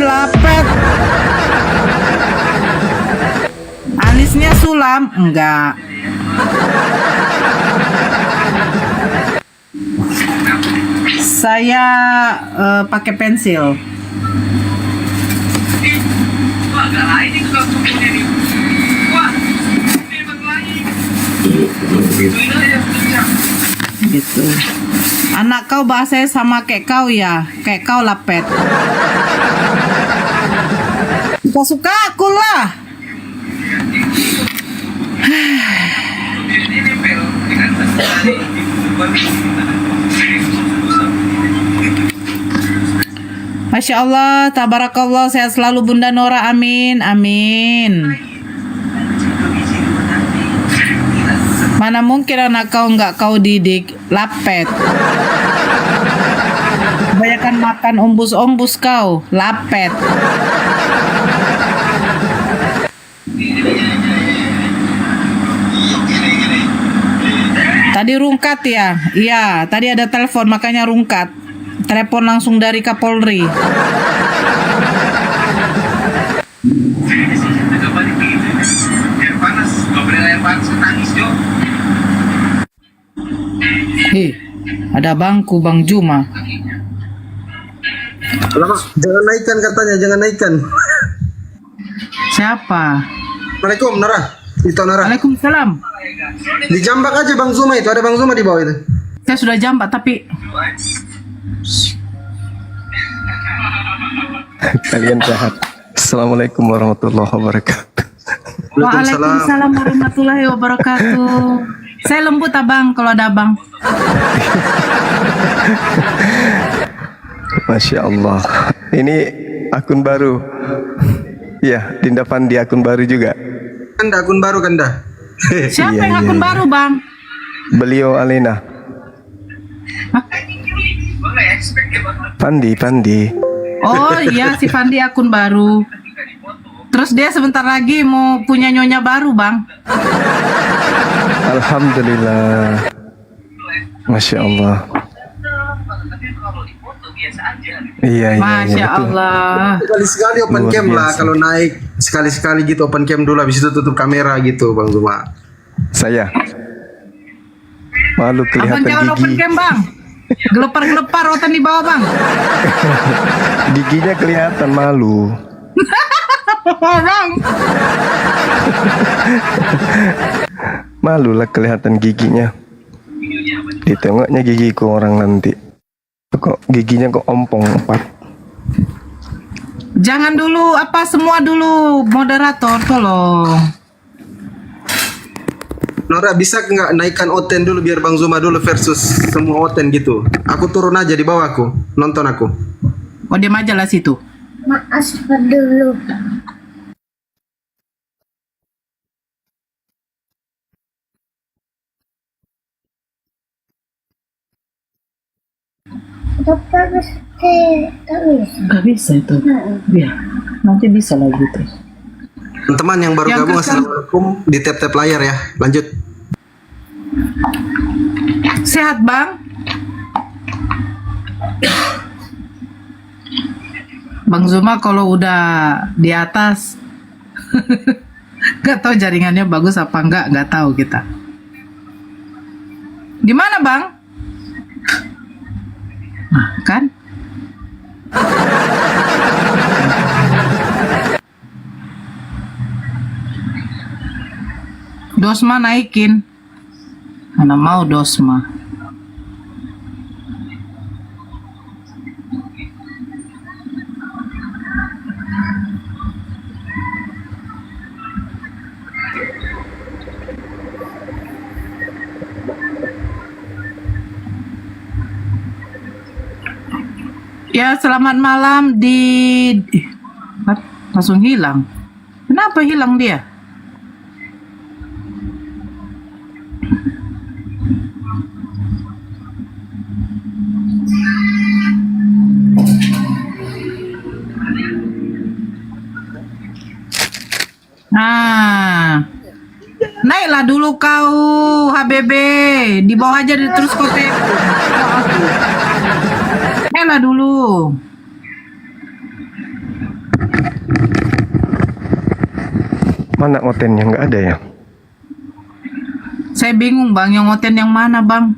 lapet. Alisnya sulam? Enggak. Saya pakai pensil. Gitu. Anak kau bahasanya sama kayak kau ya, kayak kau lapet. Suka-suka aku lah. Masya Allah, tabarakallah, sehat selalu Bunda Nora, amin, amin. Mana mungkin anak kau nggak kau didik, lapet. Kebanyakan makan ombus-ombus kau, lapet. Tadi rungkat ya? Iya, tadi ada telepon makanya rungkat. Telepon langsung dari Kapolri. Ada bangku Bang Juma. Alamak, jangan naikkan katanya, jangan naikkan. Siapa? Assalamualaikum, Nara. Itu Nara. Waalaikumsalam. Dijambak aja Bang Zuma itu, ada Bang Zuma di bawah itu. Saya sudah jambak tapi Kalian sehat. Assalamualaikum warahmatullahi wabarakatuh. Waalaikumsalam warahmatullahi wabarakatuh. Saya lembut abang kalau ada abang. Masya Allah. Ini akun baru. Ya, Dinda Pandi akun baru juga. Kanda akun baru Kanda. Siapa Iya, yang iya, akun iya. baru bang? Beliau Alena. Pandi. Oh iya, si Fandi akun baru. Terus dia sebentar lagi mau punya nyonya baru bang. Alhamdulillah. Masya Allah. Iya, Masya betul. Allah. Sekali-sekali open Luar cam lah biasa. kalau naik. Sekali-sekali gitu open cam dulu, habis itu tutup kamera gitu Bang Zuma. Saya malu Abang kelihatan jangan open gigi. cam bang. Gelepar-gelepar rotan di bawah bang. Giginya kelihatan, malu. Bang. Malu lah kelihatan giginya. Ditengoknya gigiku orang nanti. Kok giginya kok ompong 4. Jangan dulu apa semua dulu moderator tolong. Nora bisa nggak naikkan Oten dulu biar Bang Zuma dulu versus semua Oten gitu. Aku turun aja di bawah aku, nonton aku. Oh diam aja lah situ. Maaf dulu. Dokter tak bisa. Gak bisa itu. Iya. Nanti bisa lagi terus. Teman-teman yang baru Yang gabung, kesel. assalamualaikum. Di tap-tap layar ya. Lanjut. Sehat bang? Bang Zuma kalau udah di atas nggak tahu jaringannya bagus apa nggak tahu kita. Di mana bang? Nah, kan? Dosma naikin. Mana mau Dosma? Ya, selamat malam di langsung hilang. Kenapa hilang dia? Nah, naiklah dulu kau HBB, di bawah aja terus kau telepon. Naiklah dulu. Mana otennya? Nggak ada ya? Saya bingung bang, yang oten yang mana bang?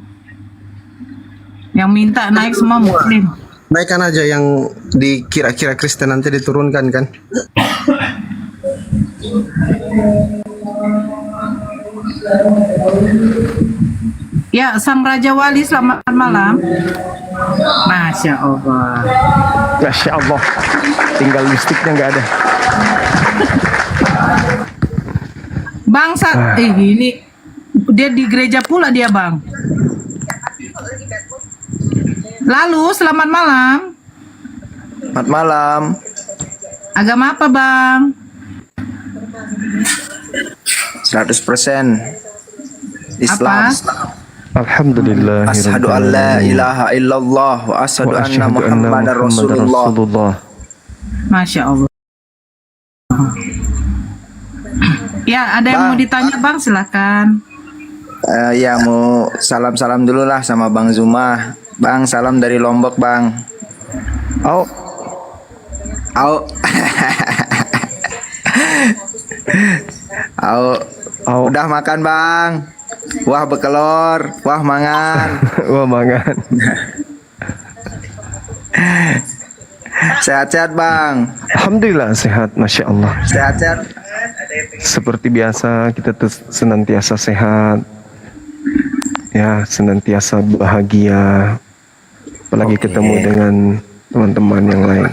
Yang minta naik semua muslim. Naikkan aja yang dikira-kira Kristen nanti diturunkan kan. Ya, Sang Raja Wali, selamat malam. Masya Allah. Masya Allah. Tinggal listiknya nggak ada. Bang, ini dia di gereja pula dia bang. Lalu, selamat malam. Selamat malam. Agama apa bang? 100% Islam. Alhamdulillah. Asyhadu an la ilaha illallah wa asyhadu anna Muhammadar Rasulullah. Masya Allah. Ya, ada yang mau ditanya bang, silakan. Ya mau salam-salam dulu lah sama Bang Zuma. Bang, salam dari Lombok, Bang. Au. Au. Au. Au. Udah makan, Bang? Wah, bekelor. Wah, mangan. Wah, mangan. Sehat-sehat, Bang. Alhamdulillah sehat, Masya Allah. Sehat-sehat. Seperti biasa kita senantiasa sehat. Ya, senantiasa bahagia. Apalagi ketemu dengan teman-teman yang lain.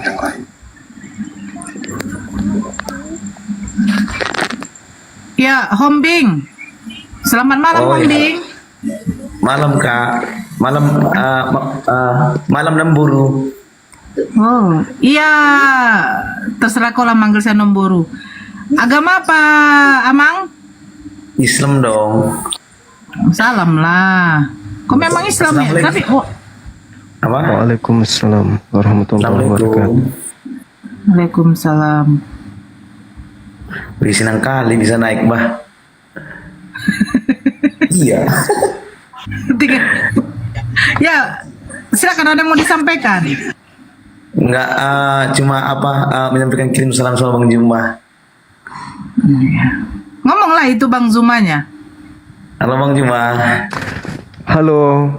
Ya, Hombing. Selamat malam, Hombing. Malam Kak, malam Nemburu. Oh, iya. Terserah kau lah manggil saya Nomburu. Agama apa, Amang? Islam dong. Salam lah. Kau memang Islam ya? Tapi Apa? Waalaikumsalam warahmatullahi wabarakatuh. Waalaikumsalam. Senang kali bisa naik bah. Iya. Ya, silakan, ada yang mau disampaikan. Enggak, cuma menyampaikan kirim salam sama Bang Juma. Ngomonglah itu Bang Zumanya. Halo Bang Juma. Halo,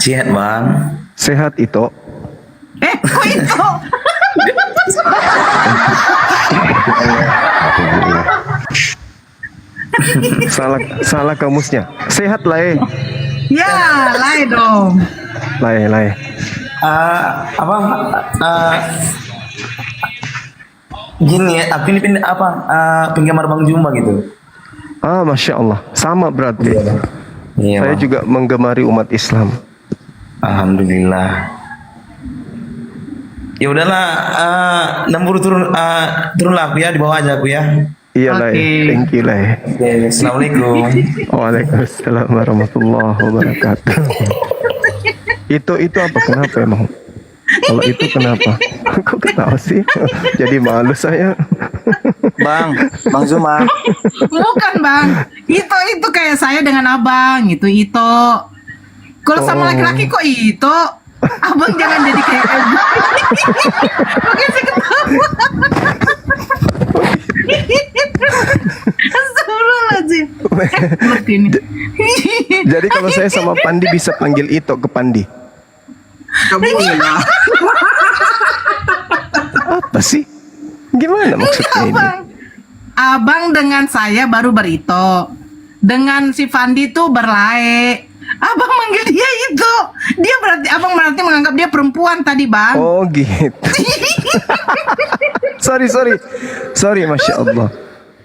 Sehat Bang. sehat itu? Kok itu? Salah kamusnya. Sehat lah Ya, lai dong. Lai. Gini ya, aku ini penggemar Bang Juma gitu. Ah, Masya Allah. Sama berarti. Iya. Saya Bang. juga menggemari umat Islam. Alhamdulillah. Ya udahlah, Nemburu turunlah aku ya, di bawah aja aku ya. Iya lah, Oke. thank you lah. Oke, Assalamualaikum. Waalaikumsalam warahmatullahi wabarakatuh. Itu apa? Kenapa emang? Kalau itu kenapa? Kok ketawa sih? Jadi malu saya. Bang Zuma. Bukan Bang. Itu kayak saya dengan Abang. Itu. Kalau sama laki-laki kok itu? Abang jangan jadi kayak Oke, saya ketawa. Astagfirullahaladzim. Seperti ini. Jadi kalau saya sama Pandi bisa panggil itu ke Pandi. Kamu lah. Apa sih? Gimana maksudnya ini? Abang dengan saya baru berito. Dengan si Fandi tuh berlae. Abang manggil dia itu. Abang berarti menganggap dia perempuan tadi, Bang. Oh gitu. Sorry, Masya Allah.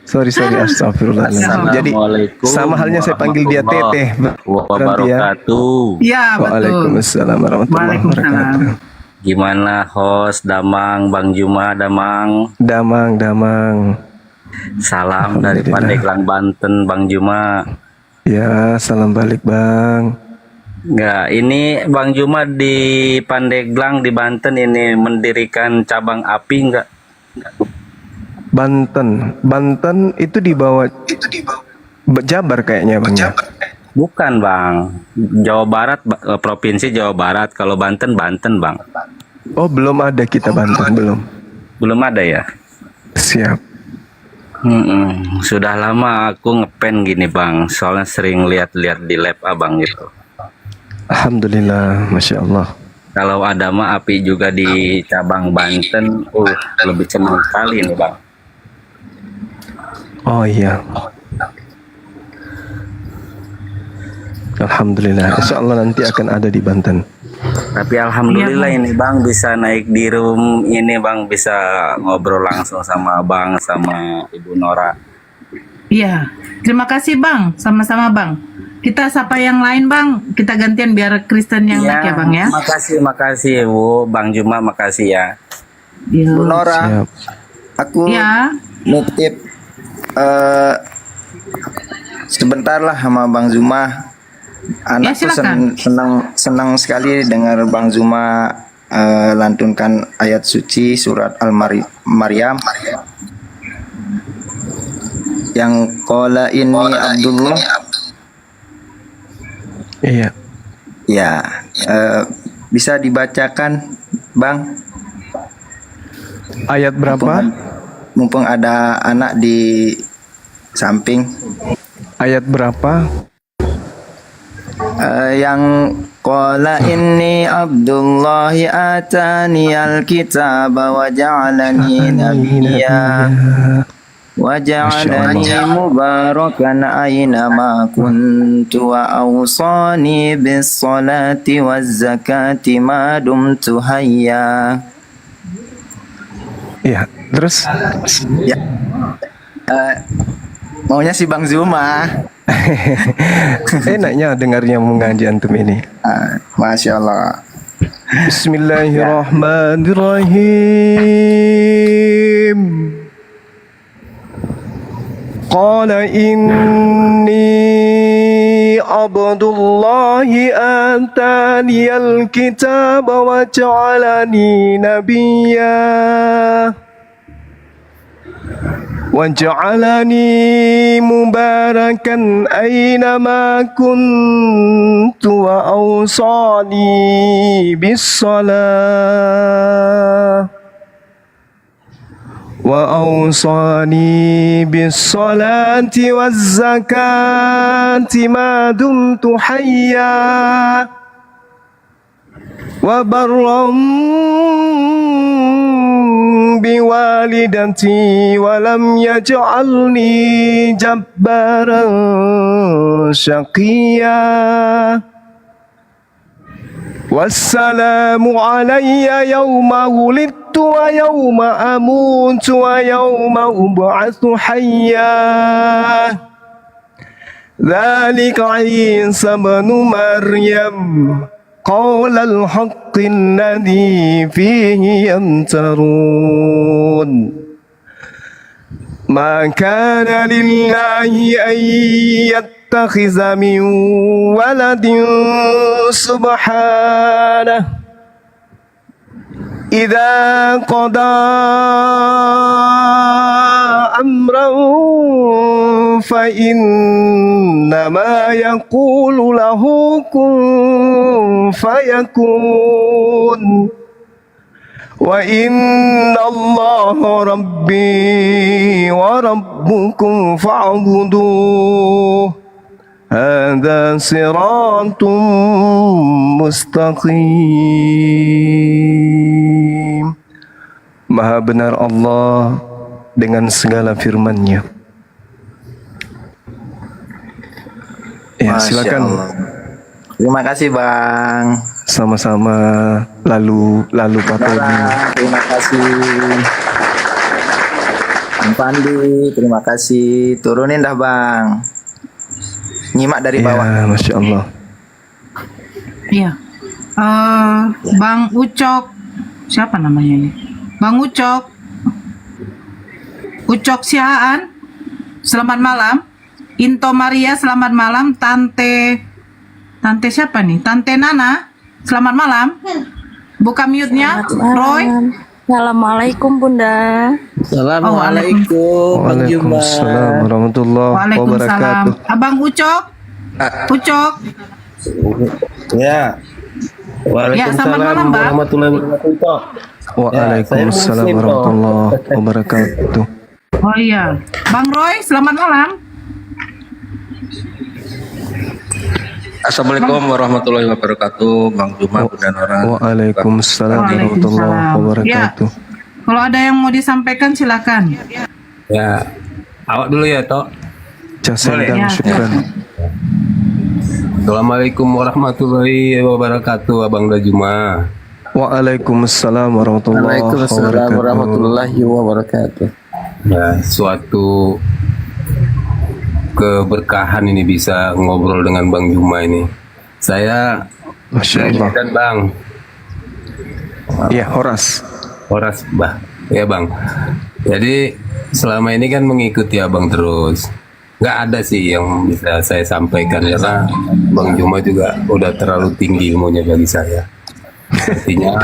Sorry, astagfirullahaladzim. Jadi sama halnya saya panggil dia Teteh. Berarti ya. Iya, betul. Waalaikumsalam warahmatullahi wabarakatuh. Gimana host Damang, Bang Juma, Damang? Damang. Salam dari Pandeglang, Banten, Bang Juma. Ya, salam balik Bang. Enggak, ini Bang Juma di Pandeglang di Banten ini mendirikan cabang api enggak? Banten itu di bawah Jabar kayaknya Bang. Ya? Bukan Bang, Jawa Barat, Provinsi Jawa Barat. Kalau Banten, Bang. Oh belum ada kita Banten belum. Belum ada ya? Siap. Sudah lama aku ngepen gini bang, soalnya sering lihat-lihat di lab abang gitu. Alhamdulillah, masya Allah. Kalau ada mah api juga di cabang Banten, lebih senang sekali nih bang. Oh iya. Alhamdulillah, insya Allah nanti akan ada di Banten. Tapi alhamdulillah ini bang bisa naik di room ini bang, bisa ngobrol langsung sama abang sama Ibu Nora. Iya, terima kasih bang, sama-sama bang. Kita sapa yang lain bang, kita gantian biar Kristen yang naik ya bang ya. Makasih Bu, Bang Juma makasih ya. Iya. Bu Nora, Siap. aku Ya, nitip sebentar lah sama Bang Zuma. Anakku silakan. senang sekali dengar Bang Zuma lantunkan ayat suci surat Al-Maryam yang qala inni Abdullah. Iya. Ya, bisa dibacakan Bang? Ayat berapa? Mumpung ada anak di samping. Ayat berapa? Yang qala inni Abdullahi atani al-kitaba wa ja'alani nabiyya wa ja'alani mubarakan aina ma kuntu wa awsani bis salati waz zakati ma dumtu hayya. Iya. Terus? Ya. Maunya si Bang Zuma. Enaknya dengarnya mengaji antum ini. Masya Allah. Bismillahirrahmanirrahim. Qala inni Abdullahi ataniyal kitaba wa ja'alani nabiyya وجعلني مباركا أينما كنت وأوصاني بالصلاة والزكاة ما دمت حيا وبرا بوالدتي ولم يجعلني جبارا شقيا والسلام علي يوم ولدت ويوم أموت ويوم أبعث حيا ذلك عيسى بن مريم قول الحق الذي فيه يمترون ما كان لله أن يتخذ من ولد سبحانه إذا قضى أمرا فإنما يقول له كن فيكون وإن الله ربي وربكم فاعبدوه هذا صراط mustaqim. Maha benar Allah dengan segala firman-Nya. Ya, Masya silakan. Allah. Terima kasih Bang. Sama-sama. Lalu Pak Tony. Terima kasih. Bang Pandi, terima kasih. Turunin dah Bang. Nyimak dari bawah. Ya, Masya Allah. iya. Bang Ucok, siapa namanya ini? Bang Ucok, Ucok Sihaan, selamat malam. Into Maria, selamat malam. Tante siapa nih? Tante Nana, selamat malam. Buka mute-nya, Roy. Assalamualaikum Bunda. Assalamualaikum Bang Juma. Waalaikumsalam warahmatullahi Waalaikumsalam. wabarakatuh. Abang Ucok, Ucok. Ya. Ya, selamat malam, Bang. warahmatullahi wabarakatuh. Waalaikumsalam saya Muslim, warahmatullahi wabarakatuh. Oh iya. Bang Roy, selamat malam. Assalamualaikum warahmatullahi wabarakatuh, Bang Juma, Bunda Nora. Waalaikumsalam warahmatullahi wabarakatuh. Kalau ada yang mau disampaikan silakan. Ya, awak dulu ya, Tok. Jazakallahu Ya. syukran. Assalamualaikum warahmatullahi wabarakatuh, Abang Juma. Waalaikumsalam warahmatullahi wabarakatuh. Ya, suatu keberkahan ini bisa ngobrol dengan Bang Juma ini. Saya Masya Allah. dan Bang Ya, Horas. Bah. Ya, Bang. Jadi selama ini kan mengikuti Abang terus. Nggak ada sih yang bisa saya sampaikan karena Bang Juma juga udah terlalu tinggi ilmunya bagi saya. Artinya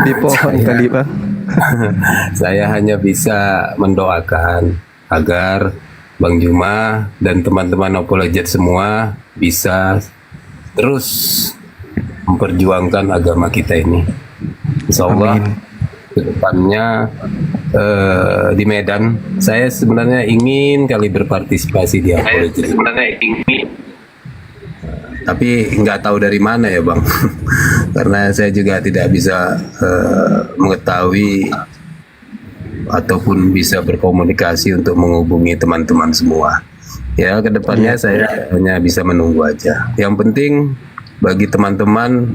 Di pohon kali Bang. saya hanya bisa mendoakan agar Bang Juma dan teman-teman apologet semua bisa terus memperjuangkan agama kita ini. Insya Allah ke depannya di Medan saya sebenarnya ingin kali berpartisipasi di apologet. Tapi nggak tahu dari mana ya Bang. Karena saya juga tidak bisa mengetahui ataupun bisa berkomunikasi untuk menghubungi teman-teman semua. Ya, kedepannya saya hanya bisa menunggu aja. Yang penting bagi teman-teman,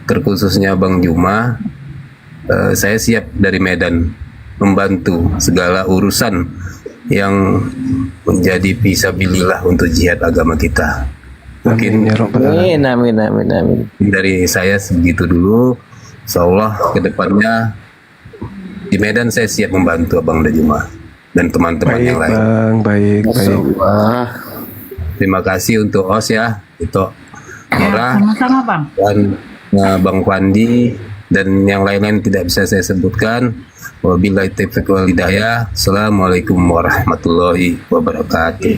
terkhususnya Bang Juma, saya siap dari Medan membantu segala urusan yang menjadi fisabilillah untuk jihad agama kita. Mungkin Amin ya rabbal alamin. Amin. dari saya segitu dulu. Insyaallah kedepannya di Medan saya siap membantu Abang Juma dan teman-teman Baik yang lain. Bang, baik. Terima kasih untuk OS ya, itu Ya, Nora sama-sama Bang. dan Bang Pandi dan yang lain-lain tidak bisa saya sebutkan. Wabillahi taufiq wal hidayah. Assalamualaikum warahmatullahi wabarakatuh.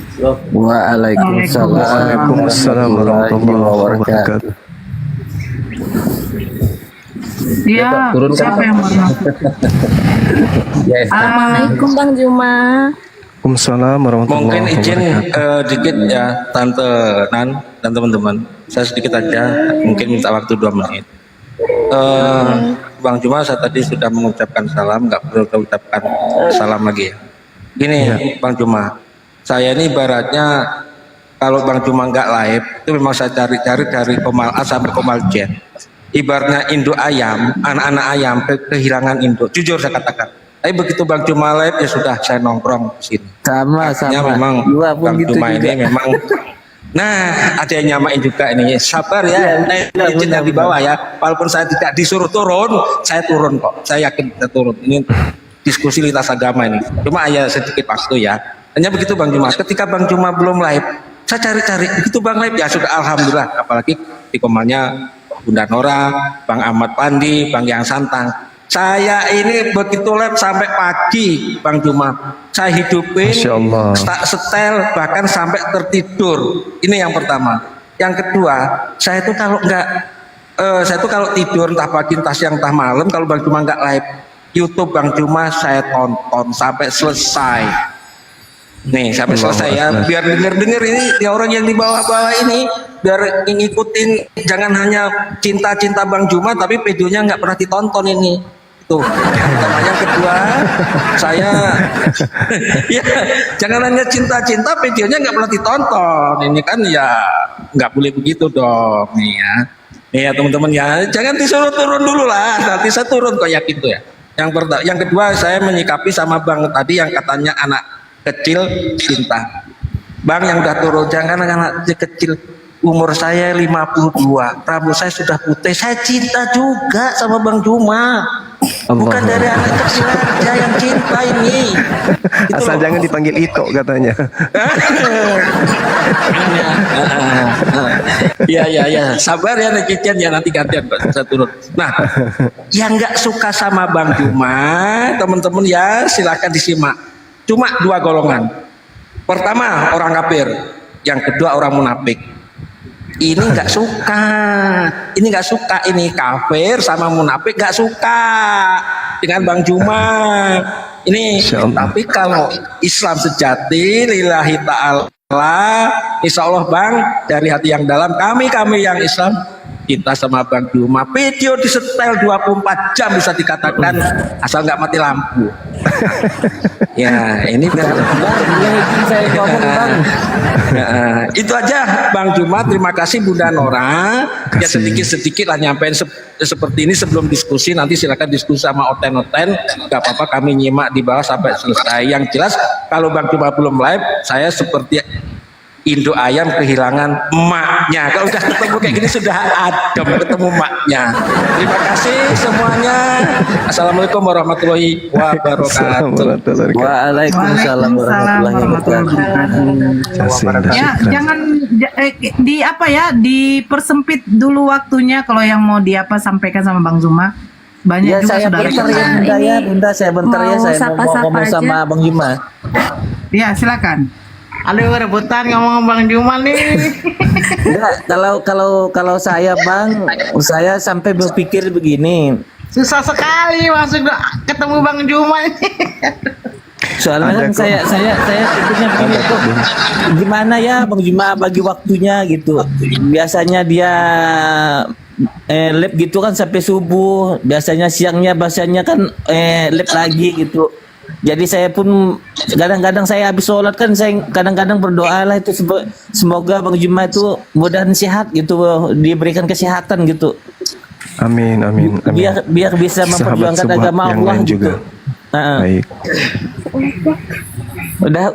Waalaikumsalam warahmatullahi wabarakatuh. Iya, turunkan. siapa yang bermaksud? Ya, Assalamualaikum Bang Juma. Waalaikumsalam warahmatullahi Mungkin izin wabarakatuh. dikit ya Tante Nan dan teman-teman. Saya sedikit aja, mungkin minta waktu 2 menit. Bang Juma, saya tadi sudah mengucapkan salam, nggak perlu saya ucapkan salam lagi ya. Gini Bang Juma, saya ini ibaratnya kalau Bang Juma nggak live, itu memang saya cari-cari dari Komal A sampai Komal Z. Ibaratnya induk ayam, anak-anak ayam kehilangan induk. Jujur saya katakan. Tapi begitu Bang Juma live ya sudah saya nongkrong di sini. Sama. Memang Bang Juma ini memang. Nah, ada yang nyamain juga ini. Sabar ya, izin yang di bawah ya. Walaupun saya tidak disuruh turun, saya turun kok. Saya yakin saya turun. Ini diskusi lintas agama ini. Cuma ya sedikit waktu ya. Hanya begitu Bang Juma. Ketika Bang Juma belum live, saya cari-cari. Begitu Bang live ya sudah alhamdulillah. Apalagi di komalnya Bunda Nora, Bang Ahmad Pandi, Bang Yang Santang. Saya ini begitu live sampai pagi Bang Juma. Saya hidupin, Masya Allah. setel bahkan sampai tertidur. Ini yang pertama. Yang kedua, saya itu kalau kalau tidur entah pagi entah siang entah malam, kalau Bang Juma nggak live YouTube Bang Juma saya tonton sampai selesai. Nih sampai selesai ya, biar denger ini ya orang yang di bawah-bawah ini biar ngikutin, jangan hanya cinta-cinta Bang Juma tapi videonya nggak pernah ditonton ini. Tuh, yang pertama. Yang kedua, saya ya jangan hanya cinta-cinta videonya nggak pernah ditonton. Ini kan ya nggak boleh begitu dong nih ya. Nih ya teman-teman ya, jangan disuruh turun dulu lah. Nanti saya turun kok yakin tuh ya. Yang kedua saya menyikapi sama Bang tadi yang katanya anak kecil cinta. Bang yang udah turun, jangan anak kecil. Umur saya 52, rambut saya sudah putih. Saya cinta juga sama Bang Juma. Bukan dari anak kecil aja yang cinta ini. Gitu Asal loh. jangan dipanggil Ito katanya. Ya. Sabar ya netizen ya, nanti gantian Pak, saya turun. Nah, yang nggak suka sama Bang Juma, teman-teman ya silakan disimak. Cuma 2 golongan. Pertama orang kafir, yang kedua orang munafik. Ini nggak suka, ini kafir sama munafik nggak suka dengan Bang Juma. Ini Insyaallah. tapi kalau Islam sejati lillahi ta'ala, insya Allah Bang, dari hati yang dalam kami yang Islam, kita sama Bang Juma video disetel 24 jam bisa dikatakan asal nggak mati lampu. Ya ini saya ngomong bang. itu aja Bang Juma. Terima kasih Bunda Nora. Ya sedikit-sedikit lah nyampein seperti ini sebelum diskusi. Nanti silakan diskusi sama Oten-Oten. Gak apa-apa, kami nyimak di bawah sampai selesai. Yang jelas kalau Bang Juma belum live, saya seperti Indo ayam kehilangan emaknya. Kalau udah ketemu kayak gini sudah adem ketemu emaknya. Terima kasih semuanya. Assalamualaikum warahmatullahi wabarakatuh. Waalaikumsalam warahmatullahi wabarakatuh. Ya, jangan dipersempit dulu waktunya kalau yang mau sampaikan sama Bang Zuma. Banyak Ya juga saya saudara bentar kita. ya Bunda ya, Bunda saya bentar ya, Mau saya mau sapa-sapa ngomong aja. sama Bang Juma. Ya, silakan. Aduh, rebutan ngomong Bang Juma nih. Enggak, kalau saya Bang, saya sampai berpikir begini. Susah sekali masuk ketemu Bang Juma ini. Soalnya kan saya pikirnya begini kok, gimana ya Bang Juma bagi waktunya gitu. Biasanya dia lab gitu kan sampai subuh, biasanya siangnya bahasanya kan lab lagi gitu. Jadi saya pun kadang-kadang saya habis sholat kan saya kadang-kadang berdoa lah itu semoga Bang Juma itu mudahan sehat gitu, diberikan kesehatan gitu. Amin. Biar bisa Sahabat memperjuangkan Subhat agama yang Allah lain gitu. juga. Baik.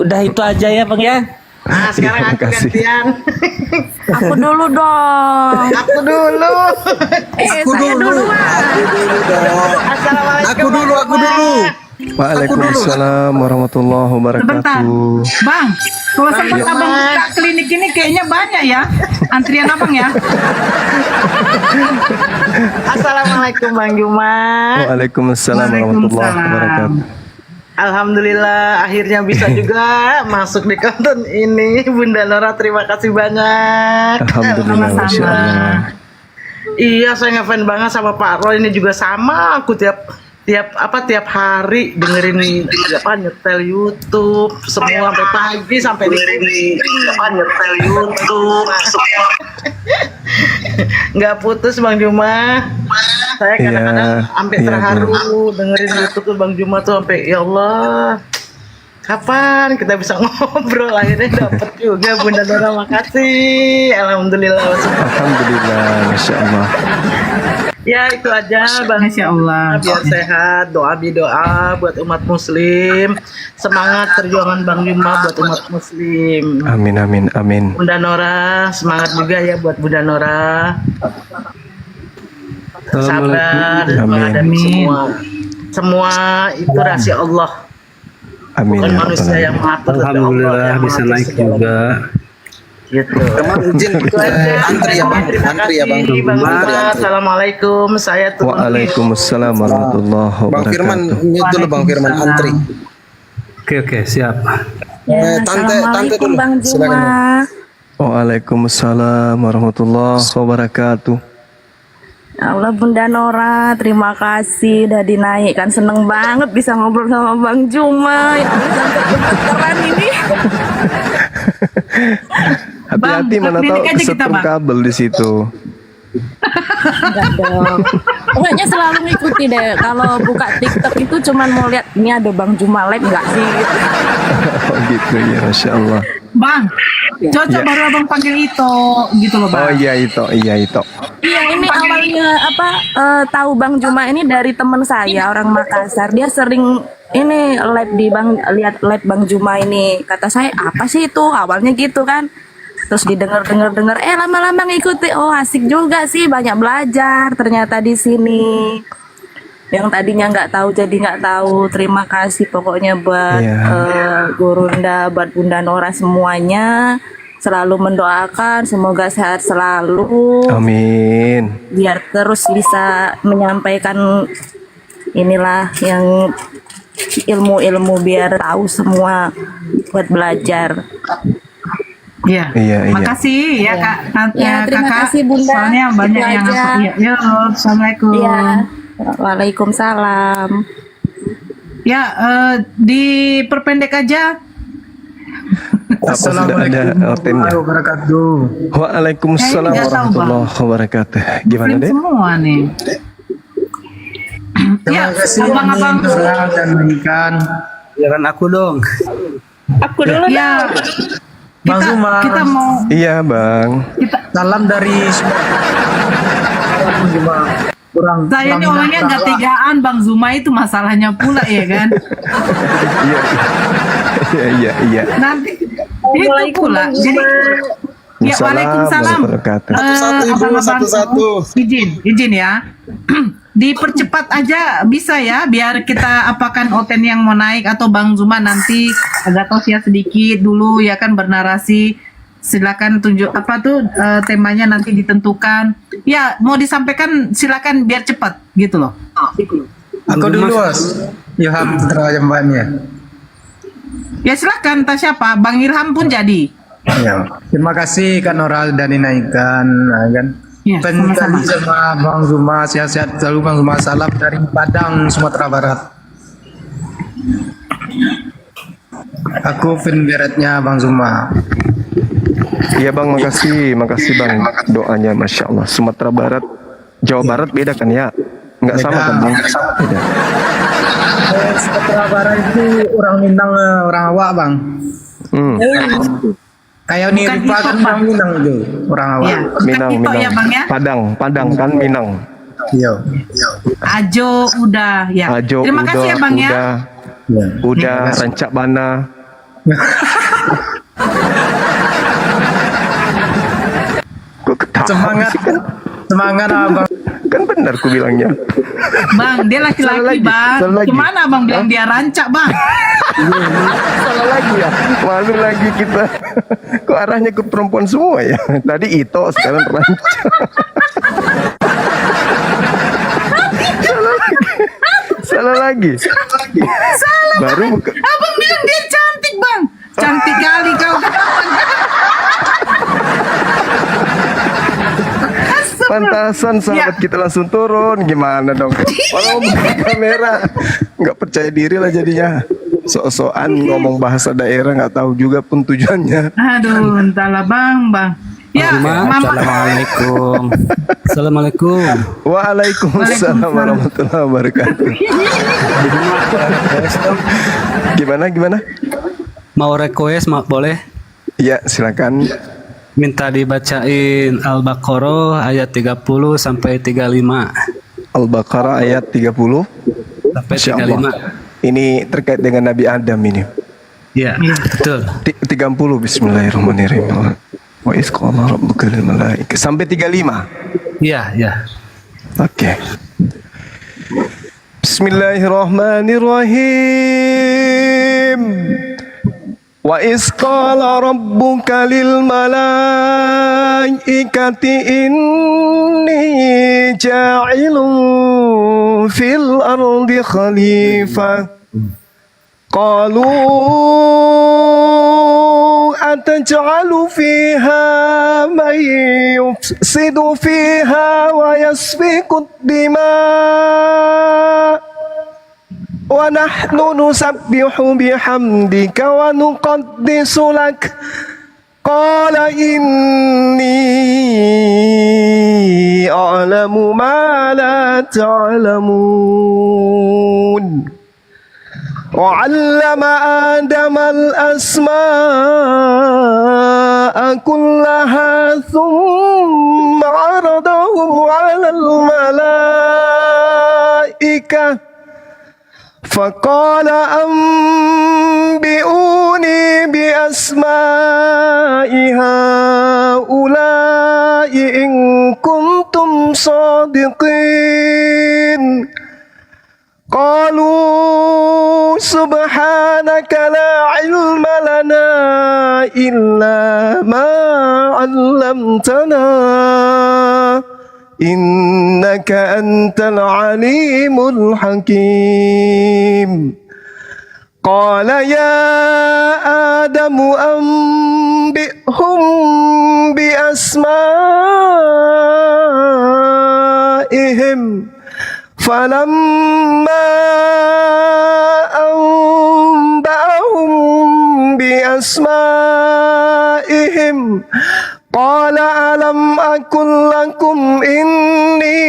Udah itu aja ya Bang ya. Nah, sekarang Terima aku kasih. gantian. Aku dulu dong. Aku dulu. Saya dulu, Bang. Assalamualaikum. Aku dulu. Waalaikumsalam warahmatullahi Sebentar. wabarakatuh. Bang, kalau sempat abang buka klinik ini kayaknya banyak ya antrian abang ya. Assalamualaikum Bang Juma. Waalaikumsalam warahmatullahi wabarakatuh. Alhamdulillah akhirnya bisa juga masuk di konten ini. Bunda Nora terima kasih banyak. Alhamdulillah, Masya Allah. Iya, saya ngefans banget sama Pak Roy ini juga sama. Aku tiap hari dengerin nyetel YouTube semua sampai pagi sampai nyetel YouTube semua. Nggak putus Bang Juma. Saya kadang-kadang sampai terharu dengerin YouTube tuh Bang Juma tuh sampai ya Allah. Kapan kita bisa ngobrol, akhirnya dapat juga Bunda Nora, makasih. Alhamdulillah. Alhamdulillah, Masya Allah. Ya itu aja Bang, Masya Allah. biar sehat, doa buat umat muslim, semangat perjuangan Bang Juma buat umat muslim. Amin. Bunda Nora semangat juga ya buat Bunda Nora, sabar, menghadapi semua itu rahasia Allah, Amin. bukan manusia yang mengatur. Alhamdulillah bisa naik juga. Gitu. Teman izin antri ya Bang. Antri ya Bang. Antri. Assalamualaikum, saya tuh Waalaikumsalam warahmatullahi Bang Firman, wabarakatuh. mute dulu Bang Firman, antri. Oke, siap. Tante dulu. Assalamualaikum Bang Silakan, Juma. Bang. Waalaikumsalam warahmatullahi wabarakatuh. Ya Allah Bunda Nora, terima kasih udah dinaikkan, seneng banget bisa ngobrol sama Bang Juma. Ya Allah sampai gemeteran ini. Hati-hati, Bang, mana tahu klinik aja kita, kesetrum Bang. kabel di situ. Enggak dong. Pokoknya selalu ngikuti deh. Kalau buka TikTok itu cuman mau lihat ini ada Bang Juma live enggak sih gitu. Oh gitu ya, Masya Allah. Bang, cocok Ya. baru abang panggil itu gitu loh Bang. Oh iya itu. Iya ini awalnya tahu Bang Juma ini dari teman saya orang Makassar. Dia sering ini live di lihat live Bang Juma ini. Kata saya apa sih itu? Awalnya gitu kan. Terus didengar lama-lama ngikuti. Oh asik juga sih, banyak belajar ternyata di sini. Yang tadinya nggak tahu jadi nggak tahu. Terima kasih pokoknya buat Gurunda, buat Bunda Nora semuanya. Selalu mendoakan semoga sehat selalu. Amin. Biar terus bisa menyampaikan inilah yang ilmu-ilmu biar tahu semua buat belajar. Iya. Makasih ya Kak. Ya, terima Kakak. kasih Bunda. Soalnya banyak Itu yang aja. aku. Ya, assalamualaikum. Iya. Waalaikumsalam. Waalaikumsalam. Ya, terima kasih Bunda. Itu aja. Assalamualaikum. Waalaikumsalam. Ya, diperpendek aja. Apa sudah ada ortennya? Waalaikumsalam Kayaknya nggak tahu, Bang. warahmatullahi wabarakatuh. Gimana Print deh? semua nih. Ya, abang-abang. dan ikan. Ya kan aku dong. Aku dulu Ya, Bang Zuma. kita mau Iya bang. Salam dari Bang Zuma. saya ini orangnya nggak tegaan Bang Zuma itu masalahnya pula ya kan. Iya. Nanti itu pula. Jadi ya waalaikumsalam. Abang-abang izin ya. Dipercepat aja bisa ya biar kita apakan Oten yang mau naik atau Bang Zuma nanti agak tausiah sedikit dulu ya kan bernarasi. Silakan tunjuk apa tuh temanya nanti ditentukan. Ya, mau disampaikan silakan biar cepat gitu loh. Aku dulu, Bos. Ilham Putra Jambannya. Ya silakan entah siapa, Bang Ilham pun jadi. Ya. Terima kasih Kak Noral dan dinaikkan, kan. Ya, sama-sama. Sama Bang Zuma, sehat-sehat selalu Bang Zuma. Salam dari Padang, Sumatera Barat. Aku fan beretnya Bang Zuma. Iya bang, makasih bang doanya, masya Allah. Sumatera Barat, Jawa Barat beda kan ya? Nggak sama kan bang? Beda. Sumatera Barat itu orang Minang, orang awak bang. Kayak nih Bukan Rifa kan hip-hop, orang Bang. Minang itu, orang awak. Ya, bukan Minang, hip-hop ya Bang ya. Padang kan Minang. Iya. Ajo udah ya. Ajo Terima kasih ya Bang ya. Udah Rancak Bana. Kok ketawa Semangat, sih kan? semangat abang. Kan benar ku bilangnya. Bang, dia Salah laki-laki lagi, Bang. salah lagi. Gimana Bang bilang dia rancak Bang? Salah lagi ya. Malu lagi kita. Kok arahnya ke perempuan semua ya? Tadi Ito, sekarang Rancak. Salah lagi. Salah. Baru buka. Abang bilang dia cantik Bang. Cantik kali kau. Pantasan sahabat kita langsung turun. Gimana dong? Kalau buka kamera nggak percaya diri lah jadinya. Sok-sokan ngomong bahasa daerah nggak tahu juga pun tujuannya. Aduh, entahlah Bang. Ya, Mama. Assalamualaikum. Assalamualaikum. Waalaikumsalam warahmatullahi wabarakatuh. Gimana? Mau request, boleh? Ya, silakan. Minta dibacain Al-Baqarah ayat 30 sampai 35. Al-Baqarah ayat 30 Sampai Masya Allah. 35. Ini terkait dengan Nabi Adam ini. Iya, betul. 30 Bismillahirrahmanirrahim. Wa iz qala rabbuka lil malaikati sampai 35. Iya. Oke. Bismillahirrahmanirrahim. Wa iz qala rabbuka lil malaikati inni ja'ilun fil ardi khalifah. Qalu ataj'alu fiha man yufsidu fiha wa yasfiku ad-dima' wa nahnu nusabbihu bihamdika wa nuqaddisu lak. Qala inni a'lamu ma la ta'lamun. وعلم آدم الأسماء كلها ثم عرضهم على الملائكة فقال أنبئوني بأسماء هؤلاء إن كنتم صادقين. قالوا سبحانك لا علم لنا إلا ما علمتنا إنك أنت العليم الحكيم. قال يا آدم أنبئهم بأسمائهم فلما بأسمائهم قال ألم أقل لكم إني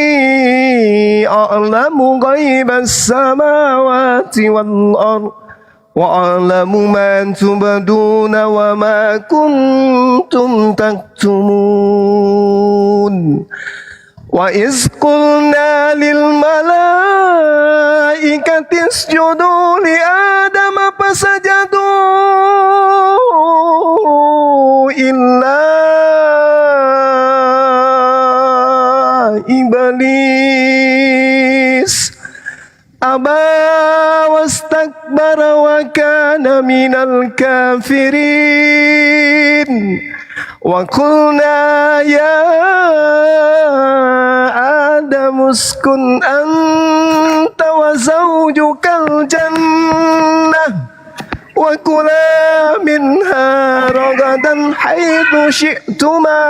أعلم غيب السماوات والأرض وأعلم ما تبدون وما كنتم تكتمون وإذ قلنا للملائكة اسجدوا لآدم فسجدوا إلا إبليس أبى واستكبر وكان من الكافرين وقلنا يا آدم اسكن أنت وزوجك الجنة وكلا منها رغدا حيث شئتما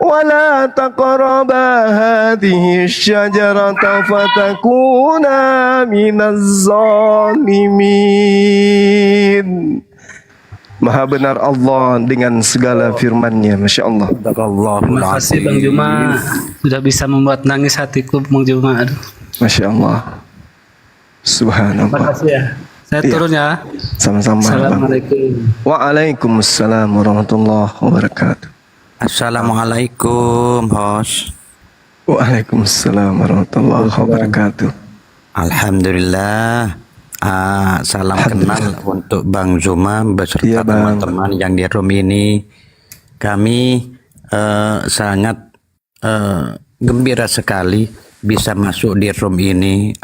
ولا تقربا هذه الشجرة فتكونا من الظالمين. Maha benar Allah dengan segala firman-Nya, Masya Allah. Terima kasih Bang Juma, sudah bisa membuat nangis hatiku Bang Juma. Aduh. Masya Allah. Subhanallah. Terima kasih ya. Saya turun ya. Sama-sama. Assalamualaikum. Waalaikumsalam warahmatullahi wabarakatuh. Assalamualaikum, host. Waalaikumsalam warahmatullahi wabarakatuh. Alhamdulillah. Salam kenal untuk Bang Zuma beserta teman-teman yang di room ini. Kami sangat gembira sekali bisa masuk di room ini,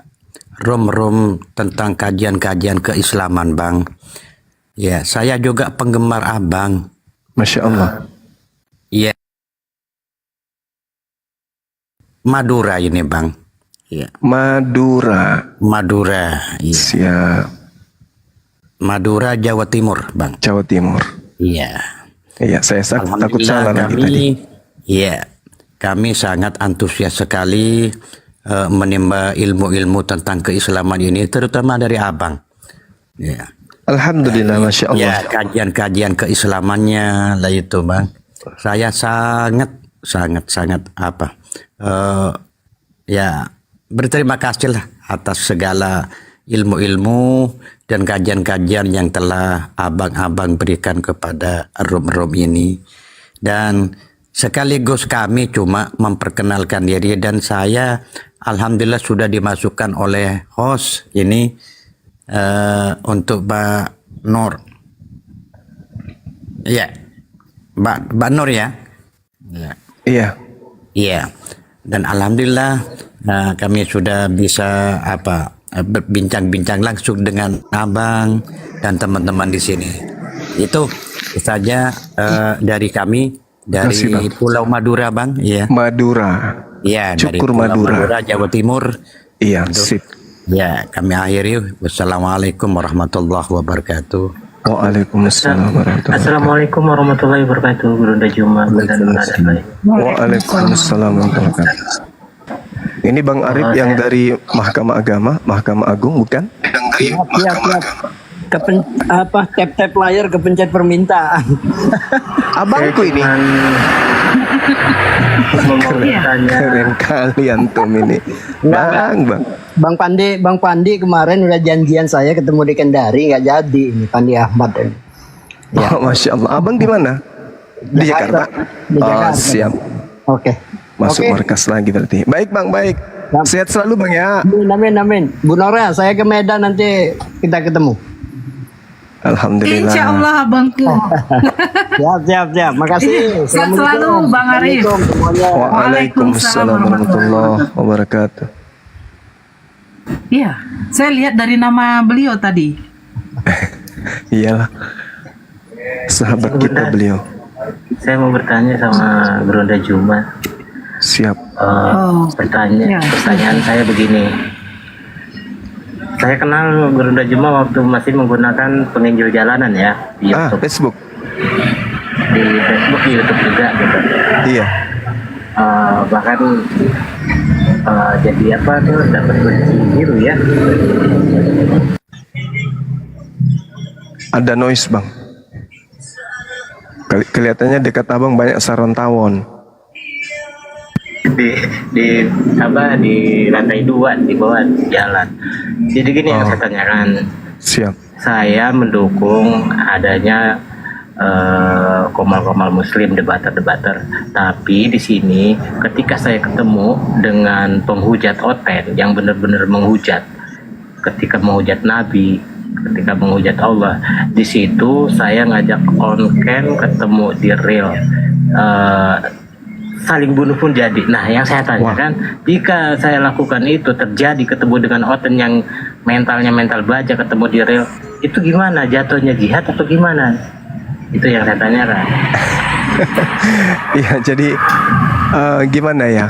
room tentang kajian-kajian keislaman, Bang. Ya, saya juga penggemar Abang. Masya Allah. Iya. Madura ini, Bang. Ya. Madura. Iya. Siap. Madura, Jawa Timur, Bang. Jawa Timur. Iya. Iya, saya takut salah lagi tadi. Iya, kami sangat antusias sekali menimba ilmu-ilmu tentang keislaman ini, terutama dari Abang. Ya. Alhamdulillah, Masya Allah. Ya, kajian-kajian keislamannya lah itu, Bang. Saya sangat ya berterima kasih lah atas segala ilmu-ilmu dan kajian-kajian yang telah abang-abang berikan kepada room ini. Dan sekaligus kami cuma memperkenalkan diri, dan saya alhamdulillah sudah dimasukkan oleh host ini untuk Mbak Nur. Iya, Mbak Nur ya. Iya. Iya. Dan alhamdulillah kami sudah bisa berbincang-bincang langsung dengan abang dan teman-teman di sini. Itu saja dari kami dari Pulau Madura, Bang. Iya. Madura. Iya, dari Cukur Pulau Madura, Jawa Timur. Iya, sip. Ya, kami akhiri. Wassalamualaikum warahmatullahi wabarakatuh. Waalaikumsalam warahmatullahi wabarakatuh. Assalamualaikum warahmatullahi wabarakatuh. Bunda Juma. Waalaikumsalam warahmatullahi wabarakatuh. Ini Bang Arif yang dari Mahkamah Agama, Mahkamah Agung, bukan? Siap. Tap layar kepencet permintaan. Abangku ini. Keren kali antum ini. Bang Pandi kemarin udah janjian saya ketemu di Kendari, nggak jadi ini Pandi Ahmad ini. Ya. Oh, Masya Allah. Abang di mana? Di Jakarta. Di Jakarta. Oh, siap. Oke. Masuk markas lagi berarti. Baik Bang, baik. Sehat selalu Bang ya. Amin. Bu Nora, saya ke Medan nanti kita ketemu. Alhamdulillah. Insya Allah abangku. Siap. Makasih. Sehat selalu Bang Arif. Waalaikumsalam warahmatullahi wabarakatuh. Iya, saya lihat dari nama beliau tadi. Iyalah. Sahabat kita beliau. Saya mau bertanya sama Bunda Juma. Siap. Pertanyaan saya begini. Saya kenal Bunda Juma waktu masih menggunakan penginjil jalanan ya di YouTube. Facebook. Di Facebook, di YouTube juga gitu. Iya. Bahkan jadi apa tuh dapat kunci biru ya. Ada noise Bang. Kelihatannya dekat abang banyak sarang tawon. Di apa di lantai 2 di bawah jalan. Jadi gini yang saya tanyakan. Siap. Saya mendukung adanya komal-komal muslim, debater-debater. Tapi di sini ketika saya ketemu dengan penghujat oten yang benar-benar menghujat, ketika menghujat Nabi, ketika menghujat Allah, di situ saya ngajak on cam ketemu di real, saling bunuh pun jadi. Nah, yang saya tanyakan, jika saya lakukan itu terjadi ketemu dengan oten yang mentalnya mental baja ketemu di real, itu gimana? Jatuhnya jihad atau gimana? Itu yang saya tanyakan. Ya, jadi gimana ya?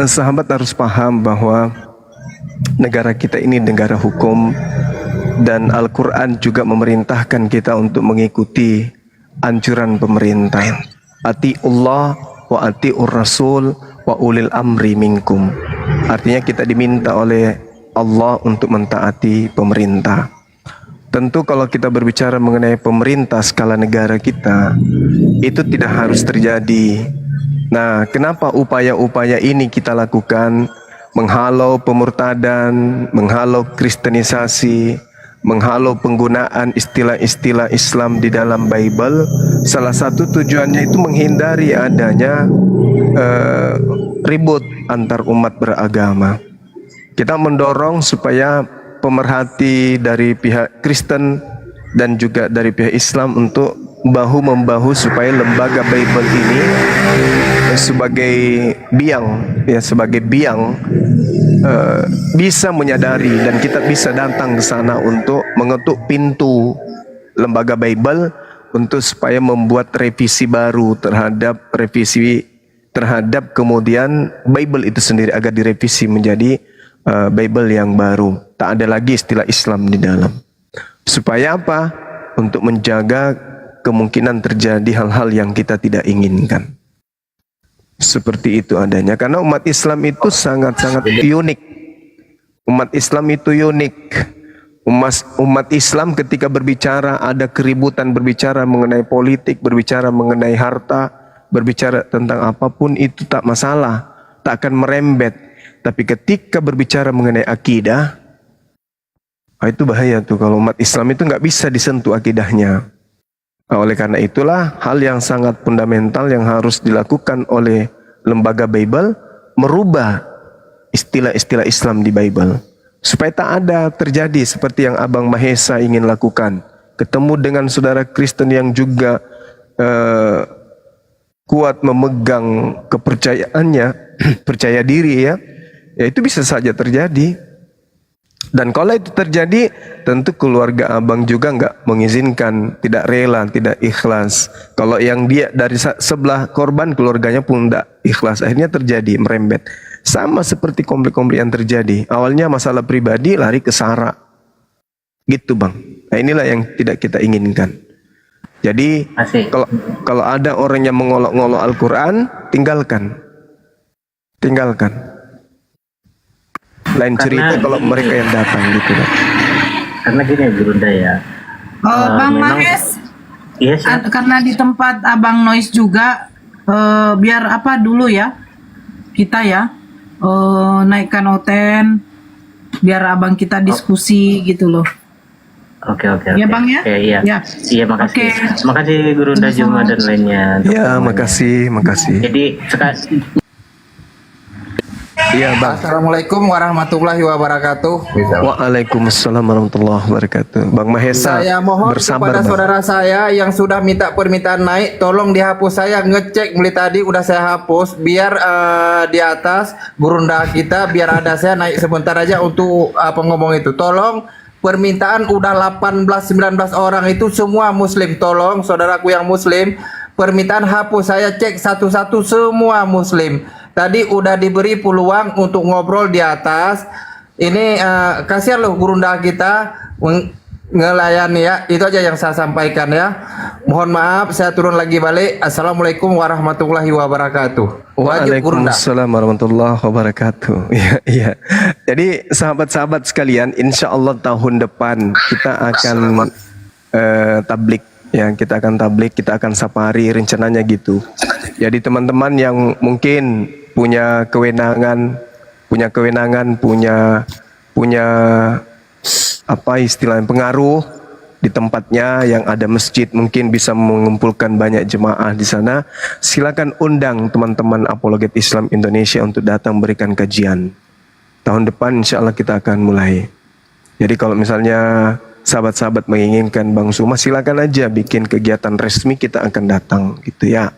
Sahabat harus paham bahwa negara kita ini negara hukum, dan Al-Quran juga memerintahkan kita untuk mengikuti anjuran pemerintah. Ati'ullah wa ati'ur rasul wa ulil amri minkum. Artinya kita diminta oleh Allah untuk mentaati pemerintah. Tentu kalau kita berbicara mengenai pemerintah skala negara kita, itu tidak harus terjadi. Nah, kenapa upaya-upaya ini kita lakukan? Menghalau pemurtadan, menghalau kristenisasi, menghalau penggunaan istilah-istilah Islam di dalam Bible. Salah satu tujuannya itu menghindari adanya ribut antar umat beragama. Kita mendorong supaya pemerhati dari pihak Kristen dan juga dari pihak Islam untuk bahu-membahu supaya lembaga Bible ini sebagai biang bisa menyadari, dan kita bisa datang ke sana untuk mengetuk pintu lembaga Bible untuk supaya membuat revisi baru terhadap kemudian Bible itu sendiri agar direvisi menjadi Bible yang baru. Tak ada lagi istilah Islam di dalam. Supaya apa? Untuk menjaga kemungkinan terjadi hal-hal yang kita tidak inginkan. Seperti itu adanya. Karena umat Islam itu sangat-sangat unik. Umat Islam itu unik. Umat Islam ketika berbicara ada keributan, berbicara mengenai politik, berbicara mengenai harta, berbicara tentang apapun itu tak masalah, tak akan merembet. Tapi ketika berbicara mengenai akidah, itu bahaya tuh. Kalau umat Islam itu nggak bisa disentuh akidahnya. Nah, oleh karena itulah hal yang sangat fundamental yang harus dilakukan oleh lembaga Bible, merubah istilah-istilah Islam di Bible supaya tak ada terjadi seperti yang Abang Mahesa ingin lakukan. Ketemu dengan saudara Kristen yang juga kuat memegang kepercayaannya, percaya diri ya itu bisa saja terjadi. Dan kalau itu terjadi, tentu keluarga abang juga nggak mengizinkan, tidak rela, tidak ikhlas. Kalau yang dia dari sebelah korban, keluarganya pun tidak ikhlas. Akhirnya terjadi merembet. Sama seperti konflik-konflik yang terjadi. Awalnya masalah pribadi, lari ke SARA. Gitu bang. Nah inilah yang tidak kita inginkan. Jadi kalau ada orang yang mengolok-ngolok Al-Quran, tinggalkan. Lain cerita kalau mereka yang datang gitu kan. Karena gini Bunda ya. Bang Mahes, Yes, karena di tempat Abang Noise juga, biar apa dulu ya kita ya naikkan oten, biar abang kita diskusi gitu loh. Oke. Ya bang ya. Iya makasih. Makasih Gurunda Juma dan lainnya. Iya makasih. Jadi Iya bang. Assalamualaikum warahmatullahi wabarakatuh. Waalaikumsalam warahmatullahi wabarakatuh. Bang Mahesa, Saya mohon bersabar, kepada bang. saudara saya yang sudah minta permintaan naik, tolong dihapus. Saya ngecek mulai tadi udah saya hapus, biar di atas Gurunda kita biar ada saya naik sebentar aja untuk pengomong itu. Tolong permintaan udah 18-19 orang itu semua muslim. Tolong saudaraku yang muslim, permintaan hapus. Saya cek satu-satu semua muslim. Tadi udah diberi peluang untuk ngobrol di atas. Ini kasihan loh Gurunda kita ngelayani ya. Itu aja yang saya sampaikan ya. Mohon maaf saya turun lagi balik. Assalamualaikum warahmatullahi wabarakatuh. Waalaikumsalam warahmatullahi wabarakatuh. Iya. Jadi sahabat-sahabat sekalian, insya Allah tahun depan kita akan tablik yang kita akan tablik, kita akan safari rencananya gitu. Jadi teman-teman yang mungkin punya kewenangan, punya apa istilahnya pengaruh di tempatnya yang ada masjid, mungkin bisa mengumpulkan banyak jemaah di sana. Silakan undang teman-teman Apologet Islam Indonesia untuk datang berikan kajian. Tahun depan insya Allah kita akan mulai. Jadi kalau misalnya sahabat-sahabat menginginkan Bang Zuma, silakan aja bikin kegiatan resmi, kita akan datang gitu ya.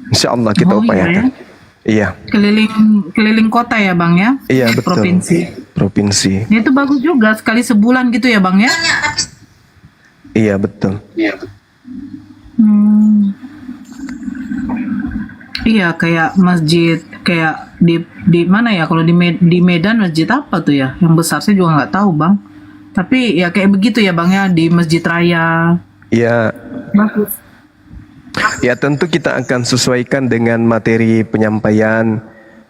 Insya Allah kita upayakan. Iya. Keliling kota ya Bang ya? Iya betul. Provinsi. Ini itu bagus juga, sekali sebulan gitu ya Bang ya? Iya betul. Iya, kayak masjid, kayak di mana ya? Kalau di Medan masjid apa tuh ya? Yang besar saya juga nggak tahu Bang. Tapi ya kayak begitu ya Bang ya, di Masjid Raya. Iya. Bagus. Ya tentu kita akan sesuaikan dengan materi penyampaian.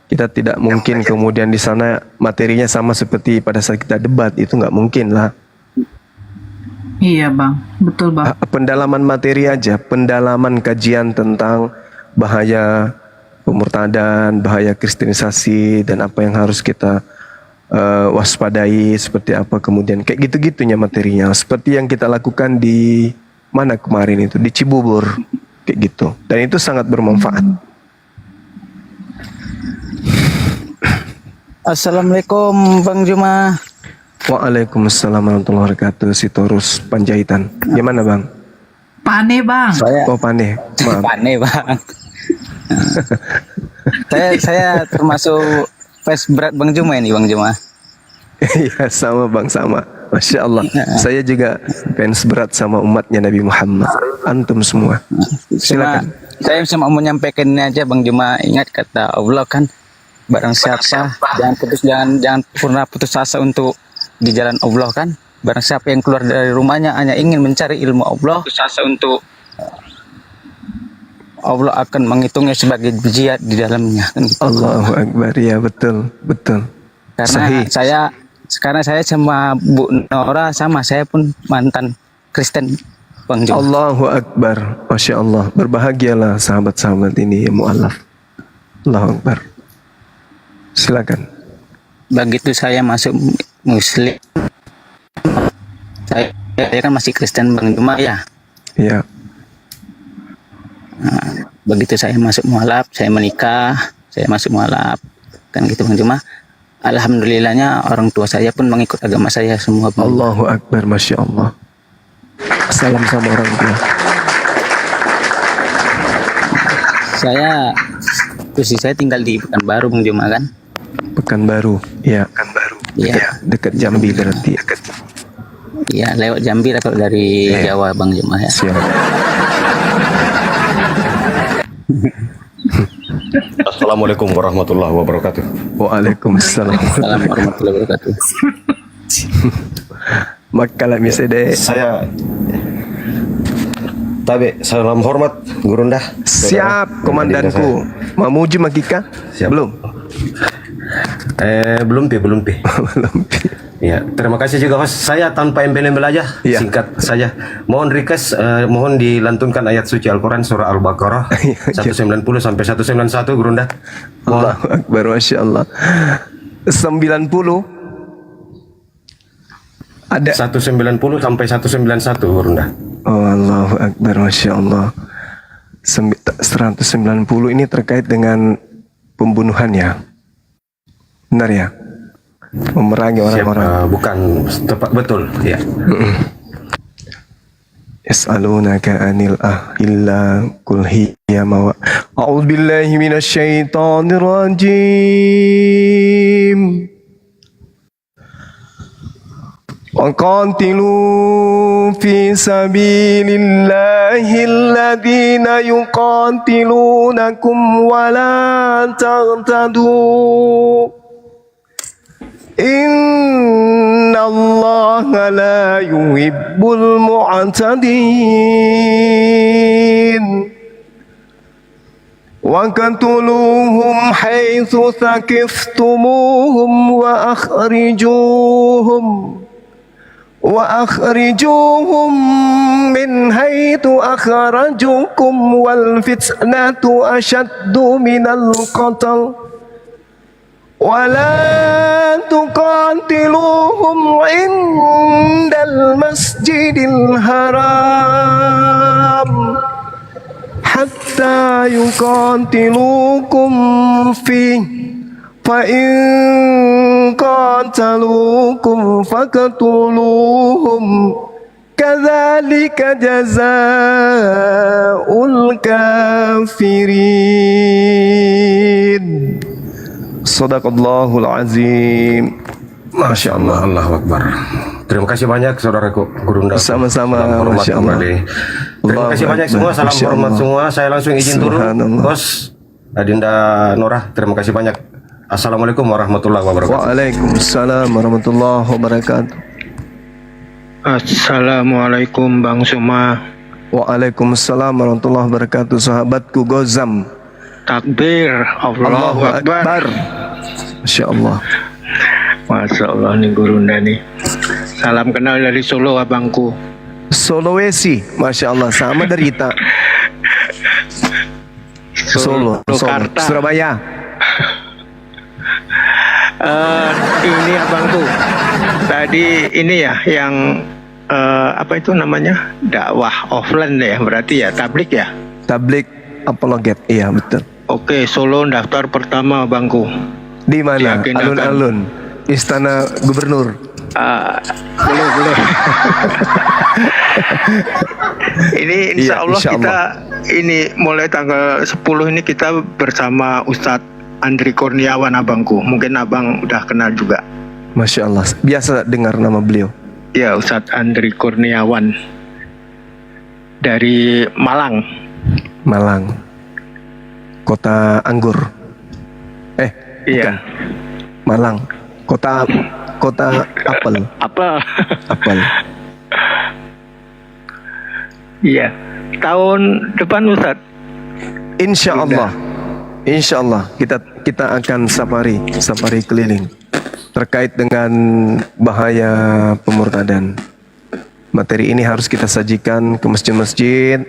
Kita tidak mungkin kemudian di sana materinya sama seperti pada saat kita debat, itu nggak mungkin lah. Iya Bang, betul Bang. Pendalaman materi aja, pendalaman kajian tentang bahaya pemurtadan, bahaya kristenisasi, dan apa yang harus kita waspadai, seperti apa kemudian kayak gitu-gitunya materinya. Seperti yang kita lakukan di mana kemarin itu, di Cibubur, kayak gitu. Dan itu sangat bermanfaat. Assalamualaikum Bang Zuma. Waalaikumsalam warahmatullahi wabarakatuh. Sitorus Panjaitan. Gimana Bang? Pane Bang. Oh Pane. Maaf. Pane Bang. saya termasuk fans berat Bang Zuma ini Bang Zuma. Iya sama Bang, sama. Masya Allah. Saya juga fans berat sama umatnya Nabi Muhammad. Antum semua. Silakan. Saya cuma mau menyampaikan ini aja Bang Zuma. Ingat kata Allah kan, barang siapa jangan pernah putus asa untuk di jalan Allah kan. Barang siapa yang keluar dari rumahnya hanya ingin mencari ilmu Allah, putus asa untuk Allah akan menghitungnya sebagai jihad di dalamnya kan gitu. Allahu Akbar, ya betul. Karena saya sama Bu Nora sama, saya pun mantan Kristen Bang Zuma. Allahu Akbar, Masya Allah. Berbahagialah sahabat-sahabat ini ya mu'alaf. Allahu Akbar. Silakan. Begitu saya masuk Muslim, saya kan masih Kristen Bang Zuma ya. Iya. Nah, begitu saya masuk mualaf, saya menikah, saya masuk mualaf, kan gitu Bang Zuma. Alhamdulillahnya orang tua saya pun mengikut agama saya semua Bang. Allahu Akbar, Masya Allah. Salam sama orang tua. Saya tinggal di Pekanbaru Bang Zuma kan. Pekanbaru, ya. Iya. Dekat Jambi berarti. Iya, lewat Jambi lewat dari Jawa Bang Zuma ya. Siap. Assalamualaikum warahmatullahi wabarakatuh. Waalaikumsalam warahmatullahi wabarakatuh. Makalah misede. Saya Tabe, salam hormat Gurunda. Siap, komandanku. Mamuju Makika? Belum. Belum pi. Ya, terima kasih juga host. Saya tanpa embel-embel aja, singkat saja. Mohon request, mohon dilantunkan ayat suci Al-Quran surah Al-Baqarah 190 sampai 191 Gurunda. Allahu Akbar, Masya Allah. 90 ada 190 sampai 191 Gurunda. Oh Allahu Akbar, Masya Allah. 190 ini terkait dengan pembunuhan ya? Benar ya? Memerangi orang-orang. Bukan tepat, betul ya. Yas'alunaka anil ahilla qul hiya mawa. A'udzu billahi minasy syaithanir rajim. وقاتلوا في سبيل الله الذين يقاتلونكم ولا تعتدوا إن الله لا يحب المعتدين وقتلوهم حيث ثقفتموهم وأخرجوهم وأخرجوهم من حيث أخرجوكم والفتنة أشد من القتل ولا تقاتلوهم عند المسجد الحرام حتى يقاتلوكم فيه فإن قاتلوكم فاقتلوهم كذلك جزاء الكافرين. Sadaqallahul azim. Masya Allah, Allahu Akbar. Terima kasih banyak saudaraku Gurunda. Sama-sama. Masya Allah. Terima kasih banyak semua. Salam Masya hormat Allah. semua. Saya langsung izin turun. Subhanallah. Bos Adinda Nora, terima kasih banyak. Assalamualaikum warahmatullahi wabarakatuh. Waalaikumsalam warahmatullahi wabarakatuh. Assalamualaikum Bang Zuma. Waalaikumsalam warahmatullahi wabarakatuh. Sahabatku Gozam. Takbir, Allahu Akbar. Masya Allah. Masya Allah nih Gurunda nih. Salam kenal dari Solo abangku. Sulawesi, Masya Allah, sama derita. Solo, Jakarta. Surabaya. Ini abangku. Tadi ini ya yang apa itu namanya? Dakwah offline ya, berarti ya tablik ya. Tablik apologet, iya betul. Oke, Solo daftar pertama abangku. Di mana? Diagendakan. Alun-alun, Istana Gubernur. Boleh. Ini insya Iya, Allah insya kita ini mulai tanggal 10 ini kita bersama Ustadz Andri Kurniawan abangku. Mungkin abang udah kenal juga. Masya Allah, biasa dengar nama beliau. Ya, Ustadz Andri Kurniawan dari Malang. Malang, kota anggur. Iya. Bukan. Malang, kota apel. Apel. Iya. Tahun depan Ustadz. Insya Allah kita akan safari keliling terkait dengan bahaya pemurtadan. Materi ini harus kita sajikan ke masjid-masjid.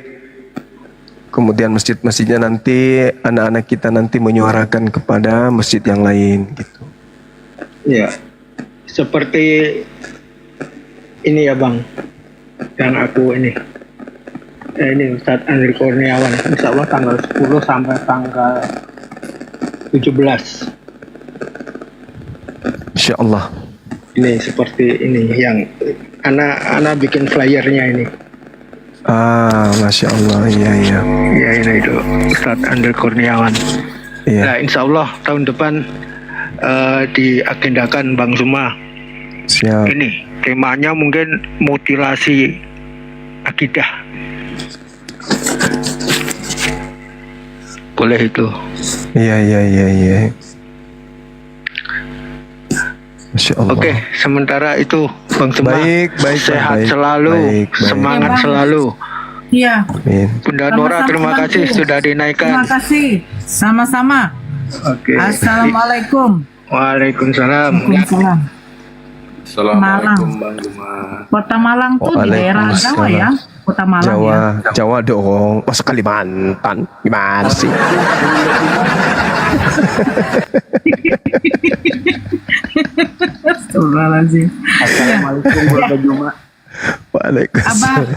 Kemudian masjid-masjidnya nanti anak-anak kita nanti menyuarakan kepada masjid yang lain gitu. Iya. Seperti ini ya Bang. Yang aku ini. Ini Ustadz Andri Kurniawan. Insya Allah tanggal 10 sampai tanggal 17. Insya Allah. Ini seperti ini yang anak bikin flyernya ini. Masya Allah, iya. Ya ini itu Ustadz Andri Kurniawan. Iya. Nah insya Allah tahun depan diagendakan Bang Zuma. Siap. Ini temanya mungkin mutilasi akidah. Boleh itu. Iya. Masya Allah. Oke, sementara itu Bang Zuma. Baik, sehat baik. selalu, Baik. semangat Ya, Bang. selalu. Iya. Amin. Bunda Nora terima kasih sudah dinaikkan. Terima kasih. Sama-sama. Oke. Assalamualaikum. Waalaikumsalam. Waalaikumsalam. Assalamualaikum Malang. Bang Juma. Kota Malang tuh di daerah Jawa ya. Kota Malang ya. Jawa dong. Masa Kalimantan? Gimana sih? Astagfirullahaladzim. Assalamualaikum Bang Juma. Waalaikumsalam.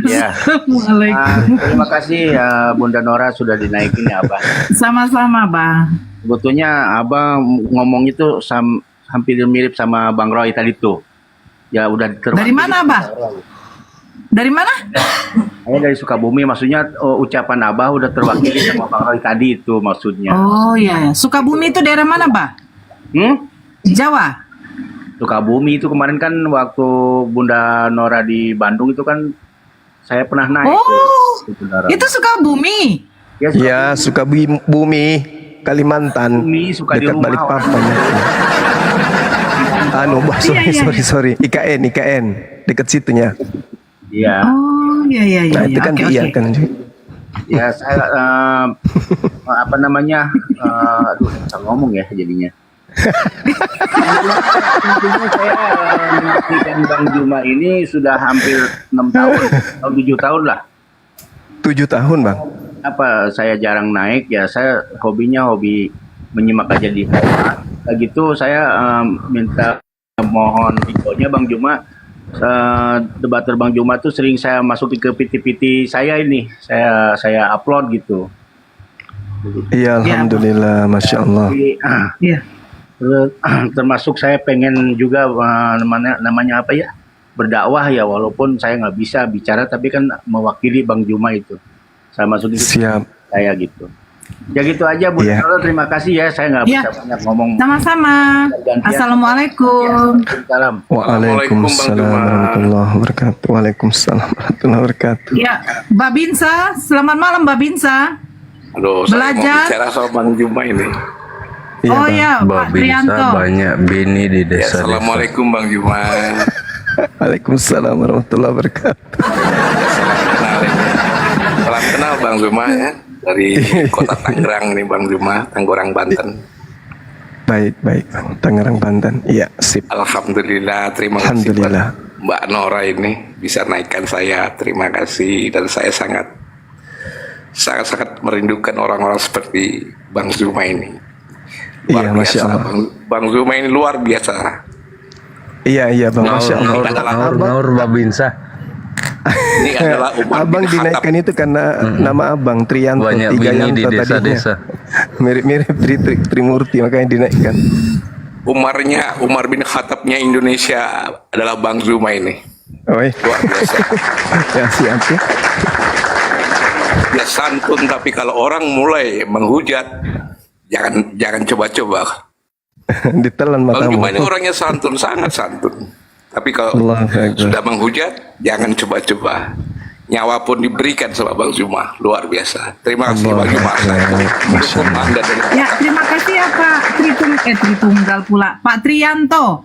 Ya. Assalamualaikum. Terima kasih Bunda Nora sudah dinaikin ya Abang. Sama-sama Bang. Sebetulnya Abang ngomong itu hampir mirip sama Bang Roy tadi tuh. Ya udah Dari mana Abah? Dari mana? Saya dari Sukabumi, maksudnya ucapan Abah udah terwakili sama Bang Roy tadi itu maksudnya. Oh iya. Sukabumi itu daerah mana Bah? Jawa. Sukabumi itu kemarin kan waktu Bunda Nora di Bandung itu kan saya pernah naik. Itu Sukabumi. Ya, Sukabumi, Kalimantan, dekat Balikpapan. Sorry. IKN, dekat situnya. Iya. Oh iya. Nah, itu kan diiyakan. Ya saya apa namanya? Aduh, bisa ngomong ya jadinya. Intinya saya menyaksikan Bang Juma ini sudah hampir 6 tahun atau 7 tahun lah. 7 tahun bang. Apa saya jarang naik ya, saya hobinya hobi menyimak aja di bawah. Gitu saya minta mohon videonya Bang Juma. Debater Bang Juma tuh sering saya masukin ke PT-PT saya ini, saya upload gitu. Iya, alhamdulillah, masya Allah. Iya. Termasuk saya pengen juga namanya apa ya, berdakwah ya, walaupun saya nggak bisa bicara tapi kan mewakili Bang Juma itu. Saya masukin ke Siap. saya gitu. Ya gitu aja Bu. Iya. Terima kasih ya, saya nggak bisa banyak ngomong. Sama-sama. Assalamualaikum. Salam. Waalaikumsalam warahmatullahi wabarakatuh. Waalaikumsalam warahmatullahi wabarakatuh. Ya, Mbak Binsa, selamat malam Mbak Binsa. Aduh, saya mau Belajar. bicara soal Bang Juma ini. Oh ya, Pak Trianto. banyak bini di Ya, desa. Assalamualaikum Bang Juma. Waalaikumsalam warahmatullahi wabarakatuh. Salam kenal Bang Juma ya, dari kota Tangerang nih Bang Juma, Tangerang Banten. Baik, baik, Bang. Tangerang Banten. Iya, sip. Alhamdulillah, terima kasih buat Mbak Nora ini bisa naikkan saya. Terima kasih, dan saya sangat merindukan orang-orang seperti Bang Zuma ini. Iya, masya Allah. Bang Zuma ini luar biasa. Iya, Bang, masya Allah. Nur Babinsa. Ini adalah umat Abang bin Khattab. dinaikkan itu karena nama Abang Trianto. Banyak Tiga bini Yanto di tadinya. desa-desa. Mirip-mirip Trimurti, makanya dinaikkan. Umar bin Khattabnya Indonesia adalah Bang Zuma ini. Oi. Luar biasa. Ya, siap ya. Dia santun, tapi kalau orang mulai menghujat, jangan coba-coba. Ditelan Bang matamu. Juma ini orangnya santun, sangat santun. Tapi kalau Allahu Akbar. sudah menghujat, jangan coba-coba. Nyawa pun diberikan sama Bang Juma, luar biasa. Terima kasih Bang Juma. Dukung Anda dari Ya, terima kasih ya Pak Tritunggal pula. Pak Trianto.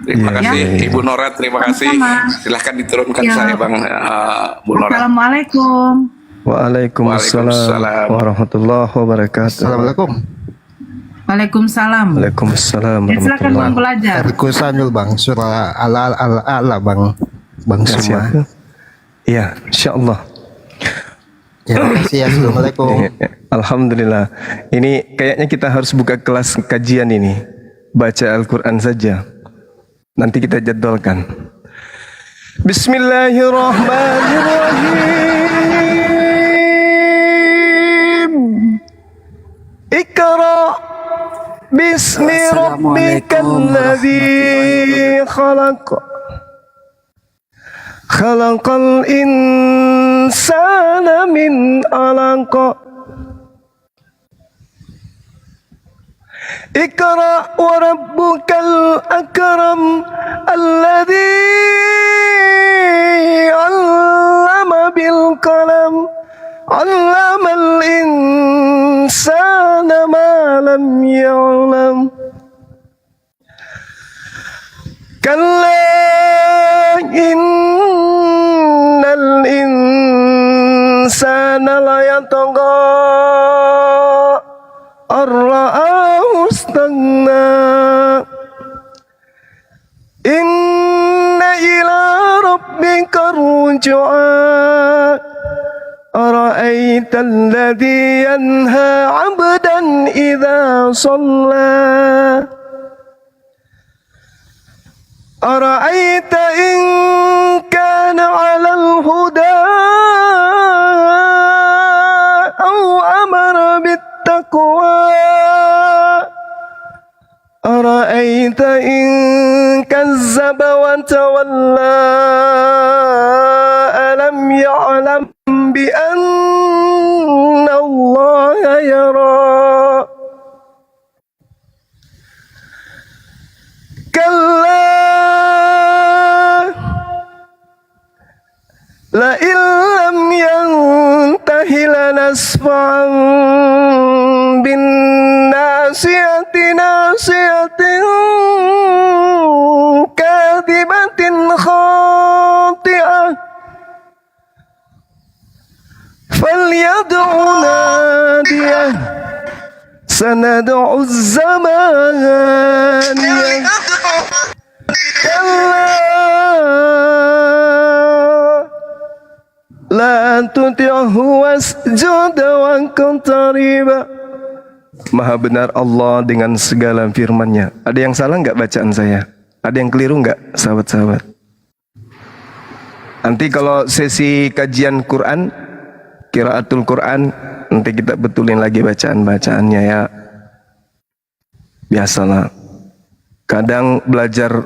Terima kasih Ibu Nora, terima kasih. Sama-sama. Silahkan diturunkan Ya. saya Bang Bu Nora. Assalamualaikum. Waalaikumsalam warahmatullahi wabarakatuh. Assalamualaikum. Waalaikumsalam. Waalaikumsalam Ya, silakan Bang belajar. Erku Samil Bang, surah ala Bang Suma. Iya, insyaallah. Ya, terima kasih ya. Assalamualaikum. Alhamdulillah. Ini kayaknya kita harus buka kelas kajian ini. Baca Al-Quran saja. Nanti kita jadwalkan. Bismillahirrahmanirrahim. Iqra bismi rabbikal ladzi khalaq. Khalaqal insana min 'alaq. Iqra wa rabbukal akram alladzi 'allama bil qalam 'allamal insana ma lam ya'lam. Kalla innal insana la yatagha ar-ra'ahu istaghna. Inna ila rabbika ruj'a. Ara'aita alladhi yanha 'abdan idha shalla. أرأيت إن كان على الهدى أو أمر بالتقوى أرأيت إن كذب وتولى ألم يعلم بأن الله يرى كلا لئن لم ينته لنسفعا بالناصية ناصية كاذبة خاطئة فليدع ناديه sanad'u zaman la tuti'hu wasjud wa qantariba. Maha benar Allah dengan segala firman-Nya. Ada yang salah nggak bacaan saya? Ada yang keliru nggak, sahabat-sahabat? Nanti kalau sesi kajian Quran, qiraatul Quran, nanti kita betulin lagi bacaan-bacaannya ya. Biasalah. Kadang belajar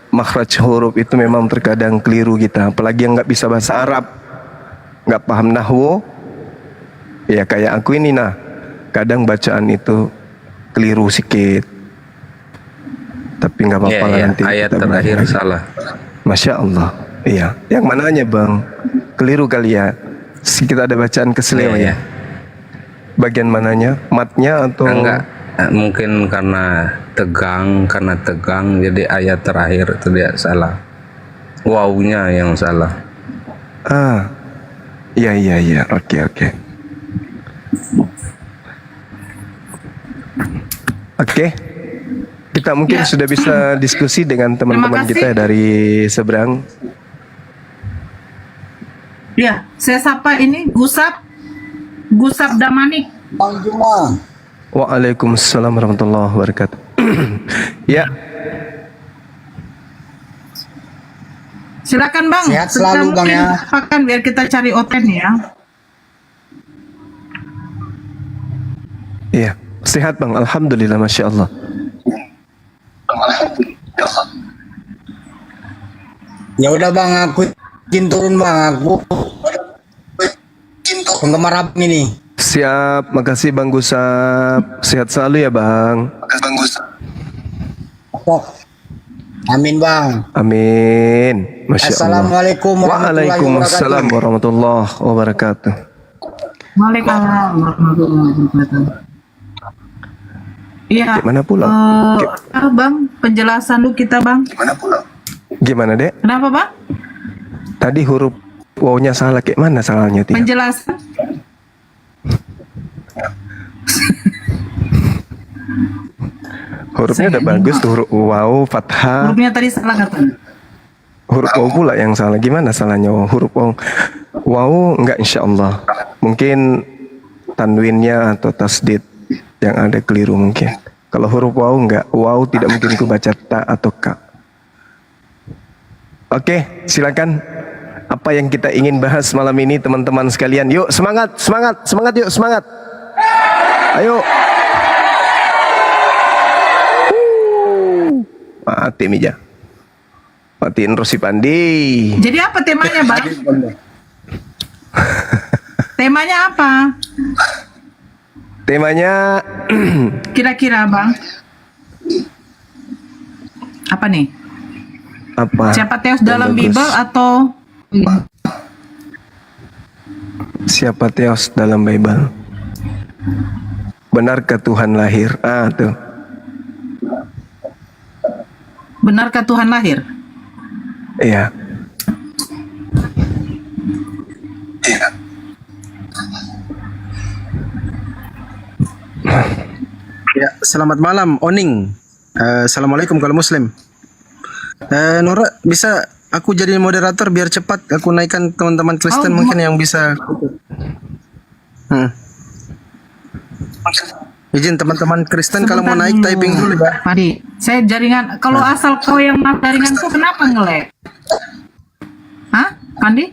makhraj huruf itu memang terkadang keliru kita. Apalagi yang nggak bisa bahasa Arab, nggak paham nahwu, ya kayak aku ini nah. Kadang bacaan itu keliru sedikit. Tapi nggak apa-apa lah nanti. Ayat kita terakhir belajar. salah. Masya Allah. Iya. Yang mananya bang? Keliru kali ya. Kita ada bacaan keseliwa ya. Bagian mananya? Matnya atau? Enggak. Mungkin karena tegang jadi ayat terakhir itu dia salah. Wawunya yang salah. Ah. Iya. Oke. Oke, kita mungkin sudah bisa diskusi dengan teman-teman kita dari seberang. Ya, saya sapa ini Gusap Damanik. Bang Juma. Waalaikumsalam warahmatullahi wabarakatuh. Ya. Silakan Bang. Sehat selalu, Bang, ya. Pakan biar kita cari Oten ya. Iya, sehat Bang. Alhamdulillah, Masya Allah. Ya udah Bang, aku izin turun Bang, aku penggemar abang ini. Siap, makasih Bang Gusap. Sehat selalu ya Bang. Amin Bang. Amin. Masya Allah. Assalamualaikum warahmatullahi Waalaikumsalam warahmatullahi wabarakatuh. Waalaikumsalam warahmatullahi wabarakatuh. Iya. Gimana pula? Bang, penjelasan dulu kita Bang. Gimana Dek? Kenapa Bang? Tadi huruf wow-nya salah, kayak mana salahnya? Penjelasan. Hurufnya udah bagus tuh, huruf wow, fathah. Hurufnya tadi salah kata. Huruf wow pula yang salah. Gimana salahnya? Huruf wow. Wow enggak, insya Allah. Mungkin tanwinnya atau tasdid yang ada keliru mungkin. Kalau huruf wow enggak. Wow tidak mungkin ku baca ta atau ka. Oke, silakan. Apa yang kita ingin bahas malam ini teman-teman sekalian? Yuk semangat yuk, semangat. Ayo. Mati Mija. Matiin Rosi Pandi. Jadi apa temanya Bang? Temanya apa? Temanya Kira-kira Bang? Apa nih? apa? Siapa Teos dalam Bagus. Bible atau Siapa Teos dalam Bible? Benarkah Tuhan lahir? Ah tuh. benarkah Tuhan lahir? Iya. Ya, selamat malam Oning. Assalamualaikum kalau Muslim. Nora, bisa aku jadi moderator biar cepat aku naikkan teman-teman Kristen mungkin yang bisa. Izin teman-teman Kristen kalau mau naik typing dulu ya. Mari, saya jaringan. Kalau asal kau yang jaringanku kenapa nge-lag? Hah, Pandi?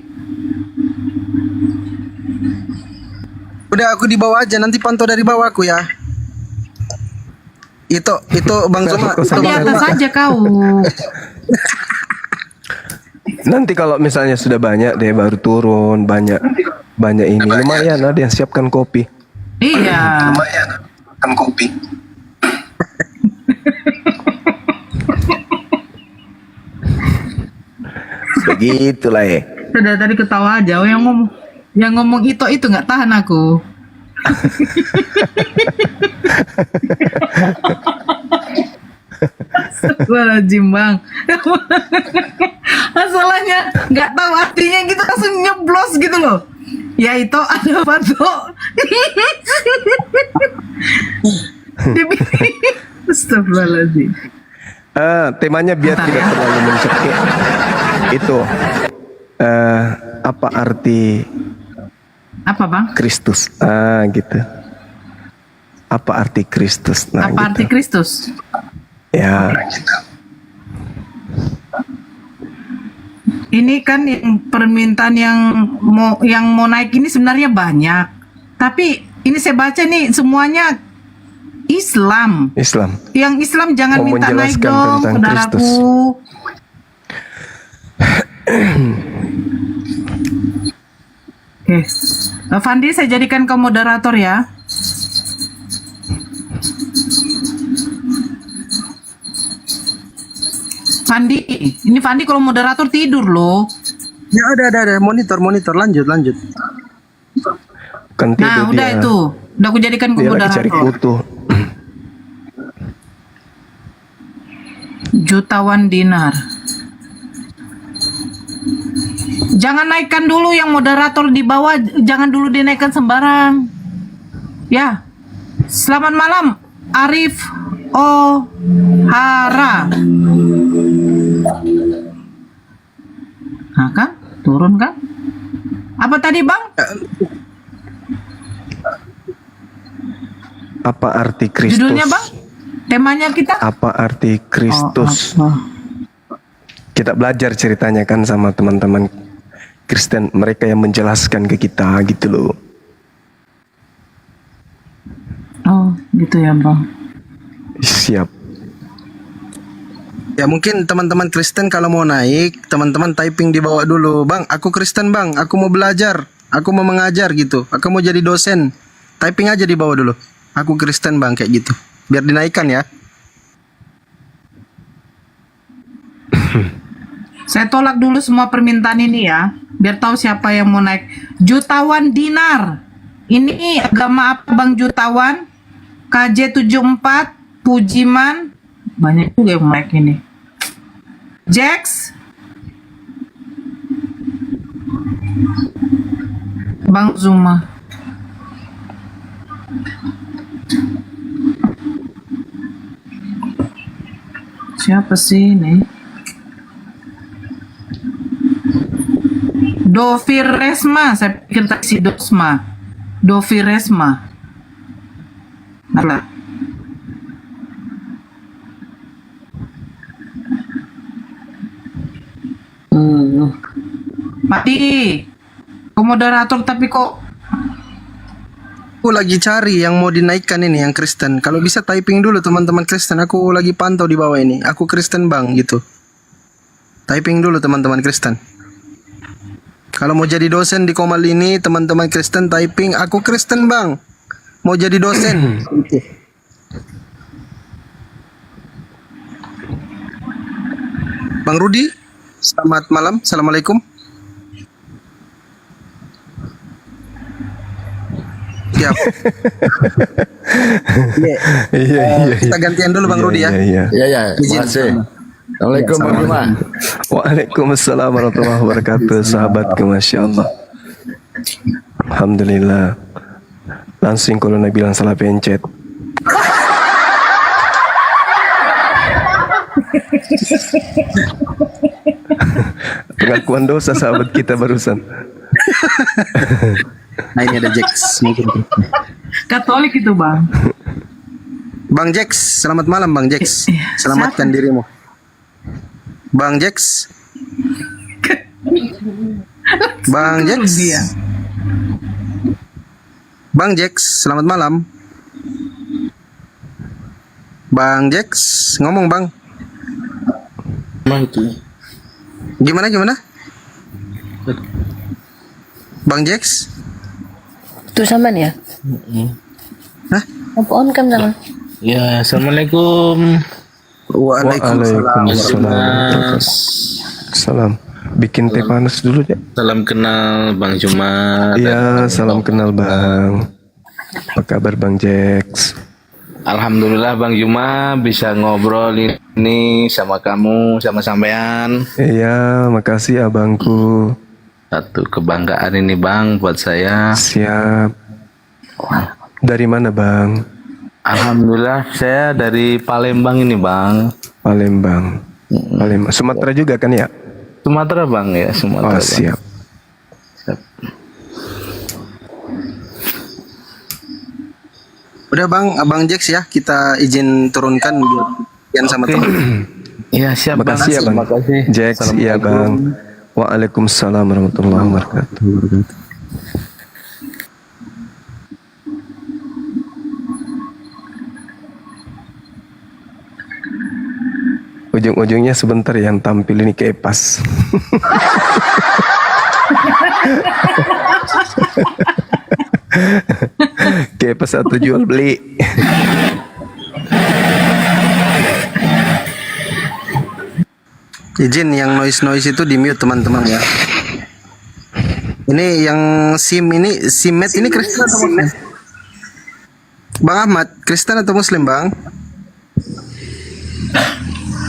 Udah aku di bawah aja, nanti pantau dari bawah aku ya. Itu Bang Zuma. Di atas aja kau. Nanti kalau misalnya sudah banyak deh baru turun, banyak ini. Lumayan ada yang siapkan kopi. Iya. Lumayan kan kopi. Begitulah ya. Sudah tadi ketawa aja. Oh, yang ngomong itu nggak tahan aku. Astagfirullahaladzim Bang. Masalahnya nggak tahu artinya gitu langsung nyeblos gitu loh. Ya itu ada apa tuh? Astagfirullahaladzim. Temanya biar tidak terlalu mencekik. Itu apa arti Apa bang? Kristus? Gitu. Apa arti Kristus? Nah, Apa arti Kristus? ya. Ini kan yang permintaan yang mau naik ini sebenarnya banyak. Tapi ini saya baca nih semuanya Islam. Islam. Yang Islam jangan Mau minta naik menjelaskan dong, tentang saudaraku. Kristus. Oke, Fandi saya jadikan kau moderator ya. Fandi, ini Fandi kalau moderator tidur loh. Ya ada monitor lanjut. Kan Nah tidur udah dia. itu, udah aku jadikan kau Dia lagi cari moderator. kutu. Jutawan dinar. Jangan naikkan dulu yang moderator di bawah, jangan dulu dinaikkan sembarang. Ya. Selamat malam Arif Ohara. Nah kan? Turun kan? Apa tadi bang? Apa arti Kristus? Judulnya bang? Temanya kita? Apa arti Kristus? Kita belajar ceritanya kan sama teman-teman Kristen, mereka yang menjelaskan ke kita gitu loh. Oh gitu ya bang. Siap. Ya mungkin teman-teman Kristen kalau mau naik, teman-teman typing di bawah dulu. Bang, aku Kristen bang, aku mau belajar, aku mau mengajar gitu, aku mau jadi dosen. Typing aja di bawah dulu. Aku Kristen bang, kayak gitu. Biar dinaikkan ya. Saya tolak dulu semua permintaan ini ya, biar tahu siapa yang mau naik. Jutawan dinar. Ini agama apa bang Jutawan? KJ74, Pujiman. Banyak juga yang naik ini. Jax. Bang Zuma. Siapa sih ini? Dovir Resma, saya pikir tadi si Dosma. Dovir Resma. Alah. Mati. Moderator tapi kok Aku lagi cari yang mau dinaikkan ini, yang Kristen. Kalau bisa typing dulu teman-teman Kristen. Aku lagi pantau di bawah ini. Aku Kristen bang, gitu. Typing dulu teman-teman Kristen. Kalau mau jadi dosen di Komal ini, teman-teman Kristen typing, aku Kristen bang. Mau jadi dosen. Gitu. Bang Rudi, selamat malam. Assalamualaikum. Siap. Iya. Kita gantian dulu Bang Rudi ya. Iya. Izin. Assalamualaikum Bang Juma. Waalaikumsalam warahmatullahi wabarakatuh. Sahabatku, Masya Allah. Alhamdulillah. Langsung kalau Nabi bilang salah pencet. Pengakuan dosa sahabat kita barusan. Nah ini ada Jax. Katolik itu bang. Bang Jax, selamat malam Bang Jax. Selamatkan dirimu. Bang Jax. Bang Jax. Bang Jax, selamat malam. Bang Jax, ngomong Bang. Gimana? Bang Jax? Itu sama nih ya? Hah? Apa on cam sama? Ya, assalamualaikum. Waalaikumsalam. Salam. Bikin teh panas dulu ya. Salam kenal Bang Juma. Iya, salam kenal Bang. Apa kabar Bang Jax? Alhamdulillah Bang Juma bisa ngobrol ini sama kamu, sama sampean. Iya, makasih abangku. Satu kebanggaan ini Bang buat saya. Siap. Dari mana Bang? Alhamdulillah saya dari Palembang ini bang. Palembang. Palembang. Sumatera juga kan ya? Sumatera bang ya, Sumatera. Oh siap. Udah bang, Abang Jax ya, kita izin turunkan biar sama teman. Iya siap. Makasih ya bang. Jax, iya bang. Waalaikumsalam warahmatullahi wabarakatuh. Ujung-ujungnya sebentar yang tampil ini kepas. Kepas atau jual beli. Izin yang noise itu di mute teman-teman ya. Ini yang SIM ini, SIMmet ini Kristen atau Muslim? Bang Ahmad, Kristen atau Muslim bang?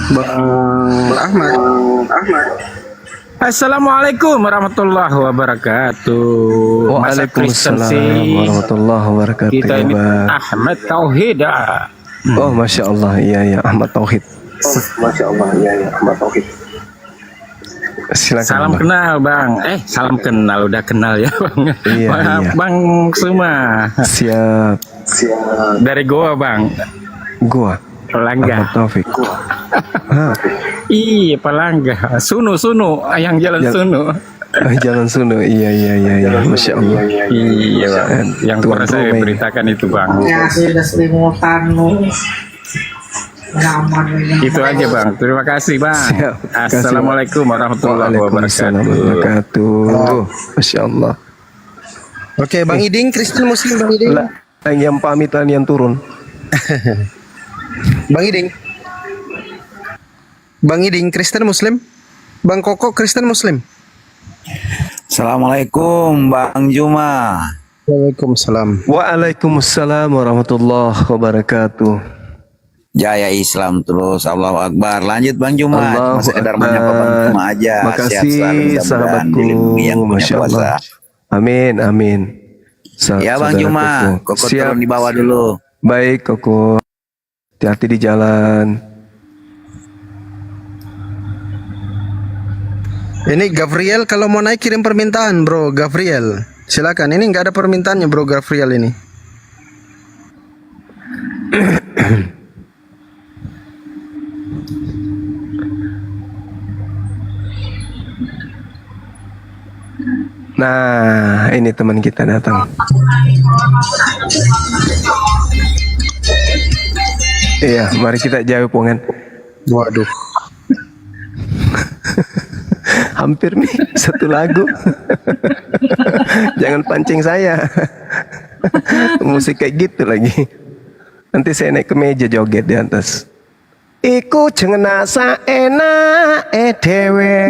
Bang Ahmad. Assalamualaikum warahmatullahi wabarakatuh. Masa Kristen Waalaikumsalam sih? warahmatullahi wabarakatuh. Kita ini Bang. Ahmad Tauhid. Oh masya Allah, iya ya Ahmad Tauhid. Masya Allah, iya Ahmad Tauhid. Silakan. Salam Bang. kenal bang. Salam kenal, udah kenal ya bang. Iya, iya. Bang Suma. Siap. Dari Goa bang. Gua. Pelangga. Ahmad Taufik. Iya Pelangga. Sunu yang jalan Sunu. Jalan Sunu, iya, masya Allah. Iya bang. Yang Tuan pernah saya Rumah. beritakan itu bang. Ya sudah selimutan lu. Nyaman. Itu aja bang. Terima kasih bang. Siap. Assalamualaikum warahmatullahi Waalaikumsalam wabarakatuh. wabarakatuh. Masya Allah. Oke, Bang Iding, Kristen Muslim Bang Iding. Lah, yang pamitan yang turun. Bang Iding. Bang Iding, Kristen Muslim. Bang Koko, Kristen Muslim. Assalamualaikum Bang Juma. Waalaikumsalam. Waalaikumsalam warahmatullahi wabarakatuh. Jaya Islam terus, Allahu Akbar. Lanjut Bang Juma. Allahu Cuma sekedar Akbar. menyapa Bang Juma aja. Makasih, Sehat selalu, mudah-mudahan sahabatku. dilindungi yang punya Masya kuasa. Allah. Amin. Ya Bang Juma, Koko Siap. turun di bawah dulu. Baik Koko. Hati-hati di jalan. Ini Gabriel kalau mau naik kirim permintaan bro, Gabriel. Silakan. Ini nggak ada permintaannya bro, Gabriel ini. Nah, ini teman kita datang. Iya, mari kita jawab Pongan. Waduh. Hampir nih satu lagu. Jangan pancing saya. Musik kayak gitu lagi. Nanti saya naik ke meja joget di atas. Iku jangan asa enak dewe.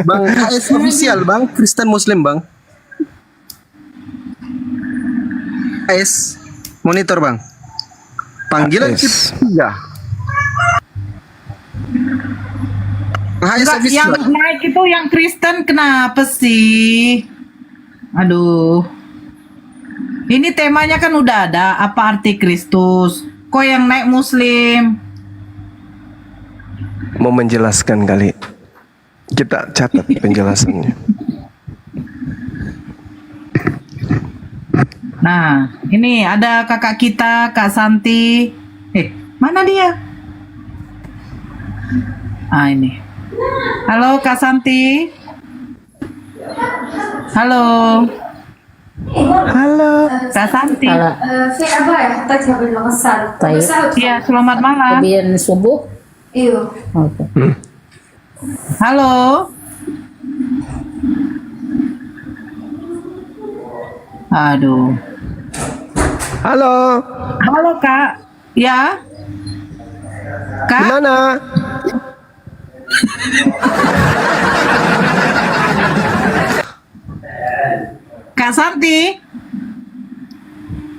Bang KS official bang, Kristen Muslim bang. KS monitor bang. Panggilan KS. ketiga. Enggak, yang naik itu yang Kristen kenapa sih? Aduh. Ini temanya kan udah ada, apa arti Kristus? Kok yang naik Muslim? Mau menjelaskan kali. Kita catat penjelasannya. Nah, ini ada kakak kita, Kak Santi. Mana dia? Ah, ini. Halo Kak Santi. Halo. Halo. Kak Santi. في أباية حطيتها بالغسالة. طيب. Ya, selamat malam. Kemudian subuh. ايوه. Halo. Aduh. Halo. Halo Kak. Ya. Kak. Gimana? Kak Santi.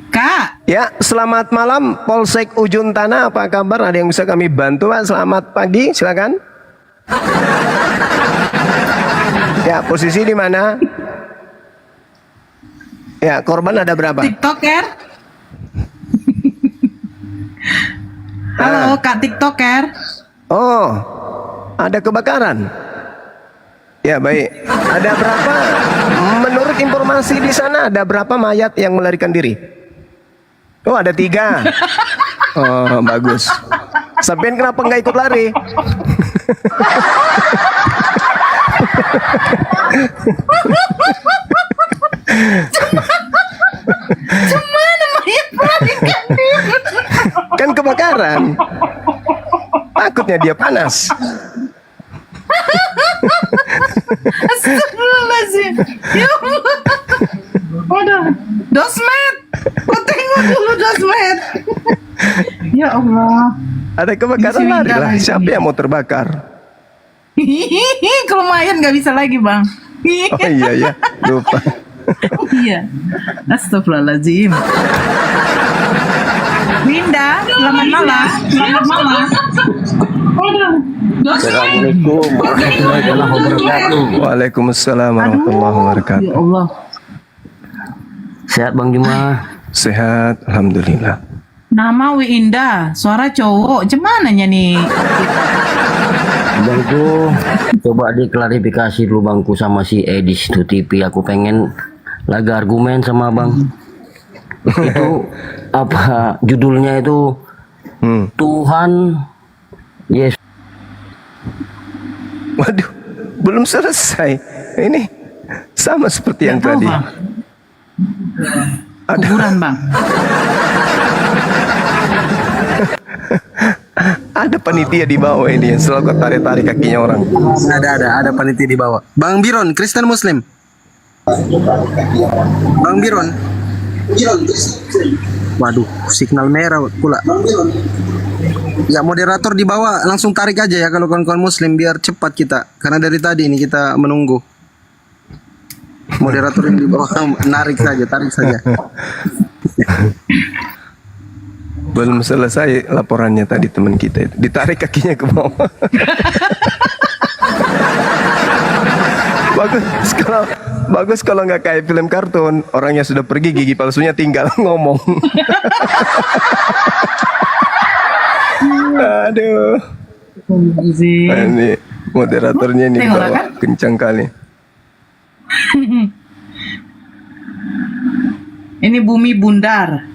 Kak. Ya, selamat malam Polsek Ujung Tanah. Apa kabar? Ada yang bisa kami bantu, Pak? Selamat pagi, silakan. Ya, posisi di mana? Ya, korban ada berapa? TikToker. Halo, Kak TikToker. Oh, ada kebakaran. Ya, baik. Ada berapa? Menurut informasi di sana ada berapa mayat yang melarikan diri? Oh, ada 3. Oh, bagus. Sampean kenapa nggak ikut lari? Cemana mayat melarikan diri? Kan kebakaran. Takutnya dia panas. Astagfirullahaladzim. Ya Allah. Waduh. Dosmed. Kau tengok dulu Dosmed. Ya Allah. Ada kebakaran, lari lah. Siapa yang mau terbakar? Kalau lumayan nggak bisa lagi bang. Oh iya ya, lupa. Iya. Astagfirullahaladzim. Winda, selamat malam. Selamat malam. Assalamualaikum warahmatullahi wabarakatuh. Waalaikumsalam warahmatullahi wabarakatuh. Ya Allah. Sehat Bang Juma? Sehat, alhamdulillah. Nama Winda, suara cowok. Cuman nya nih? Bangku, coba diklarifikasi dulu bangku sama si Edis itu TV. Aku pengen lagi argumen sama bang. Itu apa judulnya itu? Tuhan Yesus. Waduh, belum selesai. Ini sama seperti yang tadi. Kuburan bang. Ada panitia di bawah ini yang selalu tarik-tarik kakinya orang. Ada panitia di bawah. Bang Biron, Kristen Muslim. Bang Biron. Waduh, signal merah pula. Ya, moderator di bawah langsung tarik aja ya kalau kawan-kawan Muslim biar cepat kita. Karena dari tadi ini kita menunggu. Moderator yang di bawah narik saja, tarik saja. Belum selesai laporannya tadi teman kita itu. Ditarik kakinya ke bawah. Bagus kalau nggak kayak film kartun, orangnya sudah pergi, gigi palsunya tinggal ngomong. Aduh. Ini moderatornya ini bawa kencang kali. Ini Bumi Bundar.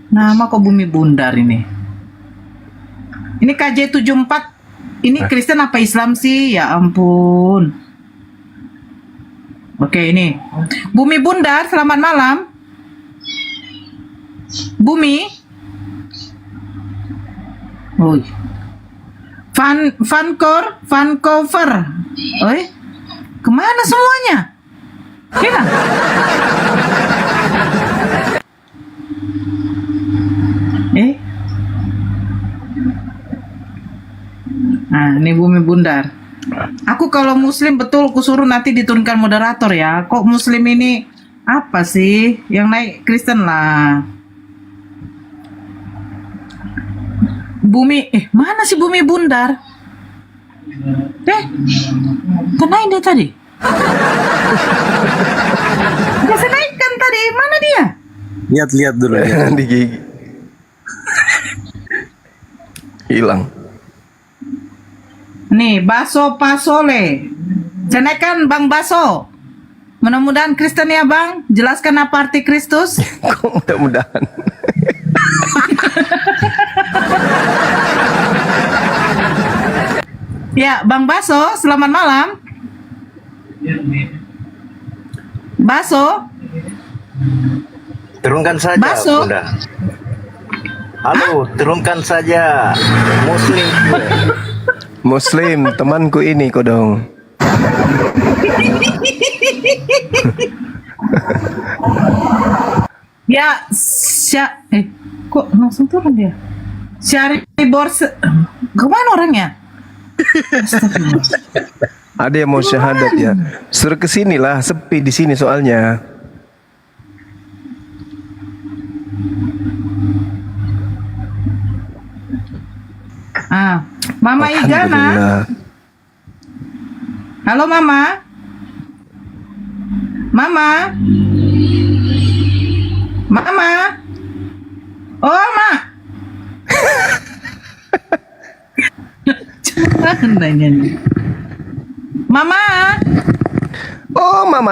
Nama kok Bumi Bundar ini? Ini KJ74. Ini Kristen apa Islam sih? Ya ampun. Oke, ini Bumi Bundar, selamat malam. Bumi. Oi. Vancouver. Oi. Kemana semuanya? Hilang. Nah, ini Bumi Bundar. Aku kalau Muslim betul kusuruh nanti diturunkan moderator ya. Kok Muslim ini apa sih? Yang naik Kristen lah. Bumi, mana sih Bumi Bundar? Kenain dia tadi. Gak saya naikkan tadi, mana dia? Lihat dulu ya. Di gigi. Hilang. Nih, Baso Pasole. Saya naikkan Bang Baso. Mudah-mudahan Kristen ya Bang. Jelaskan apa arti Kristus. Kok mudah-mudahan. Ya, Bang Baso, selamat malam. Baso. Turunkan saja, Baso. Bunda. Halo, turunkan saja. Muslim. Muslim, temanku ini kodong. Ya, kok langsung turun dia? Syari Borse, kemana orangnya? Ada yang mau syahadat ya. Suruh ke sini lah, sepi di sini soalnya. Mama Igana. Halo Mama. Mama. Mama. Oh, Ma. Cuma nanya nih. Mama. Oh, Mama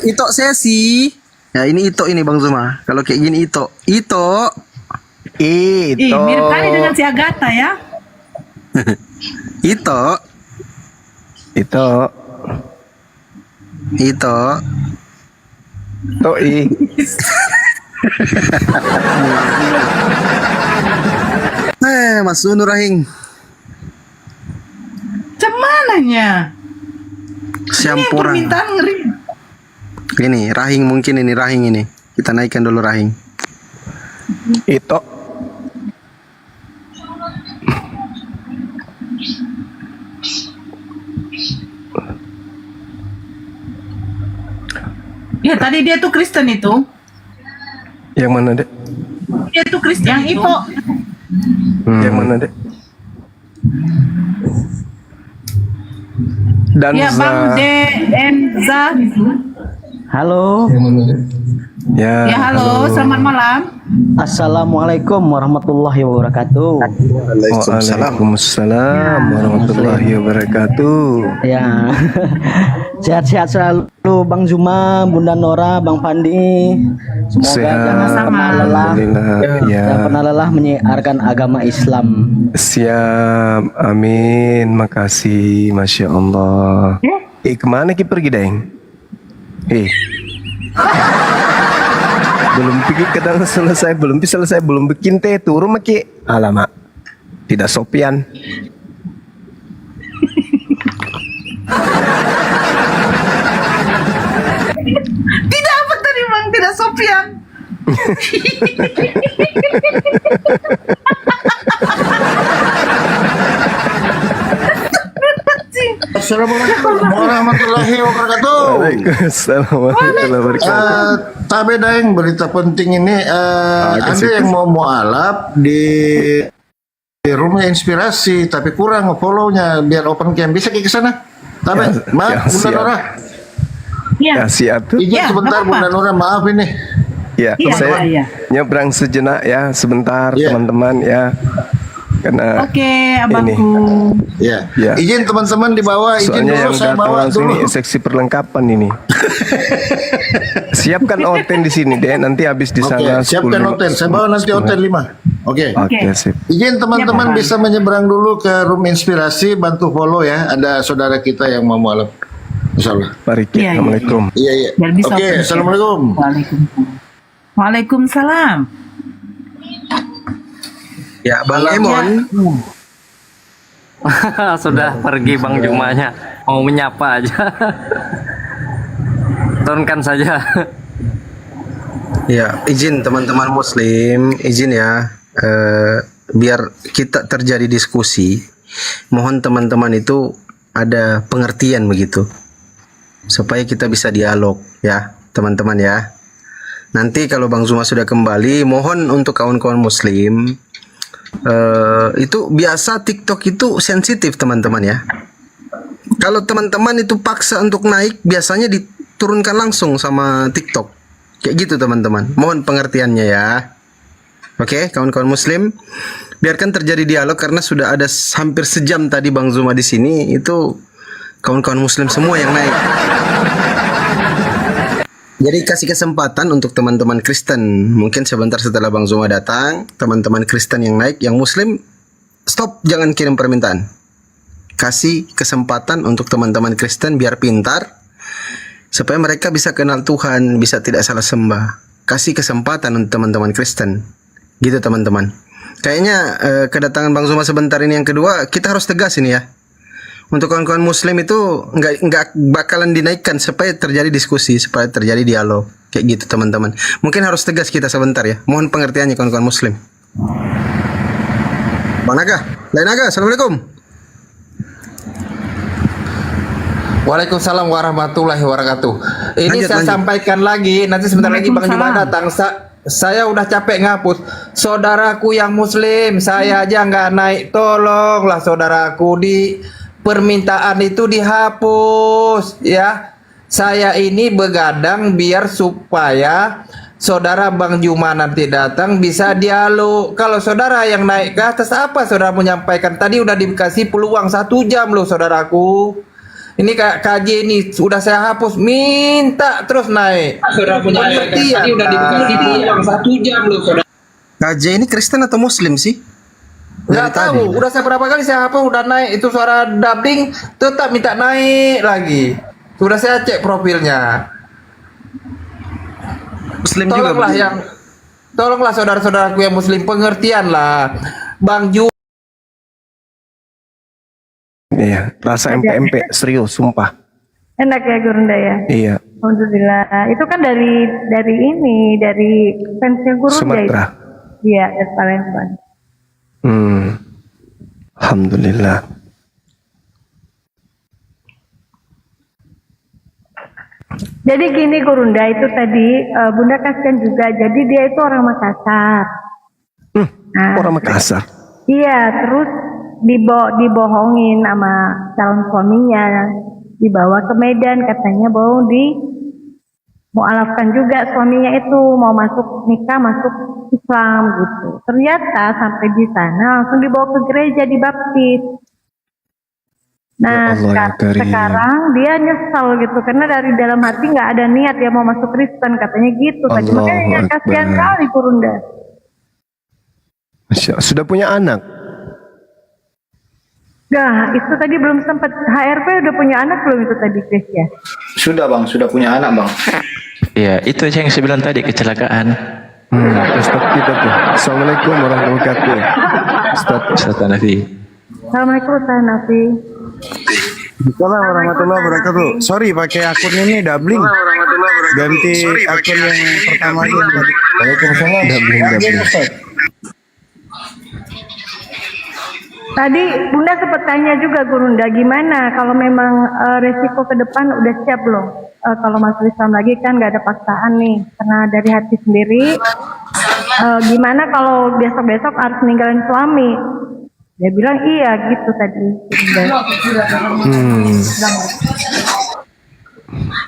Ito sesi. Ya ini Ito ini Bang Zuma. Kalau kayak gini Ito. Ito. Ih, mirip kali dengan si Agatha ya. Ito. Ito. Ito. Toi. Mas Sunu Rahing. Cemananya. Siampura. Permintaan ngeri. Ini Rahing mungkin ini Rahing ini. Kita naikkan dulu Rahing. Ito. Ya tadi dia tuh Kristen itu. Yang mana, Dek? Dia tuh Kristen. Yang Ipo. Yang mana, Dek? Dan Ya Bang Enza. Halo. Ya, Ya halo, selamat malam. Assalamualaikum warahmatullahi wabarakatuh. Waalaikumsalam warahmatullahi wabarakatuh. Ya, sehat-sehat selalu Bang Zuma, Bunda Nora, Bang Pandi. Semoga Sehat. jangan pernah lelah, Alhamdulillah. Ya. jangan pernah lelah menyiarkan agama Islam. Siap, amin, makasih, masya Allah. Kemana ki pergi Deng? Belum pergi kadang selesai, belum bikin teh turun maki. Alamak, tidak sopian. Tidak apa tadi Bang, tidak sopian. Assalamualaikum warahmatullahi wabarakatuh. Waalaikumsalam warahmatullahi wabarakatuh. Tabe Daeng, berita penting ini. Ada yang mau mualaf di Rumah Inspirasi, tapi kurang follow-nya biar open cam. Bisa ke sana? Tabe, maaf Bunda siap. Nora. Iya. Ya, siap tuh. Izin sebentar Bunda Nora, maaf ini. Ya, Iya, saya iya. nyebrang sejenak ya, sebentar teman-teman ya. Karena Oke, abangku. Ya. Ya. Izin teman-teman di bawah, izin soalnya dulu yang saya datang bawa langsung dulu. ini seksi perlengkapan ini. Siapkan hotel di sini deh, nanti habis di Oke, sana. siapkan 10. hotel. Saya bawa nanti hotel 5. Oke. Oke, sip. Izin teman-teman bisa menyeberang dulu ke Room Inspirasi, bantu follow ya. Ada saudara kita yang mau mualaf. Insyaallah. Mari Iya, iya. Assalamualaikum. Iya, iya. Biar bisa Oke, open cam. Assalamualaikum. Waalaikumsalam. Ya Bang Emon. Sudah pergi Bang Jumanya, mau menyapa aja. Turunkan saja. Ya, izin teman-teman muslim, izin ya, biar kita terjadi diskusi, mohon teman-teman itu ada pengertian begitu, supaya kita bisa dialog ya, teman-teman ya. Nanti kalau Bang Zuma sudah kembali, mohon untuk kawan-kawan muslim, itu biasa TikTok itu sensitif teman-teman ya. Kalau teman-teman itu paksa untuk naik, biasanya diturunkan langsung sama TikTok. Kayak gitu teman-teman. Mohon pengertiannya ya. Oke, kawan-kawan muslim, biarkan terjadi dialog karena sudah ada hampir sejam tadi Bang Zuma di sini, itu kawan-kawan muslim semua yang naik. Jadi kasih kesempatan untuk teman-teman Kristen. Mungkin sebentar setelah Bang Zuma datang, teman-teman Kristen yang naik, yang muslim stop, jangan kirim permintaan. Kasih kesempatan untuk teman-teman Kristen biar pintar, supaya mereka bisa kenal Tuhan, bisa tidak salah sembah. Kasih kesempatan untuk teman-teman Kristen. Gitu teman-teman. Kayaknya kedatangan Bang Zuma sebentar ini yang kedua, kita harus tegas ini ya. Untuk kawan-kawan muslim itu nggak bakalan dinaikkan supaya terjadi diskusi, supaya terjadi dialog. Kayak gitu teman-teman. Mungkin harus tegas kita sebentar ya. Mohon pengertiannya kawan-kawan muslim. Bang Naga, Lain Naga, Assalamualaikum. Waalaikumsalam warahmatullahi wabarakatuh. Ini saya sampaikan lagi, nanti sebentar lagi Bang Juma datang. Saya udah capek ngapus. Saudaraku yang muslim, saya aja nggak naik. Tolonglah saudaraku permintaan itu dihapus ya. Saya ini begadang biar supaya saudara Bang Juma nanti datang bisa dialog. Kalau saudara yang naik ke atas, apa saudara menyampaikan? Tadi udah dikasih peluang 1 jam loh saudaraku. Ini kayak KJ ini sudah saya hapus, minta terus naik. Saudara menyampaikan tadi udah dikasih peluang 1 jam loh saudara. KJ ini Kristen atau Muslim sih? Nggak tahu, udah saya berapa kali saya hapus, udah naik. Itu suara dubbing tetap minta naik lagi. Sudah saya cek profilnya. Muslim juga Tolonglah saudara-saudaraku yang Muslim, pengertian lah. Bang Ju. Iya, rasa MP serius, sumpah. Enak ya Gurunda ya. Iya. Alhamdulillah. Itu kan dari fansnya Gurunda Sumatera. itu. Iya, dari Palembang. Alhamdulillah. Jadi gini Gurunda, itu tadi Bunda kasihan juga. Jadi dia itu orang Makassar. Orang Makassar. Iya, terus dibohongin sama calon suaminya, dibawa ke Medan, katanya mau mualafkan juga suaminya itu, mau masuk nikah, masuk Islam gitu. Ternyata sampai di sana langsung dibawa ke gereja, dibaptis. Nah, sekarang dia nyesal gitu, karena dari dalam hati nggak ada niat dia mau masuk Kristen, katanya gitu. Tadi makanya kasihan kali Gurunda. Sudah punya anak? Nah, itu tadi belum sempat. HRP udah punya anak belum itu tadi, Chris ya? Sudah bang, sudah punya anak bang. Iya, itu yang saya bilang tadi, kecelakaan. Ustaz kita tuh. Assalamualaikum warahmatullahi wabarakatuh. Ustaz Hanafi. Assalamualaikum Ustaz Hanafi. Assalamualaikum warahmatullahi wabarakatuh. Sorry pakai akun ini doubling. Ganti akun yang pertama aja tadi. Waalaikumsalam. Doubling. Tadi Bunda sempat tanya juga Gurunda, gimana kalau memang resiko ke depan udah siap belum? Kalau masuk Islam lagi kan nggak ada paksaan nih, karena dari hati sendiri. Gimana kalau besok-besok harus ninggalin suami? Dia bilang iya gitu tadi.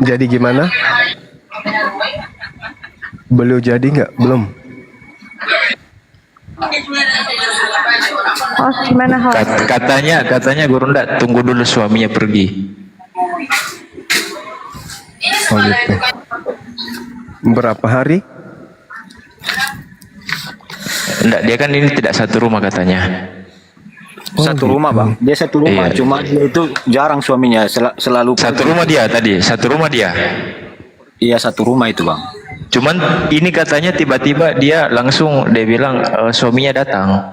Jadi gimana? Beliau jadi nggak? Belum. Oh, gimana hal? Katanya Gurunda tunggu dulu suaminya pergi. Oh gitu. Berapa hari? Enggak, dia kan ini tidak satu rumah katanya. Satu rumah bang, dia satu rumah, Iya. cuma dia itu jarang suaminya, selalu Satu rumah dia tadi, satu rumah dia. Iya satu rumah itu bang. Cuman ini katanya tiba-tiba dia langsung dia bilang suaminya datang.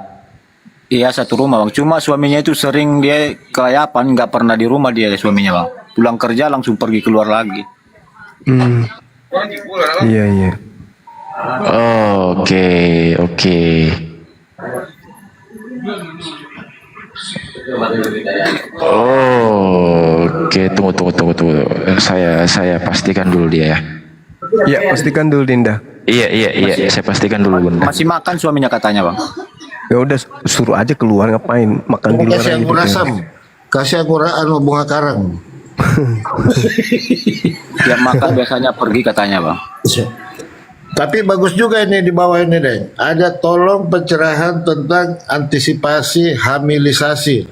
Iya satu rumah bang, cuma suaminya itu sering dia kelayapan, nggak pernah di rumah dia suaminya bang. Pulang kerja langsung pergi keluar lagi. Iya. Oh, oke. Oh, oke. Tunggu. Saya pastikan dulu dia ya. Iya, pastikan dulu Dinda. Iya. Saya pastikan dulu Bunda. Masih makan suaminya katanya bang. Ya udah suruh aja keluar, ngapain makan di luar Kasih aja. aku rasam. Kasih aku bunga karang. Yang makan biasanya pergi katanya bang. Tapi bagus juga ini di bawah ini deh. Ada tolong pencerahan tentang antisipasi hamilisasi.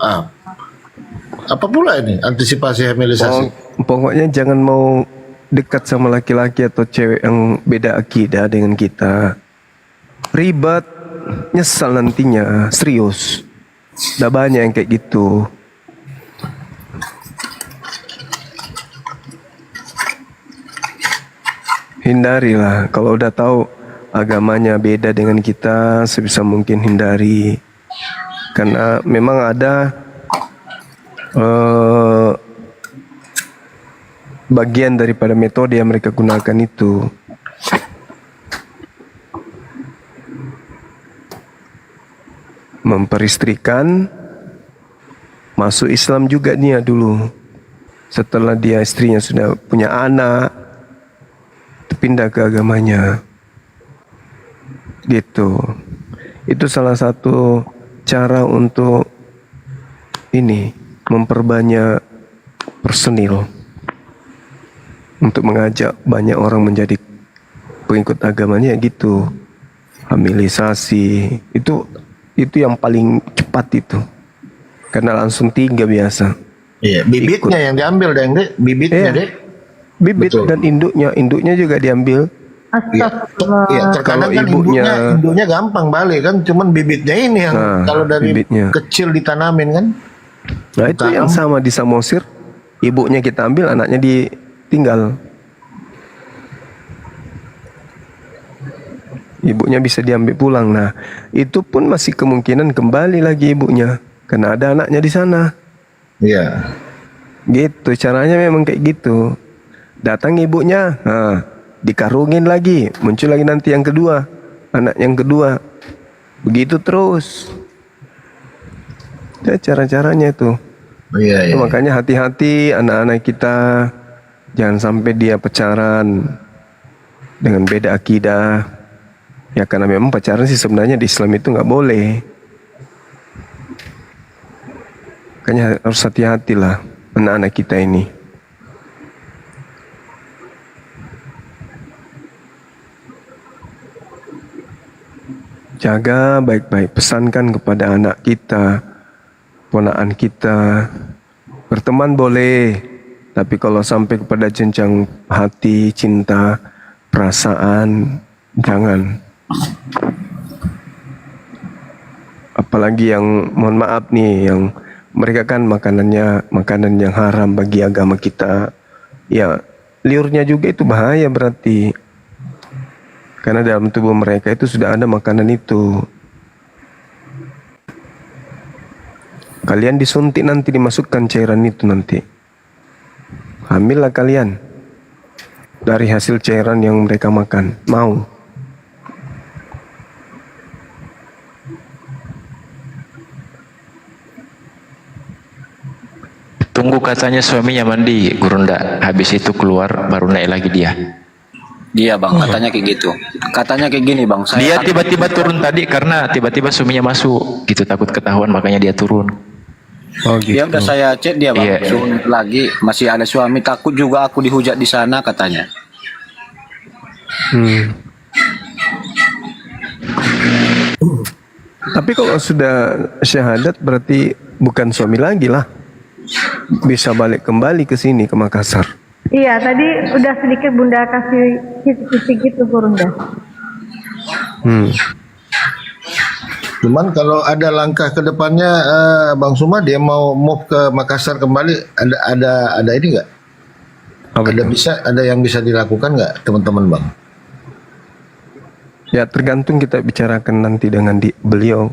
Apa pula ini antisipasi hamilisasi? Pokoknya jangan mau dekat sama laki-laki atau cewek yang beda akidah dengan kita. Ribet, nyesal nantinya, serius. Udah banyak yang kayak gitu. Hindarilah, kalau udah tahu agamanya beda dengan kita, sebisa mungkin hindari. Karena memang ada bagian daripada metode yang mereka gunakan itu. Memperistrikan, masuk Islam juga dia dulu. Setelah dia istrinya sudah punya anak, pindah ke agamanya. Gitu. Itu salah satu cara untuk ini memperbanyak personil untuk mengajak banyak orang menjadi pengikut agamanya gitu. Hamilisasi itu yang paling cepat itu. Karena langsung 3 biasa. Iya, bibitnya yang diambil deh, bibitnya deh. Bibit dan induknya juga diambil. Iya, terkadang kan induknya gampang balik kan, cuman bibitnya ini yang kalau dari kecil ditanamin kan. Nah itu yang sama di Samosir, ibunya kita ambil, anaknya ditinggal. Ibunya bisa diambil pulang. Nah itu pun masih kemungkinan kembali lagi ibunya, karena ada anaknya di sana. Iya. Gitu caranya, memang kayak gitu. Datang ibunya, dikarungin lagi, muncul lagi nanti yang kedua, anak yang kedua, begitu terus. Ya, cara-caranya itu. Iya. Makanya hati-hati anak-anak kita, jangan sampai dia pacaran dengan beda akidah. Ya karena memang pacaran sih sebenarnya di Islam itu nggak boleh. Makanya harus hati-hatilah anak-anak kita ini. Jaga baik-baik, pesankan kepada anak kita, ponakan kita. Berteman boleh, tapi kalau sampai kepada jenjang hati, cinta, perasaan, jangan. Apalagi yang, mohon maaf nih, yang mereka kan makanan yang haram bagi agama kita. Ya, liurnya juga itu bahaya berarti. Karena dalam tubuh mereka itu sudah ada makanan itu. Kalian disuntik nanti, dimasukkan cairan itu nanti. Hamillah kalian dari hasil cairan yang mereka makan. Mau? Tunggu katanya suaminya mandi, Gurunda. Habis itu keluar baru naik lagi dia. Iya bang, katanya kayak gitu. Katanya kayak gini bang. Dia tiba-tiba turun tadi karena tiba-tiba suaminya masuk, gitu takut ketahuan makanya dia turun. Oh gitu. Ya udah saya chat dia bang. Turun lagi masih ada suami, takut juga aku dihujat di sana katanya. Tapi kalau sudah syahadat berarti bukan suami lagi lah. Bisa balik kembali ke sini, ke Makassar. Iya, tadi udah sedikit Bunda kasih kisi-kisi gitu Gurunda. Cuman kalau ada langkah ke depannya, Bang Suma dia mau move ke Makassar kembali, ada ini nggak? Ada yang bisa dilakukan nggak teman-teman Bang? Ya tergantung, kita bicarakan nanti dengan beliau.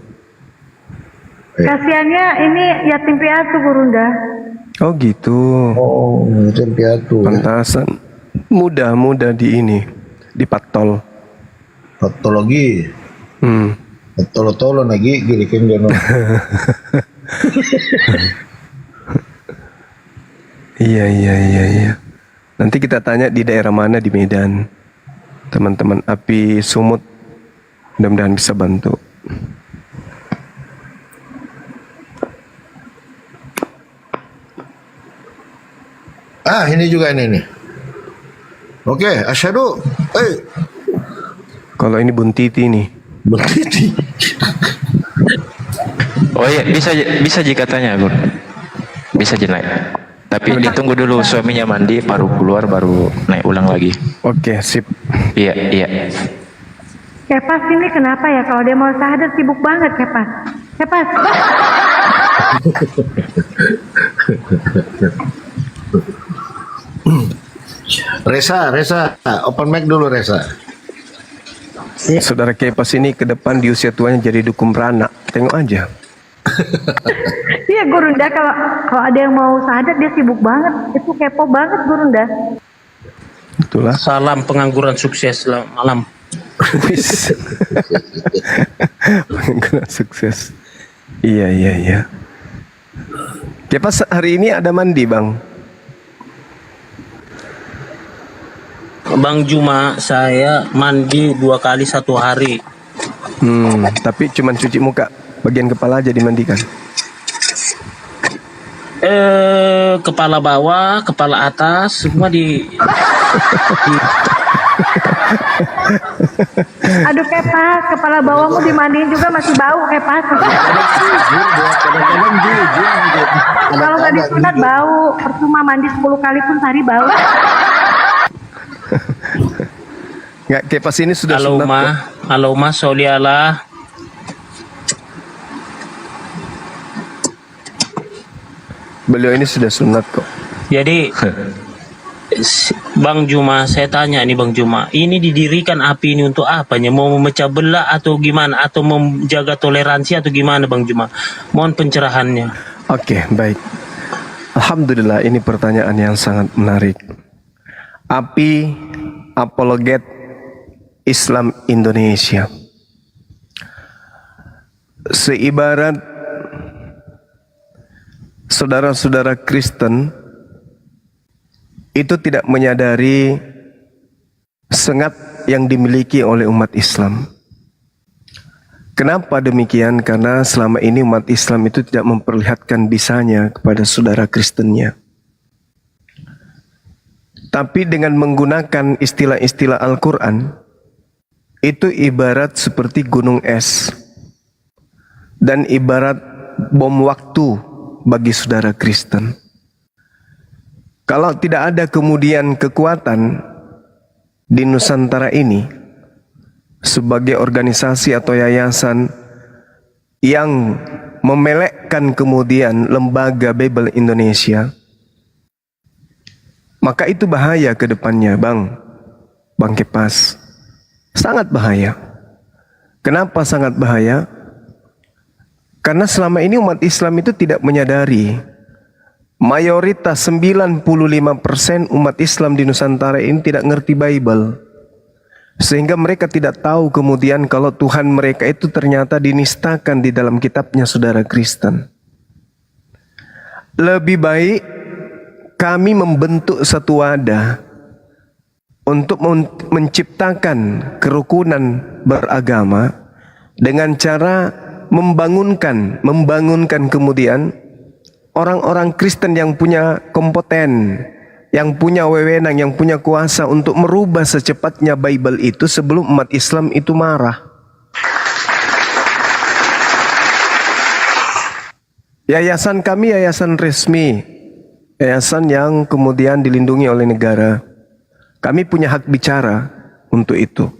Kasiannya ini yatim piatu Gurunda. Oh gitu. Oh, yatim piatu. Pantasan. Mudah di ini, di patol. Patologi. Tolo-tolo lagi gini kan jono. Iya. Nanti kita tanya di daerah mana di Medan. Teman-teman Api Sumut mudah-mudahan bisa bantu. Ini juga ini nih. Oke, asyhadu. Kalau ini Buntiti nih. Buntiti. Oh iya, bisa jika tanya, Gur. Bisa aja naik. Tapi ditunggu dulu suaminya mandi, baru keluar, baru naik ulang lagi. Oke, sip. Iya. Kepas ini kenapa ya kalau dia mau syahadat sibuk banget Kepas. Resa, open mic dulu Resa. Saudara Kepas ini ke depan di usia tuanya jadi dukun beranak. Tengok aja. Iya Gurunda, kalau ada yang mau syahadat dia sibuk banget. Itu kepo banget Gurunda. Itulah. Salam pengangguran sukses, malam. Pengangguran sukses. Iya. Kepas hari ini ada mandi Bang? Bang Juma, saya mandi 2 kali 1 hari. Tapi cuman cuci muka, bagian kepala aja dimandikan. kepala bawah, kepala atas, semua Aduh Kepas, kepala bawahmu dimandiin juga masih bau Kepas. Kalau nggak disunat bau, percuma mandi 10 kali pun sehari bau. Nggak, Kepas ini sudah sunat kok. Allahumma sholli ala. Beliau ini sudah sunat kok. Jadi Bang Juma, saya tanya nih Bang Juma, ini didirikan api ini untuk apanya? Mau memecah belah atau gimana? Atau menjaga toleransi atau gimana Bang Juma? Mohon pencerahannya. Oke, baik. Alhamdulillah, ini pertanyaan yang sangat menarik. Api apologet Islam Indonesia. Seibarat saudara-saudara Kristen itu tidak menyadari sengat yang dimiliki oleh umat Islam. Kenapa demikian? Karena selama ini umat Islam itu tidak memperlihatkan bisanya kepada saudara Kristennya. Tapi dengan menggunakan istilah-istilah Al-Quran, itu ibarat seperti gunung es dan ibarat bom waktu bagi saudara Kristen. Kalau tidak ada kemudian kekuatan di Nusantara ini sebagai organisasi atau yayasan yang memelekkan kemudian lembaga Bible Indonesia, maka itu bahaya ke depannya, Bang Kepas. Sangat bahaya. Kenapa sangat bahaya? Karena selama ini umat Islam itu tidak menyadari, mayoritas 95% umat Islam di Nusantara ini tidak ngerti Bible. Sehingga mereka tidak tahu kemudian kalau Tuhan mereka itu ternyata dinistakan di dalam kitabnya saudara Kristen. Lebih baik kami membentuk satu wadah untuk menciptakan kerukunan beragama dengan cara membangunkan kemudian orang-orang Kristen yang punya kompeten, yang punya wewenang, yang punya kuasa untuk merubah secepatnya Bible itu sebelum umat Islam itu marah. Yayasan kami yayasan resmi, yayasan yang kemudian dilindungi oleh negara. Kami punya hak bicara untuk itu.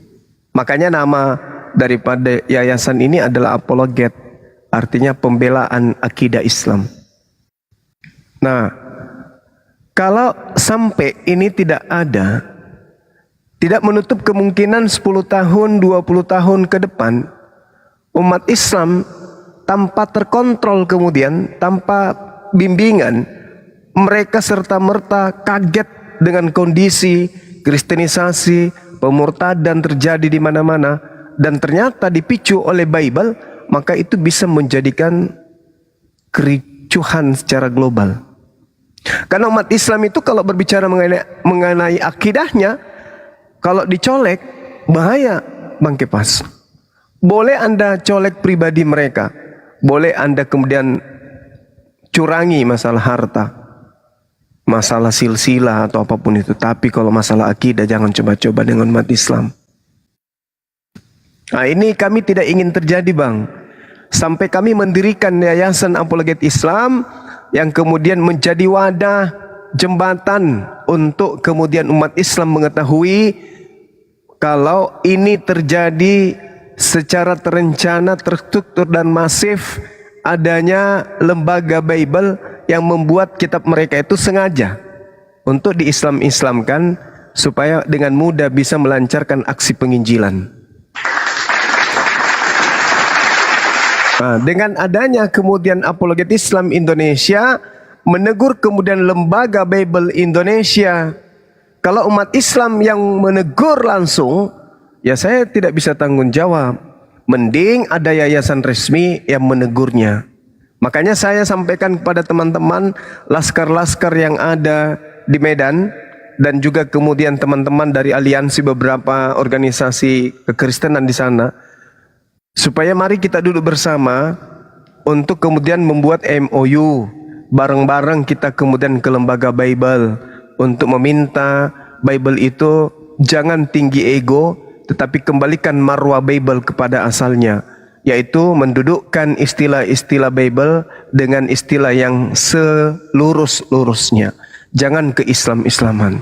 Makanya nama daripada yayasan ini adalah apologet, artinya pembelaan akidah Islam. Nah, kalau sampai ini tidak ada, tidak menutup kemungkinan 10 tahun, 20 tahun ke depan, umat Islam tanpa terkontrol kemudian, tanpa bimbingan, mereka serta-merta kaget dengan kondisi kristenisasi, pemurtadan terjadi di mana-mana, dan ternyata dipicu oleh Bible, maka itu bisa menjadikan kericuhan secara global. Karena umat Islam itu kalau berbicara mengenai akidahnya, kalau dicolek, bahaya Bang Kepas. Boleh Anda colek pribadi mereka, boleh Anda kemudian curangi masalah harta, masalah silsilah atau apapun itu. Tapi kalau masalah akidah jangan coba-coba dengan umat Islam. Nah, ini kami tidak ingin terjadi, Bang. Sampai kami mendirikan Yayasan Apologet Islam yang kemudian menjadi wadah jembatan untuk kemudian umat Islam mengetahui kalau ini terjadi secara terencana, terstruktur dan masif adanya lembaga Bible yang membuat kitab mereka itu sengaja untuk diislam-islamkan supaya dengan mudah bisa melancarkan aksi penginjilan. Nah, dengan adanya kemudian Apologet Islam Indonesia menegur kemudian lembaga Bible Indonesia, kalau umat Islam yang menegur langsung, ya saya tidak bisa tanggung jawab. Mending ada yayasan resmi yang menegurnya. Makanya saya sampaikan kepada teman-teman laskar-laskar yang ada di Medan dan juga kemudian teman-teman dari aliansi beberapa organisasi kekristenan di sana, supaya mari kita duduk bersama untuk kemudian membuat MOU bareng-bareng kita kemudian ke lembaga Bible untuk meminta Bible itu jangan tinggi ego, tetapi kembalikan marwah Bible kepada asalnya, yaitu mendudukkan istilah-istilah Bible dengan istilah yang selurus-lurusnya. Jangan ke Islam-Islaman.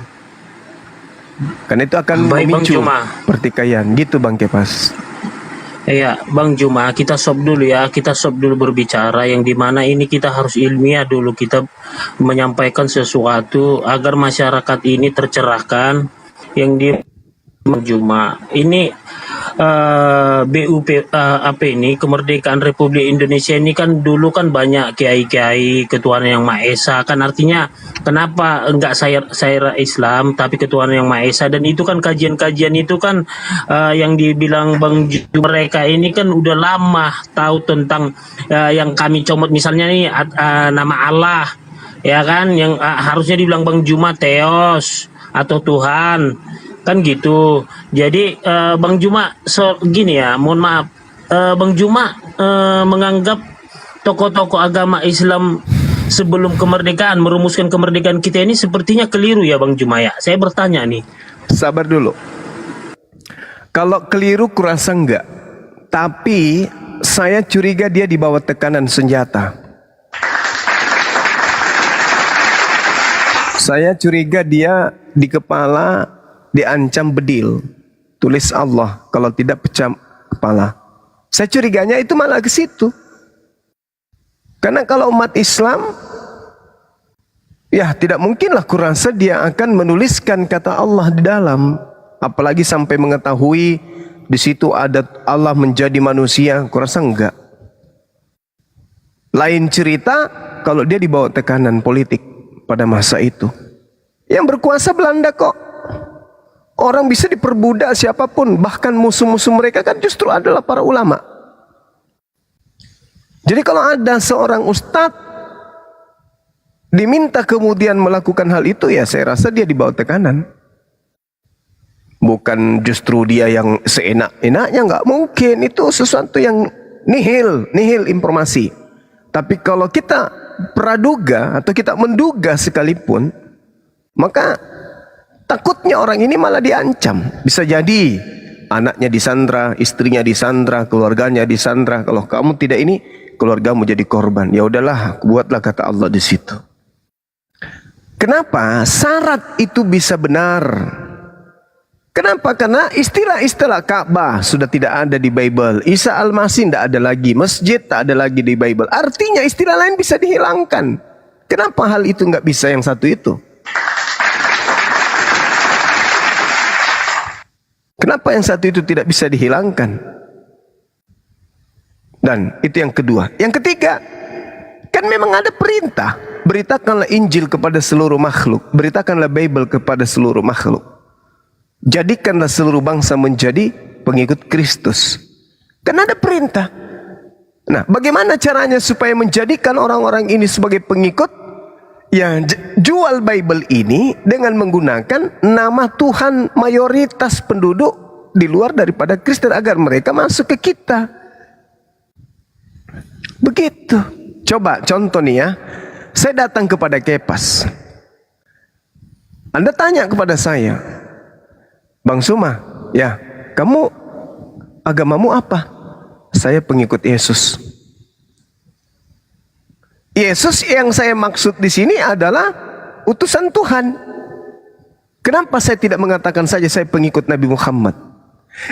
Karena itu akan Baik, Bang memicu Juma. pertikaian. Gitu Bang Kepas. Iya, Bang Juma, kita stop dulu ya. Kita stop dulu berbicara yang dimana ini kita harus ilmiah dulu. Kita menyampaikan sesuatu agar masyarakat ini tercerahkan. Yang di Bang Juma ini apa ini kemerdekaan Republik Indonesia ini kan dulu kan banyak kiai-kiai ketuhanan yang Maha Esa, kan artinya kenapa enggak saya Islam tapi ketuhanan yang Maha Esa, dan itu kan kajian-kajian itu kan yang dibilang Bang Juma, mereka ini kan udah lama tahu tentang yang kami comot misalnya nih nama Allah ya kan, yang harusnya dibilang Bang Juma Theos atau Tuhan kan gitu. Jadi Bang Juma gini ya, mohon maaf, Bang Juma menganggap tokoh-tokoh agama Islam sebelum kemerdekaan merumuskan kemerdekaan kita ini sepertinya keliru ya Bang Juma ya. Saya bertanya nih. Sabar dulu. Kalau keliru kurasa enggak, tapi saya curiga dia di bawah tekanan senjata. Saya curiga dia di kepala diancam bedil. Tulis Allah, kalau tidak pecah kepala. Saya curiganya itu malah ke situ. Karena kalau umat Islam, ya tidak mungkinlah kurasa dia akan menuliskan kata Allah di dalam. Apalagi sampai mengetahui di situ ada Allah menjadi manusia, kurasa enggak. Lain cerita kalau dia dibawa tekanan politik pada masa itu. Yang berkuasa Belanda kok. Orang bisa diperbudak siapapun, bahkan musuh-musuh mereka kan justru adalah para ulama. Jadi kalau ada seorang ustadz diminta kemudian melakukan hal itu, ya saya rasa dia dibawa tekanan. Bukan justru dia yang seenak-enaknya, nggak mungkin. Itu sesuatu yang nihil informasi. Tapi kalau kita praduga atau kita menduga sekalipun, maka takutnya orang ini malah diancam. Bisa jadi anaknya disandra, istrinya disandra, keluarganya disandra. Kalau kamu tidak ini, keluargamu jadi korban. Ya udahlah, buatlah kata Allah di situ. Kenapa syarat itu bisa benar? Kenapa? Karena istilah-istilah Ka'bah sudah tidak ada di Bible. Isa Al-Masih tidak ada lagi. Masjid tak ada lagi di Bible. Artinya istilah lain bisa dihilangkan. Kenapa hal itu nggak bisa yang satu itu? Kenapa yang satu itu tidak bisa dihilangkan? Dan itu yang kedua. Yang ketiga, kan memang ada perintah. Beritakanlah Injil kepada seluruh makhluk. Beritakanlah Bible kepada seluruh makhluk. Jadikanlah seluruh bangsa menjadi pengikut Kristus. Kan ada perintah. Nah, bagaimana caranya supaya menjadikan orang-orang ini sebagai pengikut? Ya, jual Bible ini dengan menggunakan nama Tuhan mayoritas penduduk di luar daripada Kristen agar mereka masuk ke kita. Begitu. Coba contoh nih ya. Saya datang kepada Kepas. Anda tanya kepada saya, Bang Suma, ya, kamu agamamu apa? Saya pengikut Yesus. Yesus yang saya maksud di sini adalah utusan Tuhan. Kenapa saya tidak mengatakan saja saya pengikut Nabi Muhammad?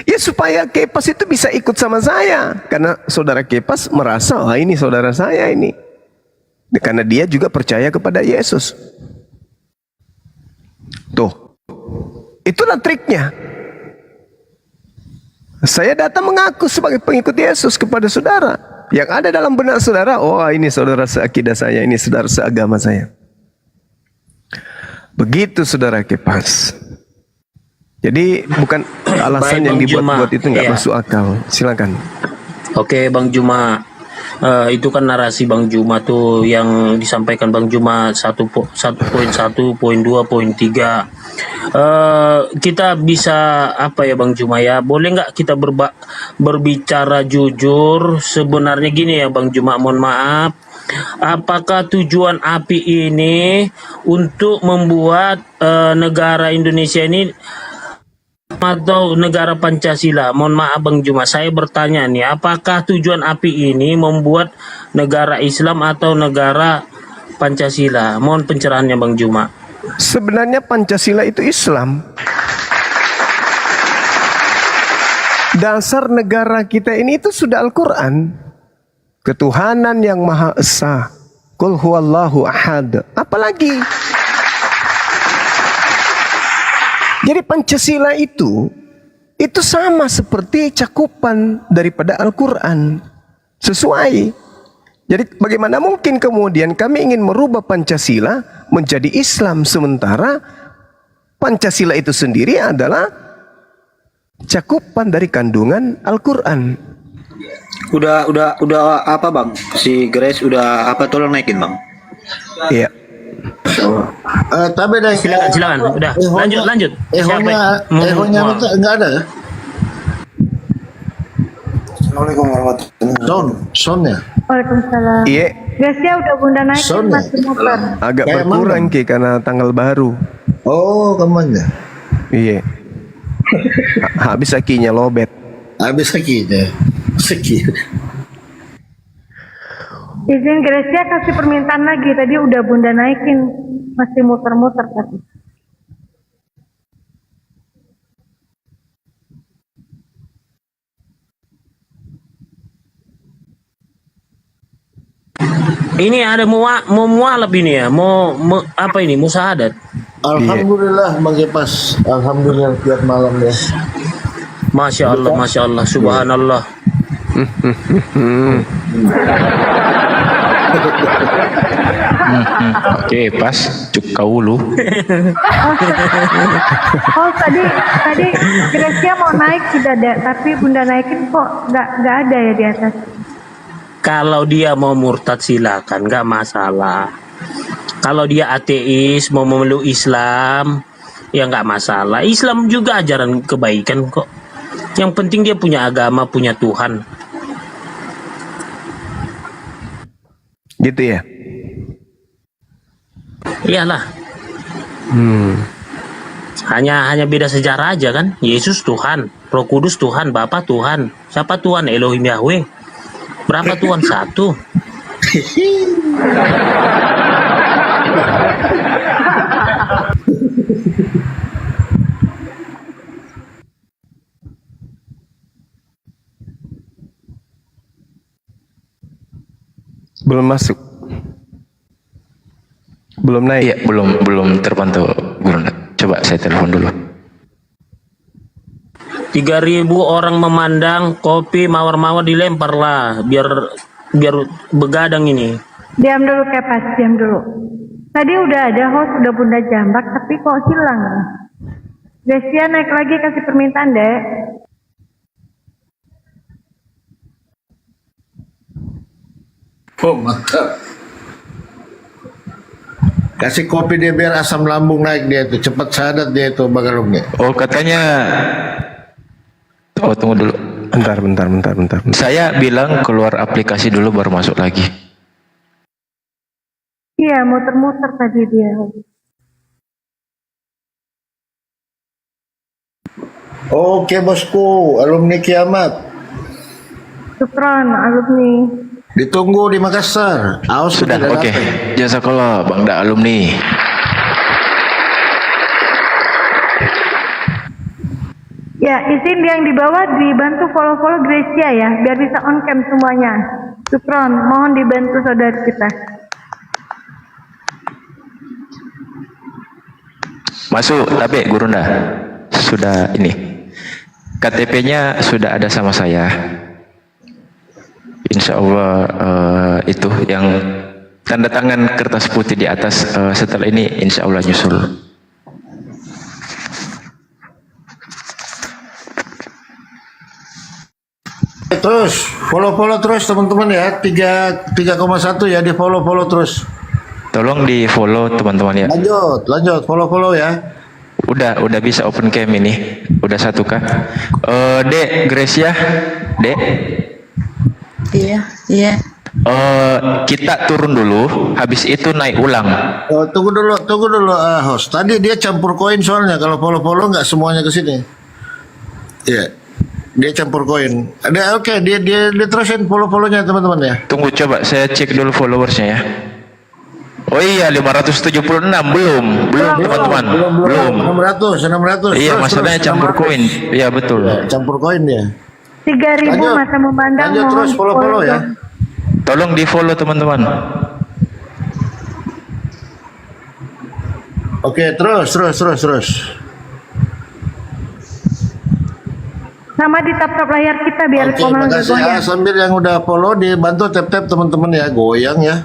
Ya supaya Kepas itu bisa ikut sama saya. Karena saudara Kepas merasa, wah ini saudara saya ini. Karena dia juga percaya kepada Yesus. Tuh, itulah triknya. Saya datang mengaku sebagai pengikut Yesus kepada saudara. Yang ada dalam benak saudara, oh ini saudara seakidah saya, ini saudara seagama saya. Begitu saudara Kepas. Jadi bukan alasan yang dibuat-buat itu nggak masuk akal. Silakan. Oke Bang Juma, itu kan narasi Bang Juma tuh yang disampaikan Bang Juma 1.1, poin 2, poin 3. Kita bisa apa ya Bang Juma ya? Boleh nggak kita berbicara jujur? Sebenarnya gini ya Bang Juma, mohon maaf. apakah tujuan API ini untuk membuat negara Indonesia ini atau negara Pancasila? Mohon maaf Bang Juma, saya bertanya nih, apakah tujuan API ini membuat negara Islam atau negara Pancasila? Mohon pencerahannya Bang Juma. Sebenarnya Pancasila itu Islam. Dasar negara kita ini itu sudah Al-Quran. Ketuhanan yang Maha Esa. Qul huwallahu ahad. Apalagi? Jadi Pancasila itu sama seperti cakupan daripada Al-Quran. Sesuai. Jadi bagaimana mungkin kemudian kami ingin merubah Pancasila menjadi Islam, sementara Pancasila itu sendiri adalah cakupan dari kandungan Al-Quran. Udah apa Bang? Si Grace udah apa, tolong naikin Bang. Iya. Tapi dah Silakan. Udah. Lanjut. Ehonya enggak ada ya? Assalamualaikum warahmatullahi wabarakatuh. Sonnya. Waalaikumsalam. Iya. Gasnya udah Bunda naikin masih muter. Agak berkurang Ki karena tanggal baru. Oh, kemana? Iya. Habis akinya lobet. Habis akinya. Seki. Izin Gracia kasih permintaan lagi. Tadi udah Bunda naikin, masih muter-muter tadi. Ini ada mau mualaf ini ya, apa ini, musahadat. Alhamdulillah Bang Kepas. Alhamdulillah tiap malam ya. Masya Allah, subhanallah. Oke, pas cuk kaulu. Oh tadi Gracia mau naik tidak ada, tapi Bunda naikin kok nggak ada ya di atas. Kalau dia mau murtad silakan, nggak masalah. Kalau dia ateis mau memeluk Islam, ya nggak masalah. Islam juga ajaran kebaikan kok. Yang penting dia punya agama, punya Tuhan. Gitu ya? Iyalah. Hanya beda sejarah aja kan. Yesus Tuhan, Roh Kudus Tuhan, Bapa Tuhan. Siapa Tuhan? Elohim Yahweh. Berapa Tuhan? Satu. Belum masuk. Belum naik. Iya, belum terpantau. Coba saya telepon dulu. 3.000 orang memandang, kopi mawar-mawar dilempar lah, biar begadang ini. Diam dulu Kepas, diam dulu. Tadi udah ada host, udah Bunda jambak, tapi kok hilang. Gracia naik lagi kasih permintaan deh. Oh mantap. Kasih kopi dia biar asam lambung naik dia itu, cepat sadat dia itu bagalungnya. Oh, katanya. Oh, tunggu dulu. Bentar. Saya bilang keluar aplikasi dulu baru masuk lagi. Iya, muter-muter tadi dia. Oke bosku, alumni kiamat. Syukron, alumni. Ditunggu di Makassar. Awas Sudah, oke. Jazakallah Bang Da alumni. Ya, izin yang di bawah dibantu follow Gracia ya, biar bisa on cam semuanya. Syukron, mohon dibantu saudara kita. Masuk, tapi Gurunda sudah ini. KTP-nya sudah ada sama saya. Insya Allah itu yang tanda tangan kertas putih di atas. Setelah ini insya Allah nyusul. Terus follow terus teman-teman ya, 3,1 ya, di follow terus. Tolong di follow teman-teman ya. Lanjut follow ya. Udah bisa open cam ini. Udah 1 kah? Dek Gracia, Dek. Iya. Kita turun dulu, habis itu naik ulang. Oh, tunggu dulu, host. Tadi dia campur koin soalnya. Kalau follow nggak semuanya ke sini. Iya, dia campur koin. Ada oke, dia terusin follow-nya teman-teman ya. Tunggu coba saya cek dulu followersnya ya. Oh iya 576 belum teman-teman. Belum. 600. Iya, Terus, masalahnya campur koin. Iya betul. Ya, campur koin dia. 3.000 masa memandang. Lanjut terus follow ya. Tolong di follow teman-teman. Oke, terus. Sama di tap-tap layar kita biar Oke, komen makasih ya. Sambil yang udah follow dibantu tap-tap teman-teman ya, goyang ya.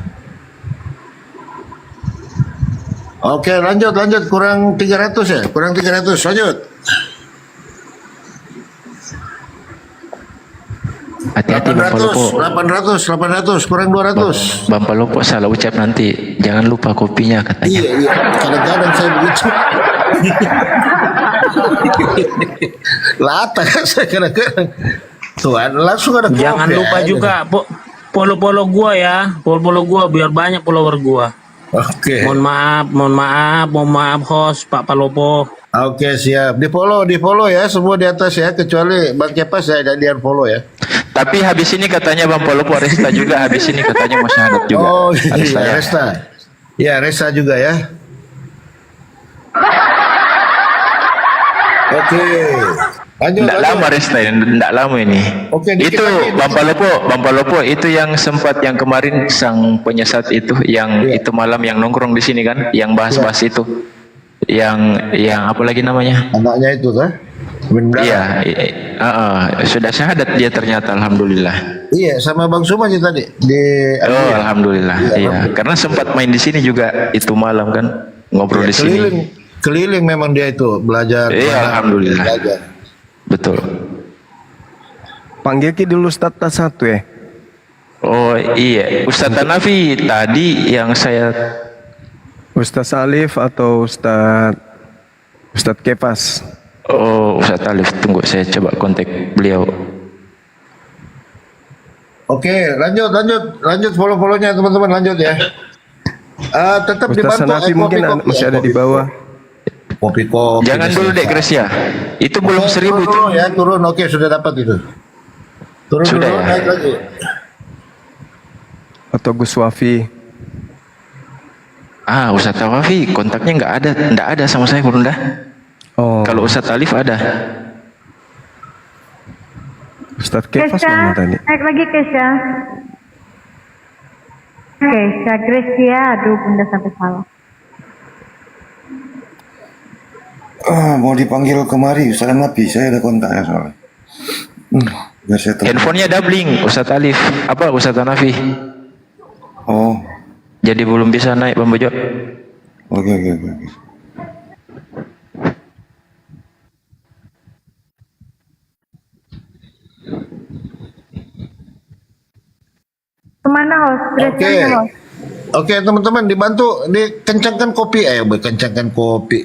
Oke, lanjut. Kurang 300 ya? Kurang 300, lanjut. Hati-hati Bang Palopo. 800, kurang 200. Bang Palopo salah ucap nanti. Jangan lupa kopinya katanya. Iya. Kadang-kadang saya begitu. Lata kan saya kadang-kadang. Tuhan, langsung ada kopi. Jangan lupa juga follow gua ya. Follow gua biar banyak follower gua. Oke. Mohon maaf host Pak Palopo. Oke, siap. Di follow ya, semua di atas ya, kecuali Bang Kepas ya, dan dia follow ya. Tapi habis ini katanya Bang Palopo Resta juga habis ini katanya mau syahadat juga. Oh iya, Resta. Ya, Resta juga ya. Oke. Lanjut. Nggak lama Resta, nggak lama ini. Oke, itu Bang Palopo itu yang sempat yang kemarin sang penyesat itu yang itu malam yang nongkrong di sini kan, yang bahas-bahas itu. Yang apa lagi namanya? Anaknya itu kan? Iya, sudah syahadat dia ternyata, alhamdulillah. Iya, sama Bang Suma aja tadi di. Oh, alhamdulillah. Iya, karena sempat main di sini juga itu malam kan, ngobrol di sini. Keliling memang dia itu belajar. Iya, alhamdulillah. Belajar. Betul. Panggil ki dulu Ustadz satu ya. Oh iya, Ustadz Hanafi tadi yang saya. Ustadz Alif atau Ustadz Kepas? Oh, Ustadz Alif, tunggu saya coba kontak beliau. Oke, lanjut follow-nya teman-teman, lanjut ya. Tetap Ustadz dibantu Hanafi mungkin masih ada di bawah. Kopi. Jangan dulu dek Grace ya. Itu belum 1000 itu. Turun ya, turun. Oke, sudah dapat itu. Turun Sudah dulu, ya? naik lagi. Atau Gus Wafi. Ustadz Wafi kontaknya nggak ada sama saya Bunda. Oh. Kalau Ustadz Alif ada. Ustadz Kepas Kesha, mana tadi? naik lagi Kesha. Gracia, aduh Bunda sampai salah. Mau dipanggil kemari, Ustaz Nabi, saya ada kontaknya soalnya. Biar saya tahu. Handphonenya doubling Ustadz Alif. Apa Ustadz Hanafi? Oh. Jadi belum bisa naik Bang Bejo. Oke. Kemana host? Oke, teman-teman dibantu dikencangkan kopi,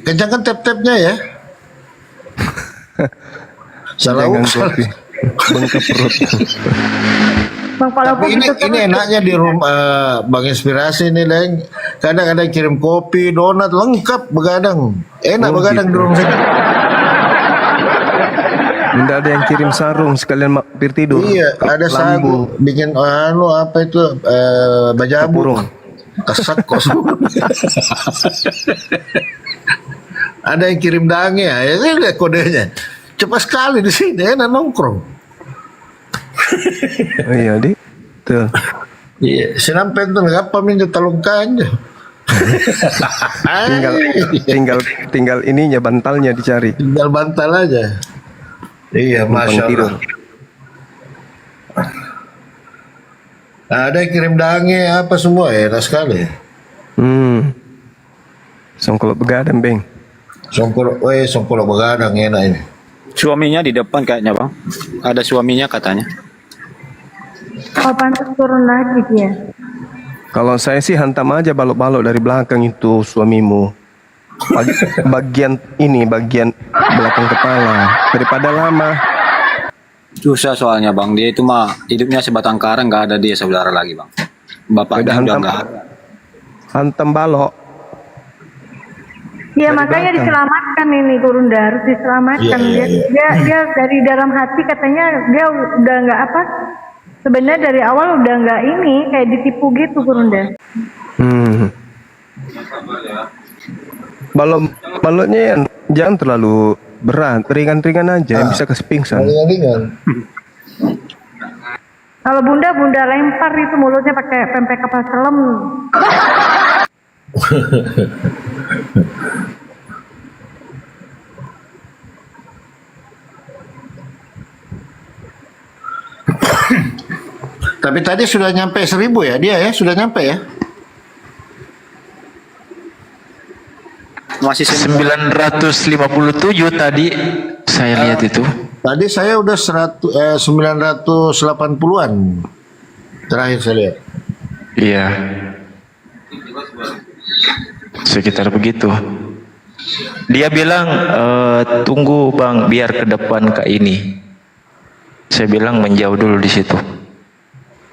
kencangkan tap-tapnya ya. Salah kopi. Bengkak perut. Bang Palopo Tapi ini enaknya di rumah Bang Inspirasi nih, Leng. Kadang-kadang kirim kopi, donat lengkap begadang. Enak begadang di rumah saya. Tidak ada yang kirim sarung sekalian mampir tidur. Iya, ada sagu, bikin apa itu bajabu. Kesak kos. Ada yang kirim dange ya, ini lihat kodenya. Cepat sekali di sini, enak nongkrong. Oh iya, Dik. Tuh. Iya, sinampen tuh ngapa minta talungkannya. tinggal ininya bantalnya dicari. Tinggal bantal aja. Iya, masya Allah. Ada yang kirim dange apa semua ya, enak sekali. Songkolok begadang, Beng. Songkolok begadang enak ini. Suaminya di depan kayaknya Bang. Ada suaminya katanya. Oh pantas turun lagi dia. Kalau saya sih hantam aja balok-balok dari belakang itu suamimu. Bagian belakang kepala daripada lama. Susah soalnya Bang, dia itu mah hidupnya sebatang kara, nggak ada dia saudara lagi Bang. Udah bapaknya udah hantam, nggak ada. hantam balok. Ya Dari makanya belakang. diselamatkan ini Gurunda, harus diselamatkan. Iya, iya, Dia dari dalam hati katanya dia udah nggak apa, sebenarnya dari awal udah nggak ini, kayak ditipu gitu Gurunda. Baloknya jangan terlalu berat, ringan-ringan aja, yang bisa kasih pingsan. Ringan-ringan. Kalau bunda lempar itu mulutnya pakai pempek kapal selam. Tapi tadi sudah nyampe 1000 ya dia ya, sudah nyampe ya. Masih 957 tadi saya lihat itu. Tadi saya udah 980-an terakhir saya lihat. Iya. Sekitar begitu. Dia bilang tunggu Bang biar ke depan ke ini. Saya bilang menjauh dulu di situ.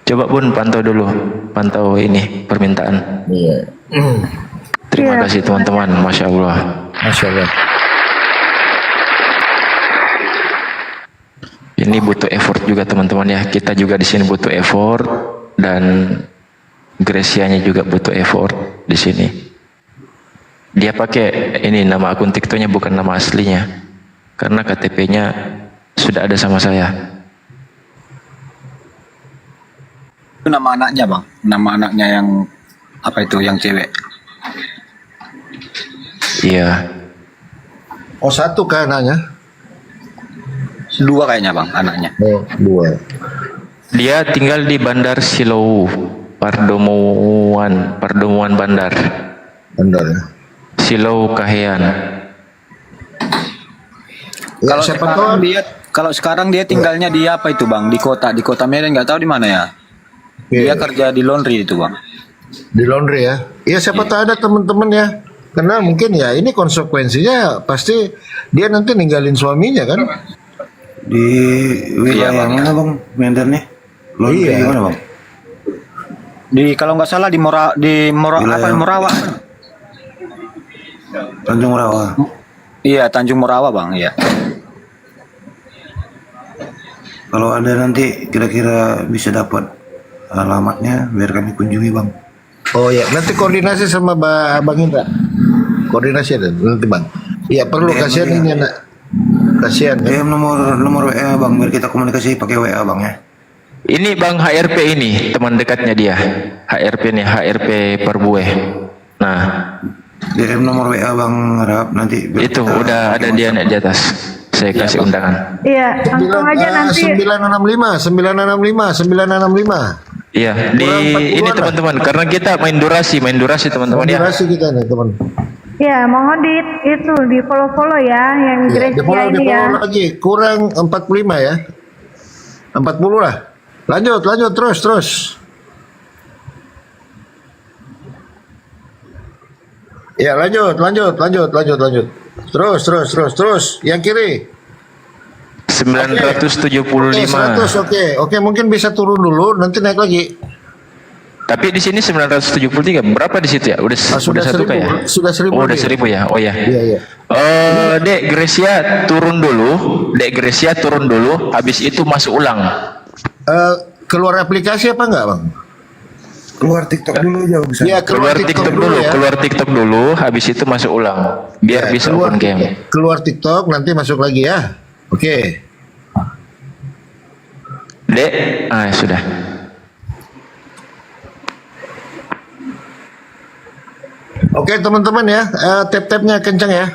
Coba Bun pantau dulu, pantau ini permintaan. Iya. Terima kasih teman-teman, Masya Allah. Masya Allah. Ini butuh effort juga teman-teman ya. Kita juga di sini butuh effort dan Gresianya juga butuh effort di sini. Dia pakai ini nama akun TikToknya bukan nama aslinya, karena KTP-nya sudah ada sama saya. Itu nama anaknya bang, nama anaknya yang apa itu yang cewek? Iya. Oh satu kan anaknya? Dua kayaknya bang anaknya. Oh dua. Dia tinggal di Bandar Silou, Pardomuan Bandar. Bandar ya. Silou Kahean. Kalau sekarang dia tinggalnya di apa itu bang? Di kota Medan, nggak tahu di mana ya. Dia kerja di laundry itu bang. Di laundry ya. Iya siapa tahu ada teman-teman ya. Karena mungkin ya ini konsekuensinya pasti dia nanti ninggalin suaminya kan. Di wilayah mana bang Medannya? Laundry Iya. mana bang? Di kalau nggak salah di Morawa. Tanjung Rawa. Iya Tanjung Morawa bang. Iya. Kalau ada nanti kira-kira bisa dapat alamatnya biar kami kunjungi bang. Oh ya nanti koordinasi sama Bang Indra. Koordinasi ada nanti bang. Iya perlu kasihan ini anak. Kasihan. DM nomor WA bang biar kita komunikasi pakai WA bang ya. Ini Bang HRP ini teman dekatnya dia. HRP nih, HRP Perbueh. Nah, DM nomor WA bang Arab nanti. Itu udah ada dia nih di atas. Saya kasih undangan. Iya, langsung aja nanti. 965. Iya, di ini teman-teman karena kita main durasi teman-teman ya. Durasi kita nih teman. Ya, mohon di follow ya yang Gracia ini ya. Lagi kurang 45 ya. 40 lah. Lanjut terus. Ya lanjut. Terus. Yang kiri. 975. Oke, mungkin bisa turun dulu, nanti naik lagi. Tapi di sini 973. Berapa di situ ya? Udah satu 1000, ya? Sudah 1000. Oh, udah 1000 ya. Oh ya. Iya. Dek Gracia turun dulu. Habis itu masuk ulang. Keluar aplikasi apa enggak, Bang? Keluar TikTok dulu aja bisa. Ya, keluar TikTok dulu ya. Keluar TikTok dulu, habis itu masuk ulang. Biar Ya, bisa open game. Keluar TikTok, nanti masuk lagi ya. Oke. Dek, sudah. Oke, teman-teman ya, tap-tapnya kencang ya.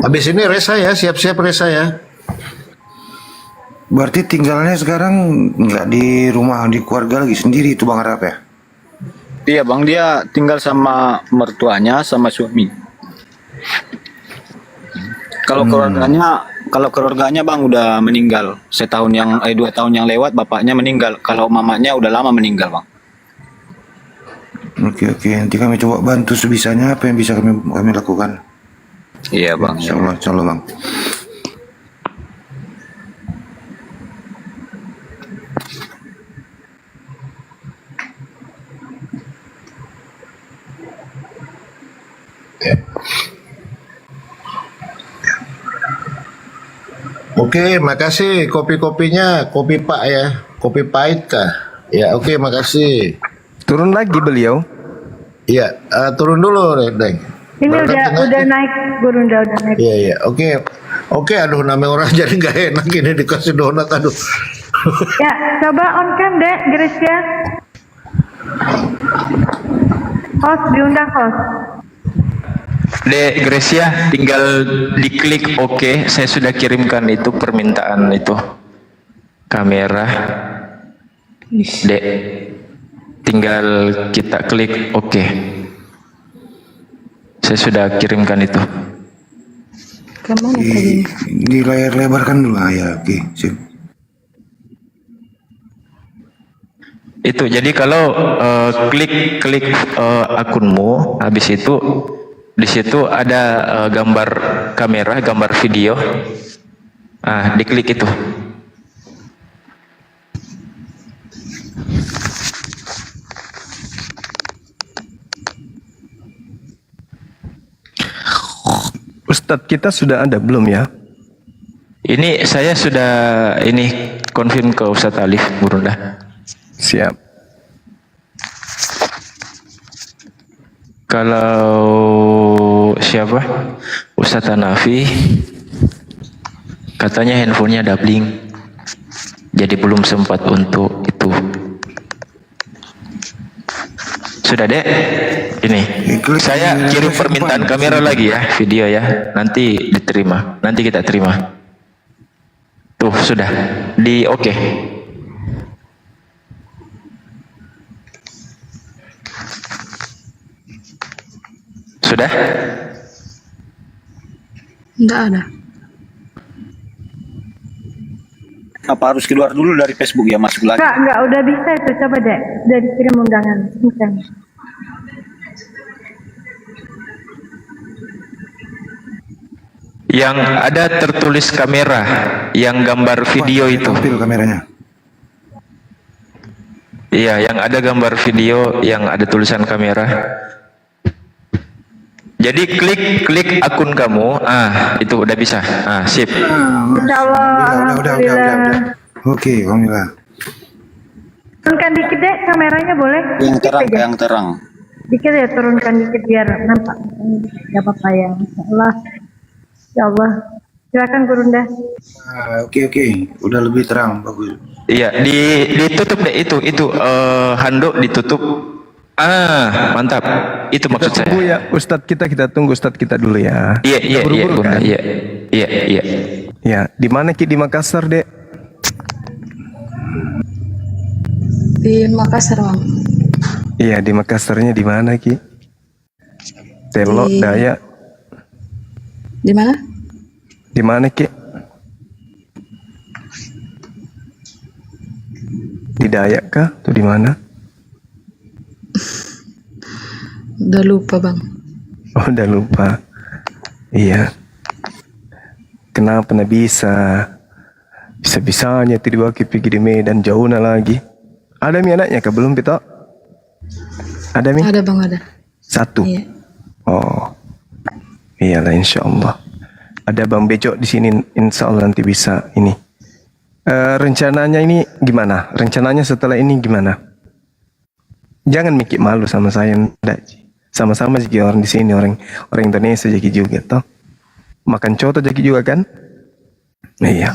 Habis ini resa ya, siap-siap resa ya. Berarti tinggalnya sekarang nggak di rumah, di keluarga lagi sendiri itu Bang Arab ya? Iya bang, dia tinggal sama mertuanya sama suami. Kalau keluarganya Bang udah meninggal. 2 tahun yang lewat bapaknya meninggal. Kalau mamanya udah lama meninggal Bang. Oke, nanti kami coba bantu sebisanya apa yang bisa kami lakukan. Iya Bang. Insya Allah Bang. Oke, makasih kopi-kopinya, kopi Pak ya, kopi pahit kah? Ya, oke, makasih. Turun lagi beliau? Iya, turun dulu, Deng. Ini udah naik, Gurunda udah naik. Iya, oke, aduh, namanya orang jadi nggak enak ini dikasih donat, aduh. Ya, coba on cam dek, Gracia. Host, diundang host. Dek Gracia, tinggal diklik oke. Saya sudah kirimkan itu permintaan itu kamera. Dek, tinggal kita klik oke. Saya sudah kirimkan itu. Kemana tadi? Di layar lebarkan dulu ya. Oke, sip. Itu jadi kalau klik akunmu, habis itu di situ ada gambar kamera, gambar video. Diklik itu. Ustadz kita sudah ada belum ya? Ini saya sudah confirm ke Ustadz Alif Gurunda. Siap. Kalau siapa? Ustadz Hanafi katanya handphonenya doubling, jadi belum sempat untuk itu. Sudah dek, ini saya kirim permintaan kamera lagi ya, video ya, nanti diterima, nanti kita terima. Tuh sudah di oke. Sudah? Enggak ada. Apa harus keluar dulu dari Facebook ya, masuk lagi? Enggak, udah bisa itu. Coba dek, udah dikirim undangan. Bukan. Yang ada tertulis kamera, yang gambar video itu. Tampil kameranya. Iya, yang ada gambar video, yang ada tulisan kamera. Jadi klik akun kamu, itu udah bisa. Sip. Insyaallah. Udah. Oke, alhamdulillah. Turunkan dikit dek, kameranya boleh? Yang terang. Dikit ya, turunkan dikit biar nampak. Gak apa-apa ya, insyaallah. Ya Allah. Silakan Gurunda. Oke. Udah lebih terang, bagus. Iya, ditutup deh itu handuk ditutup. Mantap. Itu maksud saya. Tunggu ya, Ustadz kita tunggu Ustadz kita dulu ya. Iya, Bunda. Iya. Ya, di mana Ki? Di Makassar, Dek? Di Makassar, Bang. Iya, di Makassarnya di mana, Ki? Telok, Dayak. Di mana? Di mana, Ki? Di Dayak kah? Atau di mana? Udah lupa, Bang. Oh, udah lupa. Iya. Kenapa nak bisa-bisanya tiba pergi di Medan jauh na lagi. Ada mi anaknya kah belum Pito? Ada mi? Ada, Bang, ada. Satu. Iya. Oh. Iyalah insyaallah. Ada Bang Bejo di sini, insyaallah nanti bisa ini. Rencananya ini gimana? Rencananya setelah ini gimana? Jangan mikir malu sama saya, ndak. Sama-sama jadi orang di sini, orang Indonesia jadi juga toh. Makan coto jadi juga kan? Iya.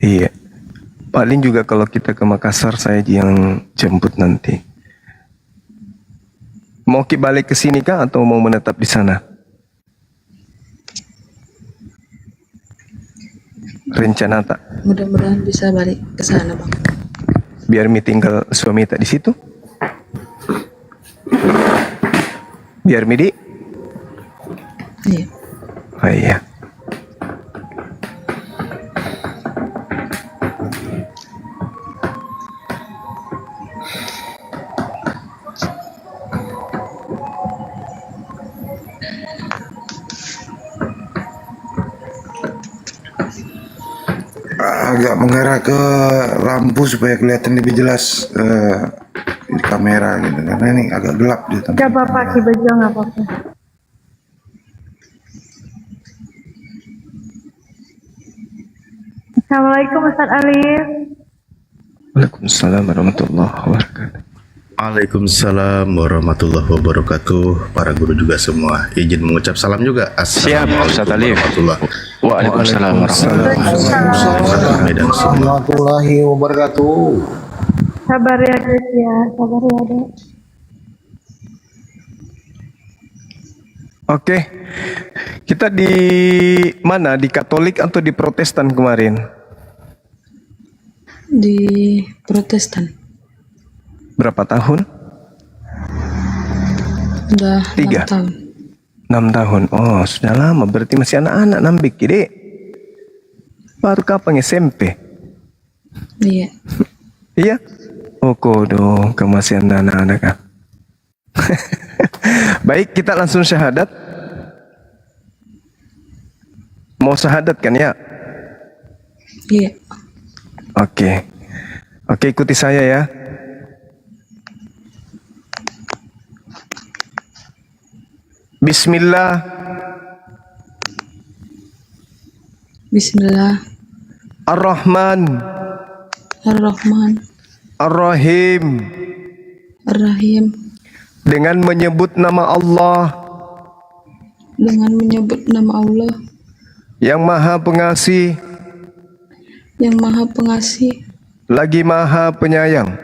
Iya. Paling juga kalau kita ke Makassar saya yang jemput nanti. Mau balik ke sini kah atau mau menetap di sana? Rencana tak? Mudah-mudahan bisa balik ke sana, Bang. Biar mi tinggal suami tak di situ. Biar mi di. Iya. Oh iya. Agak mengarah ke lampu supaya kelihatan lebih jelas di kamera gitu, karena ini agak gelap di tempat. Gak apa-apa, pakai baju nggak apa-apa. Assalamualaikum Ustaz Alif. Waalaikumsalam warahmatullahi wabarakatuh. Waalaikumsalam warahmatullahi wabarakatuh. Para guru juga semua izin mengucap salam juga. Siap, Ustaz Alif. Waalaikumsalam Warahmatullahi wabarakatuh. Sabar ya guys ya, sabar ya Dek. Oke, kita di mana? Di Katolik atau di Protestan kemarin? Di Protestan. Berapa tahun? Udah 3 6 tahun. 6 tahun. Oh, sudah lama. Berarti masih anak-anak nambik, Dek. Baru kapan SMP? Iya. Iya? Oh, kodo, kamu masih anak-anak kan? Baik, kita langsung syahadat. Mau syahadat kan ya? Iya. Oke. Oke, ikuti saya ya. Bismillah. Bismillah. Ar-Rahman. Ar-Rahman. Ar-Rahim. Ar-Rahim. Dengan menyebut nama Allah Dengan menyebut nama Allah yang Maha Pengasih, yang Maha Pengasih, lagi Maha Penyayang.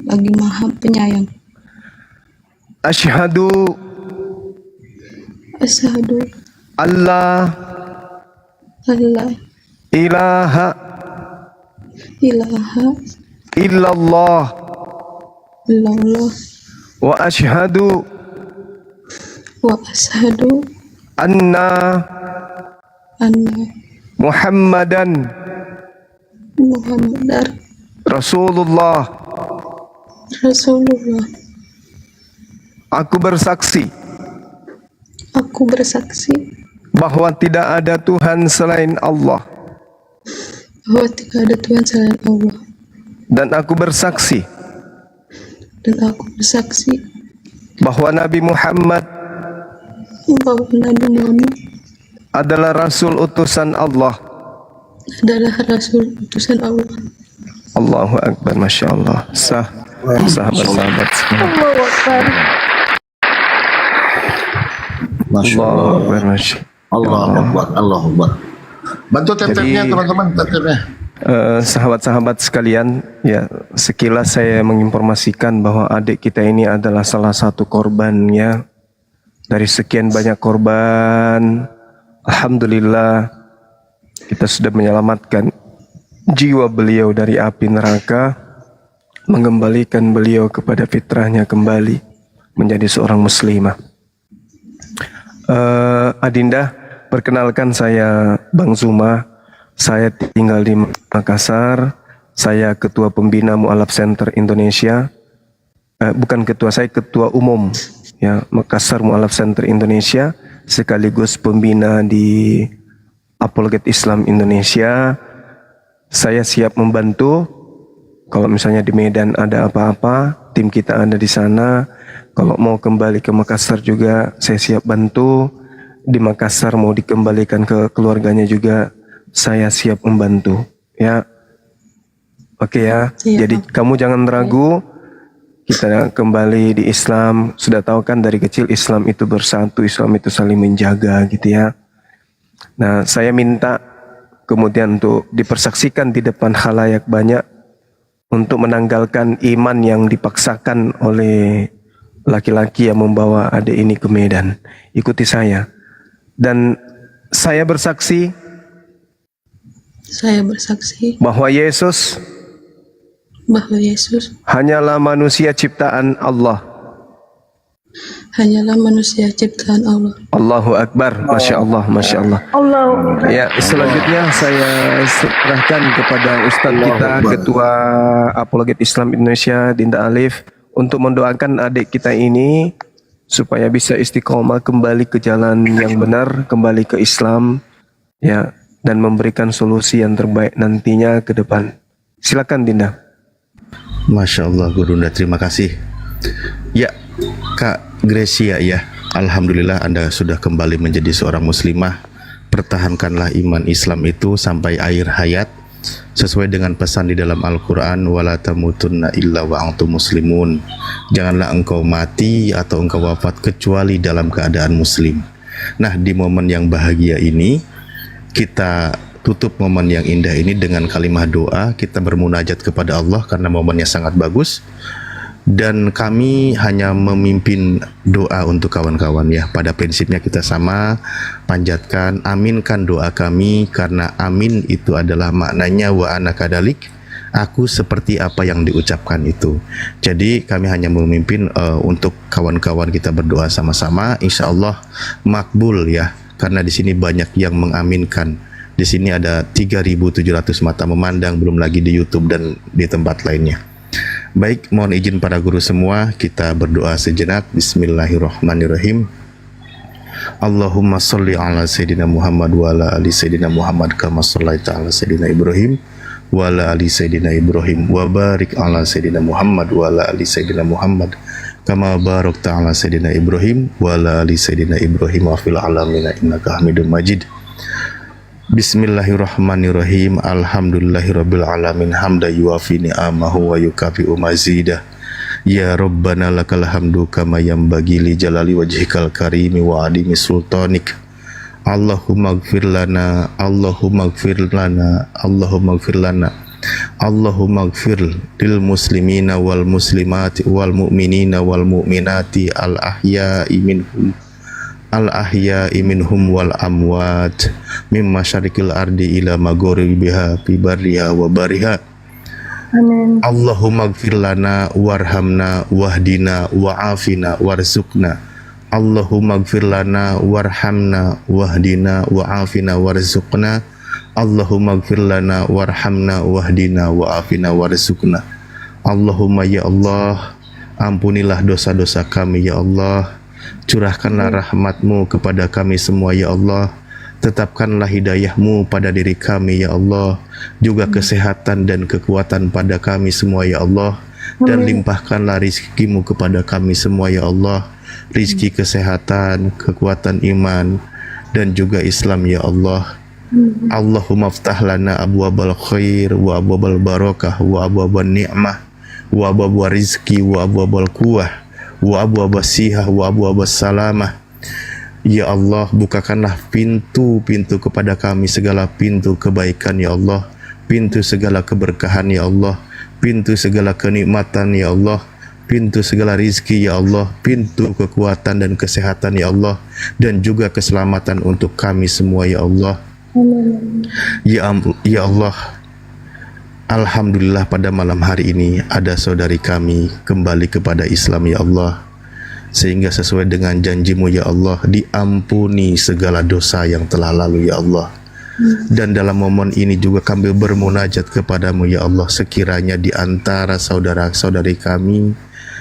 lagi Maha Penyayang. Asyhadu Asyhadu Allah alla ilaha ilaha illallah illallah wa asyhadu wa asyhadu anna anna Muhammadan Muhammadar Rasulullah. Rasulullah. Aku bersaksi bahwa tidak ada Tuhan selain Allah, bahwa tidak ada Tuhan selain Allah, dan aku bersaksi bahwa Nabi Muhammad adalah Rasul utusan Allah. Allahu Akbar, Masya Allah. Sahabat-sahabat semua. Allahu Akbar. Masya Allahu Allah. Akbar, Masya Allahu Akbar. Allahu Akbar. Bantu tap-tapnya Jadi- teman-teman, tap-tapnya. Sahabat-sahabat sekalian, ya sekilas saya menginformasikan bahwa adik kita ini adalah salah satu korbannya dari sekian banyak korban. Alhamdulillah kita sudah menyelamatkan jiwa beliau dari api neraka, mengembalikan beliau kepada fitrahnya kembali menjadi seorang muslimah. Adinda, perkenalkan saya Bang Zuma. Saya tinggal di Makassar. Saya ketua pembina Mu'alaf Center Indonesia. Bukan ketua, saya ketua umum ya Makassar Mu'alaf Center Indonesia, sekaligus pembina di Apologet Islam Indonesia. Saya siap membantu kalau misalnya di Medan ada apa-apa, tim kita ada di sana. Kalau mau kembali ke Makassar juga saya siap bantu. Di Makassar mau dikembalikan ke keluarganya juga saya siap membantu, ya. Oke ya. Jadi kamu jangan ragu. Kita kembali di Islam. Sudah tahu kan dari kecil Islam itu bersatu, Islam itu saling menjaga gitu ya. Nah, saya minta kemudian untuk dipersaksikan di depan khalayak banyak untuk menanggalkan iman yang dipaksakan oleh laki-laki yang membawa adik ini ke Medan. Ikuti saya. Dan saya bersaksi bahwa Yesus bahwa Yesus hanyalah manusia ciptaan Allah hanyalah manusia ciptaan Allah. Allahu Akbar, Masya Allah, Masya Allah. Ya, selanjutnya saya serahkan kepada Ustadz kita, Ketua Apologet Islam Indonesia, Dinda Alif, untuk mendoakan adik kita ini supaya bisa istiqomah kembali ke jalan yang benar, kembali ke Islam, ya, dan memberikan solusi yang terbaik nantinya ke depan. Silakan Dinda. Masya Allah Gurunda, terima kasih. Ya, Kak Gracia ya, Alhamdulillah Anda sudah kembali menjadi seorang muslimah. Pertahankanlah iman Islam itu sampai akhir hayat, sesuai dengan pesan di dalam Al-Quran, wala tamutunna illa wa antum muslimun. Janganlah engkau mati atau engkau wafat kecuali dalam keadaan muslim. Nah, di momen yang bahagia ini, kita tutup momen yang indah ini dengan kalimat doa. Kita bermunajat kepada Allah karena momennya sangat bagus. Dan kami hanya memimpin doa untuk kawan-kawan ya. Pada prinsipnya kita sama, panjatkan, aminkan doa kami, karena amin itu adalah maknanya wa ana kadalik, aku seperti apa yang diucapkan itu. Jadi kami hanya memimpin untuk kawan-kawan kita berdoa sama-sama, insya Allah makbul ya. Karena di sini banyak yang mengaminkan. Di sini ada 3.700 mata memandang, belum lagi di YouTube dan di tempat lainnya. Baik, mohon izin para guru semua, kita berdoa sejenak. Bismillahirrahmanirrahim. Allahumma sholli ala Sayyidina Muhammad wa ala ali Sayyidina Muhammad kama shallaita ala Sayyidina Ibrahim wa ala ali Sayyidina Ibrahim wa barik ala Sayyidina Muhammad wa ala ali Sayyidina Muhammad kama barakta ala Sayyidina Ibrahim wa ala ali Sayyidina Ibrahim wa fil alamin innaka Hamidum Majid. Bismillahirrahmanirrahim. Alhamdulillahirabbil alamin hamda yuafi ni'amahu wa yukafi'u mazidah. Ya Rabbana lakal hamdu kama yanbaghi li jalali wajhikal karimi wa adimi sultanik. Allahumma ighfir lana, Allahumma ighfir lana, Allahumma ighfir lana, Allahumma ighfir lil muslimina wal muslimati wal mu'minina wal mu'minati al ahya'i minhum wal amwat mimma syarikil ardi ila magharibiha fi barriha wa bariha. Amin. Allahumma ighfir lana warhamna wahdina wa'afina warzuqna. Allahumma ighfir lana warhamna wahdina wa'afina warzuqna. Allahumma ighfir lana warhamna wahdina wa'afina warzuqna. Allahumma ya Allah, ampunilah dosa-dosa kami ya Allah. Curahkanlah rahmat-Mu kepada kami semua ya Allah. Tetapkanlah hidayah-Mu pada diri kami ya Allah. Juga kesehatan dan kekuatan pada kami semua ya Allah. Dan limpahkanlah rizki-Mu kepada kami semua ya Allah. Rizki kesehatan, kekuatan iman, dan juga Islam ya Allah. Allahumma ftah lana abwabal khair wa abwabal barakah wa abwabal ni'mah wa abwabal rizki wa abwabal quwwah wa abwabas sihah wa abwabas salamah. Ya Allah, bukakanlah pintu-pintu kepada kami segala pintu kebaikan ya Allah, pintu segala keberkahan ya Allah, pintu segala kenikmatan ya Allah, pintu segala rizki ya Allah, pintu kekuatan dan kesehatan ya Allah, dan juga keselamatan untuk kami semua ya Allah. Ya Allah, Alhamdulillah pada malam hari ini ada saudari kami kembali kepada Islam ya Allah. Sehingga sesuai dengan janji-Mu ya Allah, diampuni segala dosa yang telah lalu ya Allah. Dan dalam momen ini juga kami bermunajat kepadamu ya Allah, sekiranya di antara saudara-saudari kami,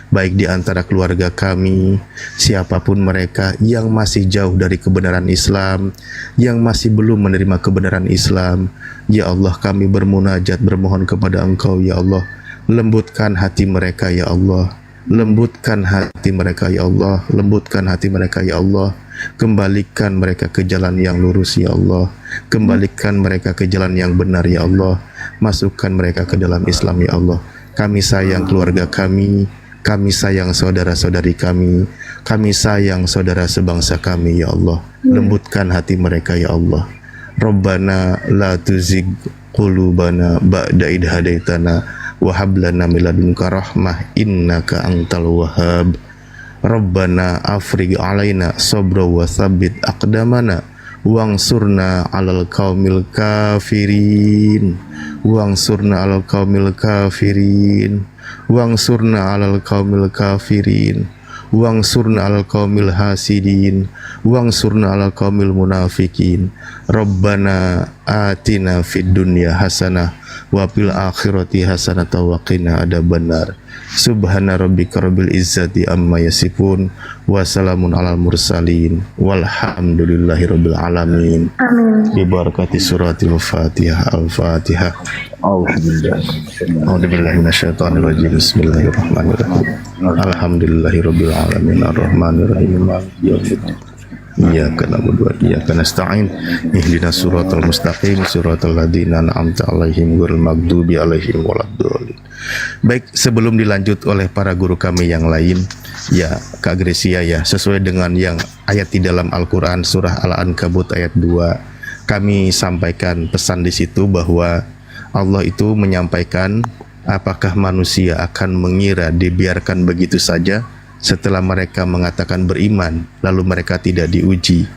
baik di antara keluarga kami, siapapun mereka yang masih jauh dari kebenaran Islam, yang masih belum menerima kebenaran Islam, ya Allah kami bermunajat bermohon kepada Engkau ya Allah, lembutkan hati mereka ya Allah, lembutkan hati mereka ya Allah, lembutkan hati mereka ya Allah, kembalikan mereka ke jalan yang lurus ya Allah, kembalikan mereka ke jalan yang benar ya Allah, masukkan mereka ke dalam Islam ya Allah. Kami sayang keluarga kami sayang saudara-saudari kami sayang saudara sebangsa kami ya Allah, lembutkan hati mereka ya Allah. Rabbana la tuzigh qulubana ba'da idh hadaitana wa hab lana min ladunka rahmah innaka antal wahhab. Rabbana afrigh alaina sabra wa tsabbit aqdamana wangsurna 'alal qaumil kafirin wangsurna 'alal qaumil kafirin wangsurna 'alal qaumil kafirin Wangsurna 'alal qaumil hasidin, wangsurna 'alal qaumil munafikin. Rabbana atina fid dunya hasanah wa fil akhirati hasanah wa qina adzabannar. Subhana rabbika rabbil izzati amma yasifun wa salamun 'alal mursalin walhamdulillahi rabbil alamin. Amin. Bi barakati suratil Fatihah. Al-Fatihah. A'udzubillahi minasyaitonir rajim. Bismillahirrahmanirrahim. Alhamdulillahi rabbil alamin arrahmanir rahim maliki yaumiddin. Iyyaka na'budu wa iyyaka nasta'in. Ihdinas siratal mustaqim siratal ladzina an'amta 'alaihim ghairil maghdubi 'alaihim waladdallin. Baik, sebelum dilanjut oleh para guru kami yang lain, ya Kak Gresia ya, sesuai dengan yang ayat di dalam Al-Qur'an surah Al-Ankabut ayat 2, kami sampaikan pesan di situ bahwa Allah itu menyampaikan apakah manusia akan mengira dibiarkan begitu saja setelah mereka mengatakan beriman lalu mereka tidak diuji.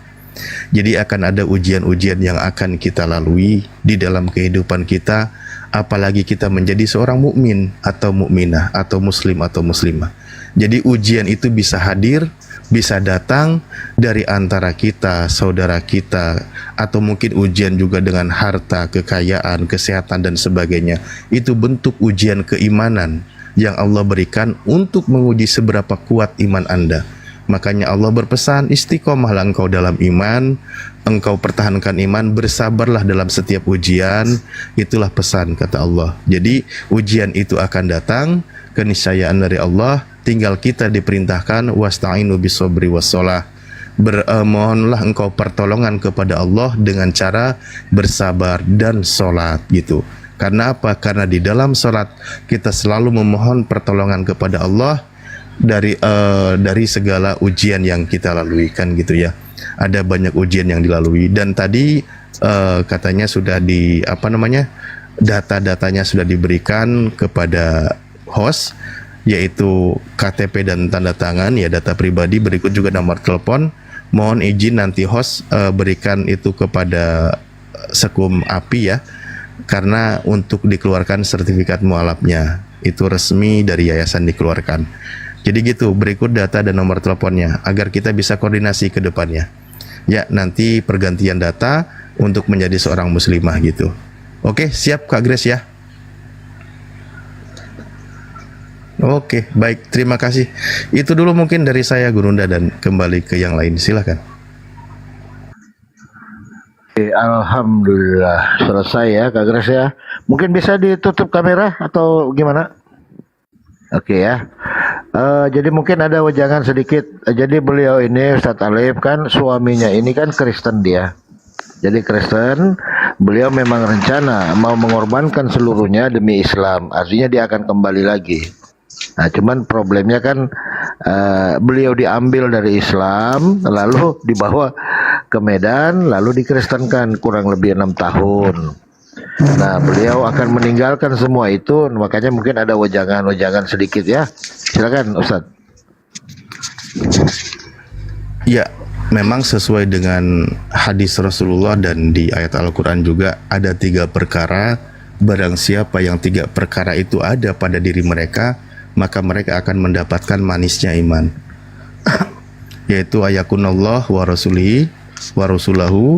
Jadi akan ada ujian-ujian yang akan kita lalui di dalam kehidupan kita, apalagi kita menjadi seorang mukmin atau mukminah atau muslim atau muslimah. Jadi ujian itu bisa hadir, bisa datang dari antara kita, saudara kita, atau mungkin ujian juga dengan harta, kekayaan, kesehatan dan sebagainya. Itu bentuk ujian keimanan yang Allah berikan untuk menguji seberapa kuat iman Anda. Makanya Allah berpesan, istiqomahlah engkau dalam iman, engkau pertahankan iman, bersabarlah dalam setiap ujian. Itulah pesan kata Allah. Jadi ujian itu akan datang, keniscayaan dari Allah, tinggal kita diperintahkan wasta'inu bisobri wassalah. Mohonlah engkau pertolongan kepada Allah dengan cara bersabar dan sholat gitu. Karena apa? Karena di dalam sholat kita selalu memohon pertolongan kepada Allah dari segala ujian yang kita lalui kan gitu ya. Ada banyak ujian yang dilalui dan tadi katanya sudah data-datanya sudah diberikan kepada host, yaitu KTP dan tanda tangan ya, data pribadi, berikut juga nomor telepon. Mohon izin nanti host berikan itu kepada Sekum API ya, karena untuk dikeluarkan sertifikat mualafnya itu resmi dari yayasan dikeluarkan. Jadi gitu, berikut data dan nomor teleponnya agar kita bisa koordinasi ke depannya. Ya, nanti pergantian data untuk menjadi seorang muslimah gitu. Oke, siap Kak Grace ya? Oke, baik, terima kasih. Itu dulu mungkin dari saya Gurunda, dan kembali ke yang lain, silakan. Alhamdulillah selesai ya Kak Grace ya. Mungkin bisa ditutup kamera atau gimana? Oke ya. Jadi mungkin ada wejangan sedikit. Jadi beliau ini Ustadz Alif kan suaminya ini kan Kristen dia. Jadi Kristen, beliau memang rencana mau mengorbankan seluruhnya demi Islam. Artinya dia akan kembali lagi. Nah, cuman problemnya kan beliau diambil dari Islam lalu dibawa ke Medan lalu dikristenkan kurang lebih 6 tahun. Nah, beliau akan meninggalkan semua itu, makanya mungkin ada wejangan-wejangan sedikit ya. Silakan Ustadz. Ya, memang sesuai dengan hadis Rasulullah dan di ayat Al-Quran juga ada 3 perkara. Barang siapa yang 3 perkara itu ada pada diri mereka, maka mereka akan mendapatkan manisnya iman. Yaitu ayakunallah wa rasulihi wa rasulahu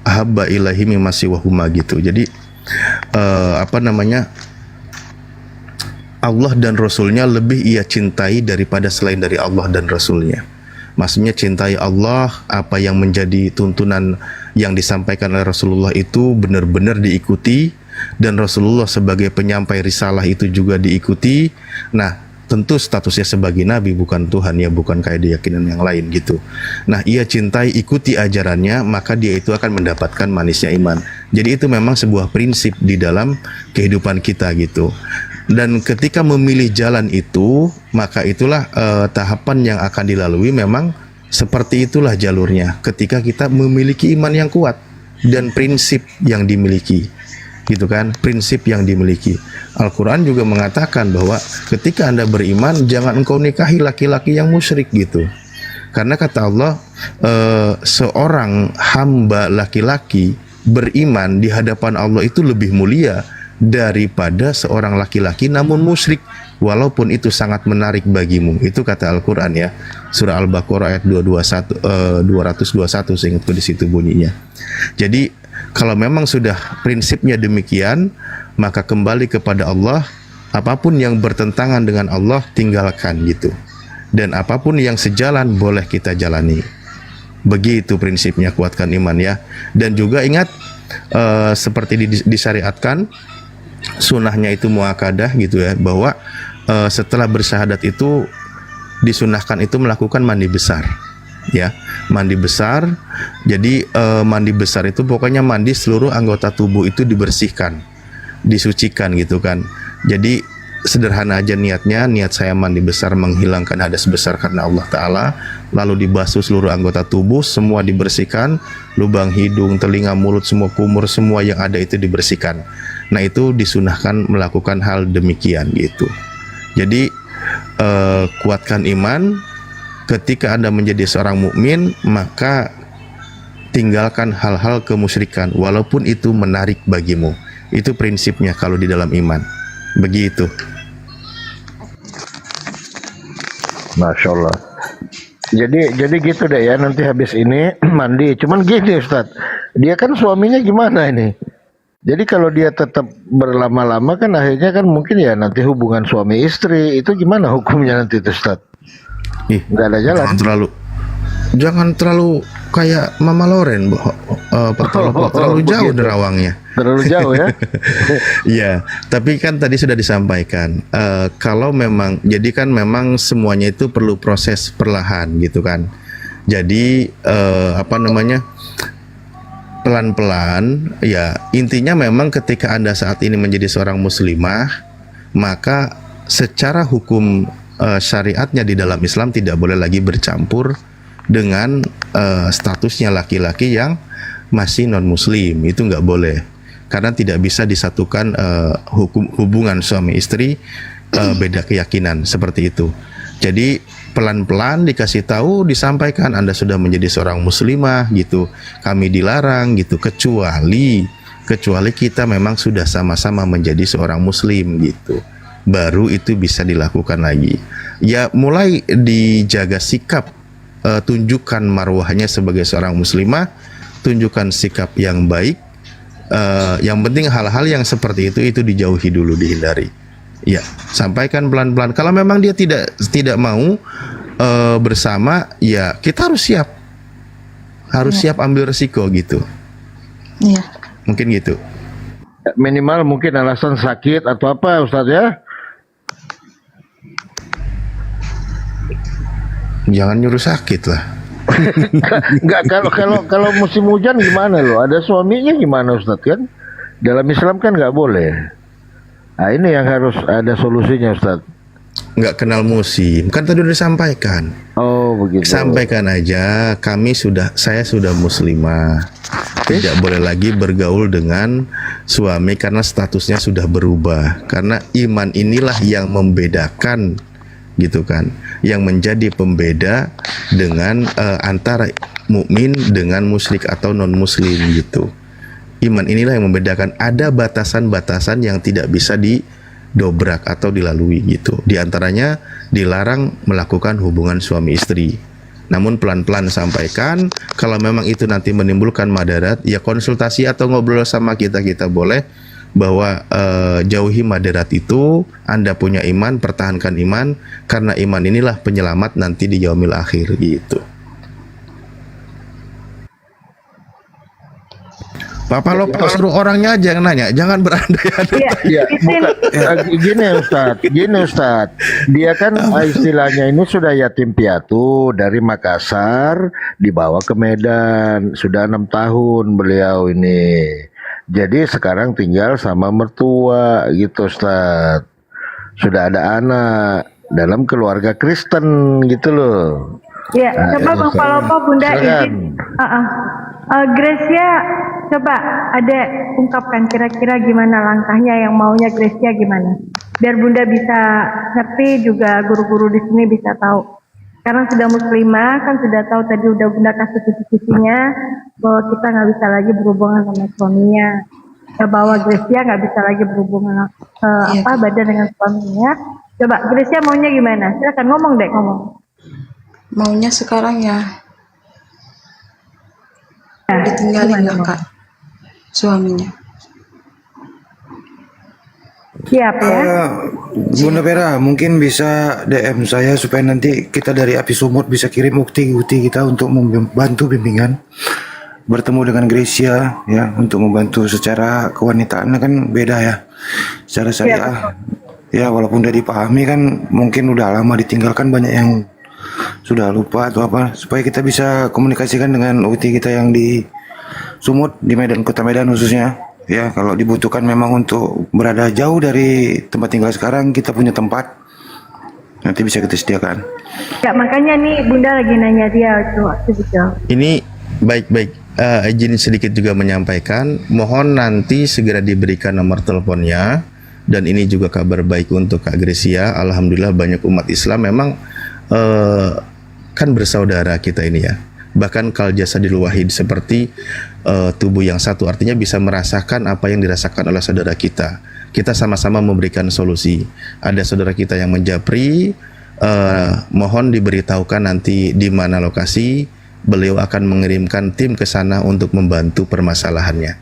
ahabba ilahi mimma siwahuma gitu. Jadi Allah dan Rasulnya lebih ia cintai daripada selain dari Allah dan Rasulnya. Maksudnya cintai Allah, apa yang menjadi tuntunan yang disampaikan oleh Rasulullah itu benar-benar diikuti, dan Rasulullah sebagai penyampai risalah itu juga diikuti. Nah, tentu statusnya sebagai nabi, bukan Tuhan ya, bukan kayak keyakinan yang lain gitu. Nah, ia cintai, ikuti ajarannya, maka dia itu akan mendapatkan manisnya iman. Jadi itu memang sebuah prinsip di dalam kehidupan kita gitu. Dan ketika memilih jalan itu, maka itulah tahapan yang akan dilalui. Memang seperti itulah jalurnya ketika kita memiliki iman yang kuat dan prinsip yang dimiliki gitu kan, prinsip yang dimiliki. Al-Quran juga mengatakan bahwa ketika Anda beriman, jangan engkau nikahi laki-laki yang musyrik gitu. Karena kata Allah, seorang hamba laki-laki beriman di hadapan Allah itu lebih mulia daripada seorang laki-laki namun musyrik, walaupun itu sangat menarik bagimu. Itu kata Al-Quran ya, surah Al-Baqarah ayat 221 seingatku di situ bunyinya. Jadi kalau memang sudah prinsipnya demikian, maka kembali kepada Allah. Apapun yang bertentangan dengan Allah tinggalkan gitu, dan apapun yang sejalan boleh kita jalani. Begitu prinsipnya, kuatkan iman ya. Dan juga ingat seperti disyariatkan sunnahnya itu muakadah gitu ya, bahwa setelah bersyahadat itu disunahkan itu melakukan mandi besar ya, mandi besar. Jadi mandi besar itu pokoknya mandi seluruh anggota tubuh itu dibersihkan, disucikan gitu kan. Jadi sederhana aja niatnya, niat saya mandi besar menghilangkan hadas besar karena Allah Ta'ala, lalu dibasuh seluruh anggota tubuh, semua dibersihkan, lubang hidung, telinga, mulut, semua kumur, semua yang ada itu dibersihkan. Nah itu disunahkan melakukan hal demikian gitu. Jadi kuatkan iman. Ketika Anda menjadi seorang mukmin, maka tinggalkan hal-hal kemusyrikan walaupun itu menarik bagimu. Itu prinsipnya kalau di dalam iman. Begitu. Masya Allah. Jadi gitu deh ya, nanti habis ini mandi. Cuman gini Ustadz, dia kan suaminya gimana ini? Jadi kalau dia tetap berlama-lama kan akhirnya kan mungkin ya nanti hubungan suami istri itu gimana hukumnya nanti itu Ustadz? Nggak ada jalan. Jangan terlalu kayak Mama Loren, terlalu jauh nerawangnya. Terlalu jauh ya? Iya, tapi kan tadi sudah disampaikan, kalau memang, jadi kan memang semuanya itu perlu proses perlahan gitu kan. Jadi pelan-pelan ya, intinya memang ketika Anda saat ini menjadi seorang muslimah, maka secara hukum syariatnya di dalam Islam tidak boleh lagi bercampur dengan statusnya laki-laki yang masih non muslim. Itu nggak boleh, karena tidak bisa disatukan hubungan suami istri beda keyakinan seperti itu. Jadi pelan-pelan dikasih tahu, disampaikan Anda sudah menjadi seorang muslimah gitu, kami dilarang gitu, kecuali kita memang sudah sama-sama menjadi seorang muslim gitu, baru itu bisa dilakukan lagi. Ya mulai dijaga sikap, tunjukkan marwahnya sebagai seorang muslimah, tunjukkan sikap yang baik. Yang penting hal-hal yang seperti itu dijauhi dulu, dihindari. Ya, sampaikan pelan-pelan. Kalau memang dia tidak mau bersama, ya kita harus siap ambil resiko gitu. Iya. Mungkin gitu. Minimal mungkin alasan sakit atau apa Ustadz ya? Jangan nyuruh sakit lah. Enggak, kalau musim hujan gimana loh? Ada suaminya gimana Ustadz kan? Dalam Islam kan nggak boleh. Nah ini yang harus ada solusinya Ustadz. Nggak kenal musim, kan tadi udah disampaikan. Oh begitu. Sampaikan aja, saya sudah muslimah, tidak boleh lagi bergaul dengan suami karena statusnya sudah berubah. Karena iman inilah yang membedakan gitu kan, yang menjadi pembeda dengan antara mukmin dengan musyrik atau non muslim gitu. Iman inilah yang membedakan. Ada batasan-batasan yang tidak bisa didobrak atau dilalui gitu. Di antaranya dilarang melakukan hubungan suami istri. Namun pelan-pelan sampaikan, kalau memang itu nanti menimbulkan madarat, ya konsultasi atau ngobrol sama kita boleh, bahwa jauhi madarat itu. Anda punya iman, pertahankan iman, karena iman inilah penyelamat nanti di yaumil akhir gitu. Papa lo suruh orangnya aja yang nanya, jangan berandai-andai. Iya, bukan gini Ustadz. Dia kan istilahnya ini sudah yatim piatu dari Makassar dibawa ke Medan, sudah 6 tahun beliau ini. Jadi sekarang tinggal sama mertua gitu Ustadz. Sudah ada anak dalam keluarga Kristen gitu loh. Ya, coba Bang Palopo Bunda izin. Gracia, coba ada ungkapkan kira-kira gimana langkahnya, yang maunya Gracia gimana, biar Bunda bisa ngerti, juga guru-guru di sini bisa tahu. Karena sudah muslimah kan sudah tahu, tadi udah Bunda kasih kisi-kisinya bahwa kita nggak bisa lagi berhubungan sama suaminya. bahwa Gracia nggak bisa lagi berhubungan badan dengan suaminya. Coba Gracia maunya gimana? Silakan ngomong deh, ngomong. Maunya sekarang ya ditinggalin lah Kak suaminya. Siap ya. Bunda Vera, mungkin bisa DM saya supaya nanti kita dari Api Sumut bisa kirim bukti-bukti kita untuk membantu bimbingan bertemu dengan Gracia ya, untuk membantu secara kewanitaan kan beda ya. Secara syariah ya, walaupun udah dipahami kan mungkin udah lama ditinggalkan, banyak yang sudah lupa atau apa, supaya kita bisa komunikasikan dengan UT kita yang di Sumut, di Medan, Kota Medan khususnya ya. Kalau dibutuhkan memang untuk berada jauh dari tempat tinggal sekarang, kita punya tempat nanti bisa kita sediakan Ya makanya nih Bunda lagi nanya dia waktu itu. Ini baik-baik. Izin sedikit juga menyampaikan, mohon nanti segera diberikan nomor teleponnya. Dan ini juga kabar baik untuk Kak Gracia. Alhamdulillah banyak umat Islam memang kan bersaudara kita ini ya. Bahkan kal jasadil wahid, seperti tubuh yang satu, artinya bisa merasakan apa yang dirasakan oleh saudara kita. Kita sama-sama memberikan solusi. Ada saudara kita yang menjapri, mohon diberitahukan nanti di mana lokasi. Beliau akan mengirimkan tim ke sana untuk membantu permasalahannya.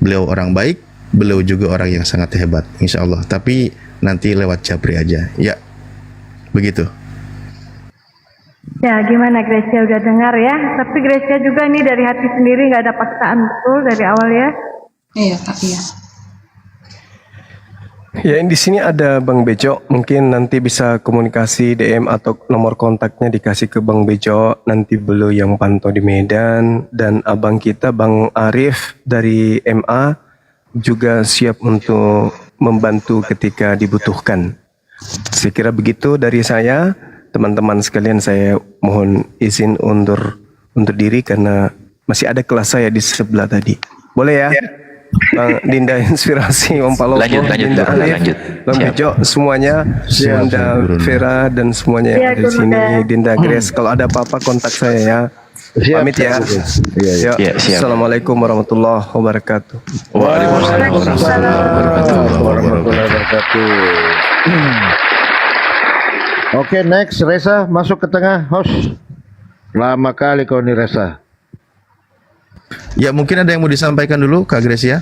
Beliau orang baik, beliau juga orang yang sangat hebat, insya Allah. Tapi nanti lewat japri aja, ya. Begitu. Ya gimana Gracia udah dengar ya? Tapi Gracia juga nih dari hati sendiri, nggak ada paksaan, betul dari awal ya? Iya Kak, iya. Ya, di sini ada Bang Bejo, mungkin nanti bisa komunikasi DM atau nomor kontaknya dikasih ke Bang Bejo, nanti beliau yang pantau di Medan, dan abang kita Bang Arif dari MA juga siap untuk membantu ketika dibutuhkan. Saya kira begitu dari saya, teman-teman sekalian. Saya mohon izin undur diri karena masih ada kelas saya di sebelah tadi. Boleh ya? Bang Dinda Inspirasi, Om Palopo, Dinda Alif, Bang Bejo, semuanya, Dinda Vera dan semuanya yang ada di sini, Dinda Grace. Kalau ada apa-apa kontak saya ya. Pamit ya. Assalamualaikum warahmatullahi wabarakatuh. Waalaikumsalam warahmatullahi wabarakatuh. Oke, next Reza masuk ke tengah, host. Lama kali kau nih Reza. Ya, mungkin ada yang mau disampaikan dulu Kak Gracia.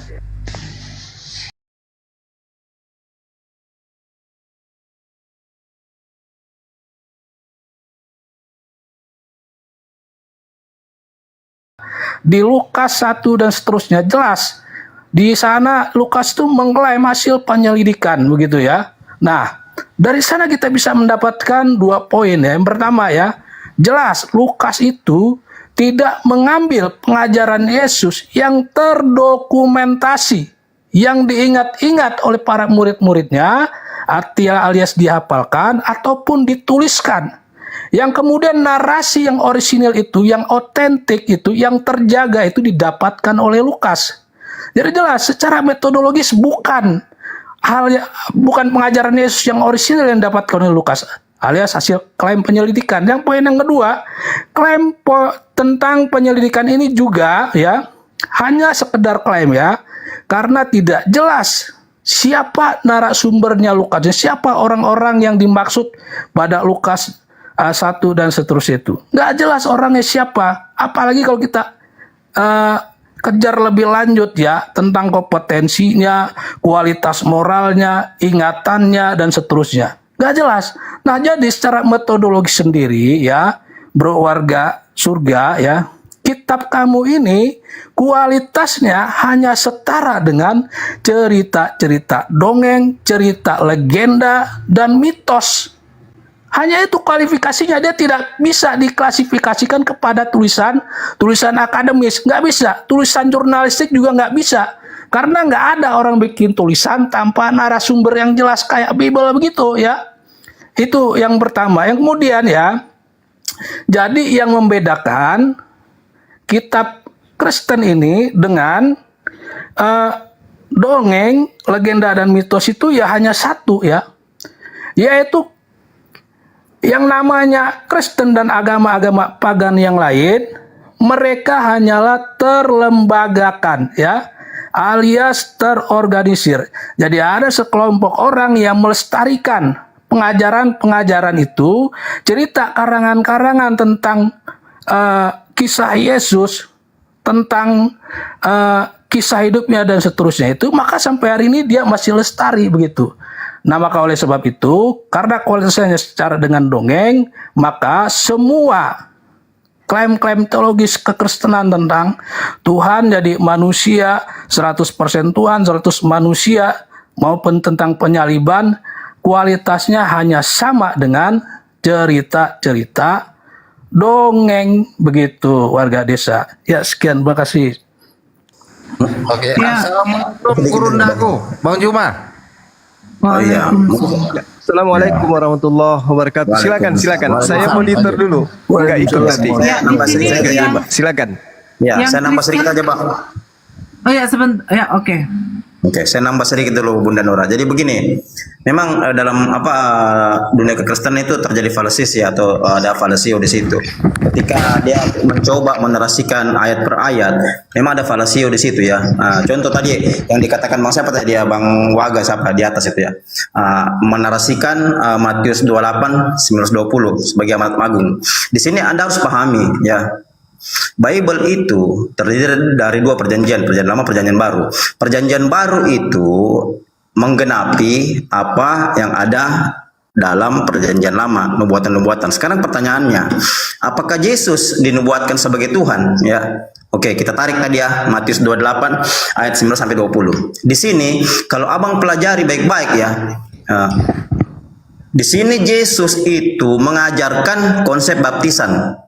Di Lukas 1 dan seterusnya jelas. Di sana Lukas tuh mengklaim hasil penyelidikan begitu ya. Nah, dari sana kita bisa mendapatkan 2 poin ya. Yang pertama ya, jelas Lukas itu tidak mengambil pengajaran Yesus yang terdokumentasi, yang diingat-ingat oleh para murid-muridnya, alias dihafalkan ataupun dituliskan. Yang kemudian narasi yang orisinil itu, yang otentik itu, yang terjaga itu didapatkan oleh Lukas. Jadi jelas secara metodologis bukan pengajaran Yesus yang orisinil yang didapatkan oleh Lukas, alias hasil klaim penyelidikan. Yang poin yang kedua, klaim tentang penyelidikan ini juga ya hanya sekedar klaim ya, karena tidak jelas siapa narasumbernya Lukas, siapa orang-orang yang dimaksud pada Lukas 1 dan seterusnya itu. Nggak jelas orangnya siapa, apalagi kalau kita kejar lebih lanjut ya tentang kompetensinya, kualitas moralnya, ingatannya dan seterusnya. Nggak jelas. Nah, jadi secara metodologi sendiri ya, bro warga surga ya, kitab kamu ini kualitasnya hanya setara dengan cerita-cerita dongeng, cerita legenda, dan mitos. Hanya itu kualifikasinya, dia tidak bisa diklasifikasikan kepada tulisan akademis, nggak bisa. Tulisan jurnalistik juga nggak bisa. Karena nggak ada orang bikin tulisan tanpa narasumber yang jelas kayak Bible begitu ya. Itu yang pertama. Yang kemudian ya, jadi yang membedakan kitab Kristen ini dengan dongeng, legenda, dan mitos itu ya hanya satu ya, yaitu yang namanya Kristen dan agama-agama pagan yang lain, mereka hanyalah terlembagakan ya, alias terorganisir. Jadi ada sekelompok orang yang melestarikan pengajaran-pengajaran itu, cerita karangan-karangan tentang kisah Yesus, tentang kisah hidupnya dan seterusnya itu, maka sampai hari ini dia masih lestari begitu. Nah, maka oleh sebab itu, karena kualitasnya secara dengan dongeng, maka semua klaim-klaim teologis kekristenan tentang Tuhan jadi manusia, 100% Tuhan, 100% manusia, maupun tentang penyaliban, kualitasnya hanya sama dengan cerita-cerita dongeng begitu, warga desa. Ya, sekian, terima kasih. Oke, assalamualaikum Gurundaku, Bang Juma. Oh iya. Assalamualaikum warahmatullahi wabarakatuh. Silakan. Saya monitor dulu. Enggak ikut tadi. Silakan. Ya, Yang saya nambah sedikit Kristen- aja, Bang. Oh ya, sebentar. Ya, oke. Oke, saya nambah sedikit dulu Bunda Nora. Jadi begini, memang dalam dunia kekristenan itu terjadi falasis ya, atau ada falasio di situ. Ketika dia mencoba menarasikan ayat per ayat, memang ada falasio di situ ya. Contoh tadi yang dikatakan Bang siapa tadi ya, Bang Waga siapa di atas itu ya, menarasikan Matius 28 19-20 sebagai amanat agung. Di sini Anda harus pahami ya. Bible itu terdiri dari dua perjanjian lama, perjanjian baru. Perjanjian baru itu menggenapi apa yang ada dalam perjanjian lama, nubuatan-nubuatan. Sekarang pertanyaannya, apakah Yesus dinubuatkan sebagai Tuhan? Ya, oke, kita tarik tadi ya, Matius 28 ayat 19 sampai 20. Di sini kalau abang pelajari baik-baik ya, di sini Yesus itu mengajarkan konsep baptisan.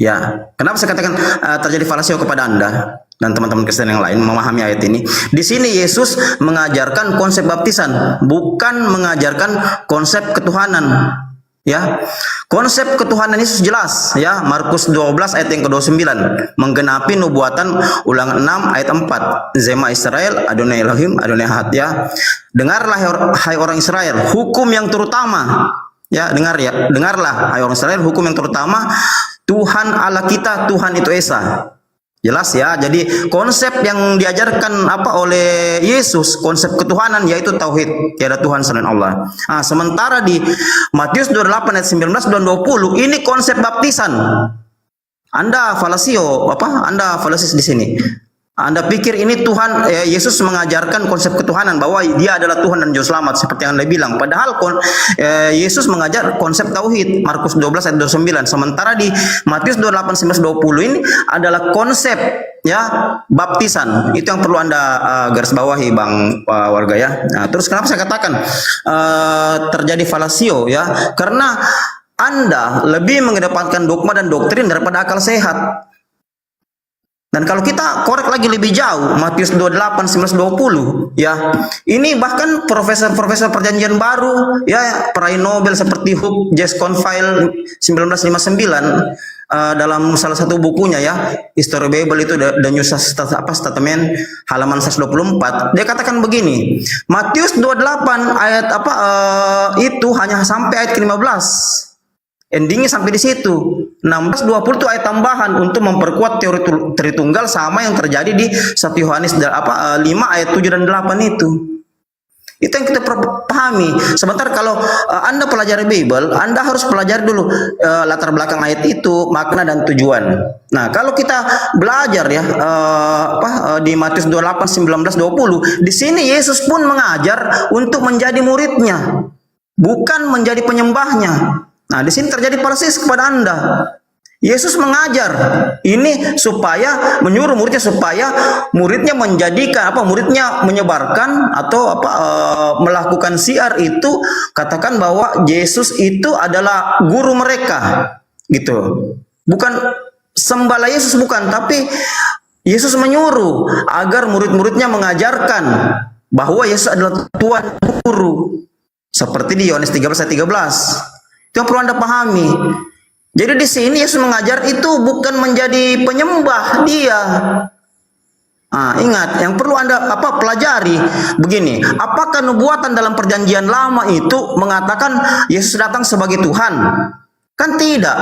Ya, kenapa saya katakan terjadi falasio kepada Anda dan teman-teman Kristen yang lain memahami ayat ini? Di sini Yesus mengajarkan konsep baptisan, bukan mengajarkan konsep ketuhanan. Ya, konsep ketuhanan Yesus jelas. Ya, Markus 12 ayat yang ke-29 menggenapi nubuatan Ulangan 6 ayat 4. Zema Israel, Adonai Elohim, Adonai Ahad. Ya, dengarlah hai orang Israel, hukum yang terutama. Ya, dengarlah hai orang Israel, hukum yang terutama. Tuhan Allah kita, Tuhan itu Esa. Jelas ya. Jadi konsep yang diajarkan oleh Yesus, konsep ketuhanan yaitu tauhid, tiada Tuhan selain Allah. Sementara di Matius 28 ayat 19 dan 20 ini konsep baptisan. Anda falasio, Anda falasis di sini. Anda pikir ini Tuhan, Yesus mengajarkan konsep ketuhanan bahwa dia adalah Tuhan dan Juru Selamat seperti yang Anda bilang. Padahal Yesus mengajar konsep tauhid, Markus 12 ayat 29. Sementara di Matius 28 19 20 ini adalah konsep ya baptisan. Itu yang perlu Anda garis bawahi Bang warga ya. Nah, terus kenapa saya katakan terjadi falasio ya? Karena Anda lebih mengedepankan dogma dan doktrin daripada akal sehat. Dan kalau kita korek lagi lebih jauh, Matius 28 19 20 ya. Ini bahkan profesor-profesor perjanjian baru ya, peraih Nobel seperti Hugh J. Schonfield 1959 dalam salah satu bukunya ya, History Bible itu The New Testament halaman 124, dia katakan begini, Matius 28 ayat itu hanya sampai ayat ke-15. Endingnya sampai di situ. 16-20 itu ayat tambahan untuk memperkuat teori Tritunggal sama yang terjadi di 1 Yohanes 5 ayat 7 dan 8 itu. Itu yang kita pahami. Sebentar kalau Anda pelajari Bible, Anda harus pelajari dulu latar belakang ayat itu, makna dan tujuan. Nah, kalau kita belajar ya di Matius 28 19 20, di sini Yesus pun mengajar untuk menjadi muridnya, bukan menjadi penyembahnya. Nah, di sini terjadi persis kepada Anda. Yesus mengajar ini supaya menyuruh muridnya supaya muridnya menjadikan muridnya menyebarkan atau melakukan syiar itu, katakan bahwa Yesus itu adalah guru mereka gitu. Bukan sembala Yesus, bukan, tapi Yesus menyuruh agar murid-muridnya mengajarkan bahwa Yesus adalah Tuhan guru. Seperti di Yohanes 13 ayat 13. Itu yang perlu Anda pahami. Jadi di sini Yesus mengajar itu bukan menjadi penyembah dia. Ingat, yang perlu Anda pelajari begini, apakah nubuatan dalam perjanjian lama itu mengatakan Yesus datang sebagai Tuhan? Kan tidak.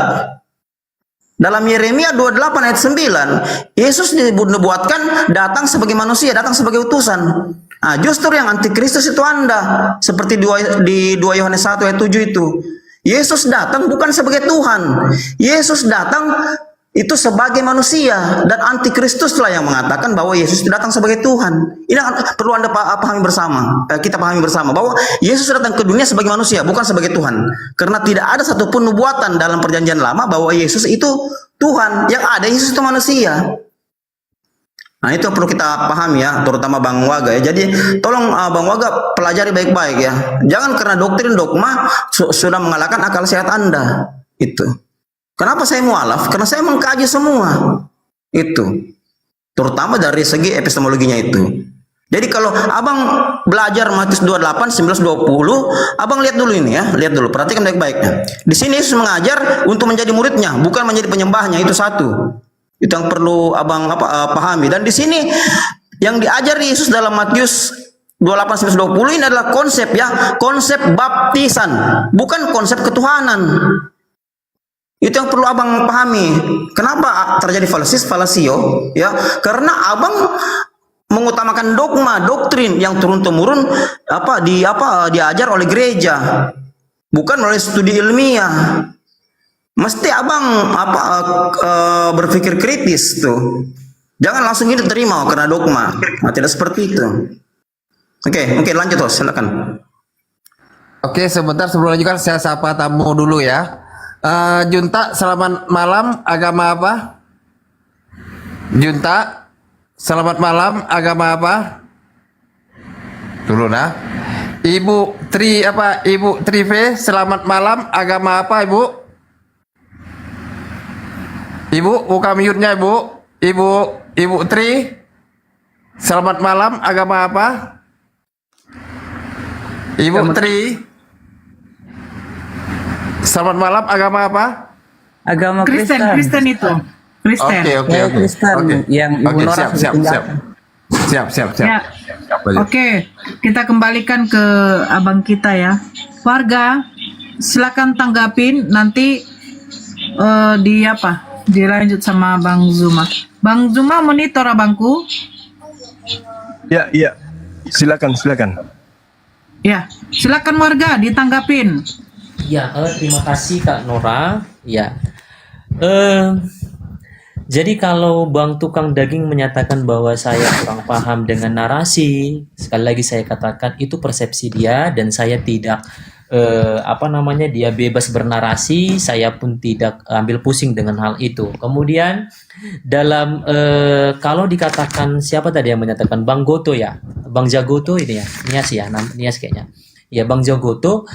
Dalam Yeremia 28 ayat 9, Yesus dinubuatkan datang sebagai manusia, datang sebagai utusan. Nah, justru yang antikristus itu Anda. Seperti di 2 Yohanes 1 ayat 7 itu. Yesus datang bukan sebagai Tuhan. Yesus datang itu sebagai manusia, dan antikristuslah yang mengatakan bahwa Yesus datang sebagai Tuhan. Ini perlu Anda pahami bersama. Kita pahami bersama bahwa Yesus datang ke dunia sebagai manusia, bukan sebagai Tuhan. Karena tidak ada satupun nubuatan dalam perjanjian lama bahwa Yesus itu Tuhan. Yang ada Yesus itu manusia. Nah, itu perlu kita pahami ya, terutama Bang Waga ya. Jadi tolong Bang Waga pelajari baik-baik ya. Jangan karena doktrin dogma sudah mengalahkan akal sehat Anda. Itu. Kenapa saya mualaf? Karena saya mengkaji semua. Itu. Terutama dari segi epistemologinya itu. Jadi kalau Abang belajar Matius 28, 19, 20, Abang lihat dulu ini ya. Lihat dulu, perhatikan baik-baiknya. Di sini Yesus mengajar untuk menjadi muridnya, bukan menjadi penyembahnya. Itu satu. Itu yang perlu Abang pahami. Dan di sini yang diajar Yesus dalam Matius 28, 19, 20 ini adalah konsep ya. Konsep baptisan. Bukan konsep ketuhanan. Itu yang perlu Abang pahami. Kenapa terjadi falasio? Ya, karena Abang mengutamakan dogma, doktrin yang turun-temurun diajar oleh gereja, bukan melalui studi ilmiah. Mesti Abang berpikir kritis tuh. Jangan langsung ini terima karena dogma. Nah, tidak seperti itu. Oke, lanjut terus, silakan. Oke, sebentar sebelum lanjutkan saya sapa tamu dulu ya. Junta, selamat malam. Agama apa? Junta, selamat malam. Agama apa? Dulu nah. Ibu Trive, selamat malam. Agama apa, Ibu? Ibu, buka mute-nya, Ibu. Ibu Tri, selamat malam. Agama apa? Ibu Tri, selamat malam. Agama apa? Agama Kristen itu. Kristen. Oke. Kristen yang Ibu Nora siap. Ya. Oke, kita kembalikan ke abang kita ya. Warga, silakan tanggapin nanti dilanjut sama Bang Zuma. Bang Zuma monitor abangku. Ya, silakan. Ya, silakan warga ditanggapin. Ya, terima kasih Kak Nora. Ya, jadi kalau Bang Tukang Daging menyatakan bahwa saya kurang paham dengan narasi, sekali lagi saya katakan itu persepsi dia dan saya tidak dia bebas bernarasi, saya pun tidak ambil pusing dengan hal itu. Kemudian dalam kalau dikatakan siapa tadi yang menyatakan Bang Goto ya, Bang Jagoto ini ya, Nias kayaknya. Ya Bang Jagoto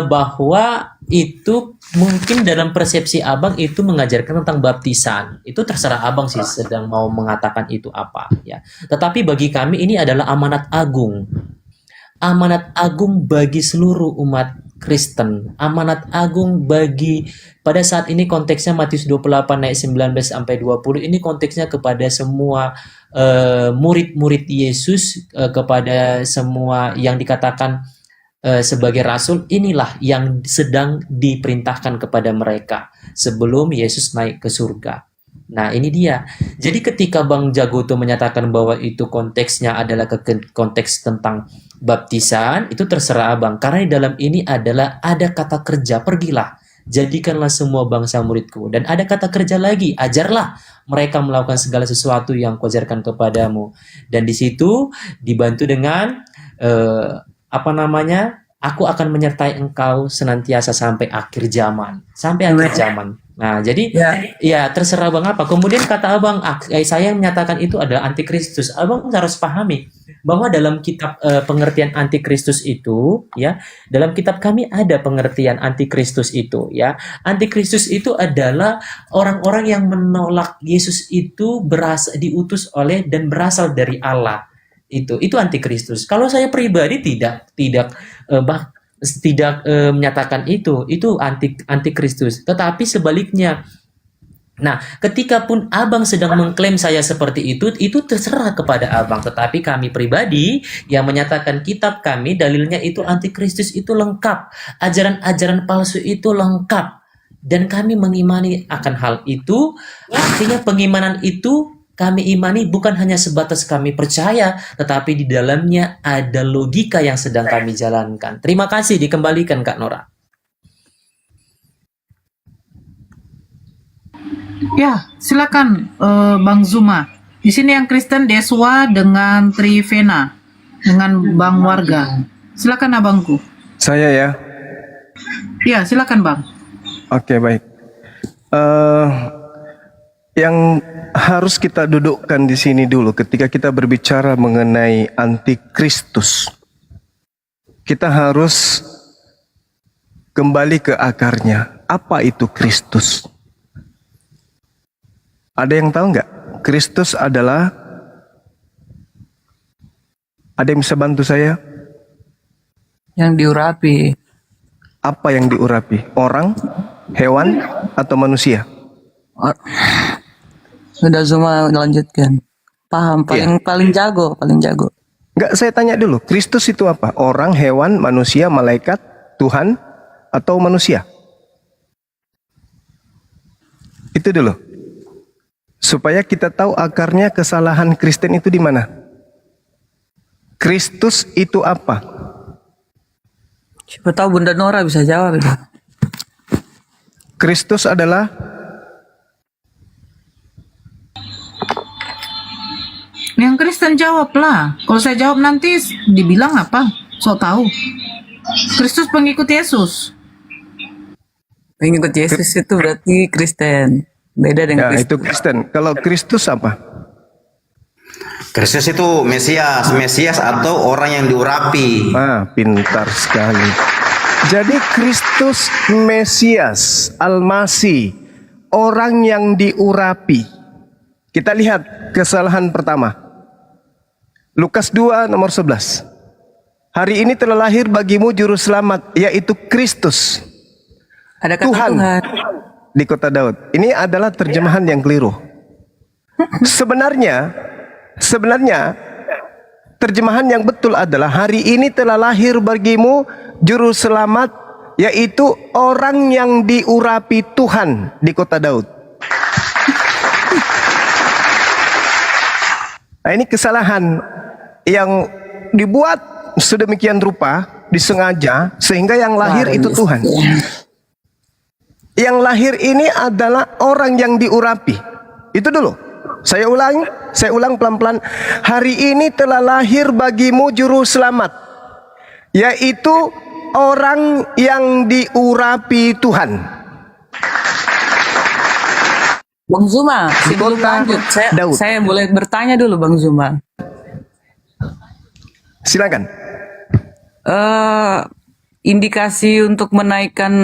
bahwa itu mungkin dalam persepsi Abang itu mengajarkan tentang baptisan. Itu terserah Abang sih sedang mau mengatakan itu apa ya. Tetapi bagi kami ini adalah amanat agung. Amanat agung bagi seluruh umat Kristen. Amanat agung bagi pada saat ini konteksnya Matius 28 ayat 19 sampai 20 ini konteksnya kepada semua murid-murid Yesus, kepada semua yang dikatakan sebagai rasul, inilah yang sedang diperintahkan kepada mereka sebelum Yesus naik ke surga. Nah ini dia. Jadi ketika Bang Jagoto menyatakan bahwa itu konteksnya adalah konteks tentang baptisan, itu terserah Abang. Karena di dalam ini adalah ada kata kerja, pergilah, jadikanlah semua bangsa muridku. Dan ada kata kerja lagi, ajarlah mereka melakukan segala sesuatu yang kuajarkan kepadamu. Dan di situ dibantu dengan aku akan menyertai engkau senantiasa sampai akhir zaman. Sampai akhir zaman. Nah, jadi ya terserah Bang apa. Kemudian kata Abang, saya menyatakan itu adalah antikristus. Abang harus pahami bahwa dalam kitab pengertian antikristus itu, ya, dalam kitab kami ada pengertian antikristus itu, ya. Antikristus itu adalah orang-orang yang menolak Yesus itu diutus oleh dan berasal dari Allah. Itu antikristus. Kalau saya pribadi tidak menyatakan itu antikristus, tetapi sebaliknya. Nah, ketika pun Abang sedang mengklaim saya seperti itu terserah kepada Abang, tetapi kami pribadi yang menyatakan kitab kami dalilnya itu antikristus itu lengkap, ajaran-ajaran palsu itu lengkap dan kami mengimani akan hal itu. Artinya pengimanan itu kami imani bukan hanya sebatas kami percaya, tetapi di dalamnya ada logika yang sedang kami jalankan. Terima kasih, dikembalikan Kak Nora. Ya, silakan Bang Zuma. Di sini yang Kristen Deswa dengan Trivena dengan Bang Warga. Silakan abangku. Saya ya. Ya, silakan Bang. Oke, baik. Yang harus kita dudukkan di sini dulu ketika kita berbicara mengenai antikristus. Kita harus kembali ke akarnya. Apa itu Kristus? Ada yang tahu nggak? Kristus adalah, ada yang bisa bantu saya? Yang diurapi. Apa yang diurapi? Orang, hewan, atau manusia? Sudah Zuma lanjutkan. Paham, paling jago. Enggak, saya tanya dulu. Kristus itu apa? Orang, hewan, manusia, malaikat, Tuhan, atau manusia? Itu dulu. Supaya kita tahu akarnya kesalahan Kristen itu di mana. Kristus itu apa? Siapa tahu Bunda Nora bisa jawab itu. Kristus adalah Yang Kristen jawab lah. Kalau saya jawab nanti dibilang apa? So tahu. Kristus pengikut Yesus. Pengikut Yesus itu berarti Kristen. Beda dengan ya, Kristus. itu Kristen. Kalau Kristus apa? Kristus itu Mesias atau orang yang diurapi. Pintar sekali. Jadi Kristus Mesias, Al-Masih, orang yang diurapi. Kita lihat kesalahan pertama. Lukas 2 nomor 11. Hari ini telah lahir bagimu juru selamat, yaitu Kristus. Ada kata Tuhan di kota Daud. Ini adalah terjemahan yang keliru. Sebenarnya terjemahan yang betul adalah hari ini telah lahir bagimu juru selamat, yaitu orang yang diurapi Tuhan di kota Daud. Nah, ini kesalahan yang dibuat sedemikian rupa, disengaja, sehingga yang lahir itu Tuhan. Yang lahir ini adalah orang yang diurapi. Itu dulu. Saya ulang pelan-pelan. Hari ini telah lahir bagimu juru selamat, yaitu orang yang diurapi Tuhan. Bang Zuma, sebelum lanjut, saya boleh bertanya dulu Bang Zuma. Silakan. Indikasi untuk menaikkan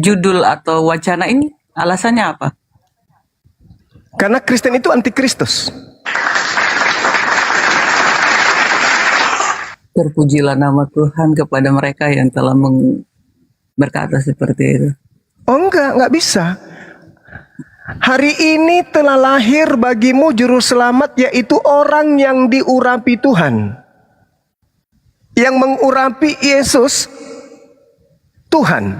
judul atau wacana ini alasannya apa? Karena Kristen itu antikristus. Terpujilah nama Tuhan kepada mereka yang telah berkata seperti itu. Oh enggak bisa. Hari ini telah lahir bagimu juru selamat, yaitu orang yang diurapi Tuhan. Yang mengurapi Yesus, Tuhan.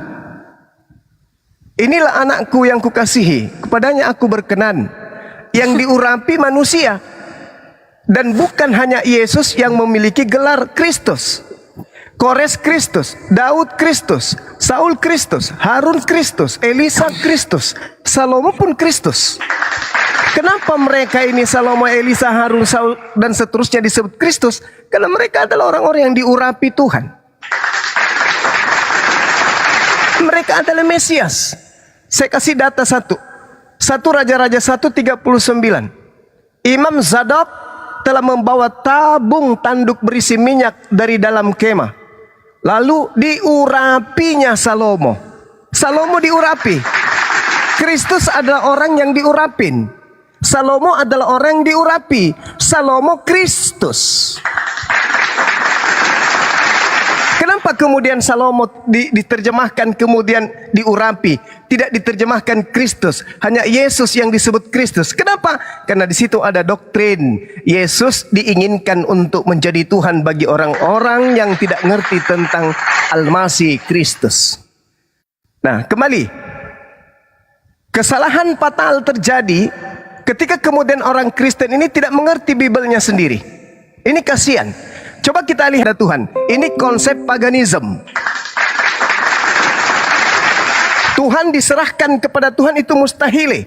Inilah anakku yang kukasihi, kepadanya aku berkenan. Yang diurapi manusia. Dan bukan hanya Yesus yang memiliki gelar Kristus. Kores Kristus, Daud Kristus, Saul Kristus, Harun Kristus, Elisa Kristus, Salomo pun Kristus. Kenapa mereka ini Salomo, Elisa, Harun, Saul dan seterusnya disebut Kristus? Karena mereka adalah orang-orang yang diurapi Tuhan. Mereka adalah Mesias. Saya kasih data satu. 1 Raja-Raja 1:39. Imam Zadok telah membawa tabung tanduk berisi minyak dari dalam kemah. Lalu diurapinya Salomo. Salomo diurapi. Kristus adalah orang yang diurapin. Salomo adalah orang yang diurapi. Salomo Kristus. Kenapa kemudian Salomo diterjemahkan kemudian diurapi? Tidak diterjemahkan Kristus. Hanya Yesus yang disebut Kristus. Kenapa? Karena di situ ada doktrin. Yesus diinginkan untuk menjadi Tuhan bagi orang-orang yang tidak ngerti tentang Al-Masih Kristus. Nah, kembali. Kesalahan fatal terjadi ketika kemudian orang Kristen ini tidak mengerti Bibelnya sendiri. Ini kasihan. Coba kita lihat Tuhan. Ini konsep paganism. Tuhan diserahkan kepada Tuhan itu mustahil.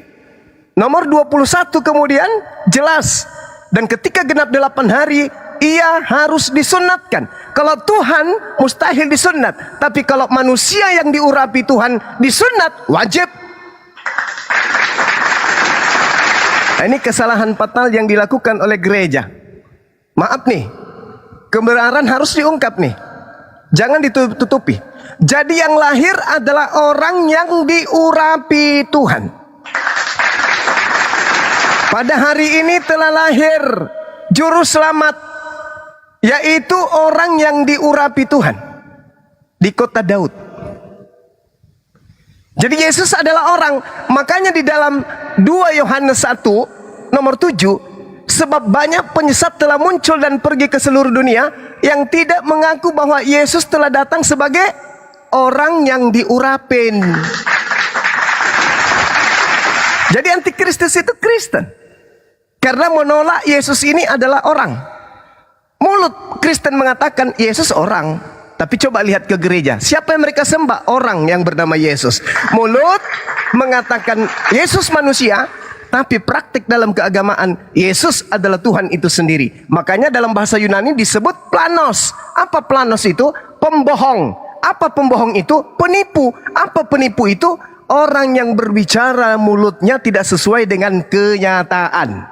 Nomor 21 kemudian jelas. Dan ketika genap 8 hari, ia harus disunatkan. Kalau Tuhan mustahil disunat. Tapi kalau manusia yang diurapi Tuhan disunat, wajib. Nah, ini kesalahan fatal yang dilakukan oleh gereja. Maaf nih, kebenaran harus diungkap nih. Jangan ditutupi. Jadi yang lahir adalah orang yang diurapi Tuhan. Pada hari ini telah lahir juru selamat, yaitu orang yang diurapi Tuhan di kota Daud. Jadi Yesus adalah orang. Makanya di dalam 2 Yohanes 1 nomor 7, sebab banyak penyesat telah muncul dan pergi ke seluruh dunia yang tidak mengaku bahwa Yesus telah datang sebagai orang yang diurapin. Jadi antikristus itu Kristen, karena menolak Yesus ini adalah orang. Mulut Kristen mengatakan Yesus orang, tapi coba lihat ke gereja. Siapa yang mereka sembah? Orang yang bernama Yesus. Mulut mengatakan Yesus manusia, tapi praktik dalam keagamaan Yesus adalah Tuhan itu sendiri. Makanya dalam bahasa Yunani disebut planos. Apa planos itu? Pembohong. Apa pembohong itu? Penipu. Apa penipu itu? Orang yang berbicara mulutnya tidak sesuai dengan kenyataan.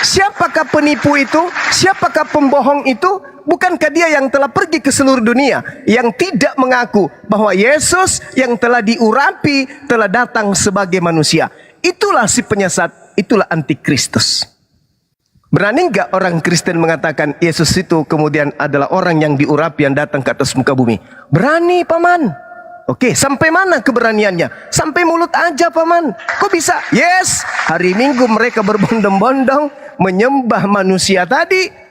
Siapakah penipu itu? Siapakah pembohong itu? Bukankah dia yang telah pergi ke seluruh dunia, yang tidak mengaku bahwa Yesus yang telah diurapi telah datang sebagai manusia? Itulah si penyesat, itulah antikristus. Berani enggak orang Kristen mengatakan Yesus itu kemudian adalah orang yang diurapi yang datang ke atas muka bumi? Berani, paman. Oke, sampai mana keberaniannya? Sampai mulut aja, paman. Kok bisa? Yes, hari Minggu mereka berbondong-bondong menyembah manusia tadi.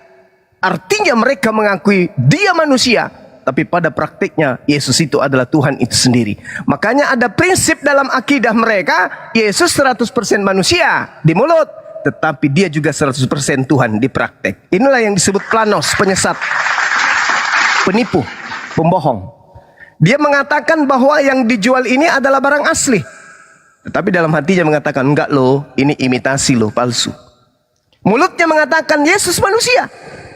Artinya mereka mengakui dia manusia, tapi pada praktiknya Yesus itu adalah Tuhan itu sendiri. Makanya ada prinsip dalam akidah mereka, Yesus 100% manusia di mulut, tetapi dia juga 100% Tuhan di praktek. Inilah yang disebut planos, penyesat, penipu, pembohong. Dia mengatakan bahwa yang dijual ini adalah barang asli, tetapi dalam hatinya mengatakan enggak loh, ini imitasi loh, palsu. Mulutnya mengatakan Yesus manusia,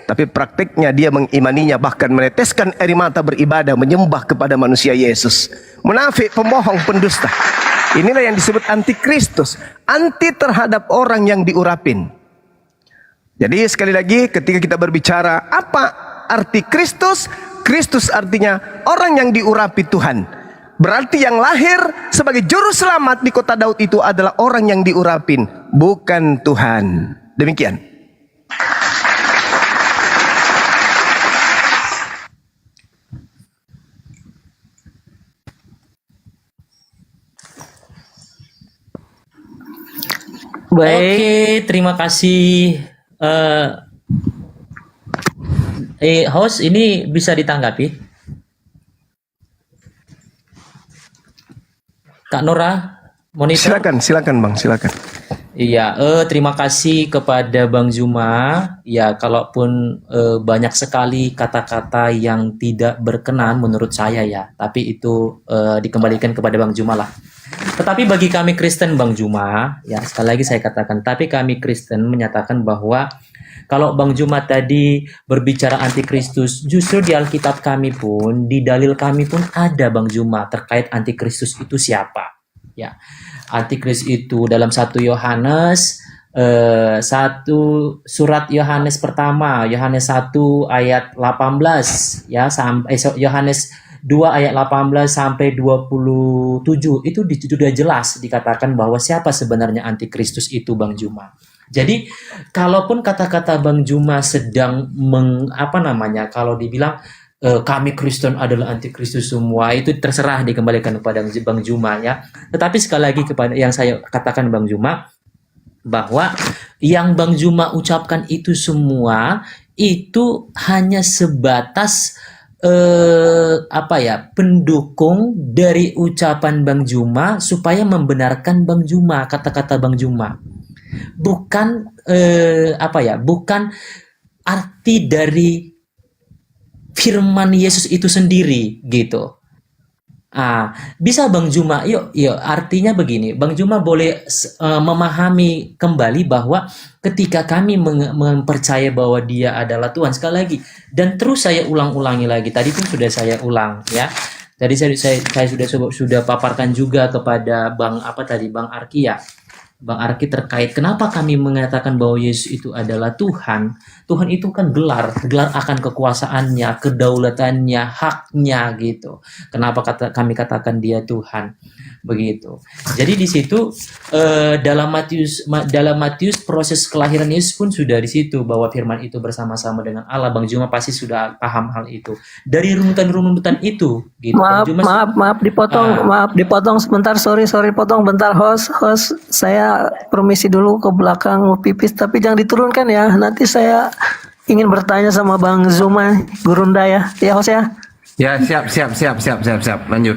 tapi praktiknya dia mengimaninya, bahkan meneteskan air mata beribadah menyembah kepada manusia Yesus. Munafik, pembohong, pendusta. Inilah yang disebut antikristus, anti terhadap orang yang diurapin. Jadi sekali lagi ketika kita berbicara apa arti Kristus, Kristus artinya orang yang diurapi Tuhan. Berarti yang lahir sebagai juru selamat di kota Daud itu adalah orang yang diurapin, bukan Tuhan. Demikian. Oke, terima kasih. Host, ini bisa ditanggapi? Kak Nora, monitor. Silakan Bang, silakan. Iya, terima kasih kepada Bang Juma. Ya, kalaupun banyak sekali kata-kata yang tidak berkenan menurut saya ya, tapi itu dikembalikan kepada Bang Juma lah. Tetapi bagi kami Kristen, Bang Juma, ya sekali lagi saya katakan, tapi kami Kristen menyatakan bahwa kalau Bang Juma tadi berbicara antikristus, justru di Alkitab kami pun, di dalil kami pun ada Bang Juma terkait antikristus itu siapa. Ya, antikristus itu dalam 1 Yohanes, surat Yohanes pertama, Yohanes 1 ayat 18, ya sampai Yohanes 2 ayat 18 sampai 27 itu sudah jelas dikatakan bahwa siapa sebenarnya antikristus itu, Bang Juma. Jadi kalaupun kata-kata Bang Juma sedang kalau dibilang kami Kristen adalah antikristus semua, itu terserah dikembalikan kepada Bang Juma ya. Tetapi sekali lagi kepada yang saya katakan Bang Juma, bahwa yang Bang Juma ucapkan itu semua itu hanya sebatas pendukung dari ucapan Bang Juma supaya membenarkan Bang Juma, kata-kata Bang Juma. Bukan bukan arti dari firman Yesus itu sendiri gitu. Bisa Bang Juma, yuk artinya begini, Bang Juma boleh memahami kembali bahwa ketika kami mempercaya bahwa Dia adalah Tuhan, sekali lagi, dan terus saya ulang-ulangi lagi, tadi pun sudah saya ulang ya. Tadi saya sudah paparkan juga kepada Bang Arki ya. Bang Arki terkait kenapa kami mengatakan bahwa Yesus itu adalah Tuhan. Tuhan itu kan gelar akan kekuasaannya, kedaulatannya, haknya gitu. Kenapa kami katakan Dia Tuhan? Begitu. Jadi di situ dalam Matius proses kelahiran Yesus pun sudah di situ bahwa firman itu bersama-sama dengan Allah. Bang Juma pasti sudah paham hal itu. Dari runutan-runutan itu gitu. Maaf dipotong sebentar, sorry potong bentar host saya permisi dulu ke belakang mau pipis, tapi jangan diturunkan ya, nanti saya ingin bertanya sama Bang Zuma Gurunda ya host ya. Ya, siap, lanjut.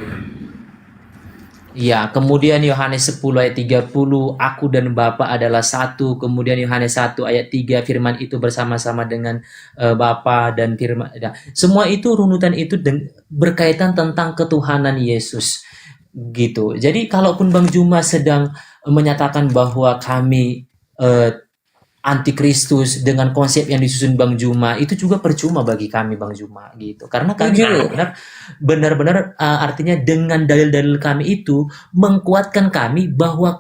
Ya, kemudian Yohanes 10 ayat 30, aku dan Bapa adalah satu. Kemudian Yohanes 1 ayat 3, firman itu bersama-sama dengan Bapa dan firman. Semua itu runutan itu berkaitan tentang ketuhanan Yesus. Gitu. Jadi kalaupun Bang Juma sedang menyatakan bahwa kami antikristus dengan konsep yang disusun Bang Juma, itu juga percuma bagi kami Bang Juma gitu. Karena kami benar-benar artinya dengan dalil-dalil kami itu menguatkan kami bahwa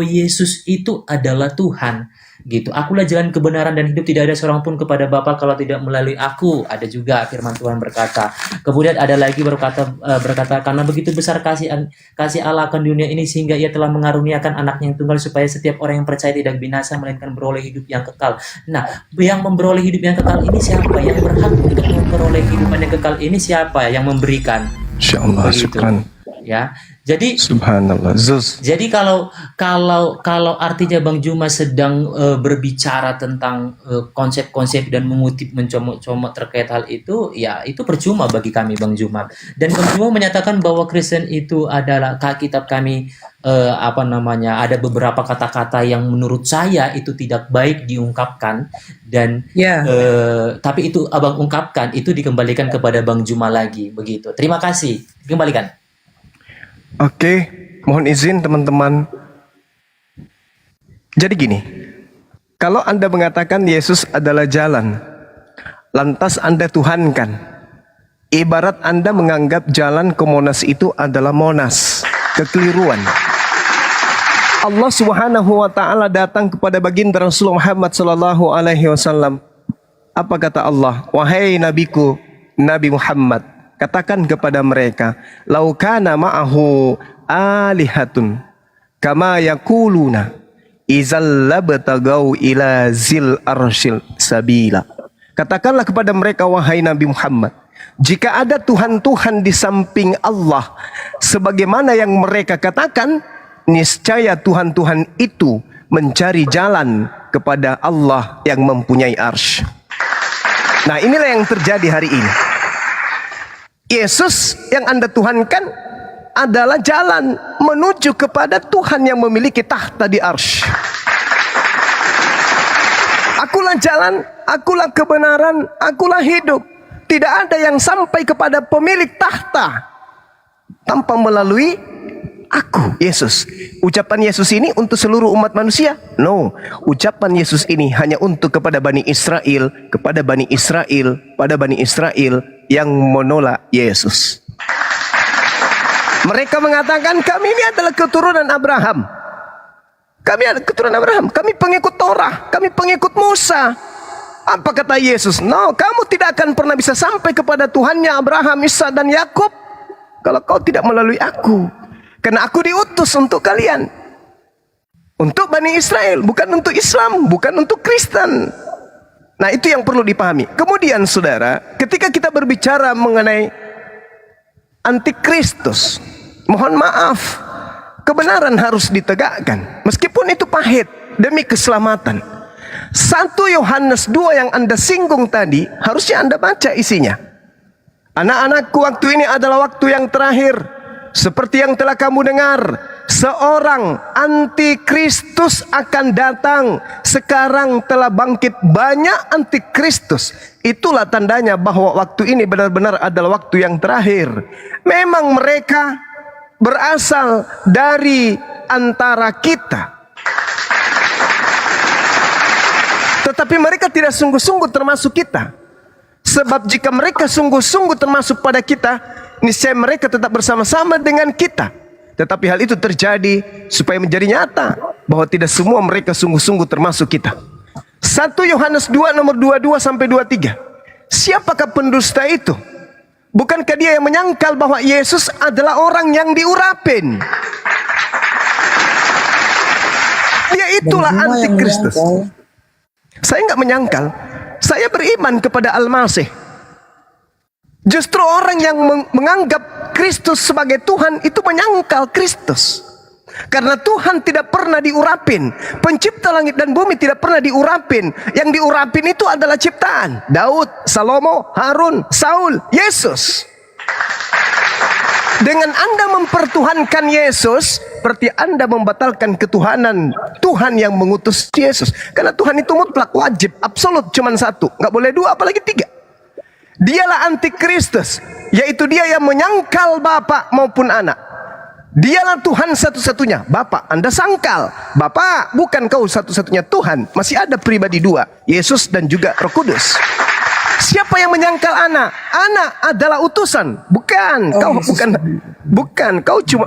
Yesus itu adalah Tuhan gitu. Akulah jalan kebenaran dan hidup, tidak ada seorang pun kepada Bapa kalau tidak melalui aku. Ada juga firman Tuhan berkata. Kemudian ada lagi berkata karena begitu besar kasih Allah akan dunia ini sehingga Ia telah mengaruniakan anaknya yang tunggal supaya setiap orang yang percaya tidak binasa melainkan beroleh hidup yang kekal. Nah, yang memperoleh hidup yang kekal ini siapa? Yang berhak untuk memperoleh kehidupan yang kekal ini siapa? Yang memberikan. Insyaallah, syukran. Ya. Jadi subhanallah. Jadi kalau artinya Bang Juma sedang berbicara tentang konsep-konsep dan mengutip mencomot terkait hal itu, ya itu percuma bagi kami Bang Juma. Dan Bang Juma menyatakan bahwa Kristen itu adalah kitab kami ada beberapa kata-kata yang menurut saya itu tidak baik diungkapkan dan tapi itu Abang ungkapkan, itu dikembalikan kepada Bang Juma lagi begitu. Terima kasih. Dikembalikan. Oke, mohon izin teman-teman. Jadi gini, kalau Anda mengatakan Yesus adalah jalan, lantas Anda tuhankan, ibarat Anda menganggap jalan ke Monas itu adalah Monas, kekeliruan. Allah Subhanahu wa taala datang kepada baginda Rasulullah Muhammad sallallahu alaihi wasallam. Apa kata Allah? Wahai nabiku, Nabi Muhammad, katakan kepada mereka, laukana ma'ahu alihatun kama yakuluna izal labtagau ila zil arsyil sabila. Katakanlah kepada mereka, wahai Nabi Muhammad, jika ada Tuhan-Tuhan di samping Allah sebagaimana yang mereka katakan, niscaya Tuhan-Tuhan itu mencari jalan kepada Allah yang mempunyai arsy. Nah, inilah yang terjadi hari ini. Yesus yang Anda tuhankan adalah jalan menuju kepada Tuhan yang memiliki tahta di arsy. Akulah jalan, akulah kebenaran, akulah hidup. Tidak ada yang sampai kepada pemilik tahta tanpa melalui aku, Yesus. Ucapan Yesus ini untuk seluruh umat manusia? No. Ucapan Yesus ini hanya untuk kepada Bani Israel, pada Bani Israel yang menolak Yesus. Mereka mengatakan kami ini adalah keturunan Abraham. Kami adalah keturunan Abraham. Kami pengikut Torah. Kami pengikut Musa. Apa kata Yesus? No, kamu tidak akan pernah bisa sampai kepada Tuhannya Abraham, Ishak dan Yakub kalau kau tidak melalui aku. Karena aku diutus untuk kalian. Untuk Bani Israel, bukan untuk Islam, bukan untuk Kristen. Nah, itu yang perlu dipahami. Kemudian saudara, ketika kita berbicara mengenai antikristus, mohon maaf, kebenaran harus ditegakkan. Meskipun itu pahit demi keselamatan. 1 Yohanes 2 yang Anda singgung tadi, harusnya Anda baca isinya. Anak-anakku, waktu ini adalah waktu yang terakhir. Seperti yang telah kamu dengar, seorang antikristus akan datang. Sekarang telah bangkit banyak antikristus. Itulah tandanya bahwa waktu ini benar-benar adalah waktu yang terakhir. Memang mereka berasal dari antara kita, tetapi mereka tidak sungguh-sungguh termasuk kita. Sebab jika mereka sungguh-sungguh termasuk pada kita, niscaya mereka tetap bersama-sama dengan kita. Tetapi hal itu terjadi supaya menjadi nyata bahwa tidak semua mereka sungguh-sungguh termasuk kita. 1 Yohanes 2 nomor 22 sampai 23. Siapakah pendusta itu? Bukankah dia yang menyangkal bahwa Yesus adalah orang yang diurapin? Dia itulah antikristus. Saya nggak menyangkal. Saya beriman kepada Al-Masih. Justru orang yang menganggap Kristus sebagai Tuhan itu menyangkal Kristus. Karena Tuhan tidak pernah diurapin. Pencipta langit dan bumi tidak pernah diurapin. Yang diurapin itu adalah ciptaan. Daud, Salomo, Harun, Saul, Yesus. Dengan Anda mempertuhankan Yesus, berarti Anda membatalkan ketuhanan Tuhan yang mengutus Yesus. Karena Tuhan itu mutlak, wajib, absolut, cuman satu. Nggak boleh dua, apalagi tiga. Dialah antikristus, yaitu dia yang menyangkal Bapa maupun anak. Dialah Tuhan satu-satunya. Bapa, Anda sangkal. Bapa, bukan kau satu-satunya Tuhan. Masih ada pribadi dua, Yesus dan juga Roh Kudus. Siapa yang menyangkal anak? Anak adalah utusan. Bukan,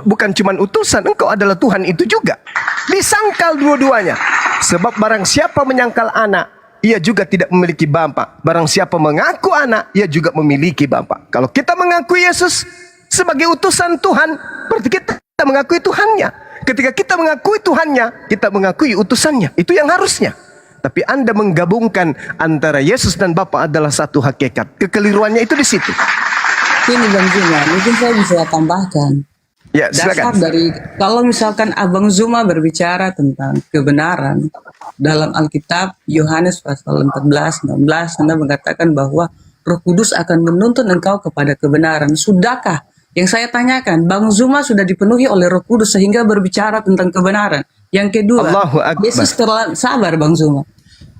bukan cuman utusan, engkau adalah Tuhan itu juga. Disangkal dua-duanya. Sebab barang siapa menyangkal anak, ia juga tidak memiliki Bapa. Barang siapa mengaku anak, ia juga memiliki Bapa. Kalau kita mengaku Yesus sebagai utusan Tuhan, berarti kita mengakui Tuhannya. Ketika kita mengakui Tuhannya, kita mengakui utusannya. Itu yang harusnya. Tapi Anda menggabungkan antara Yesus dan Bapa adalah satu hakikat. Kekeliruannya itu di situ. Ini Bang Zuma, mungkin saya bisa tambahkan. Ya, Dasar silakan. dari, kalau misalkan Abang Zuma berbicara tentang kebenaran, dalam Alkitab, Yohanes pasal 14, 16, Anda mengatakan bahwa Roh Kudus akan menuntun engkau kepada kebenaran. Sudahkah? Yang saya tanyakan, Bang Zuma sudah dipenuhi oleh Roh Kudus sehingga berbicara tentang kebenaran. Yang kedua, Allahu Akbar. Yesus telah, sabar Bang Zuma.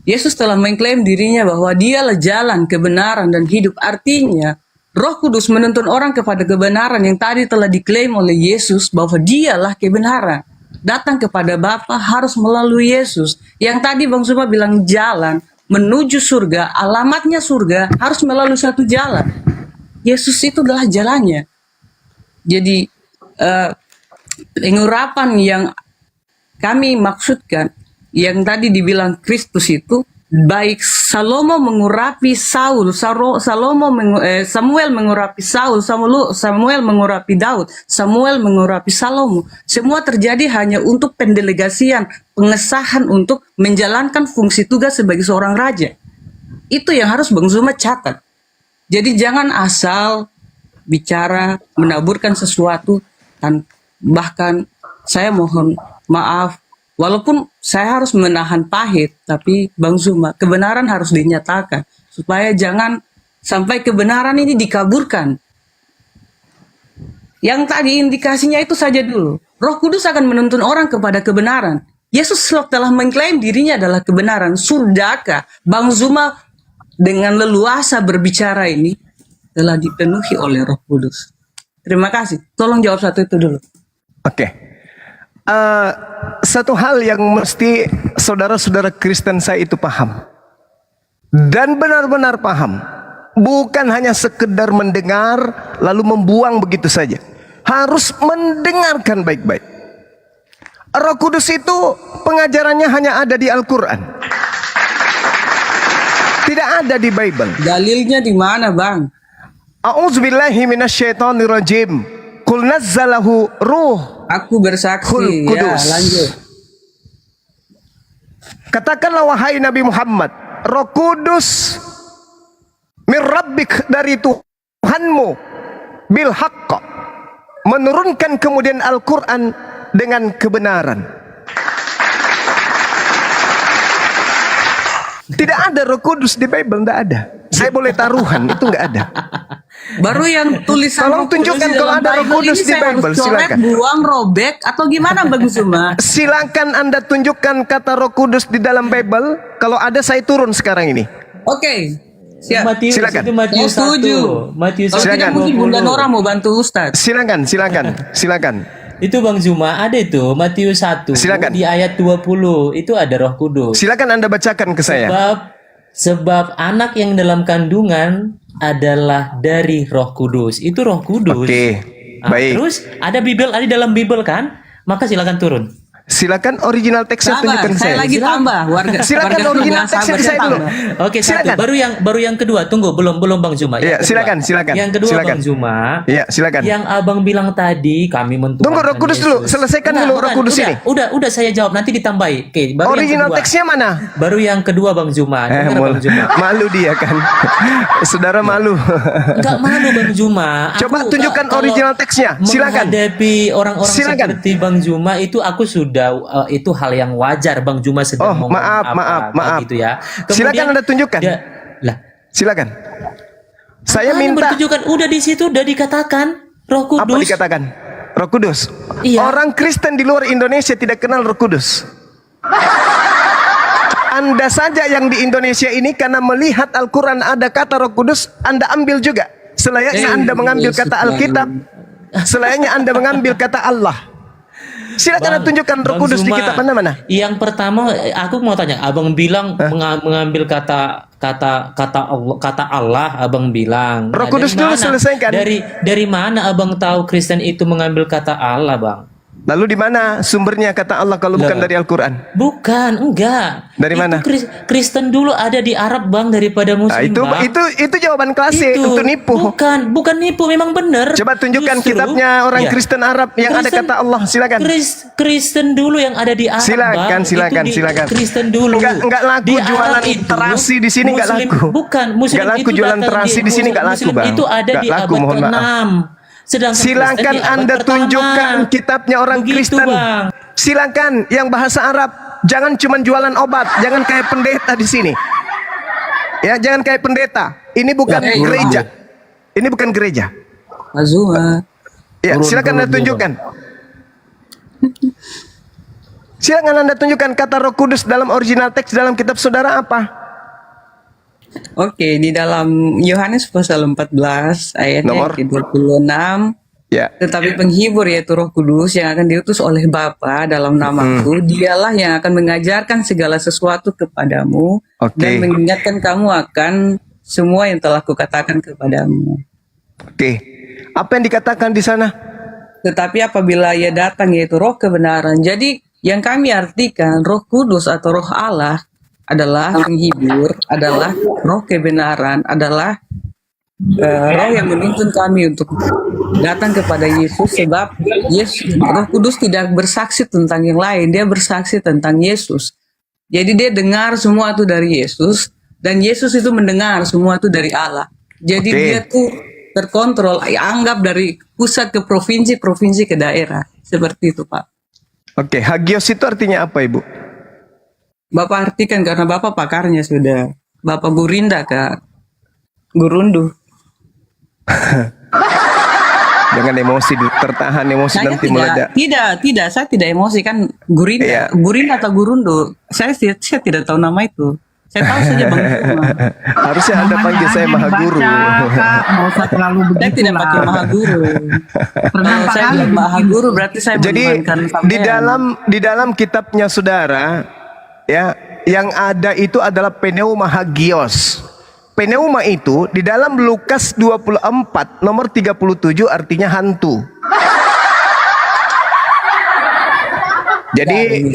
Yesus telah mengklaim dirinya bahwa dialah jalan, kebenaran, dan hidup. Artinya, Roh Kudus menuntun orang kepada kebenaran yang tadi telah diklaim oleh Yesus bahwa dialah kebenaran. Datang kepada Bapa harus melalui Yesus. Yang tadi Bang Zuma bilang jalan menuju surga, alamatnya surga harus melalui satu jalan. Yesus itu adalah jalannya. Jadi, pengurapan yang kami maksudkan, yang tadi dibilang Kristus itu, baik Salomo mengurapi Saul, Samuel mengurapi Saul, Samuel mengurapi Daud, Samuel mengurapi Salomo. Semua terjadi hanya untuk pendelegasian, pengesahan untuk menjalankan fungsi tugas sebagai seorang raja. Itu yang harus Bang Zuma catat. Jadi jangan asal bicara, menaburkan sesuatu, dan bahkan saya mohon maaf, walaupun saya harus menahan pahit, tapi Bang Zuma, kebenaran harus dinyatakan. Supaya jangan sampai kebenaran ini dikaburkan. Yang tadi indikasinya itu saja dulu. Roh Kudus akan menuntun orang kepada kebenaran. Yesus telah mengklaim dirinya adalah kebenaran. Sudahkah Bang Zuma dengan leluasa berbicara ini telah dipenuhi oleh Roh Kudus? Terima kasih. Tolong jawab satu itu dulu. Oke. Satu hal yang mesti saudara-saudara Kristen saya itu paham. Dan benar-benar paham. Bukan hanya sekedar mendengar lalu membuang begitu saja. Harus mendengarkan baik-baik. Roh Kudus itu pengajarannya hanya ada di Al-Quran. Tidak ada di Bible. Dalilnya di mana, Bang? A'udzubillahi minasyaitonirrajim. Qul nazzalahu ruh. Aku bersaksi. Kudus. Ya, lanjut. Katakanlah wahai Nabi Muhammad, Roh Kudus min rabbik, dari Tuhanmu, bil haqq, menurunkan kemudian Al-Quran dengan kebenaran. Tidak ada Roh Kudus di Bible, tidak ada. Saya boleh taruhan, itu nggak ada. Baru yang tulisan Tolong Roh Kudus tunjukkan di kalau dalam ada Roh Kudus ini di saya harus Bible, coret, silakan. buang, robek, atau gimana Bang Zuma? Silakan Anda tunjukkan kata Roh Kudus di dalam Bible. Kalau ada saya turun sekarang ini. Oke. Siap. Matius Silakan. itu Matius Saya setuju. 1. Matius Kalau tidak 1. mungkin Bunda Nora mau bantu Ustadz. Silakan, silakan. Itu Bang Zuma ada itu Matius 1 Silakan. di ayat 20 itu ada Roh Kudus. Silakan Anda bacakan ke saya. Sebab anak yang dalam kandungan adalah dari Roh Kudus. Itu Roh Kudus. Oke. Nah, Baik. terus ada dalam Bible kan? Maka silakan turun. Silakan original teksnya tunjukkan Sabar, saya saya. lagi tambah. Silakan warga original Sunda, teksnya sabar, saya dulu. Oke, Silakan. satu. Baru yang kedua. Tunggu, belum Bang Zuma. Iya, Yang kedua. silakan. Yang kedua Silakan. Bang Zuma. Iya, silakan. Yang Abang bilang tadi kami mentuhankan Tunggu Roh Kudus dulu, selesaikan dulu Roh Kudus ini. Udah saya jawab nanti ditambahi. Oke, baru Original yang kedua. teksnya mana? Baru yang kedua Bang Zuma. Dengar Bang Zuma. Malu dia kan. Saudara malu. Enggak malu Bang Zuma. Coba tunjukkan kalau original teksnya. Silakan. Menghadapi orang-orang Silakan. seperti Bang Zuma itu aku sudah itu hal yang wajar Bang Zuma sedang ngomong maaf. gitu ya. Silakan Anda tunjukkan. Silakan. Saya minta tunjukkan udah di situ udah dikatakan Roh Kudus. apa dikatakan? Roh Kudus. Iya. Orang Kristen di luar Indonesia tidak kenal Roh Kudus. Anda saja yang di Indonesia ini karena melihat Al-Quran ada kata Roh Kudus, Anda ambil juga. Selayaknya Anda mengambil kata Alkitab, selayaknya Anda mengambil kata Allah. Silakan Anda tunjukkan Roh Kudus di kitab mana-mana. Yang pertama aku mau tanya, Abang bilang mengambil kata Allah, Abang bilang. Roh Kudus dulu selesaikan. Dari mana Abang tahu Kristen itu mengambil kata Allah, Bang? Lalu di mana sumbernya kata Allah kalau bukan dari Al-Quran? Bukan, enggak. Dari mana? Kristen dulu ada di Arab, Bang, daripada Muslim, Bang. Itu jawaban klasik untuk nipu. Bukan nipu, memang benar. Coba tunjukkan kitabnya orang Kristen Arab yang ada kata Allah, silakan. Kristen dulu yang ada di Arab, silakan. Kristen dulu. Enggak laku jualan terasi di sini, enggak laku. Bukan, Muslim enggak laku itu jualan terasi di sini, enggak laku, Bang. Itu ada di abad ke-6. Silakan Anda tunjukkan kitabnya orang Kristen. Silakan yang bahasa Arab. Jangan cuma jualan obat, jangan kayak pendeta di sini. Ya, jangan kayak pendeta. Ini bukan gereja. Ini bukan gereja. Azuma. Ya, silakan Anda tunjukkan. Silakan Anda tunjukkan kata Roh Kudus dalam original teks dalam kitab saudara apa? Oke, di dalam Yohanes pasal 14 ayatnya Nomor? yang ke-26. Ya. Tetapi penghibur yaitu Roh Kudus yang akan diutus oleh Bapa dalam namaku, dialah yang akan mengajarkan segala sesuatu kepadamu dan mengingatkan kamu akan semua yang telah kukatakan kepadamu. Oke. Apa yang dikatakan di sana? Tetapi apabila ia datang yaitu Roh kebenaran. Jadi yang kami artikan Roh Kudus atau Roh Allah adalah penghibur, adalah Roh kebenaran, adalah Roh yang menuntun kami untuk datang kepada Yesus, sebab Roh Kudus tidak bersaksi tentang yang lain, dia bersaksi tentang Yesus. Jadi dia dengar semua itu dari Yesus, dan Yesus itu mendengar semua itu dari Allah. Jadi dia tuh terkontrol, anggap dari pusat ke provinsi, provinsi ke daerah, seperti itu, Pak. Oke, hagios itu artinya apa, Ibu? Bapak artikan karena Bapak pakarnya sudah. Bapak Gurinda, Kak. Gurundu. Jangan emosi, tertahan emosi Saya nanti meledak. tidak, saya tidak emosi kan Gurinda, Gurinda atau Gurundu. Saya tidak tahu nama itu. Saya tahu saja Bang. Harusnya Anda panggil saya Maha Guru. Nggak usah terlalu begitu. Saya tidak pakai Maha Guru. Kalau saya bilang Maha Guru berarti saya Jadi di dalam kitabnya saudara, ya, yang ada itu adalah pneuma hagios. Pneuma itu di dalam Lukas 24 nomor 37 artinya hantu. Jadi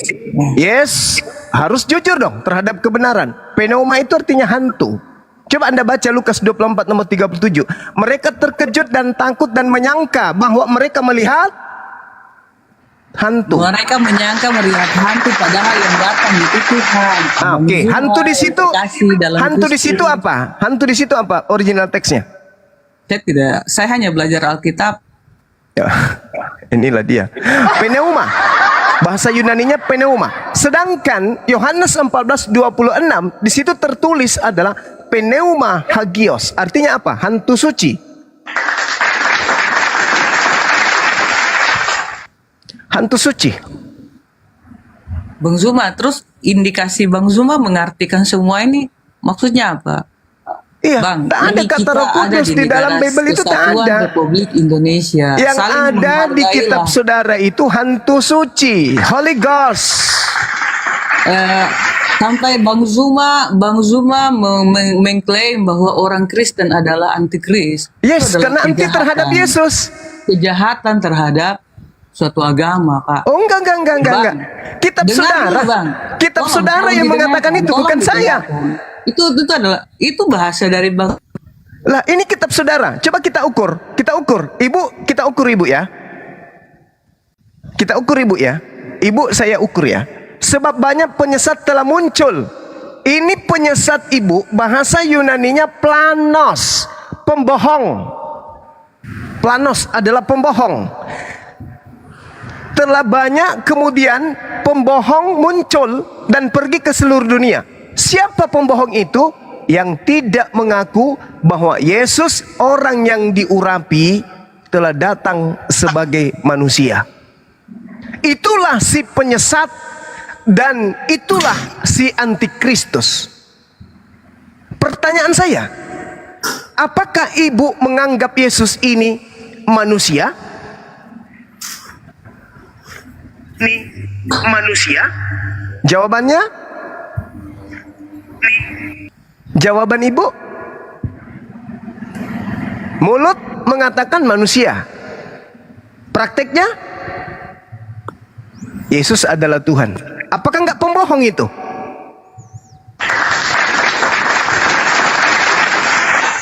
yes, harus jujur dong terhadap kebenaran. Pneuma itu artinya hantu. Coba Anda baca Lukas 24 nomor 37. Mereka terkejut dan takut dan menyangka bahwa mereka melihat hantu. Mereka menyangka melihat hantu, padahal yang datang itu Tuhan. Oke, hantu di situ. Hantu di situ apa? Hantu di situ apa? Original teksnya? Saya hanya belajar Alkitab. Ya, inilah dia. Pneuma. Bahasa Yunaninya pneuma. Sedangkan Yohanes 14:26 di situ tertulis adalah pneuma hagios. Artinya apa? Hantu suci. Hantu suci. Bang Zuma, terus indikasi Bang Zuma mengartikan semua ini maksudnya apa? Iya, Bang, tak ada ini kata kita Roh ada Kudus di dalam negara Bible itu, tak Kesatuan ada. Republik Indonesia. Yang Saling ada di menghargailah. kitab saudara itu hantu suci, Holy Ghost. Sampai Bang Zuma mengklaim bahwa orang Kristen adalah antikris. Yes, Itu adalah karena anti kejahatan. terhadap Yesus. Kejahatan terhadap suatu agama, Pak. Oh, enggak. Bang, Kitab dengar saudara. dulu, Bang. Kitab Tolong, saudara tolong yang mengatakan didengarkan, itu, tolong bukan saya. didengarkan. Itu bahasa dari Bang. Lah, ini kitab saudara. Coba kita ukur. Ibu, kita ukur Ibu ya. Kita ukur Ibu ya. Ibu, saya ukur ya. Sebab banyak penyesat telah muncul. Ini penyesat Ibu, bahasa Yunaninya planos, pembohong. Planos adalah pembohong. Telah banyak kemudian pembohong muncul dan pergi ke seluruh dunia. Siapa pembohong itu? Yang tidak mengaku bahwa Yesus orang yang diurapi telah datang sebagai manusia. Itulah si penyesat dan itulah si antikristus. Pertanyaan saya, apakah Ibu menganggap Yesus ini manusia? Manusia? Jawabannya? Jawaban Ibu? Mulut mengatakan manusia. Prakteknya? Yesus adalah Tuhan. Apakah enggak pembohong itu?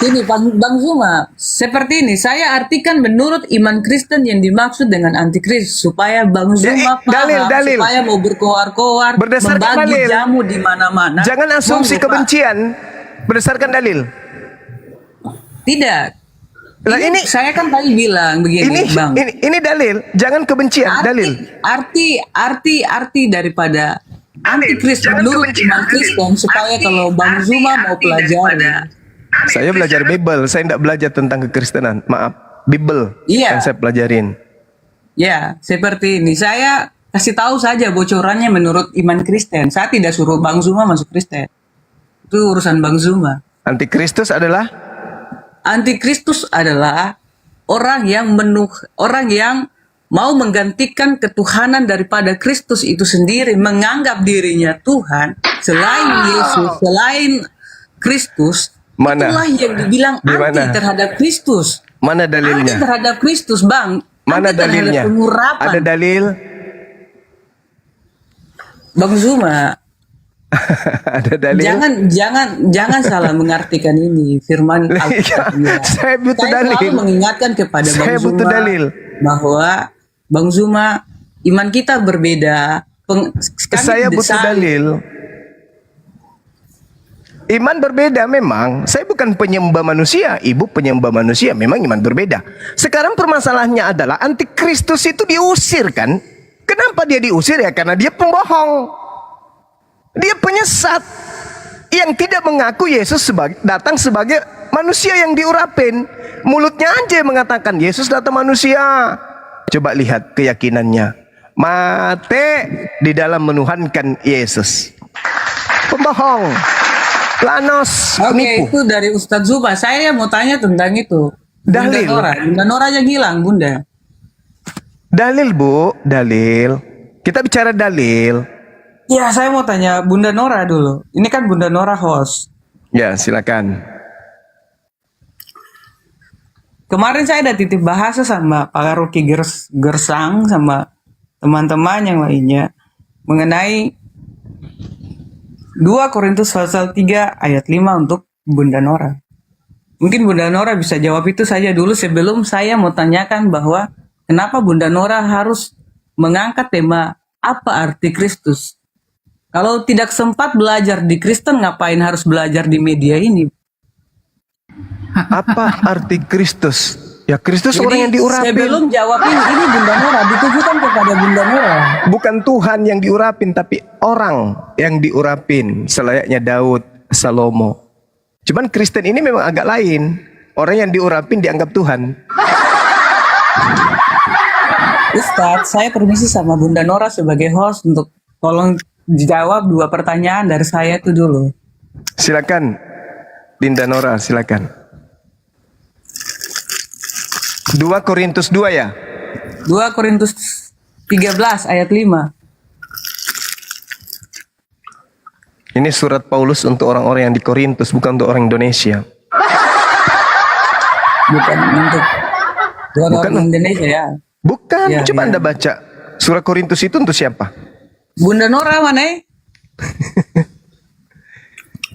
Ini Bang Zuma, seperti ini saya artikan menurut iman Kristen yang dimaksud dengan antikris supaya Bang Zuma paham, dalil. supaya mau berkoar-koar, Berdasarkan membagi dalil. jamu di mana-mana. Jangan asumsi Monggo, Pak. kebencian berdasarkan dalil. Tidak. Lah ini saya kan tadi bilang begini, Bang. Ini dalil, jangan kebencian, dalil. Arti daripada antikris menurut iman Kristen supaya kalau Bang Zuma mau pelajari. Saya belajar Bible, saya tidak belajar tentang kekristenan. Maaf, Bible Iya. yang saya pelajarin. Ya, seperti ini. Saya kasih tahu saja bocorannya menurut iman Kristen. Saya tidak suruh Bang Zuma masuk Kristen. Itu urusan Bang Zuma. Antikristus adalah orang yang mau menggantikan ketuhanan daripada Kristus itu sendiri, menganggap dirinya Tuhan selain Yesus, selain Kristus. Mana? Itulah yang dibilang Di anti mana? terhadap Kristus. Mana Anti dalilnya? terhadap Kristus, Bang. Mana Anti terhadap dalilnya? pengurapan. Ada dalil? Bang Zuma, Ada dalil? jangan salah mengartikan ini firman Alkitab. Saya butuh dalil. selalu mengingatkan kepada Saya Bang butuh Zuma dalil. bahwa Bang Zuma, iman kita berbeda. Kami Saya butuh didesain- dalil. Iman berbeda memang. Saya bukan penyembah manusia, Ibu penyembah manusia. Memang iman berbeda. Sekarang permasalahannya adalah antikristus itu diusir kan? Kenapa dia diusir ya? Karena dia pembohong. Dia penyesat yang tidak mengaku Yesus datang sebagai manusia yang diurapin. Mulutnya aja yang mengatakan Yesus datang manusia. Coba lihat keyakinannya. Mate di dalam menuhankan Yesus. Pembohong. Planos, Oke, penipu. itu dari Ustadz Zuma. Saya mau tanya tentang itu. Dalil. Bunda Nora aja hilang, Bunda. Dalil, Bu, dalil. Kita bicara dalil. Ya, saya mau tanya Bunda Nora dulu. Ini kan Bunda Nora host. Ya, silakan. Kemarin saya ada titip bahasa sama Pak Rocky Gersang sama teman-teman yang lainnya mengenai 2 Korintus pasal 3 ayat 5 untuk Bunda Nora. Mungkin Bunda Nora bisa jawab itu saja dulu sebelum saya mau tanyakan bahwa kenapa Bunda Nora harus mengangkat tema apa arti Kristus. Kalau tidak sempat belajar di Kristen, ngapain harus belajar di media ini? Apa arti Kristus? Ya, Kristus Jadi, orang yang diurapin. sebelum jawab ini Bunda Nora ditujukan kepada Bunda Nora. Bukan Tuhan yang diurapin, tapi orang yang diurapin selayaknya Daud, Salomo. Cuman Kristen ini memang agak lain. Orang yang diurapin dianggap Tuhan. Ustadz, saya permisi sama Bunda Nora sebagai host untuk tolong dijawab 2 pertanyaan dari saya itu dulu. Silakan, Dinda Nora, silakan. 2 Korintus 2 ya? 2 Korintus 13 ayat 5. Ini surat Paulus untuk orang-orang yang di Korintus, bukan untuk orang Indonesia. Bukan untuk orang Indonesia ya. Bukan, Ya, coba ya. Anda baca. Surat Korintus itu untuk siapa? Bunda Nora mana?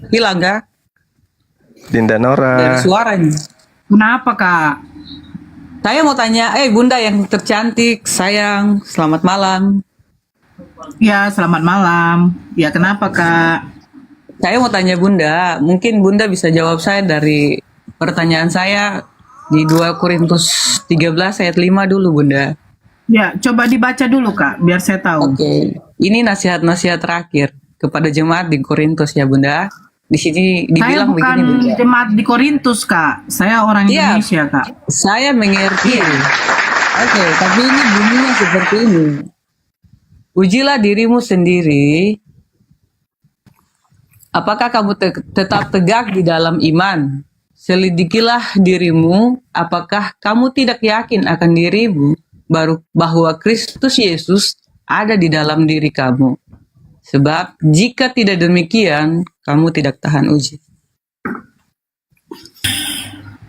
Hilang kah? Dinda Dari Nora. suaranya. Kenapa Kak? Saya mau tanya, Bunda yang tercantik, sayang, selamat malam. Ya, selamat malam. Ya, kenapa Kak? Saya mau tanya Bunda, mungkin Bunda bisa jawab saya dari pertanyaan saya di 2 Korintus 13 ayat 5 dulu Bunda. Ya, coba dibaca dulu Kak, biar saya tahu. Oke, ini nasihat-nasihat terakhir kepada jemaat di Korintus ya Bunda. Di sini Saya dibilang bukan begini Bunda. jemaat di Korintus Kak, saya orang Iya. Indonesia Kak. Saya mengerti. Oke, tapi ini bunyinya seperti ini. Ujilah dirimu sendiri. Apakah kamu tetap tegak di dalam iman? Selidikilah dirimu, apakah kamu tidak yakin akan dirimu bahwa Kristus Yesus ada di dalam diri kamu? Sebab jika tidak demikian, kamu tidak tahan uji.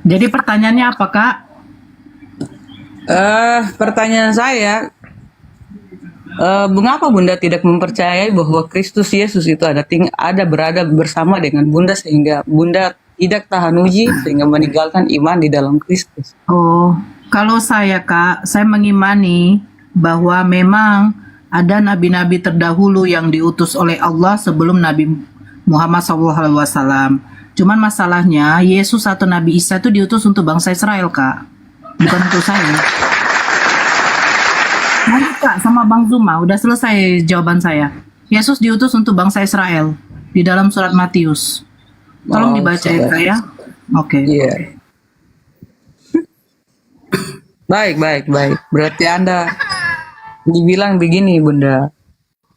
Jadi pertanyaannya apa Kak? Pertanyaan saya, mengapa Bunda tidak mempercayai bahwa Kristus Yesus itu ada berada bersama dengan Bunda sehingga Bunda tidak tahan uji sehingga meninggalkan iman di dalam Kristus? Oh, kalau saya Kak, saya mengimani bahwa memang ada nabi-nabi terdahulu yang diutus oleh Allah sebelum Nabi Muhammad SAW. Cuman masalahnya Yesus atau Nabi Isa itu diutus untuk bangsa Israel Kak, bukan untuk saya. Nanti Kak sama Bang Zuma, udah selesai jawaban saya. Yesus diutus untuk bangsa Israel di dalam surat Matius. Tolong dibaca ya Kak ya. Oke. Iya. Baik. Berarti Anda dibilang begini Bunda,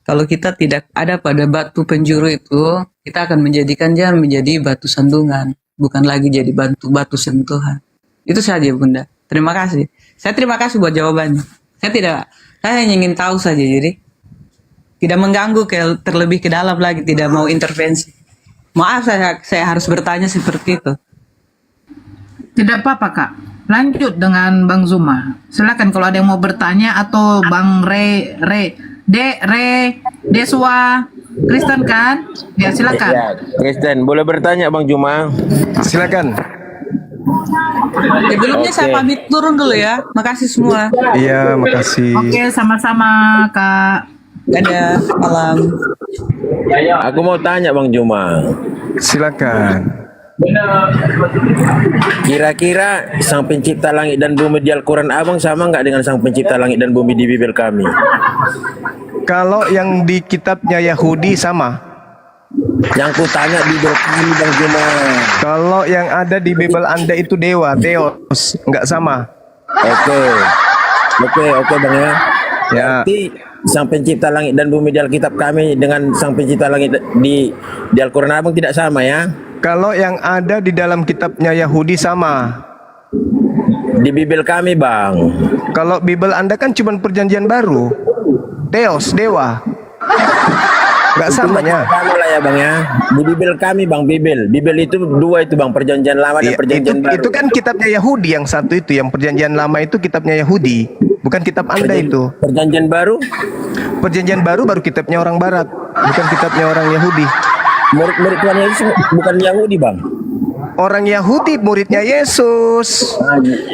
kalau kita tidak ada pada batu penjuru itu, kita akan menjadikan dia menjadi batu sandungan, bukan lagi jadi batu sentuhan. Itu saja Bunda. Terima kasih. Saya terima kasih buat jawabannya. Saya hanya ingin tahu saja, jadi tidak mengganggu terlebih ke dalam lagi, tidak mau intervensi. Maaf saya harus bertanya seperti itu. Tidak apa-apa Kak. Lanjut dengan Bang Zuma. Silakan kalau ada yang mau bertanya atau Bang Deswa Kristen kan? Ya silakan. Ya, Kristen, boleh bertanya Bang Juma? Silakan. Sebelumnya saya pamit turun dulu ya. Makasih semua. Iya, makasih. Oke, sama-sama Kak. Dadah, malam. Aku mau tanya Bang Juma. Silakan. Kira-kira Sang Pencipta langit dan bumi di Al-Quran Abang sama nggak dengan Sang Pencipta langit dan bumi di Bibel kami? Kalau yang di kitabnya Yahudi sama. Yang ku tanya Bibel kami Bang Juma. Kalau yang ada di Bibel Anda itu dewa, Theos, nggak sama. Oke Bang ya. Ya. Berarti Sang Pencipta langit dan bumi di Alkitab kami dengan Sang Pencipta langit di Al-Quran Abang tidak sama ya? Kalau yang ada di dalam kitabnya Yahudi sama. Di Bibel kami Bang. Kalau Bibel Anda kan cuma perjanjian baru. Theos, dewa. Nggak samanya. Sama lah ya Bang ya. Di Bibel kami Bang, Bibel itu dua itu Bang, perjanjian lama dan perjanjian baru. Itu kan kitabnya Yahudi yang satu itu, yang perjanjian lama itu kitabnya Yahudi, bukan kitab Anda itu. Perjanjian baru? Perjanjian baru kitabnya orang Barat, bukan kitabnya orang Yahudi. Murid Tuhan Yesus bukan Yahudi Bang. Orang Yahudi muridnya Yesus.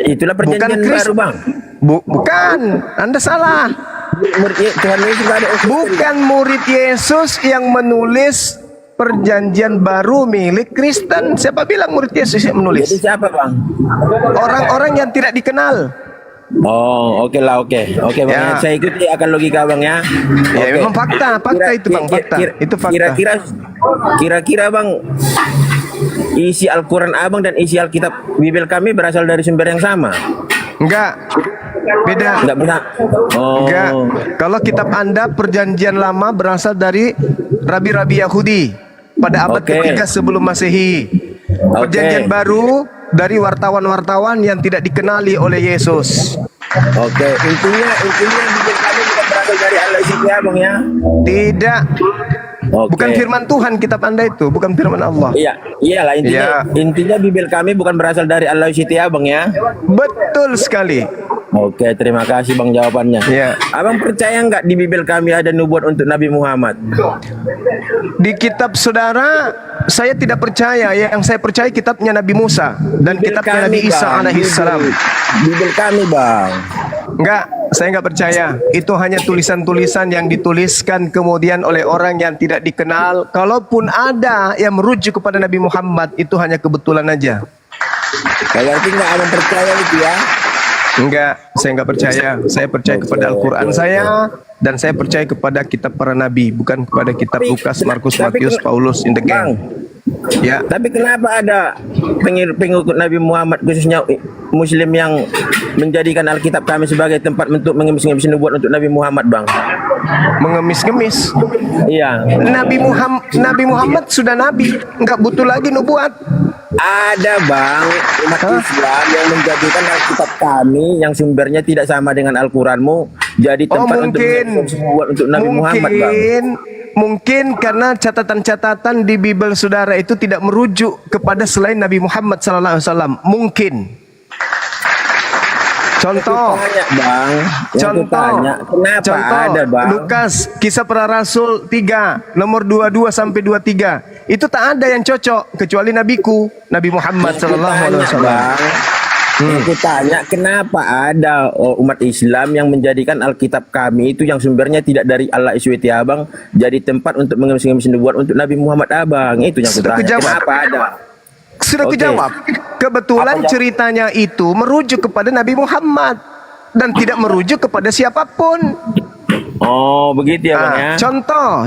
Itulah perjanjian baru Bang. Bukan, Anda salah. Murid Tuhan Yesus ada. Bukan murid Yesus yang menulis perjanjian baru milik Kristen. Siapa bilang murid Yesus yang menulis? Jadi siapa Bang? Orang-orang yang tidak dikenal. Oh, oke Bang. Ya. Saya ikuti akan logika Bang ya. Ya memang fakta itu Bang, fakta. Itu fakta. Kira-kira Bang, isi Al-Quran abang dan isi Alkitab Bible kami berasal dari sumber yang sama? Enggak. Beda. Enggak benar. Oh. Enggak. Kalau kitab Anda perjanjian lama berasal dari rabi-rabi Yahudi pada abad ketiga sebelum Masehi. Perjanjian baru dari wartawan-wartawan yang tidak dikenali oleh Yesus. Oke, intinya Bible kami bukan berasal dari Allah Siti abang ya? Tidak. Bukan firman Tuhan kitab Anda itu, bukan firman Allah. Iya, iyalah intinya Bible kami bukan berasal dari Allah Siti abang ya? Betul sekali. Oke, terima kasih bang jawabannya. Ya. Abang percaya nggak di Bible kami ada nubuat untuk Nabi Muhammad? Di kitab saudara saya tidak percaya. Yang saya percaya kitabnya Nabi Musa dan kitabnya Nabi Isa alaihissalam. Bible kami bang. Enggak, saya enggak percaya. Itu hanya tulisan-tulisan yang dituliskan kemudian oleh orang yang tidak dikenal. Kalaupun ada yang merujuk kepada Nabi Muhammad, itu hanya kebetulan aja. Berarti enggak abang percaya itu ya? Enggak, saya enggak percaya. Saya percaya kepada Al-Quran saya dan saya percaya kepada kitab para nabi, bukan kepada kitab Lukas, Markus, Matius, Paulus, in the gang. Ya. Tapi kenapa ada pengikut Nabi Muhammad khususnya Muslim yang menjadikan Alkitab kami sebagai tempat untuk mengemis-ngemis nubuat untuk Nabi Muhammad, bang? Mengemis-ngemis? Iya. Nabi Muhammad sudah nabi, nggak butuh lagi nubuat. Ada bang umat Islam yang menjadikan Alkitab kami yang sumbernya tidak sama dengan Al-Quranmu jadi tempat untuk Nabi Muhammad, bang. Mungkin karena catatan-catatan di Bible saudara itu tidak merujuk kepada selain Nabi Muhammad SAW. Mungkin. Contoh, kenapa ada, bang? Lukas, Kisah Para Rasul 3, nomor 22 sampai 23. Itu tak ada yang cocok kecuali nabiku, Nabi Muhammad SAW. Aku tanya kenapa ada umat Islam yang menjadikan Alkitab kami itu yang sumbernya tidak dari Allah SWT abang jadi tempat untuk mengemis-ngemis nubuat untuk Nabi Muhammad abang. Itu yang aku tanya. Kenapa ada? Sudah kujawab. Kebetulan ceritanya itu merujuk kepada Nabi Muhammad dan tidak merujuk kepada siapapun. Oh, begitu ya, bang ya.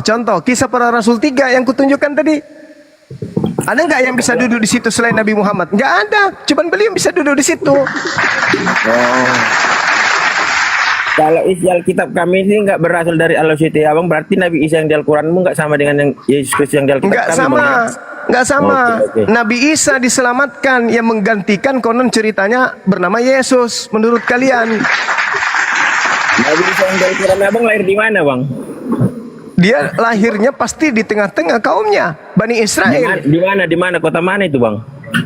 Contoh Kisah Para Rasul 3 yang kutunjukkan tadi. Ada nggak yang bisa duduk di situ selain Nabi Muhammad? Nggak ada. Cuman beliau bisa duduk di situ. Kalau isi Alkitab kami ini nggak berasal dari Allah SWT abang, berarti Nabi Isa yang di Al-Quranmu nggak sama dengan yang Yesus Kristus yang di Alkitab kami? Nggak sama. Nabi Isa diselamatkan, yang menggantikan konon ceritanya bernama Yesus. Menurut kalian? Nabi Isa yang di Al-Quran abang lahir di mana, bang? Dia lahirnya pasti di tengah-tengah kaumnya, Bani Israel. Di mana? Kota mana itu, bang?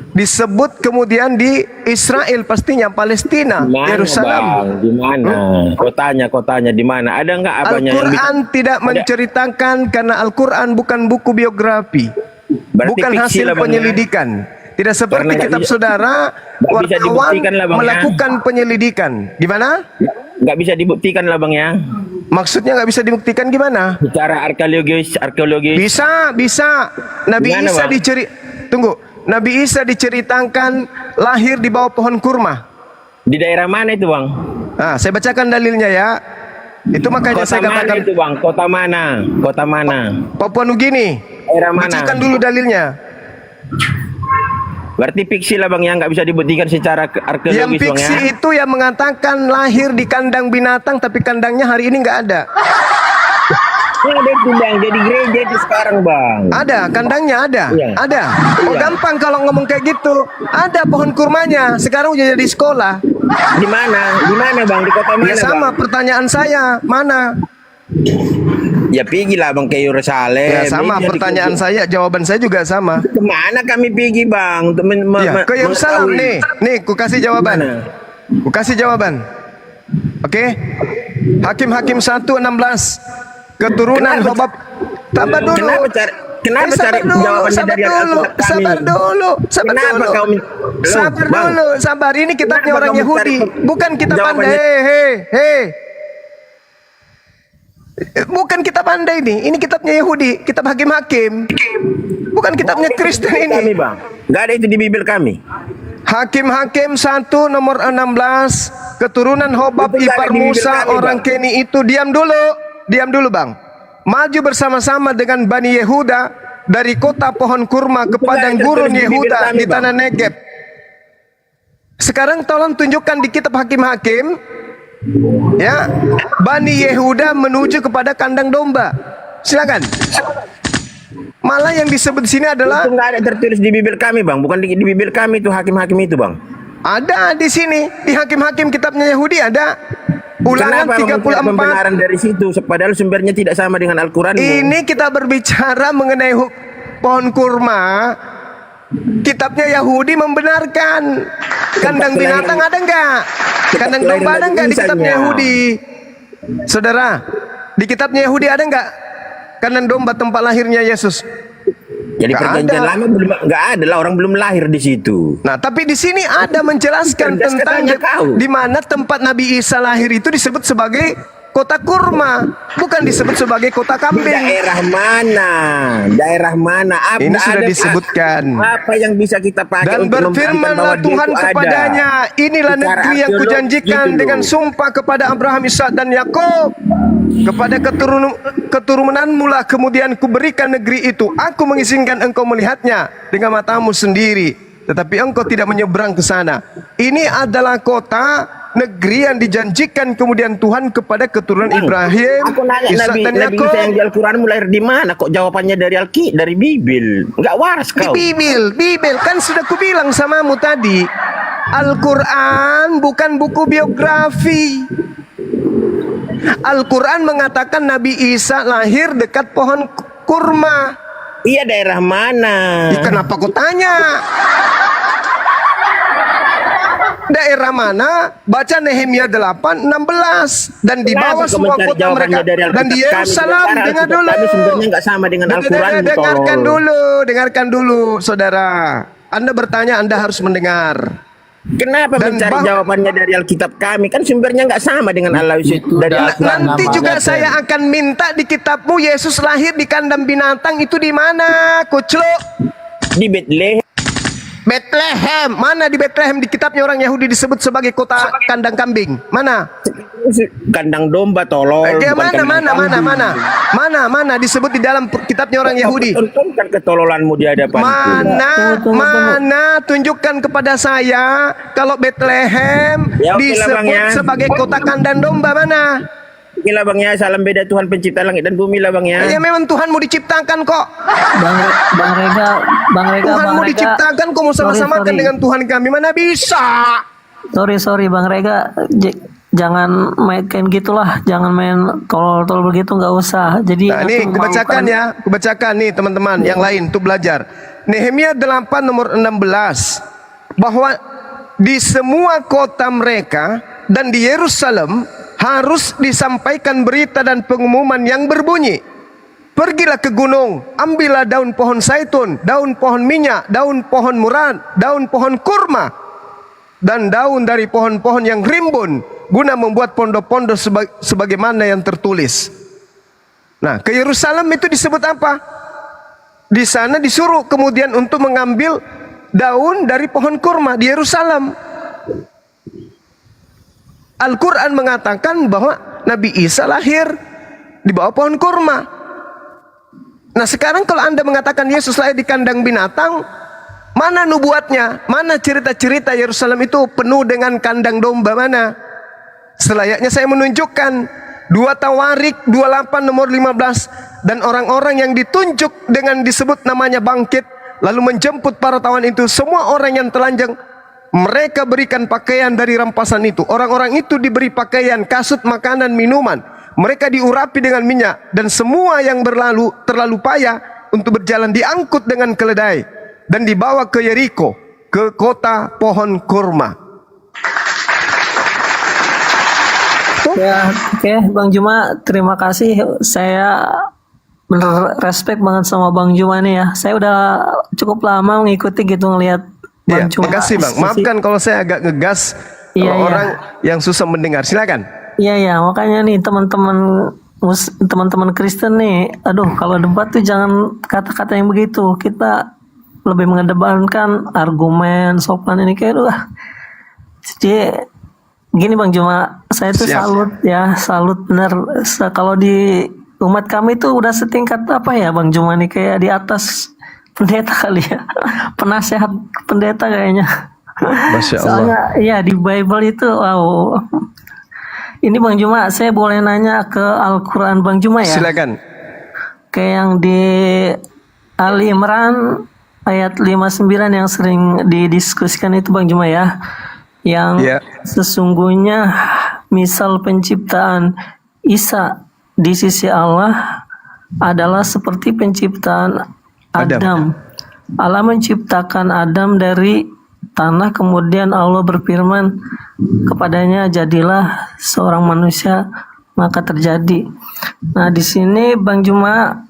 Disebut kemudian di Israel, pastinya Palestina, Yerusalem. Di mana? Kotanya di mana? Ada nggak abangnya? Al-Quran tidak menceritakan karena Al-Quran bukan buku biografi, bukan hasil penyelidikan. Tidak seperti kitab saudara, wartawan melakukan penyelidikan. Gimana? Nggak bisa dibuktikan lah, bang ya. Maksudnya nggak bisa dibuktikan gimana? Secara arkeologis. Bisa. Nabi Isa diceritakan lahir di bawah pohon kurma. Di daerah mana itu, bang? Saya bacakan dalilnya ya. Itu makanya saya katakan itu, bang. Kota mana? Papua Nugini. Daerah mana? Bacakan dulu dalilnya. Berarti fiksi lah, bang, yang nggak bisa dibuktikan secara arkeologis, yang fiksi bang, ya? Itu yang mengatakan lahir di kandang binatang, tapi kandangnya hari ini nggak ada. Ada itu, bang, jadi gereja itu sekarang, bang. Ada, kandangnya ada. Iya. Ada. Gampang kalau ngomong kayak gitu. Ada pohon kurmanya, sekarang udah jadi sekolah. Di mana, bang? Di kota mana, ya sama, bang? pertanyaan saya, mana? Ya pergi lah, bang, ke Yerusalem. Ya sama, pertanyaan saya, jawaban saya juga sama. Kemana kami pergi, bang? Untuk ke Yerusalem nih, ku kasih jawaban. Oke? Hakim-Hakim 1:16. Keturunan Hobab. Tambah dulu. Kenapa cari jawabannya dari Alkitab kami? Sabar. Ini kitabnya orang Yahudi, bukan kitab Anda. Bukan kitab Anda ini kitabnya Yahudi, kitab Hakim-Hakim. Bukan kitabnya Kristen ini. Kami, bang. Nggak ada itu di Bible kami. Hakim-Hakim 1 nomor 16. Keturunan Hobab ipar Musa orang Keni itu. Diam dulu bang. Maju bersama-sama dengan Bani Yehuda dari kota pohon kurma ke padang gurun Yehuda di tanah Negeb. Sekarang tolong tunjukkan di kitab Hakim-Hakim, ya, Bani Yehuda menuju kepada kandang domba. Silakan. Malah yang disebut di sini adalah itu nggak ada tertulis di bibir kami, Bang. Bukan di bibir kami itu Hakim-Hakim itu, Bang. ada di sini di Hakim-Hakim kitabnya Yahudi ada. Ulangan Kenapa 34. pembenaran dari situ padahal sumbernya tidak sama dengan Al-Qur'an? Ini kita berbicara mengenai pohon kurma. Kitabnya Yahudi membenarkan. Kandang binatang ada enggak? Kandang domba ada enggak di kitabnya Yahudi? Saudara, di kitabnya Yahudi ada enggak kandang domba tempat lahirnya Yesus? Jadi perjanjian lama belum nggak ada lah, orang belum lahir di situ. Nah, tapi di sini ada menjelaskan tentang di mana tempat Nabi Isa lahir itu disebut sebagai kota kurma, bukan disebut sebagai kota kambing. Daerah mana? Daerah mana? Ini sudah disebutkan. Apa yang bisa kita pakai dan berfirmanlah Tuhan kepadanya, inilah negeri yang kujanjikan dengan sumpah kepada Abraham, Ishak dan Yakub. Kepada keturunanmu lah kemudian kuberikan negeri itu. Aku mengizinkan engkau melihatnya dengan matamu sendiri, tetapi engkau tidak menyeberang ke sana. Ini adalah kota negeri yang dijanjikan kemudian Tuhan kepada keturunan Ibrahim, Aku nanya Ishak dan Nabi Yakub. Isa yang di Al-Quran lahir di mana? Kok jawabannya dari Bibil? Enggak waras kau. Di Bibil kan sudah kubilang samamu tadi. Al-Quran bukan buku biografi. Al-Quran mengatakan Nabi Isa lahir dekat pohon kurma. Iya, daerah mana? Kenapa kau tanya? Daerah mana? Baca Nehemia 8:16 dan di bawah semua kota mereka dan di Yerusalem. Dengar dulu. Kami sumbernya enggak sama dengan Al-Quran. Dengarkan dulu, saudara. Anda bertanya, Anda harus mendengar. Kenapa mencari jawabannya dari Alkitab kami? Kan sumbernya nggak sama dengan Allah dari Al-Quran. Nanti juga saya akan minta di kitabmu Yesus lahir di kandang binatang itu di mana, Kucluk? Di Bethlehem. Bethlehem. Mana di Bethlehem di kitabnya orang Yahudi disebut sebagai kota kandang kambing? Mana? Kandang domba, tolol. Mana disebut di dalam kitabnya orang Yahudi? Tontonkan ketololanmu di hadapan. Mana tunjukkan kepada saya kalau Bethlehem disebut sebagai kota kandang domba, mana? Gila Bang ya, salam beda Tuhan pencipta langit dan bumi lah Bang ya. Ya memang Tuhanmu diciptakan kok. Bang Rega, Tuhanmu diciptakan kok mau sama-samakan dengan Tuhan kami, mana bisa? Sorry Bang Rega, jangan main gitulah, jangan main tolol begitu, nggak usah. Jadi nah, ini kubacakan nih teman-teman yang lain untuk belajar. Nehemia 8 nomor 16 bahwa di semua kota mereka dan di Yerusalem harus disampaikan berita dan pengumuman yang berbunyi, pergilah ke gunung, ambillah daun pohon zaitun, daun pohon minyak, daun pohon murad, daun pohon kurma, dan daun dari pohon-pohon yang rimbun, guna membuat pondok-pondok sebagaimana yang tertulis. Nah, ke Yerusalem itu disebut apa? Di sana disuruh kemudian untuk mengambil daun dari pohon kurma di Yerusalem. Al-Quran mengatakan bahwa Nabi Isa lahir di bawah pohon kurma. Nah, sekarang kalau Anda mengatakan Yesus lahir di kandang binatang, mana nubuatnya? Mana cerita-cerita Yerusalem itu penuh dengan kandang domba, mana? Selayaknya saya menunjukkan 2 Tawarik 28 nomor 15, dan orang-orang yang ditunjuk dengan disebut namanya bangkit lalu menjemput para tawan itu, semua orang yang telanjang mereka berikan pakaian dari rampasan itu. Orang-orang itu diberi pakaian, kasut, makanan, minuman. Mereka diurapi dengan minyak, dan semua yang terlalu payah untuk berjalan diangkut dengan keledai dan dibawa ke Yeriko, ke kota pohon kurma. Ya, oke, Bang Juma, terima kasih. Saya bener respect banget sama Bang Juma nih ya. Saya udah cukup lama mengikuti gitu, ngelihat Bang Juma. Makasih Bang, maafkan kalau saya agak ngegas kalau orang yang susah mendengar. Silakan. Iya, makanya nih teman-teman Kristen nih, aduh, kalau debat tuh jangan kata-kata yang begitu. Kita lebih mengedepankan argumen, sopan ini kayak jadi gini Bang Juma, saya tuh salut bener kalau di umat kami itu udah setingkat apa ya Bang Juma nih, kayak di atas pendeta kali ya. Penasehat pendeta kayaknya. Masya Allah. Soalnya ya di Bible itu wow. Ini Bang Juma, saya boleh nanya ke Al-Quran Bang Juma ya? Silakan. Kayak yang di Ali Imran ayat 59 yang sering didiskusikan itu Bang Juma ya. Yang sesungguhnya misal penciptaan Isa di sisi Allah adalah seperti penciptaan Adam. Allah menciptakan Adam dari tanah, kemudian Allah berfirman kepadanya, jadilah seorang manusia, maka terjadi. Nah di sini Bang Juma,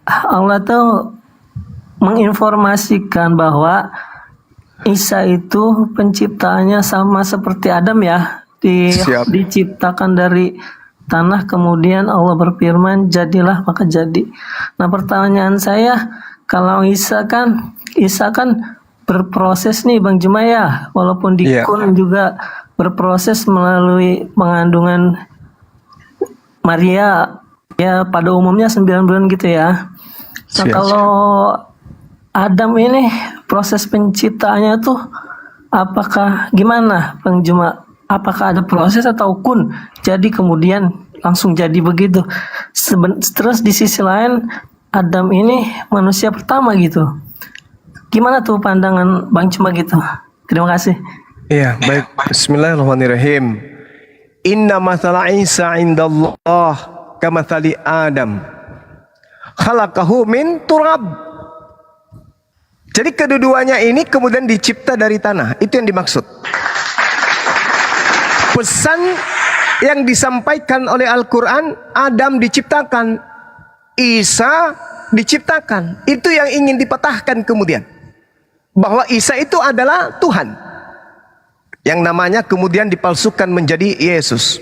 Allah tuh menginformasikan bahwa Isa itu penciptaannya sama seperti Adam ya, diciptakan dari tanah, kemudian Allah berfirman jadilah, maka jadi. Nah pertanyaan saya, kalau Isa kan berproses nih Bang Juma ya, walaupun di Kun juga berproses melalui pengandungan Maria ya, pada umumnya 9 bulan gitu ya. Nah kalau Adam ini proses penciptaannya tuh apakah gimana Bang Juma? Apakah ada proses atau kun jadi kemudian langsung jadi begitu? Terus di sisi lain Adam ini manusia pertama gitu. Gimana tuh pandangan Bang Juma gitu? Terima kasih. Iya, baik. Bismillahirrahmanirrahim. Inna mathala Isa indallah kamathali Adam. Khalaqahu min turab. Jadi kedua-duanya ini kemudian dicipta dari tanah. Itu yang dimaksud. Pesan yang disampaikan oleh Al-Quran, Adam diciptakan, Isa diciptakan. Itu yang ingin dipatahkan kemudian. Bahwa Isa itu adalah Tuhan. Yang namanya kemudian dipalsukan menjadi Yesus.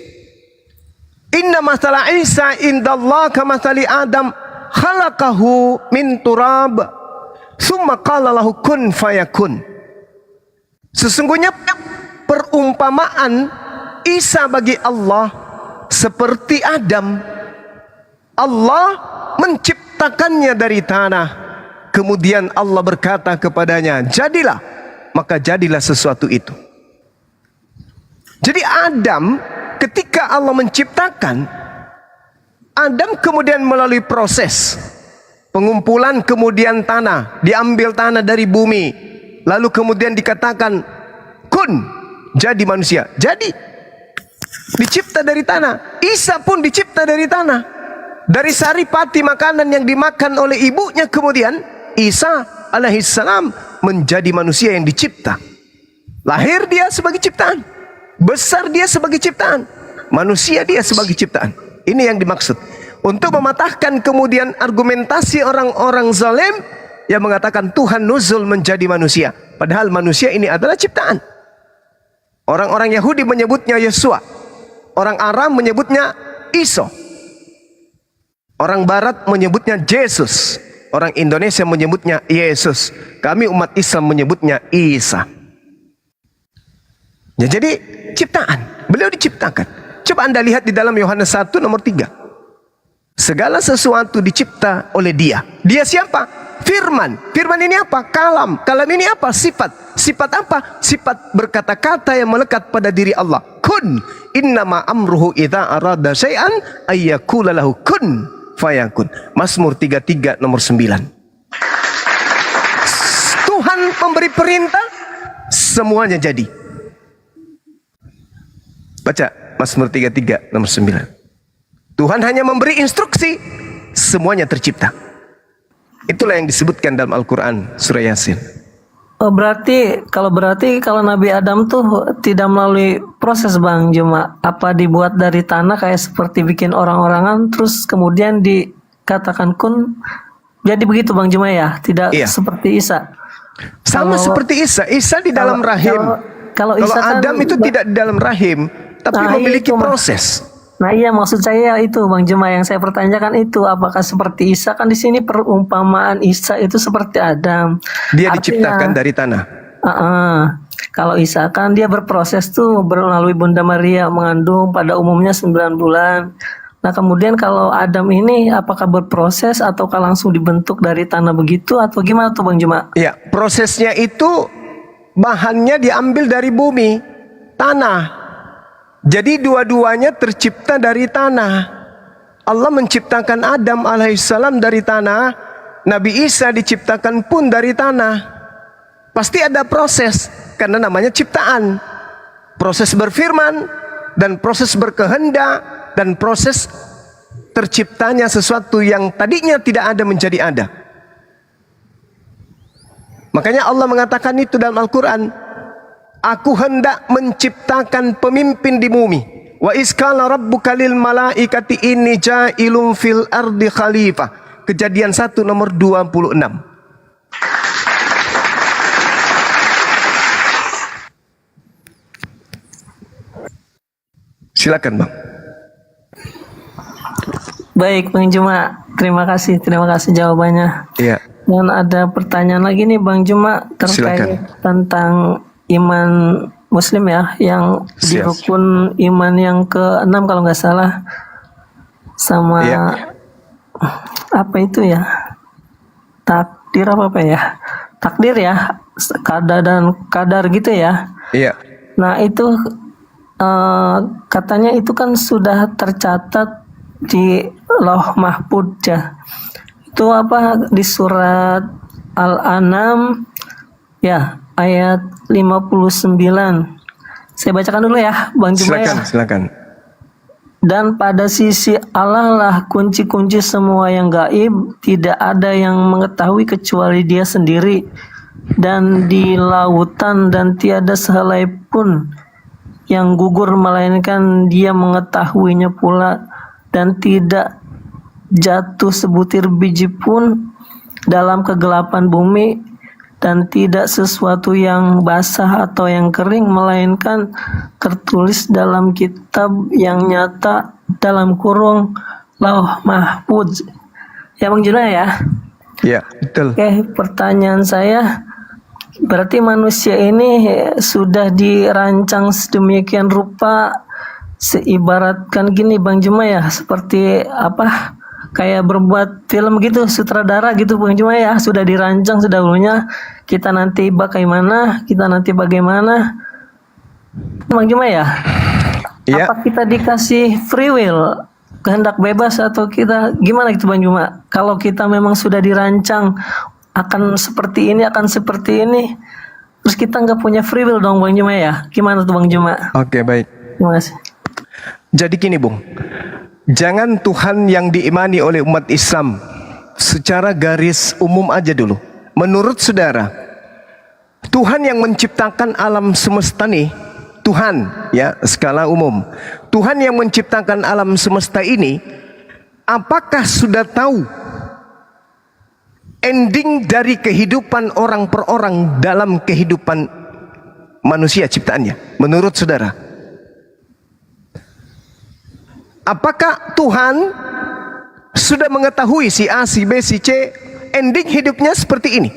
Inna mathala Isa indallah kamathali Adam khalaqahu min turab. Summa qala lahu kun fayakun. Sesungguhnya perumpamaan Isa bagi Allah seperti Adam. Allah menciptakannya dari tanah. Kemudian Allah berkata kepadanya, jadilah. Maka jadilah sesuatu itu. Jadi Adam ketika Allah menciptakan, Adam kemudian melalui proses pengumpulan, kemudian tanah, diambil tanah dari bumi, lalu kemudian dikatakan kun, jadi manusia, jadi dicipta dari tanah. Isa pun dicipta dari tanah, dari saripati makanan yang dimakan oleh ibunya. Kemudian Isa alaihissalam menjadi manusia yang dicipta. Lahir dia sebagai ciptaan, besar dia sebagai ciptaan, manusia dia sebagai ciptaan. Ini yang dimaksud. Untuk mematahkan kemudian argumentasi orang-orang zalim yang mengatakan Tuhan nuzul menjadi manusia. Padahal manusia ini adalah ciptaan. Orang-orang Yahudi menyebutnya Yesua. Orang Aram menyebutnya Iso. Orang Barat menyebutnya Jesus. Orang Indonesia menyebutnya Yesus. Kami umat Islam menyebutnya Isa. Ya, jadi ciptaan. Beliau diciptakan. Coba Anda lihat di dalam Yohanes 1 nomor 3. Segala sesuatu dicipta oleh dia. Dia siapa? Firman. Firman ini apa? Kalam. Kalam ini apa? Sifat. Sifat apa? Sifat berkata-kata yang melekat pada diri Allah. Kun. Innama amruhu idza arada syai'an ayyakula lahu kun fayakun. Mazmur 33 nomor 9. Tuhan memberi perintah, semuanya jadi. Baca Mazmur 33 nomor 9. Tuhan hanya memberi instruksi, semuanya tercipta. Itulah yang disebutkan dalam Al-Quran surah Yasin. Berarti kalau Nabi Adam tuh tidak melalui proses Bang Juma, apa dibuat dari tanah kayak seperti bikin orang-orangan, terus kemudian dikatakan kun, jadi begitu Bang Juma ya, tidak seperti Isa. Sama seperti Isa. Isa di dalam rahim. Kalau Isa Adam itu tidak di dalam rahim, tapi memiliki proses. Nah iya, maksud saya itu Bang Juma, yang saya pertanyakan itu apakah seperti Isa? Kan di sini perumpamaan Isa itu seperti Adam. Dia diciptakan dari tanah. Kalau Isa kan dia berproses tuh melalui Bunda Maria, mengandung pada umumnya 9 bulan. Nah kemudian kalau Adam ini apakah berproses ataukah langsung dibentuk dari tanah begitu atau gimana tuh Bang Juma? Ya, prosesnya itu bahannya diambil dari bumi, tanah. Jadi dua-duanya tercipta dari tanah. Allah menciptakan Adam alaihissalam dari tanah, Nabi Isa diciptakan pun dari tanah. Pasti ada proses, karena namanya ciptaan. Proses berfirman, dan proses berkehendak, dan proses terciptanya sesuatu yang tadinya tidak ada menjadi ada. Makanya Allah mengatakan itu dalam Al-Quran, aku hendak menciptakan pemimpin di bumi. Wa iskala rabbuka lil malaikati inni ja'ilun fil ardi khalifah. Kejadian 1 nomor 26. Silakan Bang. Baik Bang Juma, terima kasih jawabannya. Iya. Dan ada pertanyaan lagi nih Bang Juma terkait tentang iman Muslim ya, yang di Siap. rukun iman yang ke-6 kalau nggak salah, sama apa itu ya, takdir apa ya, takdir ya, kadar dan kadar gitu ya. Iya. Nah itu katanya itu kan sudah tercatat di Lauh Mahfudz ya. Itu apa di surat Al-An'am ya ayat 59. Saya bacakan dulu ya Bang Juma ya. Silakan. Dan pada sisi Allah lah kunci-kunci semua yang gaib, tidak ada yang mengetahui kecuali Dia sendiri. Dan di lautan dan tiada sehelai pun yang gugur melainkan Dia mengetahuinya pula, dan tidak jatuh sebutir biji pun dalam kegelapan bumi, dan tidak sesuatu yang basah atau yang kering melainkan tertulis dalam kitab yang nyata dalam kurung Lauh Mahfudz. Ya Bang Juna ya? Iya, betul. Oke, pertanyaan saya, berarti manusia ini sudah dirancang sedemikian rupa, seibaratkan gini Bang Juma ya, seperti apa, kayak berbuat film gitu, sutradara gitu Bang Juma ya, sudah dirancang sedahulunya, kita nanti bagaimana Bang Juma ya. Apa kita dikasih free will, kehendak bebas, atau kita gimana gitu Bang Juma? Kalau kita memang sudah dirancang akan seperti ini, terus kita nggak punya free will dong Bang Juma ya, gimana tuh Bang Juma? Oke, baik. Terima kasih. Jadi gini Bung, jangan Tuhan yang diimani oleh umat Islam secara garis umum aja dulu. Menurut saudara, Tuhan yang menciptakan alam semesta nih, Tuhan ya skala umum, Tuhan yang menciptakan alam semesta ini, apakah sudah tahu ending dari kehidupan orang per orang dalam kehidupan manusia ciptaannya? Menurut saudara, apakah Tuhan sudah mengetahui si A, si B, si C ending hidupnya seperti ini?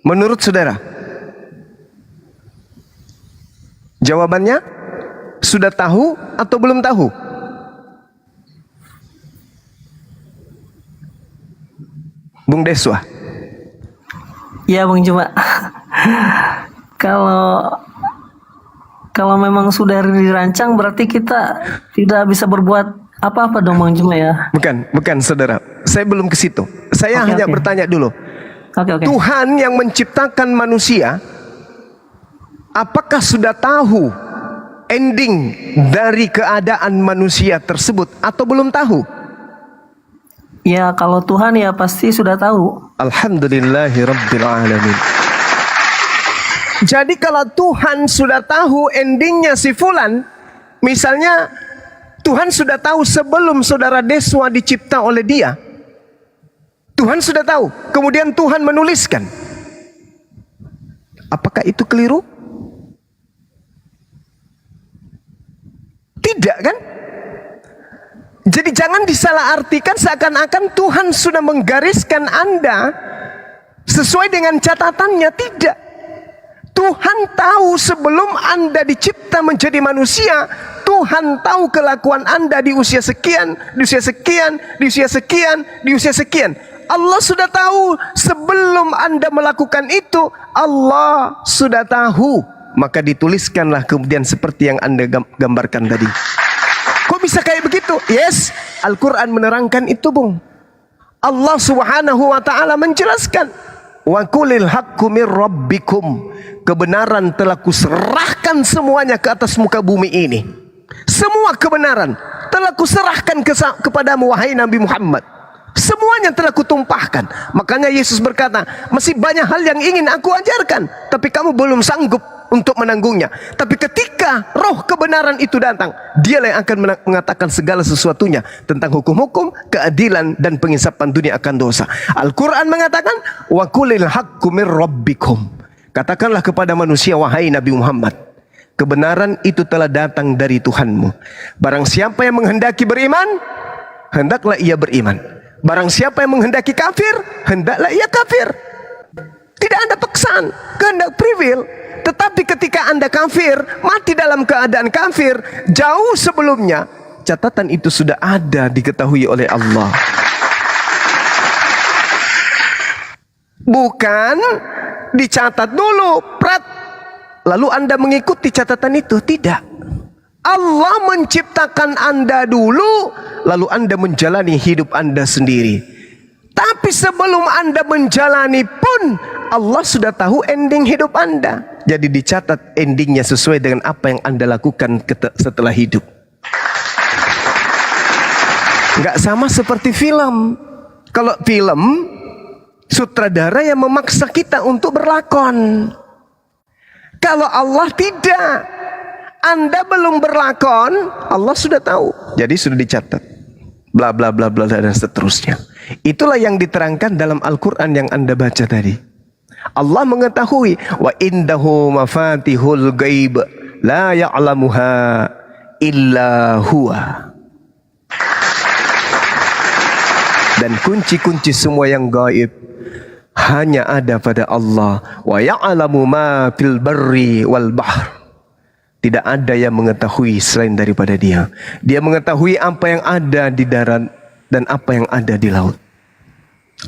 Menurut saudara? Jawabannya sudah tahu atau belum tahu? Bung Deswa. Ya Bang Juma. Kalau memang sudah dirancang, berarti kita tidak bisa berbuat apa-apa dong Bang Juma ya? Bukan saudara. Saya belum ke situ. Saya hanya bertanya dulu. Tuhan yang menciptakan manusia, apakah sudah tahu ending dari keadaan manusia tersebut atau belum tahu? Ya kalau Tuhan ya pasti sudah tahu. Alhamdulillahirabbil alamin. Jadi kalau Tuhan sudah tahu endingnya si Fulan, misalnya Tuhan sudah tahu sebelum saudara Deswa dicipta oleh Dia, Tuhan sudah tahu, kemudian Tuhan menuliskan. Apakah itu keliru? Tidak kan? Jadi jangan disalahartikan seakan-akan Tuhan sudah menggariskan Anda sesuai dengan catatannya. Tidak. Tuhan tahu sebelum Anda dicipta menjadi manusia, Tuhan tahu kelakuan Anda di usia sekian, di usia sekian, di usia sekian, di usia sekian. Allah sudah tahu sebelum Anda melakukan itu. Allah sudah tahu. Maka dituliskanlah kemudian seperti yang Anda gambarkan tadi. Kok bisa kayak begitu? Yes, Al-Quran menerangkan itu, Bung. Allah Subhanahu wa ta'ala menjelaskan, wa qulil haqqu mir rabbikum. Kebenaran telah kuserahkan semuanya ke atas muka bumi ini. Semua kebenaran telah kuserahkan kepadamu wahai Nabi Muhammad. Semuanya telah kutumpahkan. Makanya Yesus berkata, masih banyak hal yang ingin aku ajarkan, tapi kamu belum sanggup untuk menanggungnya. Tapi ketika roh kebenaran itu datang, dialah yang akan mengatakan segala sesuatunya tentang hukum-hukum, keadilan, dan pengisapan dunia akan dosa. Al-Quran mengatakan, wa qulil haqqu mir rabbikum. Katakanlah kepada manusia, wahai Nabi Muhammad, kebenaran itu telah datang dari Tuhanmu. Barang siapa yang menghendaki beriman, hendaklah ia beriman. Barang siapa yang menghendaki kafir, hendaklah ia kafir. Tidak ada paksaan, kehendak free will. Tetapi ketika Anda kafir, mati dalam keadaan kafir, jauh sebelumnya, catatan itu sudah ada, diketahui oleh Allah. Bukan dicatat dulu, prat, lalu Anda mengikuti catatan itu. Tidak. Allah menciptakan Anda dulu, lalu Anda menjalani hidup Anda sendiri. Tapi sebelum Anda menjalani pun, Allah sudah tahu ending hidup Anda. Jadi dicatat endingnya sesuai dengan apa yang Anda lakukan setelah hidup. Nggak sama seperti film. Kalau film, sutradara yang memaksa kita untuk berlakon. Kalau Allah tidak. Anda belum berlakon, Allah sudah tahu. Jadi sudah dicatat. Bla bla bla bla dan seterusnya. Itulah yang diterangkan dalam Al-Quran yang Anda baca tadi. Allah mengetahui, wa indahu mafatihul ghaib la ya'lamuha illa huwa. Dan kunci-kunci semua yang gaib hanya ada pada Allah. Wa ya'lamu ma fil barri wal bahr. Tidak ada yang mengetahui selain daripada Dia. Dia mengetahui apa yang ada di darat dan apa yang ada di laut.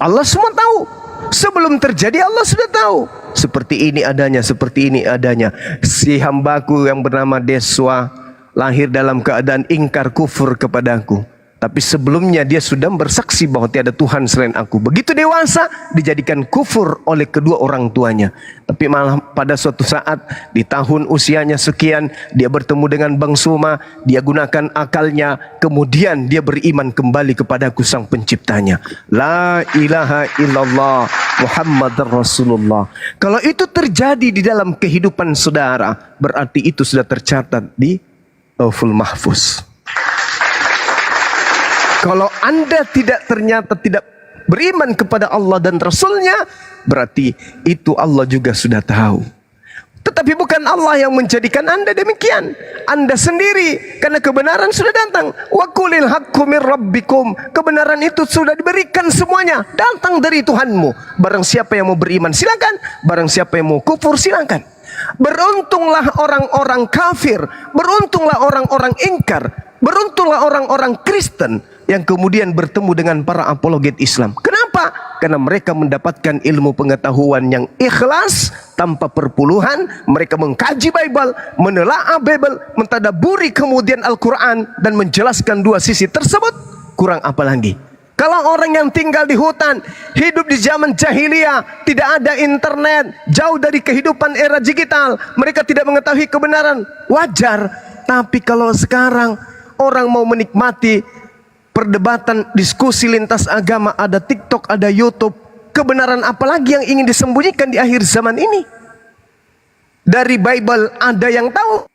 Allah semua tahu. Sebelum terjadi Allah sudah tahu. Seperti ini adanya, seperti ini adanya. Si hambaku yang bernama Deswa lahir dalam keadaan ingkar kufur kepadaku. Tapi sebelumnya dia sudah bersaksi bahwa tiada Tuhan selain aku. Begitu dewasa dijadikan kufur oleh kedua orang tuanya. Tapi malah pada suatu saat di tahun usianya sekian dia bertemu dengan Bang Suma. Dia gunakan akalnya. Kemudian dia beriman kembali kepadaku sang penciptanya. La ilaha illallah Muhammad Rasulullah. Kalau itu terjadi di dalam kehidupan saudara, berarti itu sudah tercatat di Lauhul Mahfuz. Kalau Anda ternyata tidak beriman kepada Allah dan Rasulnya, berarti itu Allah juga sudah tahu. Tetapi bukan Allah yang menjadikan Anda demikian. Anda sendiri, karena kebenaran sudah datang. Wa qulil haqqu mir rabbikum. Kebenaran itu sudah diberikan semuanya, datang dari Tuhanmu. Barang siapa yang mau beriman silakan, barang siapa yang mau kufur silakan. Beruntunglah orang-orang kafir, beruntunglah orang-orang ingkar, beruntunglah orang-orang Kristen yang kemudian bertemu dengan para apologet Islam. Kenapa? Karena mereka mendapatkan ilmu pengetahuan yang ikhlas tanpa perpuluhan. Mereka mengkaji Bible, menelaah Bible, mentadaburi kemudian Al-Quran dan menjelaskan dua sisi tersebut. Kurang apa lagi? Kalau orang yang tinggal di hutan, hidup di zaman jahiliyah, tidak ada internet, jauh dari kehidupan era digital, mereka tidak mengetahui kebenaran, wajar. Tapi kalau sekarang orang mau menikmati perdebatan, diskusi lintas agama, ada TikTok, ada YouTube, kebenaran apalagi yang ingin disembunyikan di akhir zaman ini? Dari Bible ada yang tahu,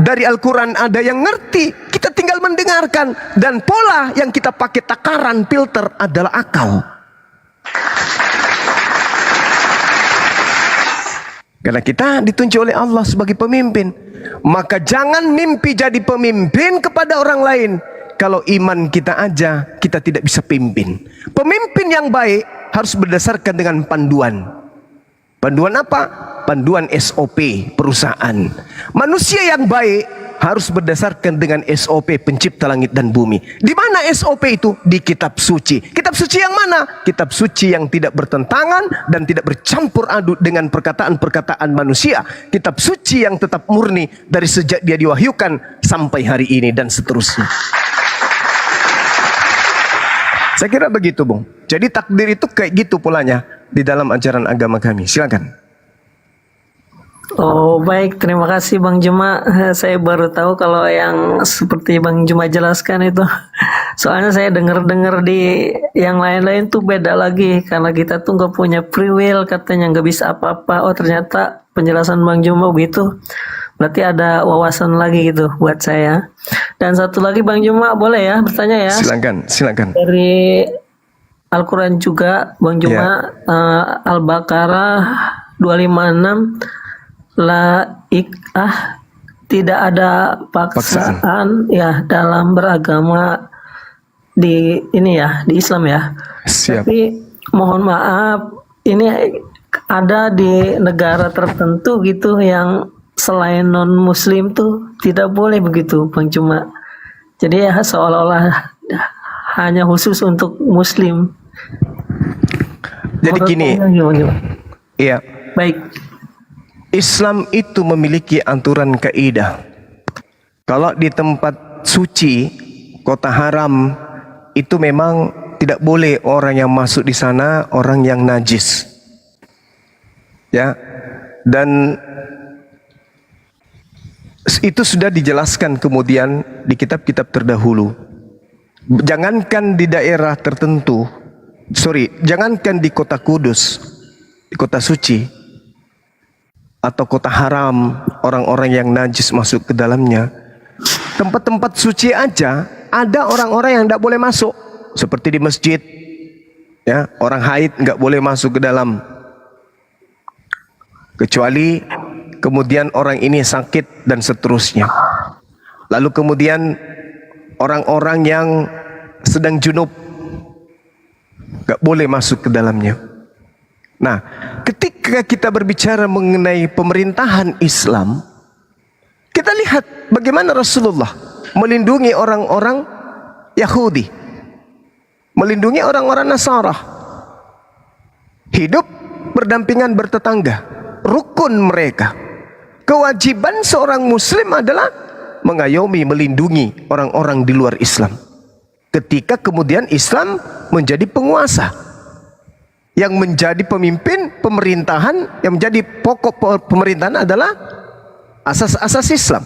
dari Al-Quran ada yang ngerti, kita tinggal mendengarkan. Dan pola yang kita pakai takaran filter adalah akal. Karena kita ditunjuk oleh Allah sebagai pemimpin, maka jangan mimpi jadi pemimpin kepada orang lain. Kalau iman kita aja, kita tidak bisa pimpin. Pemimpin yang baik harus berdasarkan dengan panduan. Panduan apa? Panduan SOP perusahaan. Manusia yang baik harus berdasarkan dengan SOP pencipta langit dan bumi. Di mana SOP itu? Di kitab suci. Kitab suci yang mana? Kitab suci yang tidak bertentangan dan tidak bercampur aduk dengan perkataan-perkataan manusia. Kitab suci yang tetap murni dari sejak dia diwahyukan sampai hari ini dan seterusnya. Saya kira begitu, Bung. Jadi takdir itu kayak gitu polanya di dalam ajaran agama kami. Silakan. Oh baik, terima kasih Bang Juma. Saya baru tahu kalau yang seperti Bang Juma jelaskan itu. Soalnya saya dengar-dengar di yang lain-lain tuh beda lagi. Karena kita tuh nggak punya free will, katanya nggak bisa apa-apa. Oh ternyata penjelasan Bang Juma begitu. Berarti ada wawasan lagi gitu buat saya. Dan satu lagi Bang Juma, boleh ya bertanya ya? Silakan, silakan. Dari Al-Quran juga Bang Juma, Al-Baqarah 256, tidak ada paksaan ya dalam beragama di ini ya, di Islam ya. Siap. Tapi mohon maaf, ini ada di negara tertentu gitu yang selain non muslim tuh tidak boleh begitu Bang Juma. Jadi ya seolah-olah hanya khusus untuk muslim. Jadi gini. Iya. Baik. Islam itu memiliki aturan kaidah. Kalau di tempat suci, kota haram, itu memang tidak boleh orang yang masuk di sana orang yang najis. Ya. Dan itu sudah dijelaskan kemudian di kitab-kitab terdahulu. Jangankan di daerah tertentu, jangankan di kota Kudus, di kota suci, atau kota haram, orang-orang yang najis masuk ke dalamnya. Tempat-tempat suci aja ada orang-orang yang tidak boleh masuk, seperti di masjid. Ya, orang haid nggak boleh masuk ke dalam, kecuali kemudian orang ini sakit dan seterusnya. Lalu kemudian orang-orang yang sedang junub gak boleh masuk ke dalamnya. Nah, ketika kita berbicara mengenai pemerintahan Islam, kita lihat bagaimana Rasulullah melindungi orang-orang Yahudi, melindungi orang-orang Nasara, hidup berdampingan bertetangga, rukun mereka. Kewajiban seorang muslim adalah mengayomi, melindungi orang-orang di luar Islam. Ketika kemudian Islam menjadi penguasa, yang menjadi pemimpin pemerintahan, yang menjadi pokok pemerintahan adalah asas-asas Islam.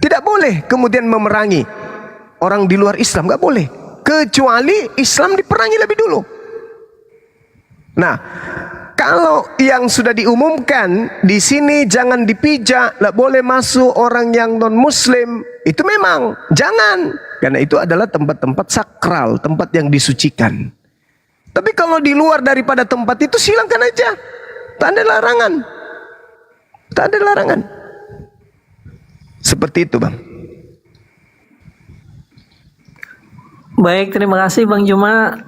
Tidak boleh kemudian memerangi orang di luar Islam, nggak boleh. Kecuali Islam diperangi lebih dulu. Nah, kalau yang sudah diumumkan di sini jangan dipijak, tidak boleh masuk orang yang non muslim, itu memang jangan, karena itu adalah tempat-tempat sakral, tempat yang disucikan. Tapi kalau di luar daripada tempat itu silakan aja, tak ada larangan, tak ada larangan. Seperti itu, Bang. Baik, terima kasih Bang Juma.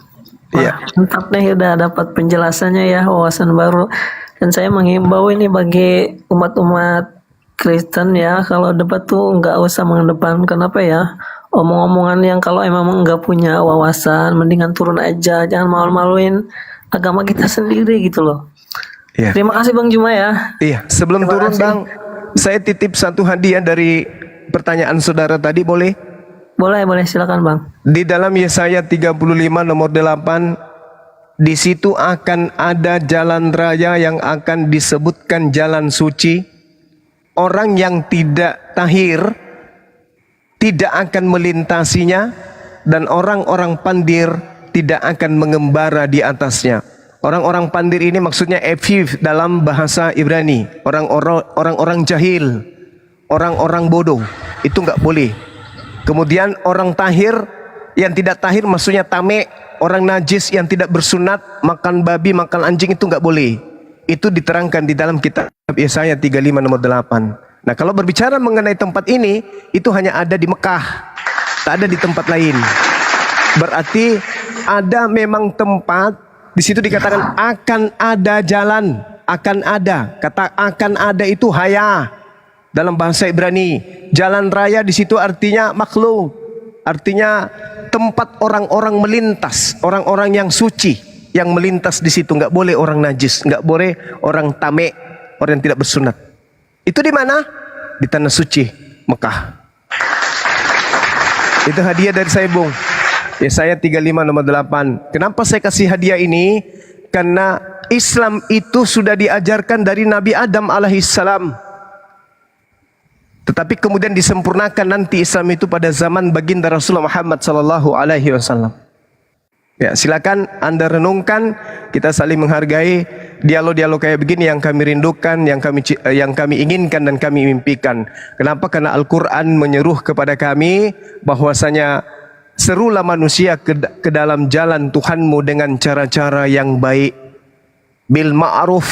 Wah, mantap nih udah dapat penjelasannya ya, wawasan baru. Dan saya menghimbau ini bagi umat-umat Kristen ya, kalau debat tuh nggak usah mengedepankan apa ya, omong-omongan yang kalau emang nggak punya wawasan, mendingan turun aja, jangan malu-maluin agama kita sendiri gitu loh. Iya. Terima kasih Bang Juma ya. Iya, sebelum Terima turun kasih. Bang, saya titip satu hadiah dari pertanyaan saudara tadi, boleh? Boleh, silakan Bang. Di dalam Yesaya 35 nomor 8, di situ akan ada jalan raya yang akan disebutkan jalan suci. Orang yang tidak tahir tidak akan melintasinya, dan orang-orang pandir tidak akan mengembara di atasnya. Orang-orang pandir ini maksudnya efif dalam bahasa Ibrani, orang-orang jahil, orang-orang bodoh, itu nggak boleh. Kemudian orang tahir, yang tidak tahir maksudnya tamek, orang najis yang tidak bersunat, makan babi, makan anjing, itu nggak boleh. Itu diterangkan di dalam kitab Yesaya 35 nomor 8. Nah, kalau berbicara mengenai tempat ini, itu hanya ada di Mekah, tak ada di tempat lain. Berarti ada memang tempat, di situ dikatakan akan ada jalan, akan ada. Kata akan ada itu haya. Dalam bahasa Ibrani, jalan raya di situ artinya makhluk, artinya tempat orang-orang melintas, orang-orang yang suci yang melintas di situ. Nggak boleh orang najis, nggak boleh orang tame, orang yang tidak bersunat. Itu di mana? Di tanah suci Mekah. Itu hadiah dari saya, Bung. Yesaya 35 nomor 8. Kenapa saya kasih hadiah ini? Karena Islam itu sudah diajarkan dari Nabi Adam alaihissalam. Tetapi kemudian disempurnakan nanti Islam itu pada zaman baginda Rasulullah Muhammad sallallahu alaihi wasallam. Ya, silakan Anda renungkan, kita saling menghargai dialog-dialog kayak begini yang kami rindukan, yang kami inginkan dan kami mimpikan. Kenapa? Karena Al-Qur'an menyeruh kepada kami bahwasanya serulah manusia ke dalam jalan Tuhanmu dengan cara-cara yang baik, bil ma'ruf,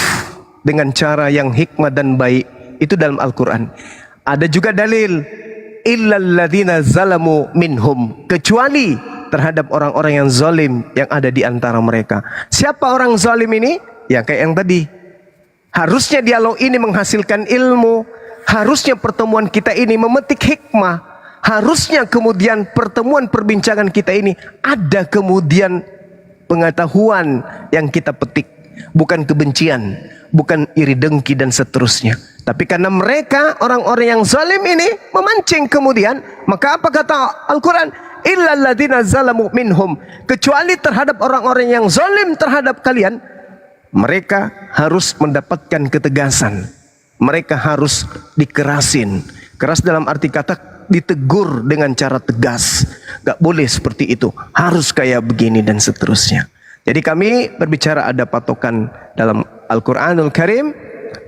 dengan cara yang hikmah dan baik. Itu dalam Al-Qur'an. Ada juga dalil illal ladzina zalamu minhum, kecuali terhadap orang-orang yang zalim yang ada di antara mereka. Siapa orang zalim ini? Ya kayak yang tadi. Harusnya dialog ini menghasilkan ilmu, harusnya pertemuan kita ini memetik hikmah, harusnya kemudian pertemuan perbincangan kita ini ada kemudian pengetahuan yang kita petik, bukan kebencian, bukan iri dengki dan seterusnya. Tapi karena mereka orang-orang yang zalim ini memancing kemudian, maka apa kata Al-Quran? Illal ladzina zalamu minhum, kecuali terhadap orang-orang yang zalim terhadap kalian, mereka harus mendapatkan ketegasan. Mereka harus dikerasin. Keras dalam arti kata ditegur dengan cara tegas. Gak boleh seperti itu, harus kayak begini dan seterusnya. Jadi kami berbicara ada patokan dalam Al-Quranul Karim,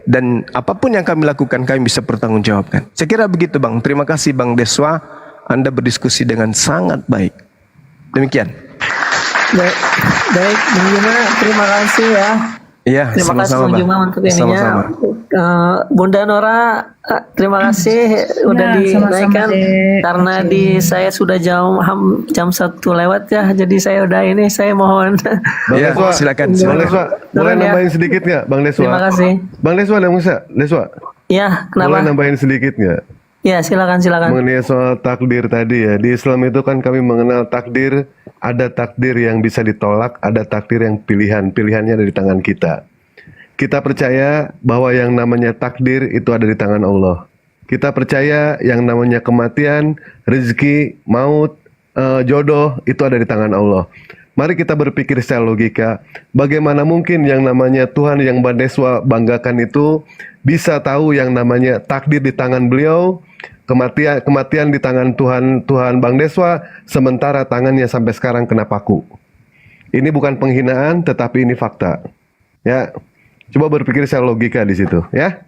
dan apapun yang kami lakukan kami bisa pertanggungjawabkan. Saya kira begitu, Bang. Terima kasih Bang Deswa, Anda berdiskusi dengan sangat baik. Demikian. Baik, Bang Juma, terima kasih ya. Iya, Terima kasih Bang Juma untuk ininya. Sama-sama. Bunda Nora, terima kasih udah dinaikkan karena di saya sudah jam 1 lewat ya, jadi saya udah ini, saya mohon. Bang Deswa, silakan. Bang Deswa, boleh Turun ya. nambahin sedikit nggak, Bang Deswa? Terima kasih. Bang Deswa, ada Musa, Deswa. Ya, kenapa? Boleh nambahin sedikit nggak? Ya, silakan. Mengenai soal takdir tadi ya, di Islam itu kan kami mengenal takdir, ada takdir yang bisa ditolak, ada takdir yang pilihannya ada di tangan kita. Kita percaya bahwa yang namanya takdir itu ada di tangan Allah. Kita percaya yang namanya kematian, rezeki, maut, jodoh itu ada di tangan Allah. Mari kita berpikir secara logika, bagaimana mungkin yang namanya Tuhan yang Bang Deswa banggakan itu bisa tahu yang namanya takdir di tangan beliau, kematian di tangan Tuhan Bang Deswa, sementara tangannya sampai sekarang kena paku. Ini bukan penghinaan, tetapi ini fakta. Ya, coba berpikir secara logika di situ, ya.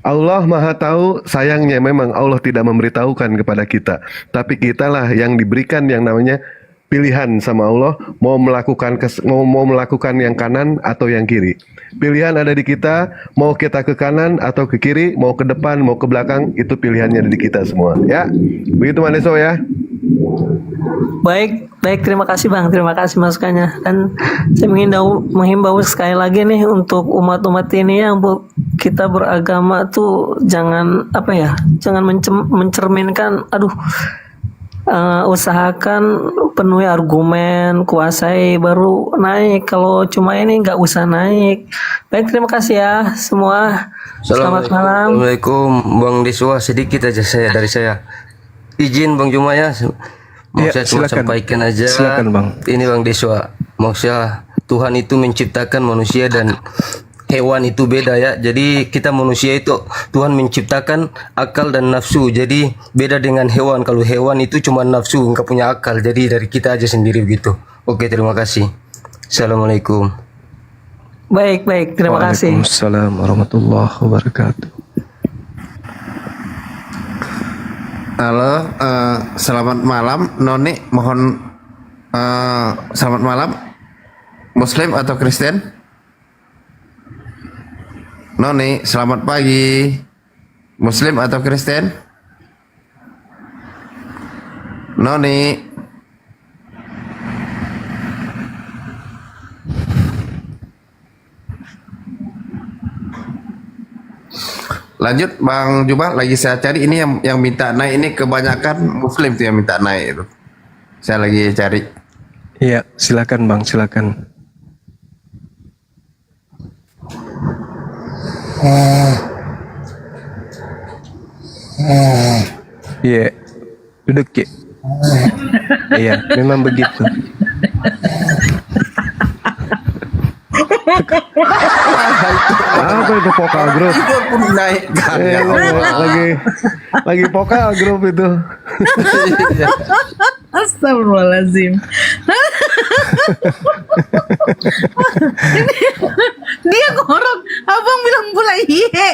Allah Maha Tahu, sayangnya memang Allah tidak memberitahukan kepada kita, tapi kitalah yang diberikan yang namanya pilihan sama Allah, mau melakukan yang kanan atau yang kiri. Pilihan ada di kita, mau kita ke kanan atau ke kiri, mau ke depan, mau ke belakang, itu pilihannya ada di kita semua, ya. Begitu Bang Deswa ya. Baik, terima kasih Bang, terima kasih masukannya. Dan saya menghimbau sekali lagi nih untuk umat-umat ini yang kita beragama tuh jangan jangan mencerminkan, usahakan penuhi argumen, kuasai baru naik. Kalau cuma ini nggak usah naik. Baik, terima kasih ya semua. Selamat malam. Assalamualaikum Bang Deswa, sedikit aja dari saya. Izin Bang Juma ya. Mau saya cuma sampaikan aja. Silakan Bang. Ini Bang Deswa. Maksudnya Tuhan itu menciptakan manusia dan hewan itu beda ya. Jadi kita manusia itu Tuhan menciptakan akal dan nafsu. Jadi beda dengan hewan. Kalau hewan itu cuma nafsu, nggak punya akal. Jadi dari kita aja sendiri begitu. Oke, terima kasih. Assalamualaikum. Baik, terima kasih. Waalaikumsalam warahmatullahi wabarakatuh. Halo, selamat malam Noni, mohon selamat malam. Muslim atau Kristen? Noni, selamat pagi. Muslim atau Kristen? Noni. lanjut Bang Juma, lagi saya cari ini yang minta naik ini kebanyakan Muslim tuh yang minta naik itu. Saya lagi cari. Iya, silakan Bang, silakan. Iya, duduk Ki. Iya, memang begitu. Apa itu vokal grup? Itu pun naikkan. Lagi vokal grup itu. Astagfirullahaladzim. Dia ngorok, abang bilang pula iye.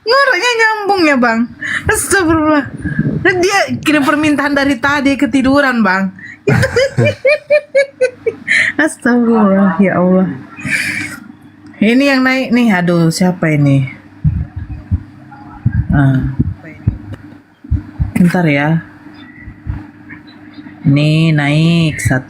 Ngoroknya nyambung ya bang. Astagfirullah. Dia kirim permintaan dari tadi, ketiduran bang. Astagfirullah, ya Allah. Ini yang naik nih, aduh siapa ini? Bentar ya. Ini naik 1.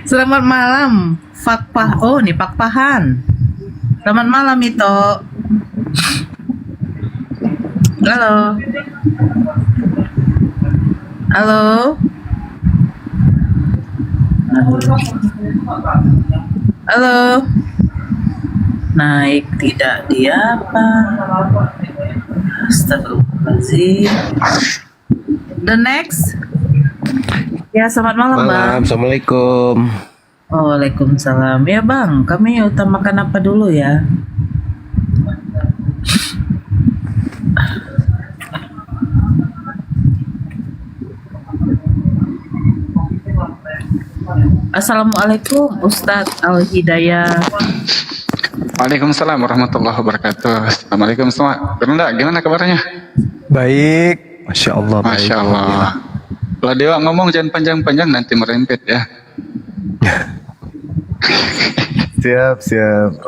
Selamat malam, Fakpah. Oh, nih Pakpahan. Selamat malam itu. Halo. Halo. Halo. Naik tidak dia apa? Astagfirullahaladzim. The next. Ya, selamat malam, Bang. Assalamualaikum. Waalaikumsalam. Ya, Bang, kami utamakan apa dulu ya? Assalamualaikum Ustadz Al-Hidayah. Waalaikumsalam warahmatullahi wabarakatuh. Assalamualaikum semua. Bunda, gimana kabarnya? Baik, Masya Allah. Masya Allah. Kalau Dewa ngomong jangan panjang-panjang nanti merempet ya. Siap.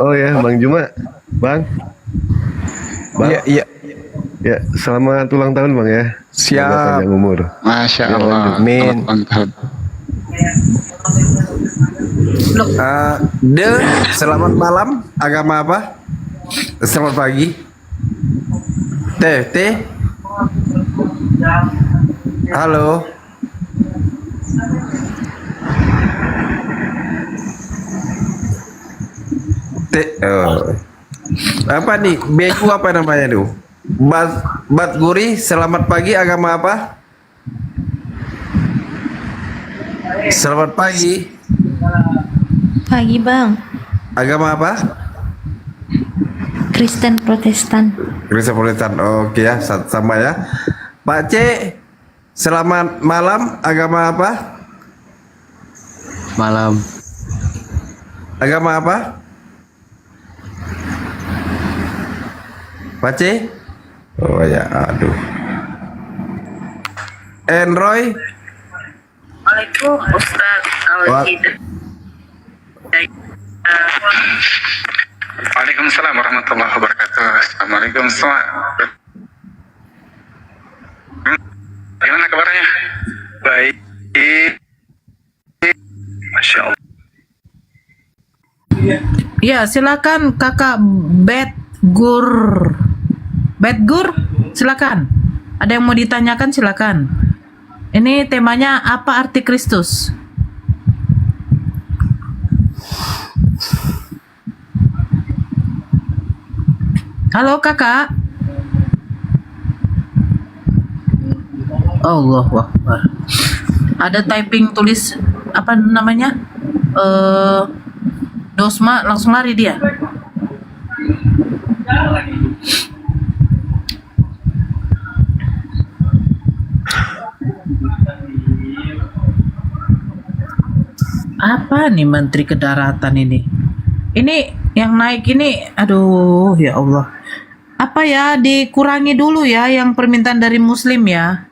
Oh ya, Bang Juma. Bang. Iya. Ya, selamat ulang tahun Bang ya. Siap. Semoga panjang umur. Masya Allah. Amin. Selamat malam, agama apa? Selamat pagi. T. Halo. Apa nih? Beku apa namanya tuh? Batguri, selamat pagi, agama apa? Selamat pagi. Pagi bang. Agama apa? Kristen Protestan. Kristen Protestan. Oke ya, sama ya. Pak C, selamat malam. Agama apa? Malam. Agama apa? Pak C? Oh ya, aduh. Enroy? Waalaikumsalam Ustadz Al-Hidayah. Waalaikumsalam warahmatullahi wabarakatuh. Assalamualaikum semua. Gimana kabarnya? Baik. Masya Allah. Ya, silakan Kakak Betgur, silakan. Ada yang mau ditanyakan, silakan. Ini temanya apa arti Kristus? Halo Kakak. Allahu Akbar. Ada typing tulis apa namanya? Dosma langsung lari dia. Apa nih Menteri Kedaratan ini? Ini yang naik ini, aduh ya Allah. Apa ya, dikurangi dulu ya yang permintaan dari Muslim ya.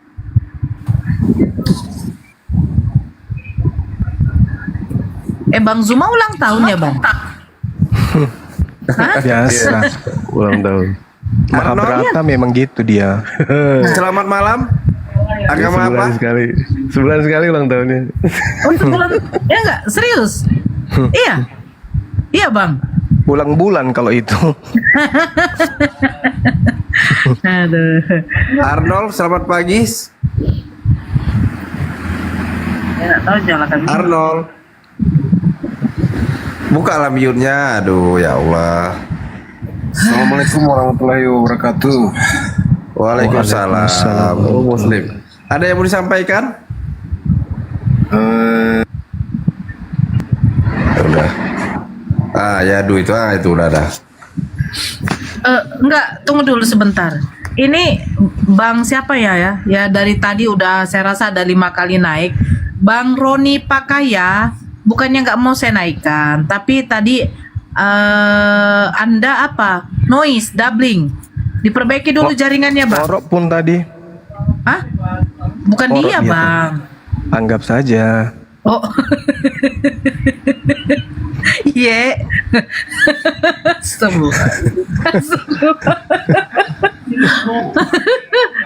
Bang Zuma ulang tahun ya Bang? Biasa, ulang tahun. Mahabharata memang gitu dia. Selamat malam. Agama apa? Sebulan sekali ulang tahunnya. Oh, sebulan. Ya enggak, serius? Iya. Iya, Bang. Ulang bulan kalau itu. Aduh. Arnold, selamat pagi. Ya, tahu nyalakan. Arnold. Buka lah mute-nya. Aduh, ya Allah. Assalamualaikum warahmatullahi wabarakatuh. Waalaikumsalam. Oh, Muslim. Ada yang mau disampaikan? Udah. Ya aduh itu udah ada. Enggak, tunggu dulu sebentar. Ini Bang siapa ya? Ya dari tadi udah saya rasa ada 5 kali naik. Bang Roni Pakaya, bukannya nggak mau saya naikkan, tapi tadi Anda apa? Noise, doubling. Diperbaiki dulu jaringannya, Bang. Orok pun tadi. Hah? Bukan Orok dia, Bang. Anggap saja. Oh. Iya.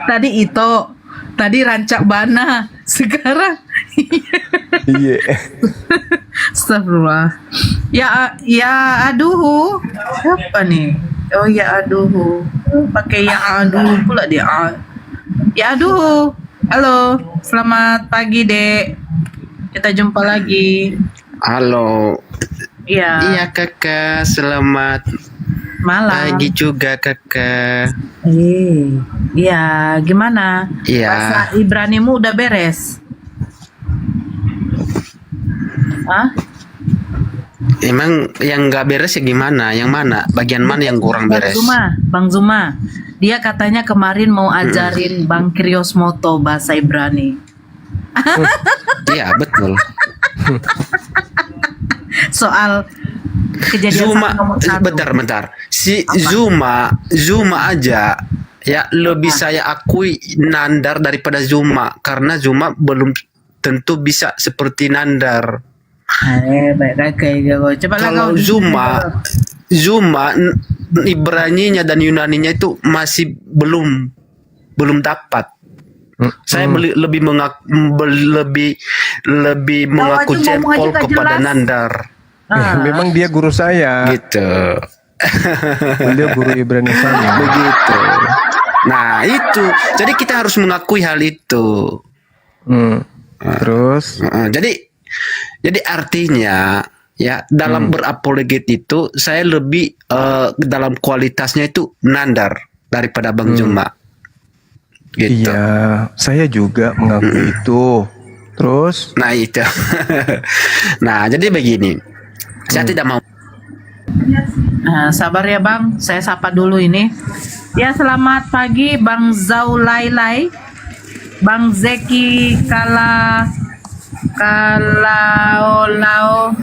Tadi itu, tadi rancak bana, sekarang Iya. Astagfirullah. Ya aduh. Apa nih? Oh ya aduh. Pakai ya aduh pula dia. Ya aduh. Halo, selamat pagi, Dek. Kita jumpa lagi. Halo. Iya. Iya, Kakak. Selamat malam. pagi juga, Kakak. Iya, gimana? Iya. Bahasa Ibranimu udah beres? Hah? Emang yang nggak beres ya gimana? Yang mana? Bagian mana yang kurang beres? Bang Zuma. Dia katanya kemarin mau ajarin Bang Kriosmoto bahasa Ibrani. Iya, betul. Soal kejadian bentar. Si Zuma aja ya lebih saya akui Nandar daripada Zuma karena Zuma belum tentu bisa seperti Nandar. Kalau Zuma Ibraninya dan Yunaninya itu masih belum dapat. Saya lebih mengaku jempol kepada Nandar. Memang dia guru saya. Gitu. Beliau guru Ibrani saya. Begitu. Nah itu, jadi kita harus mengakui hal itu. Terus? Jadi artinya ya dalam berapologet itu saya lebih dalam kualitasnya itu Nandar daripada Bang Zuma. Gitu. Iya, saya juga mengakui itu. Terus? Nah itu. Nah jadi begini, saya tidak mau. Sabar ya Bang, saya sapa dulu ini. Ya selamat pagi Bang Zaulailai, Bang Zeki Kalaolao.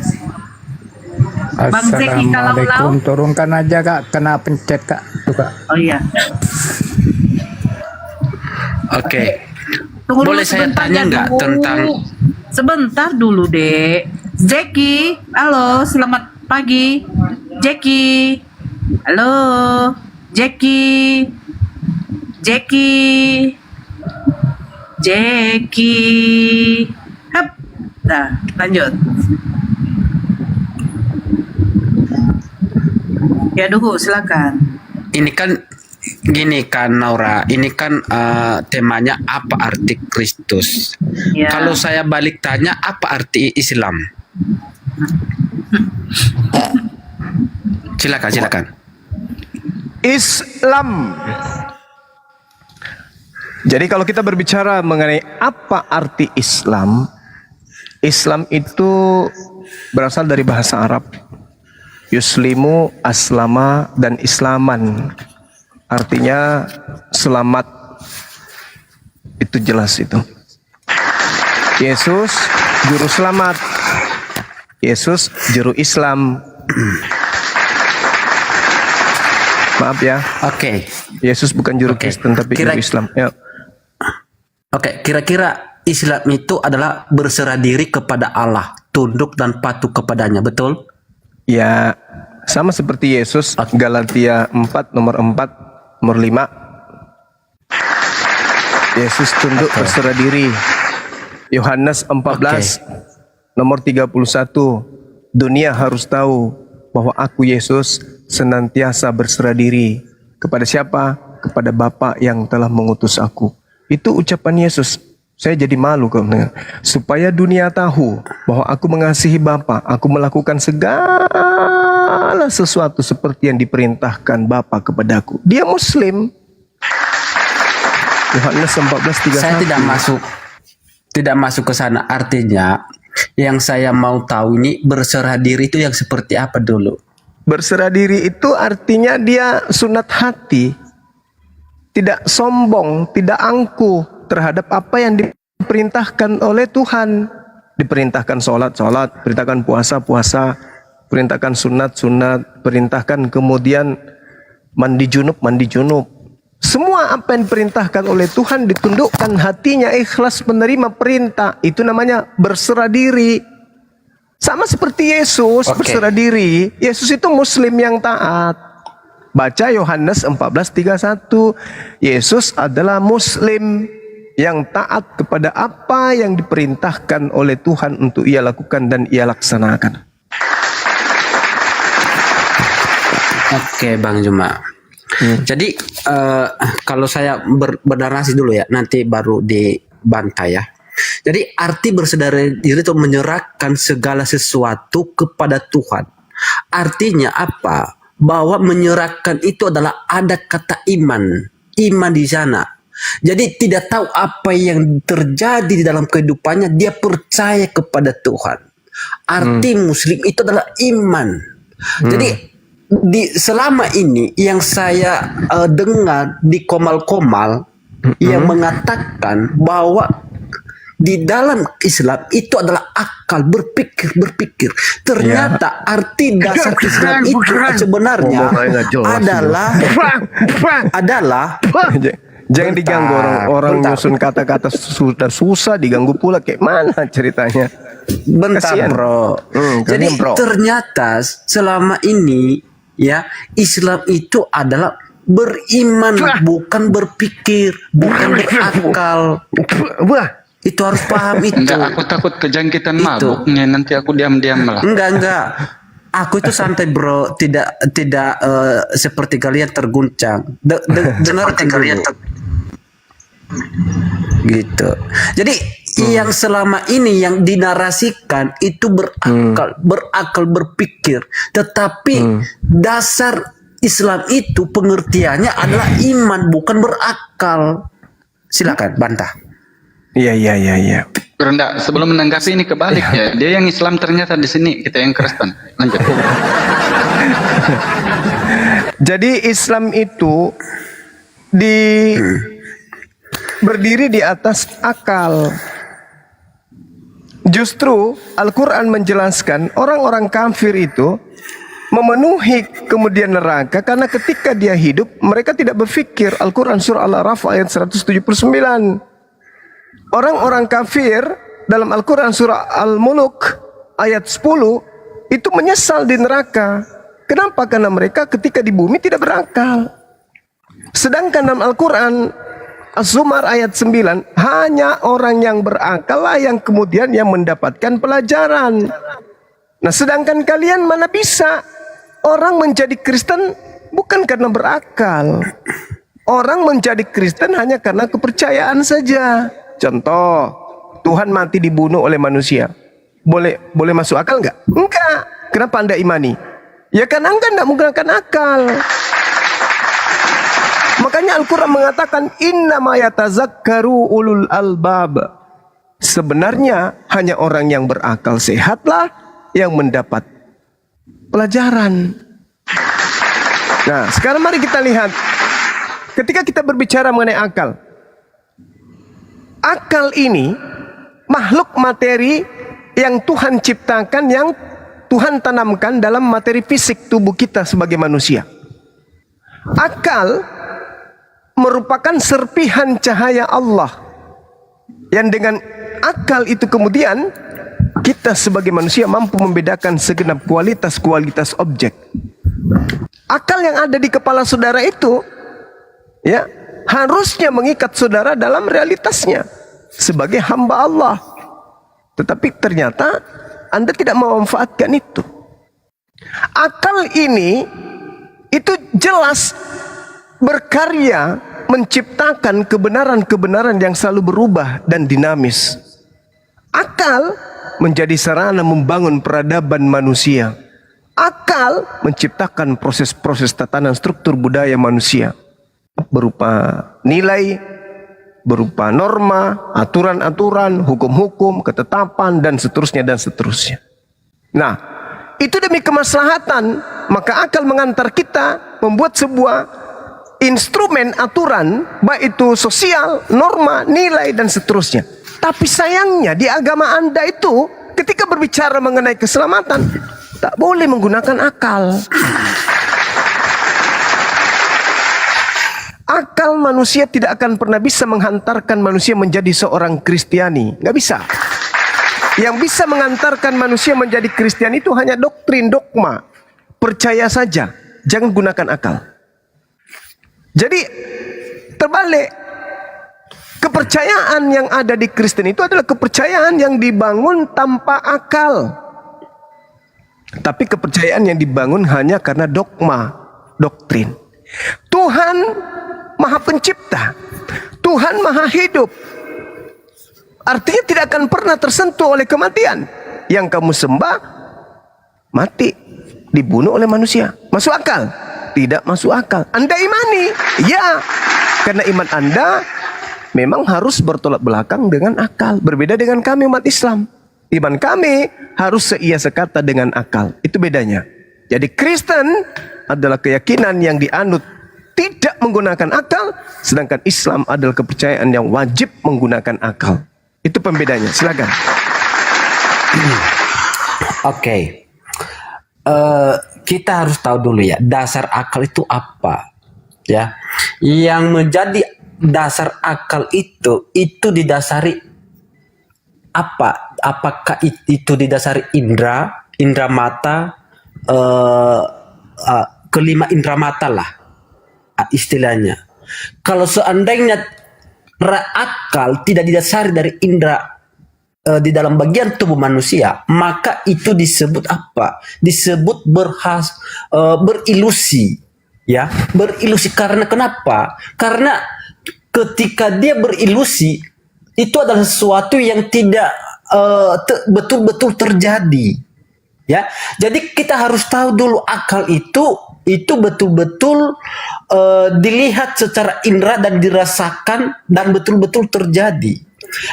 Bang Zeki Kalaolao. Turunkan aja Kak, kena pencet Kak. Tuh, Kak. Oh iya. Oke. Tunggu Boleh saya tanya nggak tentang? Sebentar dulu Dek. Jackie, halo, selamat pagi. Jackie, halo, Jackie, Hap, nah lanjut. Ya Duhu, silakan. Ini kan gini kan Naura, ini kan temanya apa arti Kristus? Ya. Kalau saya balik tanya apa arti Islam? Silakan. Islam. Jadi kalau kita berbicara mengenai apa arti Islam, Islam itu berasal dari bahasa Arab. Yuslimu, aslama, dan islaman. Artinya selamat. Itu jelas itu. Yesus juru selamat. Yesus juru Islam. Maaf ya. Oke. Yesus bukan juru Kristen tapi juru Islam. Ya. Oke, kira-kira Islam itu adalah berserah diri kepada Allah, tunduk dan patuh kepadanya, betul? Ya, sama seperti Yesus, Galatia 4 nomor 4 nomor 5. Yesus tunduk berserah diri. Yohanes 14 nomor 31. Dunia harus tahu bahwa aku Yesus senantiasa berserah diri. Kepada siapa? Kepada Bapa yang telah mengutus aku. Itu ucapan Yesus. Saya jadi malu kalau mendengar. Supaya dunia tahu bahwa aku mengasihi Bapa, aku melakukan segala sesuatu seperti yang diperintahkan Bapa kepadaku. Dia Muslim. Yohanes 14:31. Saya tidak masuk ke sana. Artinya yang saya mau tahu ini berserah diri itu yang seperti apa dulu? Berserah diri itu artinya dia sunat hati. Tidak sombong, tidak angkuh terhadap apa yang diperintahkan oleh Tuhan. Diperintahkan sholat, perintahkan puasa, perintahkan sunat, perintahkan kemudian mandi junub. Semua apa yang diperintahkan oleh Tuhan ditundukkan hatinya, ikhlas menerima perintah. Itu namanya berserah diri. Sama seperti Yesus berserah diri. Yesus itu Muslim yang taat. Baca Yohanes 14:31. Yesus adalah Muslim yang taat kepada apa yang diperintahkan oleh Tuhan untuk ia lakukan dan ia laksanakan. Oke, Bang Juma. Jadi kalau saya bernarasi dulu ya, nanti baru dibantah ya. Jadi arti berserah diri itu menyerahkan segala sesuatu kepada Tuhan. Artinya apa? Bahwa menyerahkan itu adalah ada kata iman di sana. Jadi tidak tahu apa yang terjadi di dalam kehidupannya, dia percaya kepada Tuhan. Arti Muslim itu adalah iman. Jadi selama ini yang saya dengar di komal-komal yang mengatakan bahwa di dalam Islam itu adalah akal berpikir. Ternyata arti dasar Islam itu sebenarnya adalah jangan diganggu orang nyusun kata-kata sudah susah diganggu pula, kayak mana ceritanya? Bentar, bro. Jadi ternyata selama ini ya Islam itu adalah beriman, bukan berpikir, bukan berakal. Itu harus paham itu. Enggak, aku takut kejangkitan mabuknya, nanti aku diam-diam lah. Enggak. Aku itu santai, bro. Tidak seperti kalian terguncang. Dengar kalian gitu. Jadi yang selama ini yang dinarasikan itu berakal berpikir, tetapi dasar Islam itu pengertiannya adalah iman, bukan berakal. Silakan bantah. Iya. Rendah, sebelum menanggapi ini kebalik ya. Dia yang Islam ternyata di sini, kita yang Kristen. Lanjut. Jadi Islam itu berdiri di atas akal. Justru Al-Quran menjelaskan orang-orang kafir itu memenuhi kemudian neraka karena ketika dia hidup mereka tidak berpikir. Al-Quran surah Al-A'raf ayat 179. Orang-orang kafir dalam Al-Quran surah Al-Muluk ayat 10 itu menyesal di neraka. Kenapa? Karena mereka ketika di bumi tidak berakal. Sedangkan dalam Al-Quran Az-Zumar ayat 9, hanya orang yang berakal lah yang kemudian yang mendapatkan pelajaran. Nah, sedangkan kalian mana bisa? Orang menjadi Kristen bukan karena berakal. Orang menjadi Kristen hanya karena kepercayaan saja. Contoh, Tuhan mati dibunuh oleh manusia. Boleh masuk akal enggak? Enggak. Kenapa Anda imani? Ya kan Anda enggak menggunakan akal. Makanya Al-Quran mengatakan innama yatazakkaru ulul albab. Sebenarnya hanya orang yang berakal sehatlah yang mendapat pelajaran. Nah, sekarang mari kita lihat. Ketika kita berbicara mengenai akal, akal ini makhluk materi yang Tuhan ciptakan, yang Tuhan tanamkan dalam materi fisik tubuh kita sebagai manusia. Akal merupakan serpihan cahaya Allah, yang dengan akal itu kemudian kita sebagai manusia mampu membedakan segenap kualitas objek. Akal yang ada di kepala saudara itu ya harusnya mengikat saudara dalam realitasnya sebagai hamba Allah. Tetapi ternyata Anda tidak memanfaatkan itu. Akal ini itu jelas berkarya menciptakan kebenaran-kebenaran yang selalu berubah dan dinamis. Akal menjadi sarana membangun peradaban manusia. Akal menciptakan proses-proses tatanan struktur budaya manusia berupa nilai, berupa norma, aturan-aturan, hukum-hukum, ketetapan, dan seterusnya dan seterusnya. Nah, itu demi kemaslahatan, maka akal mengantar kita membuat sebuah instrumen aturan, baik itu sosial, norma, nilai, dan seterusnya. Tapi sayangnya di agama Anda itu, ketika berbicara mengenai keselamatan, tak boleh menggunakan akal. Akal manusia tidak akan pernah bisa menghantarkan manusia menjadi seorang Kristiani. Nggak bisa. Yang bisa mengantarkan manusia menjadi Kristiani itu hanya doktrin, dogma. Percaya saja, jangan gunakan akal. Jadi terbalik. Kepercayaan yang ada di Kristen itu adalah kepercayaan yang dibangun tanpa akal. Tapi kepercayaan yang dibangun hanya karena dogma, doktrin. Tuhan Maha Pencipta, Tuhan Maha Hidup. Artinya tidak akan pernah tersentuh oleh kematian. Yang kamu sembah mati, dibunuh oleh manusia. Masuk akal? Tidak masuk akal. Anda imani? Ya, karena iman Anda memang harus bertolak belakang dengan akal. Berbeda dengan kami umat Islam. Iman kami harus seia sekata dengan akal. Itu bedanya. Jadi Kristen adalah keyakinan yang dianut tidak menggunakan akal, sedangkan Islam adalah kepercayaan yang wajib menggunakan akal. Itu pembedanya. Silakan. Oke. Kita harus tahu dulu ya, dasar akal itu apa? Ya. Yang menjadi dasar akal itu didasari apa? Apakah itu didasari indra mata, kelima indra mata lah istilahnya. Kalau seandainya akal tidak didasari dari indra di dalam bagian tubuh manusia, maka itu disebut apa? Disebut berilusi, ya, berilusi. Karena kenapa? Karena ketika dia berilusi, itu adalah sesuatu yang tidak betul-betul terjadi, ya. Jadi kita harus tahu dulu akal itu betul-betul dilihat secara indera dan dirasakan dan betul-betul terjadi.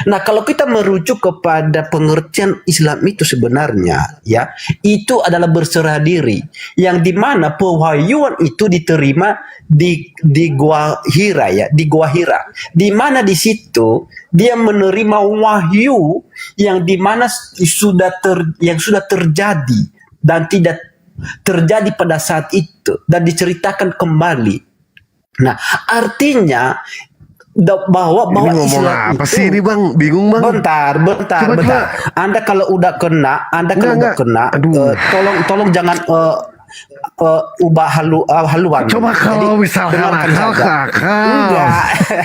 Nah, kalau kita merujuk kepada pengertian Islam itu sebenarnya, ya, itu adalah berserah diri, yang dimana pewahyuan itu diterima di Gua Hira, ya, di Gua Hira, di mana di situ dia menerima wahyu yang dimana sudah terjadi dan tidak terjadi pada saat itu dan diceritakan kembali. Nah, artinya bahwa ini ngomong Islam apa itu, sih ini Bang? Bingung Bang. Bentar. Anda kalau udah kena, tolong jangan ubah haluan. Coba kalau misalkan akal ke akal. Enggak.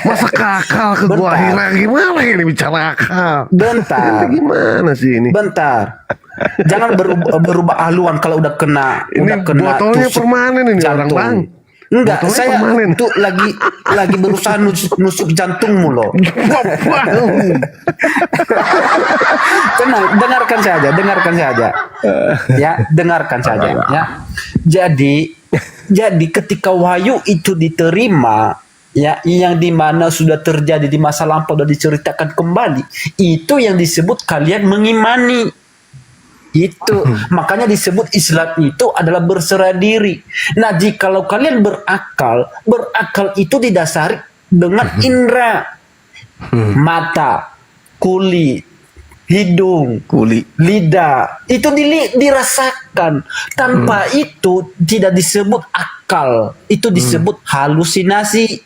Masa ke akal ke Gua Hira, gimana ini bicara akal? Bentar. Gimana sih ini? Bentar. Jangan berubah haluan kalau udah kena. Ini botolnya permanen ini orang Bang. Enggak, botolnya saya permanen. tuh lagi berusaha nusuk jantungmu loh. Tenang, dengarkan saja. Ya, dengarkan saja. Ya. Jadi ketika wahyu itu diterima, ya, yang dimana sudah terjadi di masa lampau dan diceritakan kembali, itu yang disebut kalian mengimani. Itu makanya disebut Islam itu adalah berserah diri. Nah, jikalau kalian berakal itu didasari dengan indera, mata, kulit, hidung, lidah, itu dirasakan. Tanpa itu tidak disebut akal, itu disebut halusinasi.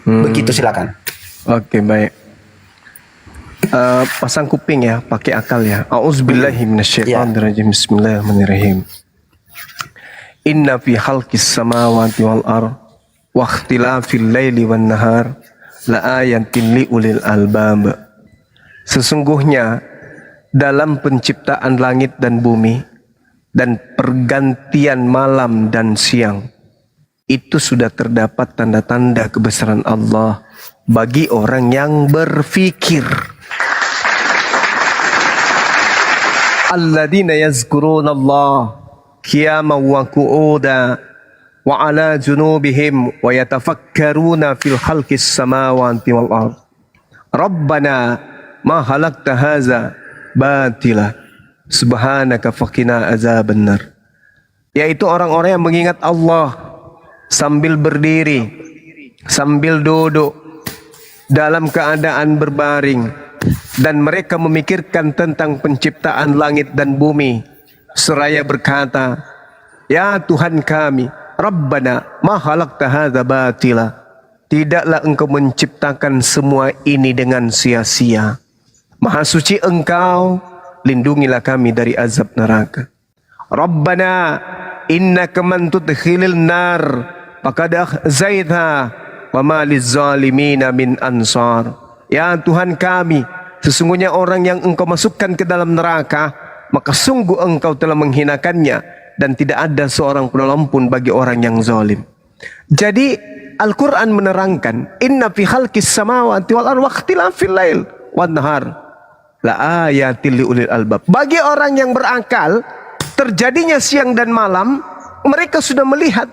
Begitu, silakan. Oke, baik. Pasang kuping ya, pakai akal ya. A'udzubillahi minasyaitonirrajim. Bismillahirrahmanirrahim. Inna fi khalqis samawati wal ard wa ikhtilafil laili wan nahar la ayatin li ulil albab. Sesungguhnya dalam penciptaan langit dan bumi dan pergantian malam dan siang itu sudah terdapat tanda-tanda kebesaran Allah bagi orang yang berfikir. Alladzina yazkuruna Allah qiyaman wa qu'udan wa ala junubihim wa yatafakkaruna fil khalqis samawati wal ard. Rabbana ma halaqta hadza batila subhanaka faqina azabannar. Yaitu orang-orang yang mengingat Allah sambil berdiri, sambil duduk, dalam keadaan berbaring, dan mereka memikirkan tentang penciptaan langit dan bumi seraya berkata, ya Tuhan kami, Rabbana ma khalaqta hadza batila, tidaklah engkau menciptakan semua ini dengan sia-sia. Maha suci engkau, lindungilah kami dari azab neraka. Rabbana innaka man tudkhilil nar faqad akhzaitha wa ma lizzalimina min ansar. Ya Tuhan kami, sesungguhnya orang yang engkau masukkan ke dalam neraka, maka sungguh engkau telah menghinakannya, dan tidak ada seorang penolong pun bagi orang yang zalim. Jadi Al-Quran menerangkan, inna fi khalqis samawati wal ardi wa ikhtilafil lail wan nahar la ayatil liulil albab. Bagi orang yang berakal, terjadinya siang dan malam, mereka sudah melihat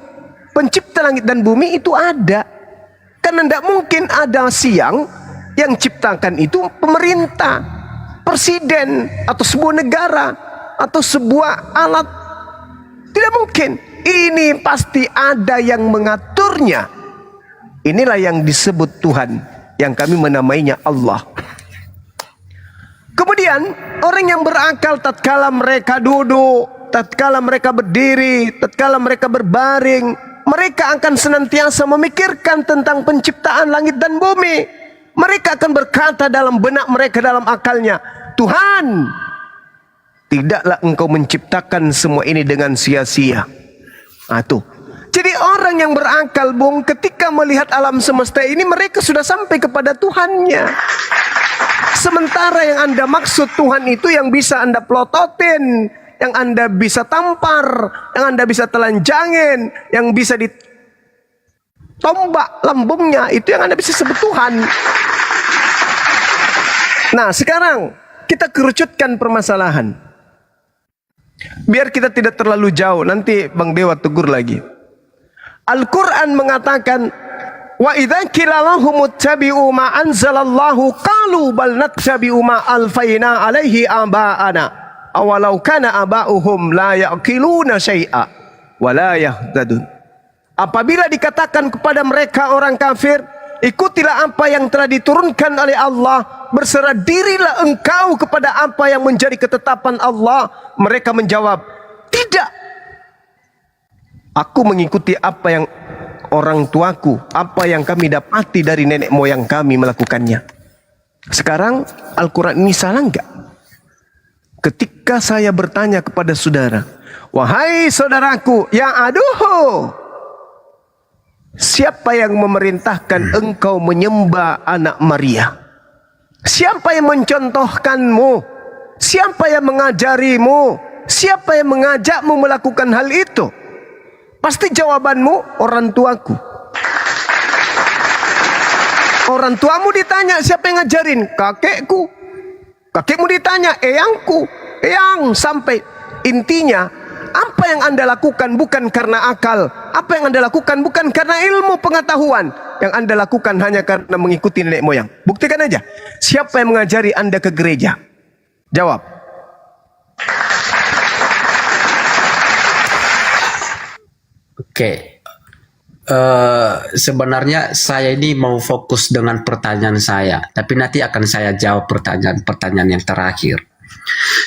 pencipta langit dan bumi itu ada. Karena tidak mungkin ada siang yang ciptakan itu pemerintah, presiden, atau sebuah negara, atau sebuah alat. Tidak mungkin. Ini pasti ada yang mengaturnya. Inilah yang disebut Tuhan, yang kami menamainya Allah. Kemudian orang yang berakal tatkala mereka duduk, tatkala mereka berdiri, tatkala mereka berbaring, mereka akan senantiasa memikirkan tentang penciptaan langit dan bumi. Mereka akan berkata dalam benak mereka, dalam akalnya, Tuhan, tidaklah engkau menciptakan semua ini dengan sia-sia. Tuh. Jadi orang yang berakal, Bung, ketika melihat alam semesta ini, mereka sudah sampai kepada Tuhannya. Sementara yang Anda maksud Tuhan itu yang bisa Anda pelototin, yang Anda bisa tampar, yang Anda bisa telanjangin, yang bisa ditombak lambungnya, itu yang Anda bisa sebut Tuhan. Nah, sekarang kita kerucutkan permasalahan. Biar kita tidak terlalu jauh, nanti Bang Dewa tegur lagi. Al-Quran mengatakan, wa idza qila lahum ittabi'u ma anzalallahu qalu bal nattabi'u ma alfaina alaihi aba'ana awalau kana aba'uhum la ya'qiluna syai'a wa la yahtadun. Apabila dikatakan kepada mereka orang kafir, ikutilah apa yang telah diturunkan oleh Allah, berserah dirilah engkau kepada apa yang menjadi ketetapan Allah. Mereka menjawab, tidak. Aku mengikuti apa yang orang tuaku, apa yang kami dapati dari nenek moyang kami melakukannya. Sekarang Al-Quran ini salah enggak? Ketika saya bertanya kepada saudara, wahai saudaraku, ya aduh, siapa yang memerintahkan engkau menyembah anak Maria? Siapa yang mencontohkanmu? Siapa yang mengajarimu? Siapa yang mengajakmu melakukan hal itu? Pasti jawabanmu, orang tuaku. Orang tuamu ditanya, siapa yang ngajarin? Kakekku. Kakekmu ditanya, eyangku. Eyang, sampai intinya, apa yang Anda lakukan bukan karena akal. Apa yang Anda lakukan bukan karena ilmu pengetahuan. Yang Anda lakukan hanya karena mengikuti nenek moyang. Buktikan aja. Siapa yang mengajari Anda ke gereja? Jawab. Oke. Sebenarnya saya ini mau fokus dengan pertanyaan saya, tapi nanti akan saya jawab pertanyaan yang terakhir.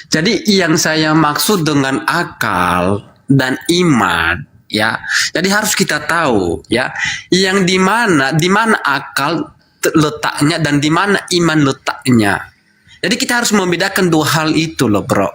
Jadi yang saya maksud dengan akal dan iman, ya. Jadi harus kita tahu, ya, yang di mana akal letaknya dan di mana iman letaknya. Jadi kita harus membedakan dua hal itu loh, bro.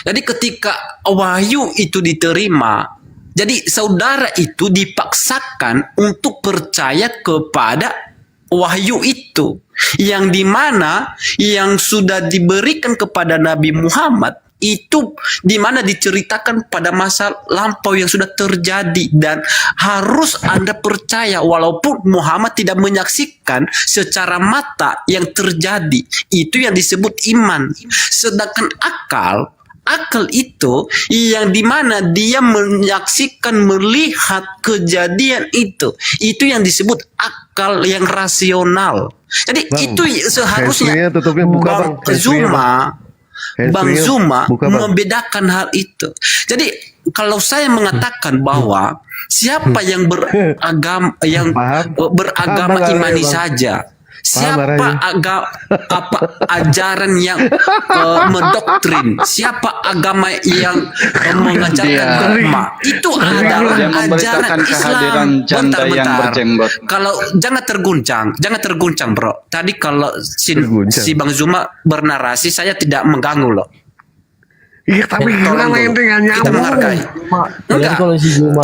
Jadi ketika wahyu itu diterima, Jadi saudara itu dipaksakan untuk percaya kepada wahyu itu, yang dimana yang sudah diberikan kepada Nabi Muhammad itu dimana diceritakan pada masa lampau yang sudah terjadi, dan harus Anda percaya walaupun Muhammad tidak menyaksikan secara mata yang terjadi. Itu yang disebut iman. Sedangkan akal itu yang dimana dia menyaksikan, melihat kejadian itu yang disebut akal yang rasional. Jadi itu seharusnya Bang Zuma membedakan hal itu. Jadi kalau saya mengatakan bahwa siapa yang beragama imani saja, siapa ajaran yang mendoktrin, siapa agama yang mengajarkan dogma, itu adalah ajaran Islam. Bentar. Kalau jangan terguncang bro. Tadi kalau si Bang Zuma bernarasi, saya tidak mengganggu loh. Iya, tapi gimana dengan kita menghargai. Enggak.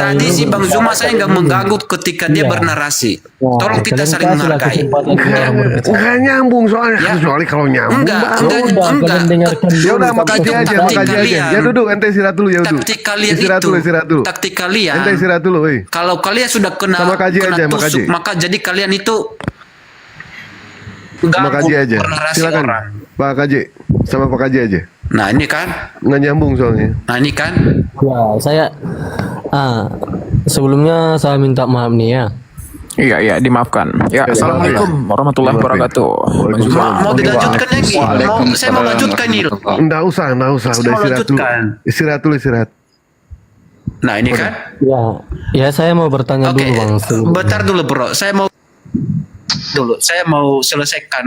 Tadi si Bang Zuma saya enggak mengganggu ketika dia bernarasi. Tolong kita saling menghargai. Enggak nyambung soalnya. Kecuali kalau nyambung. Enggak. Ya udah, makasih aja. Ya duduk, ente istirahat dulu ya duduk. Istirahat dulu. Taktik kalian. Ente istirahat dulu, kalau kalian sudah kena tusuk, maka jadi kalian itu Sama Kaji aja. Silakan Pak Kaji, sama Pak Kaji aja. Nah ini kan nggak nyambung soalnya. Nah ini kan. Ya saya sebelumnya saya minta maaf nih ya. Iya, dimaafkan. Ya, assalamualaikum warahmatullahi wabarakatuh. Mau dilanjutkan lagi? Saya mau lanjutkan nih. Nggak usah. Udah istirahat dulu. Nah ini kan. Ya saya mau bertanya dulu Bang. Bentar dulu bro, saya mau selesaikan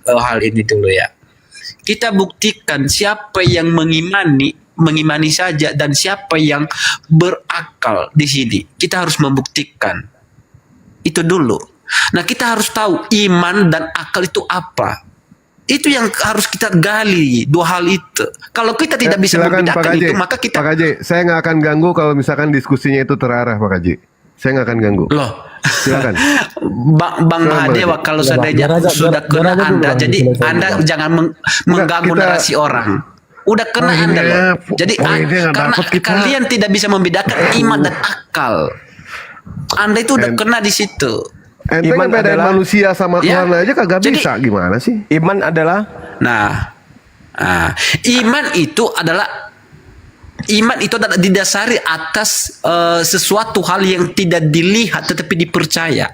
hal ini dulu ya. Kita buktikan siapa yang mengimani saja dan siapa yang berakal di sini. Kita harus membuktikan itu dulu. Nah kita harus tahu iman dan akal itu apa. Itu yang harus kita gali, dua hal itu. Kalau kita tidak bisa membedakan itu, maka kita. Pak Kaji, saya nggak akan ganggu kalau misalkan diskusinya itu terarah, Pak Kaji. Saya nggak akan ganggu. Loh, silakan. Bang Mahadewa, kalau seandainya sudah kena Anda, jadi Anda jangan mengganggu narasi orang. Udah kena Anda loh. Jadi karena kalian tidak bisa membedakan iman dan akal. Anda itu udah kena di situ. Iman adalah manusia sama Tuhan aja kagak bisa. Gimana sih? Iman adalah Iman itu adalah didasari atas sesuatu hal yang tidak dilihat tetapi dipercaya.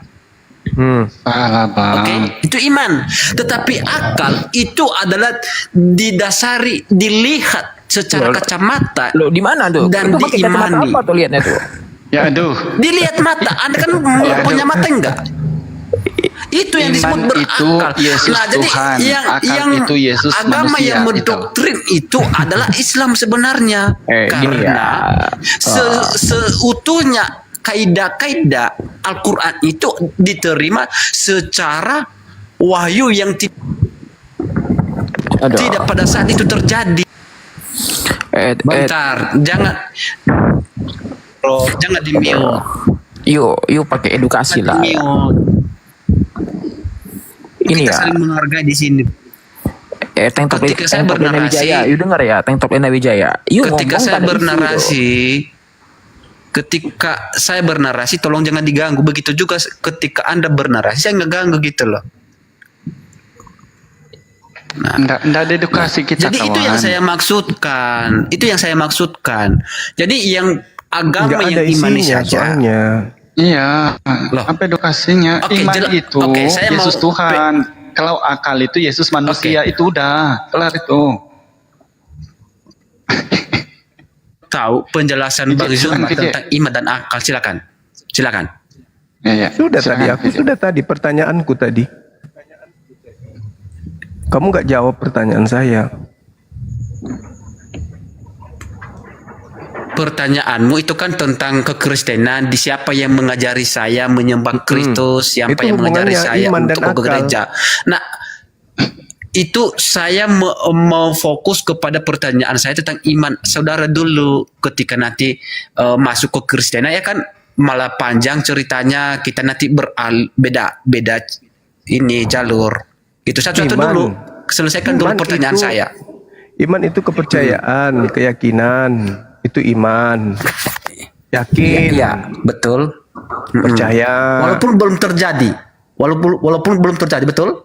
Itu iman. Tetapi akal itu adalah didasari dilihat secara kacamata. Loh, di mana tuh? Dan itu diimani. apa tuh lihatnya tuh? Ya aduh. Dilihat mata. Anda kan punya mata enggak? Itu yang disebut berakal. Yesus jadi Tuhan. yang itu Yesus agama manusia, yang mendoktrin itu adalah Islam sebenarnya. Karena seutuhnya kaidah-kaidah Al-Quran itu diterima secara wahyu yang tidak pada saat itu terjadi. Bentar, jangan di mute. Yuk pakai edukasi lah. Ini kita saling menghargai di sini. Tank Top ketika saya bernarasi, yuk dengar ya, Tank Top Lena Wijaya. Ketika saya bernarasi, tolong jangan diganggu. Begitu juga ketika Anda bernarasi, saya nggak ganggu gitu loh. Nah, nggak ada edukasi kita. Jadi itu yang saya maksudkan. Jadi yang agama yang imani saja. Iya, apa edukasinya? Iman itu Yesus Tuhan. Kalau akal itu Yesus manusia, itu udah kelar itu. Tahu penjelasan Bang Zuma tentang iman dan akal, silakan. Ya. Sudah tadi pertanyaanku tadi. Kamu nggak jawab pertanyaan saya. Pertanyaanmu itu kan tentang kekristenan, di siapa yang mengajari saya menyembah Kristus, siapa yang mengajari saya untuk ke gereja. Nah, itu saya mau fokus kepada pertanyaan saya tentang iman saudara dulu. Ketika nanti masuk ke Kristenan ya kan malah panjang ceritanya, kita nanti beda ini jalur. Itu satu-satu dulu. Selesaikan dulu pertanyaan saya. Iman itu kepercayaan, keyakinan, itu iman. Yakin. Iya, betul. Percaya. Walaupun belum terjadi. Walaupun belum terjadi, betul?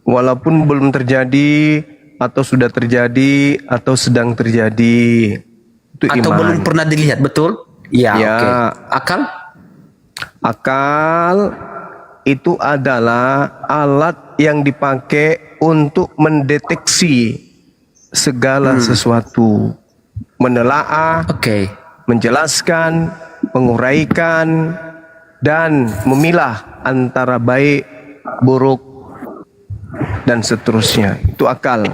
Walaupun belum terjadi atau sudah terjadi atau sedang terjadi. Itu iman. Atau belum pernah dilihat, betul? Ya. Oke. Akal? Akal itu adalah alat yang dipakai untuk mendeteksi segala sesuatu, menelaah, menjelaskan, menguraikan, dan memilah antara baik, buruk, dan seterusnya. Itu akal.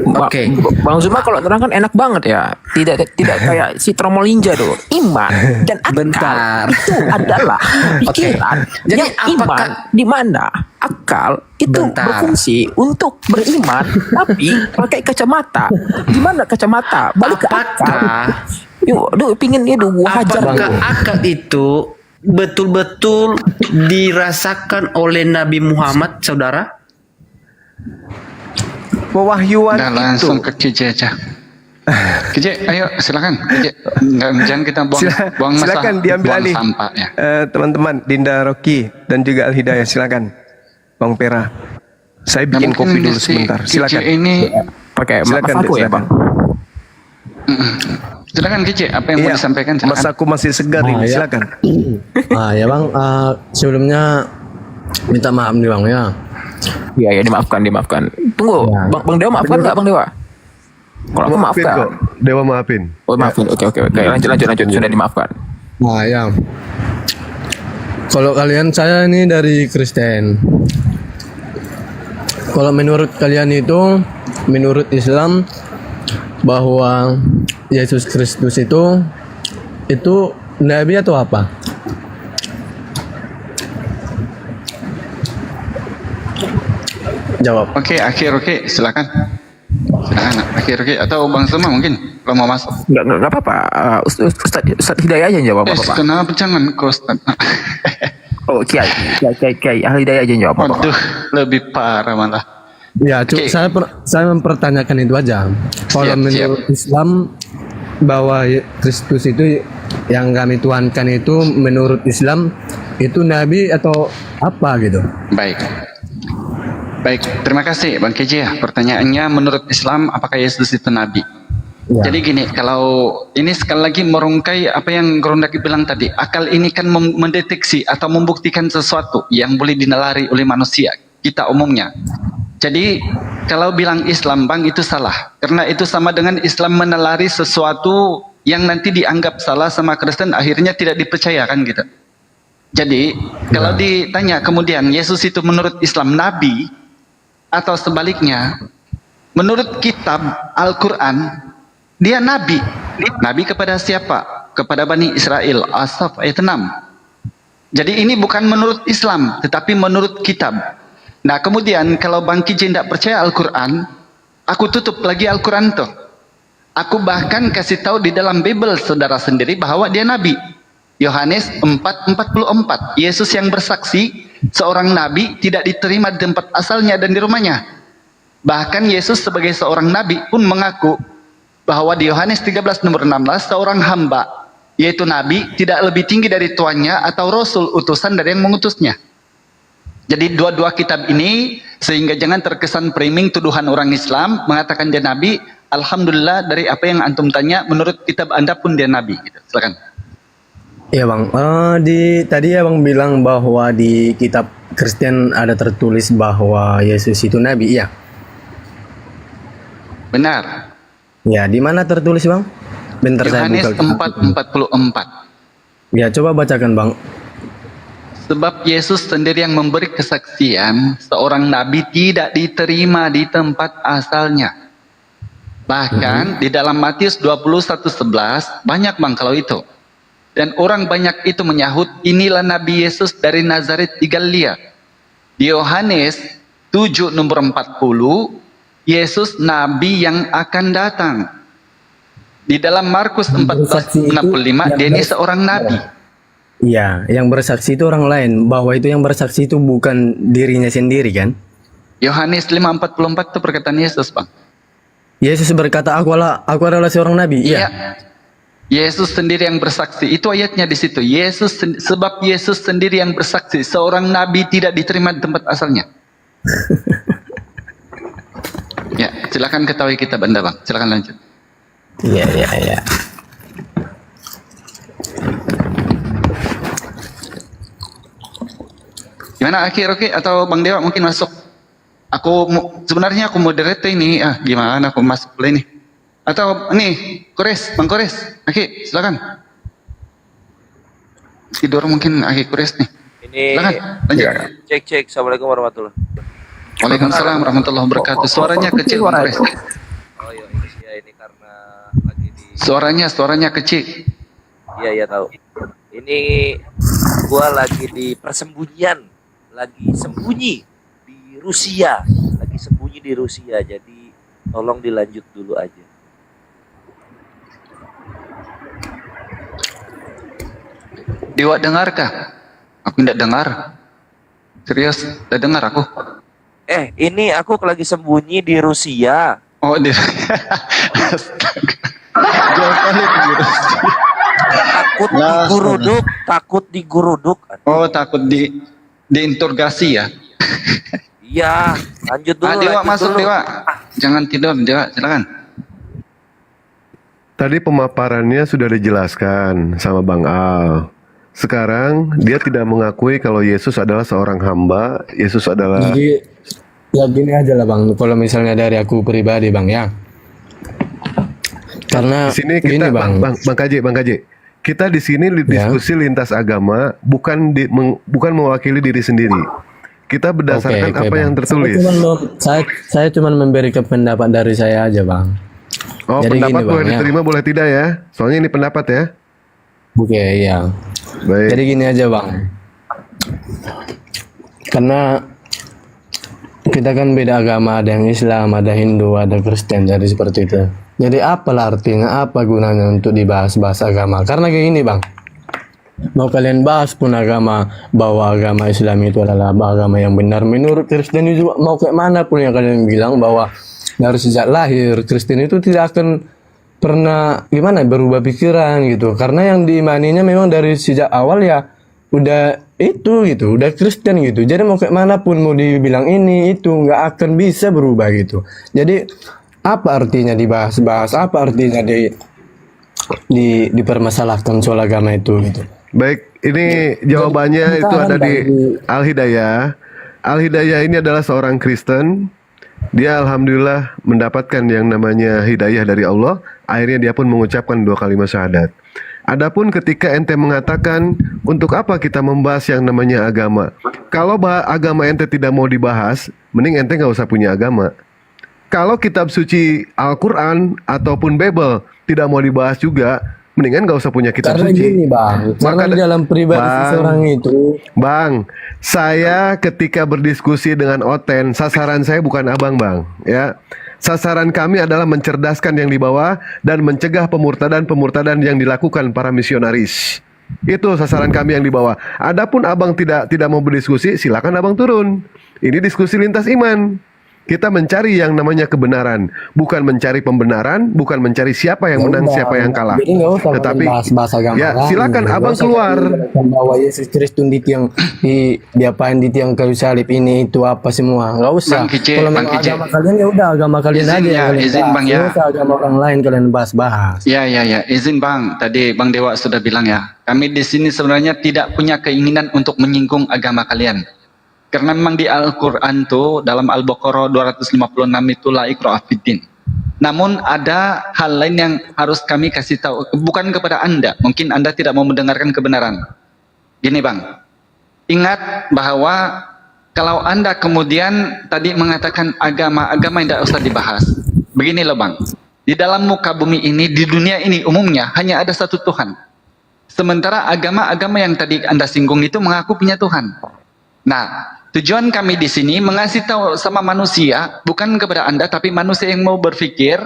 Oke. Bang Zuma kalau terang kan enak banget ya. Tidak kayak si Tromolinja tuh. Iman dan akal itu adalah pikiran. Jadi yang iman di mana akal itu berfungsi untuk beriman tapi pakai kacamata. Di mana kacamata? Balik ke akal. Yuk, pingin dia hajar. Apakah akal itu betul-betul dirasakan oleh Nabi Muhammad, saudara? Pewahyuan Udah langsung ke KJ aja. KJ, ayo silakan. KJ, jangan kita buang masa, silakan diambil buang alih. sampah ya. Teman-teman, Dinda Rocky dan juga Al Hidayah, silakan. Bang Pera, saya bikin kopi dulu sebentar. Silakan. Ini pakai silakan, aku ya, Bang. Silakan KJ, apa yang mau disampaikan? Silakan. Mas aku masih segar ini, ya. silakan. Ya Bang, sebelumnya minta maaf nih Bang ya. Iya, dimaafkan. Tunggu, Bang Dewa maafkan nggak Bang Dewa? Kalau aku maafkan. Dewa maafin. Oh maafin, oke. Lanjut, sudah dimaafkan. Nah ya, kalau kalian, saya ini dari Kristen. Kalau menurut kalian itu, menurut Islam, bahwa Yesus Kristus itu nabi atau apa? Jawab. Oke, silakan. Akhir atau Bang Zuma mungkin kalau mau masuk. Enggak apa-apa. Ustaz Hidayah aja yang jawab apa-apa. Kenapa jangan ke Ustaz? Oh, Kiai Ahli Hidayah aja yang jawab apa-apa. Waduh, lebih parah malah. Ya, saya mempertanyakan itu aja. Kalau menurut Islam bahwa Kristus itu yang kami tuhankan itu menurut Islam itu nabi atau apa gitu? Baik, terima kasih Bang KJ ya. Pertanyaannya menurut Islam apakah Yesus itu nabi? Ya. Jadi gini, kalau ini sekali lagi merungkai apa yang Gerondaki bilang tadi, akal ini kan mendeteksi atau membuktikan sesuatu yang boleh dinalari oleh manusia, kita umumnya. Jadi kalau bilang Islam Bang itu salah, karena itu sama dengan Islam menalari sesuatu yang nanti dianggap salah sama Kristen, akhirnya tidak dipercayakan gitu. Jadi kalau ditanya kemudian Yesus itu menurut Islam nabi atau sebaliknya, menurut kitab Al-Quran dia nabi. Nabi kepada siapa? Kepada Bani Israel. As-Saff ayat 6. Jadi ini bukan menurut Islam, tetapi menurut kitab. Nah kemudian kalau Bang KJ tidak percaya Al-Quran, aku tutup lagi Al-Quran tuh. Aku bahkan kasih tahu di dalam Bible saudara sendiri bahwa dia nabi. Yohanes 4:44. Yesus yang bersaksi seorang nabi tidak diterima di tempat asalnya dan di rumahnya. Bahkan Yesus sebagai seorang nabi pun mengaku bahwa di Yohanes 13 nomor 16 seorang hamba yaitu nabi tidak lebih tinggi dari tuannya atau rasul utusan dari yang mengutusnya. Jadi dua-dua kitab ini sehingga jangan terkesan framing tuduhan orang Islam mengatakan dia nabi. Alhamdulillah dari apa yang antum tanya menurut kitab Anda pun dia nabi gitu. Silakan. Iya Bang, tadi Abang bilang bahwa di kitab Kristen ada tertulis bahwa Yesus itu nabi, iya? Benar. Ya, di mana tertulis Bang? Bentar saya buka. Yohanes 4:44. Ya, coba bacakan Bang. Sebab Yesus sendiri yang memberi kesaksian, seorang nabi tidak diterima di tempat asalnya. Bahkan di dalam Matius 21:11 banyak Bang kalau itu. Dan orang banyak itu menyahut, inilah Nabi Yesus dari Nazaret di Galilea. Di Yohanes 7 nomor 40, Yesus nabi yang akan datang. Di dalam Markus 14:65 dia ini seorang nabi. Iya, yang bersaksi itu orang lain. Bahwa itu yang bersaksi itu bukan dirinya sendiri kan? Yohanes 5:44 itu perkataan Yesus, Bang. Yesus berkata, aku adalah seorang nabi. Iya. Yesus sendiri yang bersaksi. Itu ayatnya di situ. Sebab Yesus sendiri yang bersaksi, seorang nabi tidak diterima di tempat asalnya. Ya, silakan ketahui kita Anda, Bang. Silakan lanjut. Iya. Gimana akhir oke atau Bang Dewa mungkin masuk? Sebenarnya aku moderate ini. Gimana aku masuk boleh nih? Atau nih, Bang Kores, Aki, silakan. Tidur mungkin Aki Kores nih. Silakan, lanjut. Cek. Assalamualaikum warahmatullahi. Waalaikumsalam warahmatullahi wabarakatuh. Suaranya kecil, Bang Kores. Oh iya, ini karena lagi di. Suaranya kecil. Iya tahu. Ini gua lagi di persembunyian, lagi sembunyi di Rusia, jadi tolong dilanjut dulu aja. Dewa dengarkah? Aku tidak dengar. Serius, tidak dengar aku. Ini aku lagi sembunyi di Rusia. Oh, di Takut diguruduk. Oh, takut diinterogasi ya? Iya, lanjut dulu. Dewa masuk dulu. Dewa. Jangan tidur, Dewa, silakan. Tadi pemaparannya sudah dijelaskan sama Bang Al. Sekarang dia tidak mengakui kalau Yesus adalah seorang hamba. Yesus adalah. Jadi ya gini aja lah Bang. Kalau misalnya dari aku pribadi Bang ya. Karena di sini kita Bang KJ. Kita di sini diskusi lintas agama, bukan mewakili diri sendiri. Kita berdasarkan apa yang tertulis. Saya cuma memberikan pendapat dari saya aja Bang. Oh, jadi pendapat gini, boleh Bang, diterima boleh tidak ya? Soalnya ini pendapat ya. Oke, iya. Baik. Jadi gini aja Bang. Karena kita kan beda agama, ada yang Islam, ada Hindu, ada Kristen, jadi seperti itu. Jadi apalah artinya, apa gunanya untuk dibahas-bahas agama? Karena kayak gini Bang. Mau kalian bahas pun agama, bahwa agama Islam itu adalah agama yang benar. Menurut Kristen itu mau kayak mana pun yang kalian bilang bahwa dari sejak lahir Kristen itu tidak akan pernah berubah pikiran gitu. Karena yang diimaninya memang dari sejak awal ya udah itu gitu, udah Kristen gitu. Jadi mau kayak mana pun mau dibilang ini itu nggak akan bisa berubah gitu. Jadi apa artinya dibahas-bahas? Apa artinya dipermasalahkan soal agama itu gitu? Baik, ini jawabannya itu ada di Al-Hidayah. Al-Hidayah ini adalah seorang Kristen. Dia alhamdulillah mendapatkan yang namanya hidayah dari Allah. Akhirnya dia pun mengucapkan 2 kalimat syahadat. Adapun ketika ente mengatakan untuk apa kita membahas yang namanya agama? Kalau agama ente tidak mau dibahas, mending ente nggak usah punya agama. Kalau kitab suci Al-Quran ataupun Bible tidak mau dibahas juga, mendingan nggak usah punya kitab karena suci. Gini Bang, karena di dalam pribadi seseorang itu. Bang, saya ketika berdiskusi dengan Oten, sasaran saya bukan abang Bang, ya. Sasaran kami adalah mencerdaskan yang di bawah dan mencegah pemurtadan yang dilakukan para misionaris. Itu sasaran kami yang di bawah. Adapun abang tidak mau berdiskusi, silakan abang turun. Ini diskusi lintas iman. Kita mencari yang namanya kebenaran, bukan mencari pembenaran, bukan mencari siapa yang menang, siapa yang kalah. Jadi nggak usah Tetapi bahas agama. ya silakan abang keluar. Bahwa Yesus Kristus di diapain di tiang kayu salib ini itu apa semua, nggak usah. Kalau memang agama kalian ya udah agama kalian aja. Izin Bang ya. Nggak usah agama orang lain kalian bahas-bahas. Ya. Izin Bang. Tadi Bang Dewa sudah bilang ya. Kami di sini sebenarnya tidak punya keinginan untuk menyinggung agama kalian. Karena memang di Al-Quran tuh dalam Al-Baqarah 256 itu la ikraha fiddin. Namun ada hal lain yang harus kami kasih tahu, bukan kepada Anda. Mungkin Anda tidak mau mendengarkan kebenaran. Gini Bang, ingat bahwa kalau Anda kemudian tadi mengatakan agama yang tidak usah dibahas. Begini loh Bang, di dalam muka bumi ini, di dunia ini umumnya hanya ada satu Tuhan. Sementara agama yang tadi Anda singgung itu mengaku punya Tuhan. Nah, Tujuan kami di sini mengasih tahu sama manusia, bukan kepada Anda, tapi manusia yang mau berpikir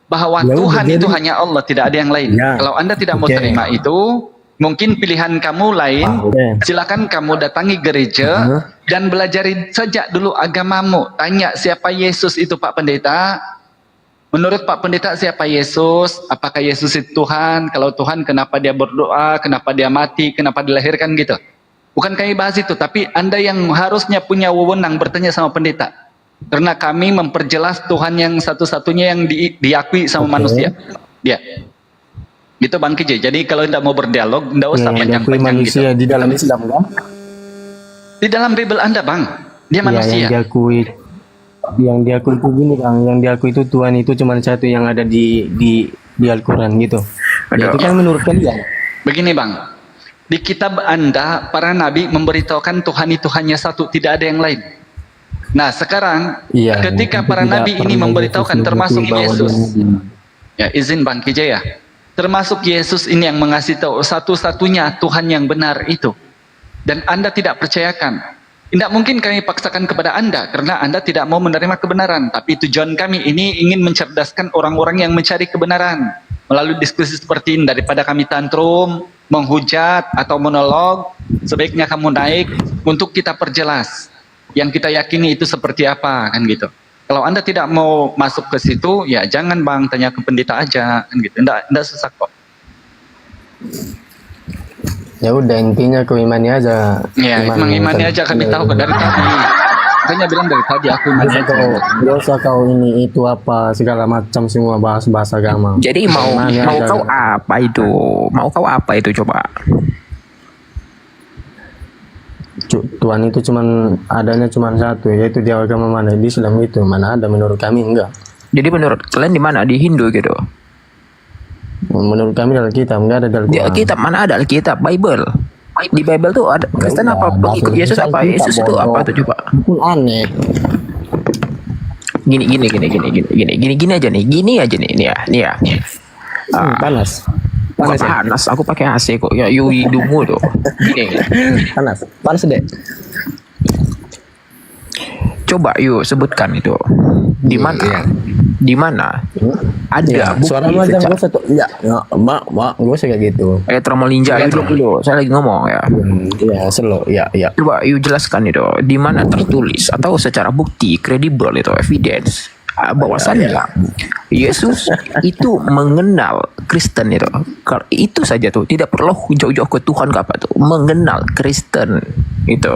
bahwa Ya udah, Tuhan itu jadi- hanya Allah, tidak ada yang lain. Ya. Kalau Anda tidak mau Oke. terima itu, mungkin pilihan kamu lain. Oke. Silakan kamu datangi gereja dan belajarin saja dulu agamamu. Tanya siapa Yesus itu, Pak Pendeta. Menurut Pak Pendeta siapa Yesus? Apakah Yesus itu Tuhan? Kalau Tuhan, kenapa dia berdoa? Kenapa dia mati? Kenapa dilahirkan gitu? Bukan kami bahas itu, tapi Anda yang harusnya punya wewenang bertanya sama pendeta. Karena kami memperjelas Tuhan yang satu-satunya yang diakui sama manusia. Ya. Gitu Bang Kije. Jadi kalau tidak mau berdialog, tidak usah yang diakui panjang-panjang gitu. manusia di dalam Islam kan? Di dalam Bible Anda, Bang. Dia Ya, manusia. yang diakui itu gini Bang, yang diakui itu Tuhan itu cuma satu yang ada di Al-Quran gitu. Ya, itu kan menurut kalian. Begini Bang, di kitab Anda, para nabi memberitahukan Tuhan itu hanya satu, tidak ada yang lain. Nah sekarang, Iya, ketika itu para tidak nabi ini pernah memberitahukan Yesus termasuk menyebut bahwa Yesus. dia nabi. Ya izin Bang Kijaya, termasuk Yesus ini yang mengasih tahu satu-satunya Tuhan yang benar itu. Dan Anda tidak percayakan. Tidak mungkin kami paksakan kepada Anda, karena Anda tidak mau menerima kebenaran. Tapi tujuan kami ini ingin mencerdaskan orang-orang yang mencari kebenaran. Melalui diskusi seperti ini, daripada kami tantrum, menghujat, atau monolog, sebaiknya kamu naik untuk kita perjelas. Yang kita yakini itu seperti apa, kan gitu. Kalau Anda tidak mau masuk ke situ, ya jangan Bang, tanya ke pendeta aja, kan gitu. Nggak susah kok. Ya udah intinya kau imani aja. Ya, emang imani aja kami tahu kok dari tadi. Makanya bilang dari tadi aku imani aja. Gak usah kau ini itu apa segala macam semua bahas agama. Jadi mau Imani mau aja. kau apa itu? Mau kau apa itu coba? Tuhan itu adanya cuman satu, yaitu di agama mana, di Islam itu mana ada, menurut kami enggak. Jadi menurut kalian di mana? Di Hindu gitu? Menurut kami dalam kitab enggak ada dalam Di Quran. Alkitab mana ada Alkitab? Bible. Di Bible tuh ada Kristen apa? Pengikut Yesus apa? Yesus itu apa tuh coba? Aneh. Gini aja nih. Gini aja nih. Nih ya. Panas. Bukan Panas ya? panas. Aku pakai AC kok. Ya, yuk hidungmu tuh. Gini. Panas deh. Coba yuk sebutkan itu. Di mana? Di mana? Ada Ya, bukti suara lu aja secara- gak usah tuh. Ya, mak, gue usah kayak gitu. Tromol ninja Ya, dulu. Saya lagi ngomong ya. Ya, slow. Ya. Coba yuk jelaskan itu. Di mana tertulis atau secara bukti kredibel itu evidence bahwasannya Yesus itu mengenal Kristen itu. Kalau itu saja tuh, tidak perlu jauh-jauh ke Tuhan ke apa tuh. Mengenal Kristen itu.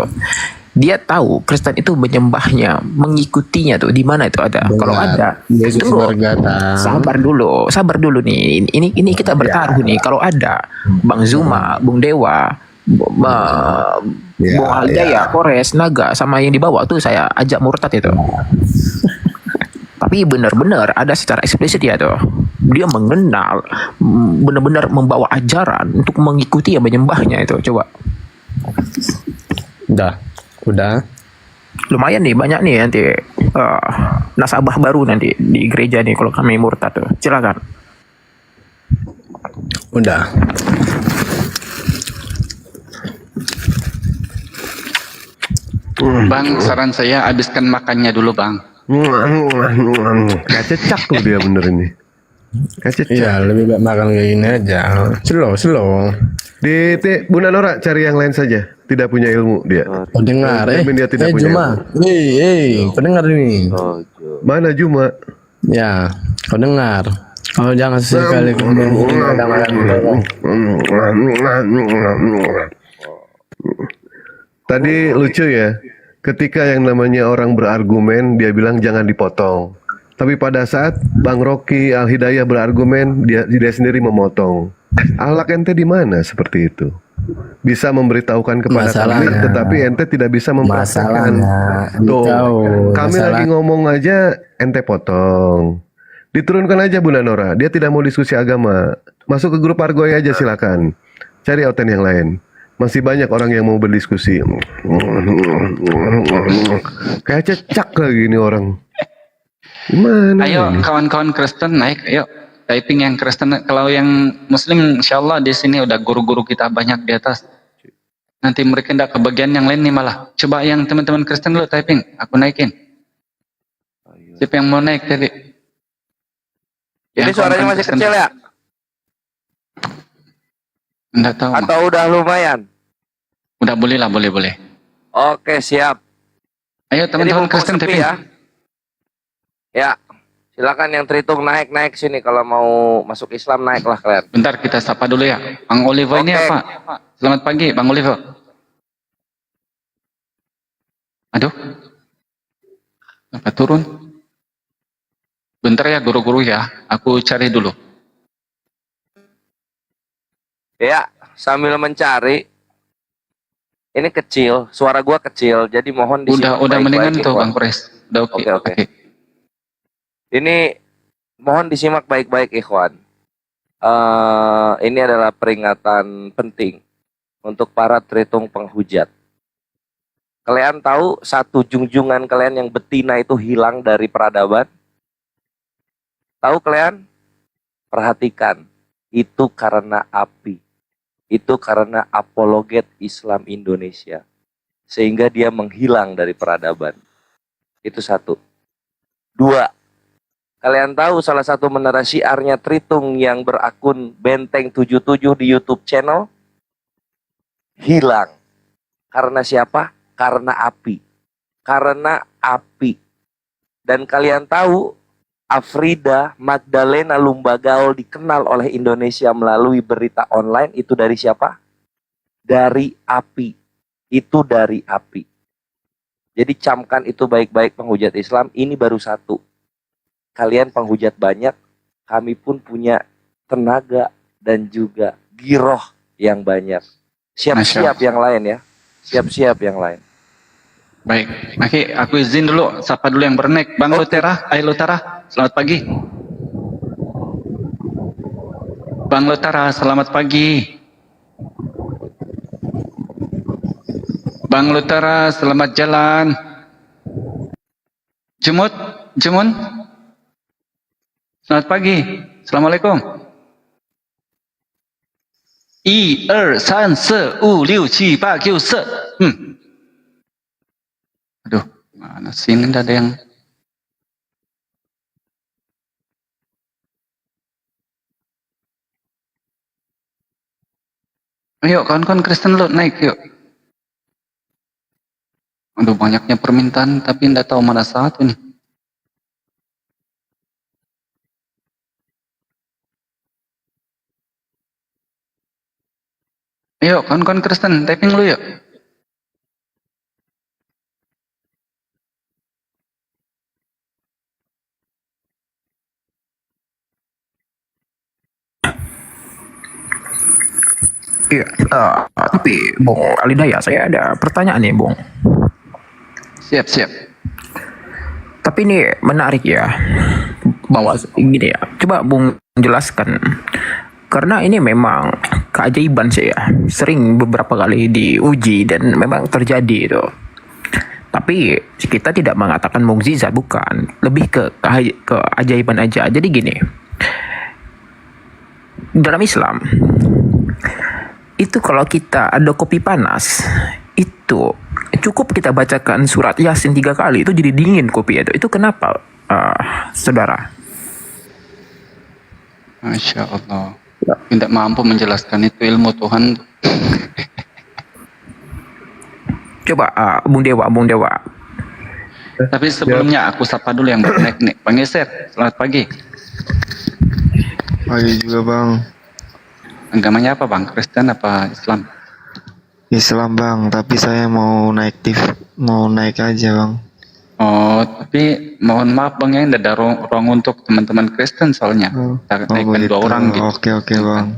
Dia tahu Kristen itu menyembahnya, mengikutinya tuh. Di mana itu ada? Kalau ada, Yesus tunggu. berkata, Sabar dulu nih. Ini kita bertaruh nih. Kalau ada Bang Zuma, Bung Dewa, Bung Aldaya, Kores, Naga, sama yang dibawa tuh saya ajak murtad itu. Tapi benar-benar ada secara eksplisit ya tuh. Dia mengenal, benar-benar membawa ajaran untuk mengikuti yang menyembahnya itu. Coba. Udah. Lumayan nih, banyak nih nanti nasabah baru nanti di gereja nih kalau kami murtad tuh. Silakan. Udah. Bang, saran saya habiskan makannya dulu Bang. Gak cecak tuh dia bener ini. Gak cecak. Iya, lebih baik makan kayak gini aja. Slow. Bu Nanora cari yang lain saja. Tidak punya ilmu dia. Oh, dengar, Jamin dia tidak punya Juma. ilmu. Kau dengar ini. Mana Juma? Ya, kau dengar. Kau jangan sekali kau kadang-kadang. Tadi lucu ya. Ketika yang namanya orang berargumen, dia bilang jangan dipotong. Tapi pada saat Bang Rocky Al-Hidayah berargumen, dia sendiri memotong. Akhlak ente di mana seperti itu? Bisa memberitahukan kepada kami, Masalahnya- tetapi ente tidak bisa mempraktekkan. Masalahnya, Tuh, tahu, kami masalah- lagi ngomong aja, ente potong. Diturunkan aja Bu Nanora, dia tidak mau diskusi agama. Masuk ke grup Argoy aja silakan. Cari oten yang lain. Masih banyak orang yang mau berdiskusi. Kayak cecak lagi ini orang. Gimana? Ayo ini? kawan-kawan Kristen naik, ayo typing yang Kristen. Kalau yang Muslim, insya Allah di sini udah guru-guru kita banyak di atas. Nanti mereka tidak kebagian yang lain nih malah. Coba yang teman-teman Kristen dulu typing, aku naikin. Siapa yang mau naik tadi? Ini suaranya masih kecil ya? Enggak tahu. Atau udah lumayan? Udah boleh lah, boleh. Oke, siap. Ayo teman-teman Kristen typing. Ya, silakan yang terhitung naik sini. Kalau mau masuk Islam naiklah kalian. Bentar kita sapa dulu ya. Bang Oliver ini apa? Selamat pagi, Bang Oliver. Aduh. Apa turun? Bentar ya guru-guru ya. Aku cari dulu. Ya, sambil mencari. Ini kecil, suara gua kecil. Jadi mohon disimak Udah baik-baik, mendingan tuh Ikhwan. Bang Pres. Udah oke. Ini mohon disimak baik-baik ikhwan. Ini adalah peringatan penting untuk para terhitung penghujat. Kalian tahu satu junjungan kalian yang betina itu hilang dari peradaban? Tahu kalian? Perhatikan, itu karena api. Itu karena apologet Islam Indonesia. Sehingga dia menghilang dari peradaban. Itu satu. Dua, kalian tahu salah satu menara syiarnya Tritung yang berakun Benteng 77 di YouTube channel? Hilang. Karena siapa? Karena api. Karena api. Dan kalian tahu Afrida Magdalena Lumbagaol dikenal oleh Indonesia melalui berita online itu dari siapa? Dari api. Itu dari api. Jadi camkan itu baik-baik penghujat Islam. Ini baru satu. Kalian penghujat banyak, kami pun punya tenaga dan juga giroh yang banyak. Siap-siap yang lain ya. Siap-siap yang lain. Baik, oke, aku izin dulu, sapa dulu yang bernaik. Bang Lutera, Lutera, selamat pagi. Bang Lutera, selamat pagi. Bang Lutera, selamat jalan. Jemun, selamat pagi. Assalamualaikum. 1 2 3 4 5 6 7 8 9 10. Aduh, mana sih ini ada yang ayo kawan-kawan Kristen lo naik yuk. Aduh banyaknya permintaan tapi tidak tahu mana satu nih. Ayo kawan-kawan Kristen typing lu yuk. Iya, tapi Bung Alidaya, saya ada pertanyaan nih, Bung. Siap. Tapi ini menarik ya, bahwa gini ya, coba Bung jelaskan. Karena ini memang keajaiban sih ya, sering beberapa kali diuji dan memang terjadi itu. Tapi kita tidak mengatakan mukjizat, bukan. Lebih ke keajaiban aja. Jadi gini, dalam Islam, itu kalau kita ada kopi panas, itu cukup kita bacakan surat Yasin 3 kali, itu jadi dingin kopi itu. Itu kenapa, saudara? Masya Allah. Tidak mampu menjelaskan itu ilmu Tuhan. Coba Bung Dewa. Tapi sebelumnya aku sapa dulu yang bernaik nih. Bang Yeser, selamat pagi. Pagi juga Bang. Agamanya apa Bang? Kristen apa Islam? Islam Bang, tapi saya mau naik aja Bang. Oh, tapi mohon maaf Bang ya, tidak ada ruang untuk teman-teman Kristen soalnya. Kita naikkan 2 orang gitu. Oke Bang.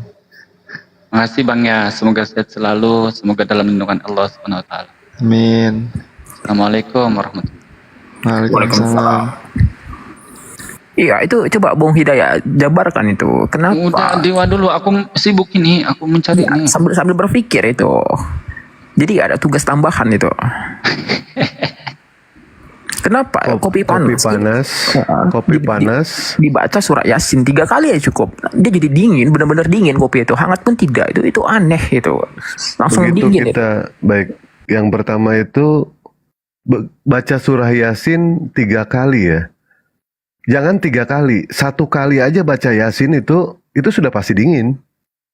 Makasih Bang ya, semoga sehat selalu, semoga dalam lindungan Allah SWT. Amin. Assalamualaikum warahmatullahi Waalaikumsalam. Iya, itu coba Bung Hidayat jabarkan itu. Kenapa? Udah Dewa dulu, aku sibuk ini, aku mencari ini. Sambil berpikir itu. Jadi ada tugas tambahan itu. Kenapa? Kopi panas. Kopi panas. Dibaca surat Yasin 3 kali ya cukup. Dia jadi dingin, benar-benar dingin kopi itu. Hangat pun tidak. Itu aneh itu. Langsung Begitu dingin. kita baik. Yang pertama itu baca surah Yasin 3 kali ya. Jangan 3 kali, 1 kali aja baca Yasin itu sudah pasti dingin.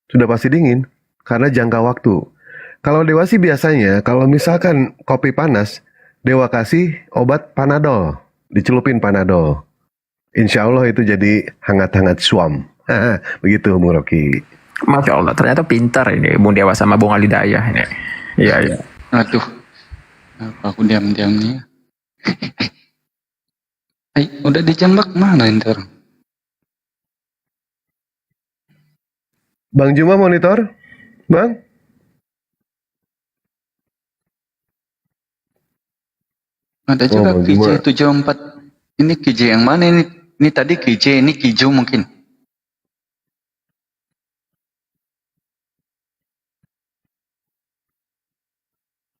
Sudah pasti dingin karena jangka waktu. Kalau Dewa sih biasanya kalau misalkan kopi panas, Dewa kasih obat Panadol, dicelupin Panadol. Insya Allah itu jadi hangat-hangat suam. Begitu Bung Rocky. Masya Allah, ternyata pintar ini Bung Dewa sama Bung Alidayah ini. Iya, iya. Aduh, apa aku diam-diam nih? Udah dijambak mana ntar? Bang Juma monitor, Bang? Ada juga KJ 74. Ini KJ yang mana ini? Ini tadi KJ, ini Kijo mungkin.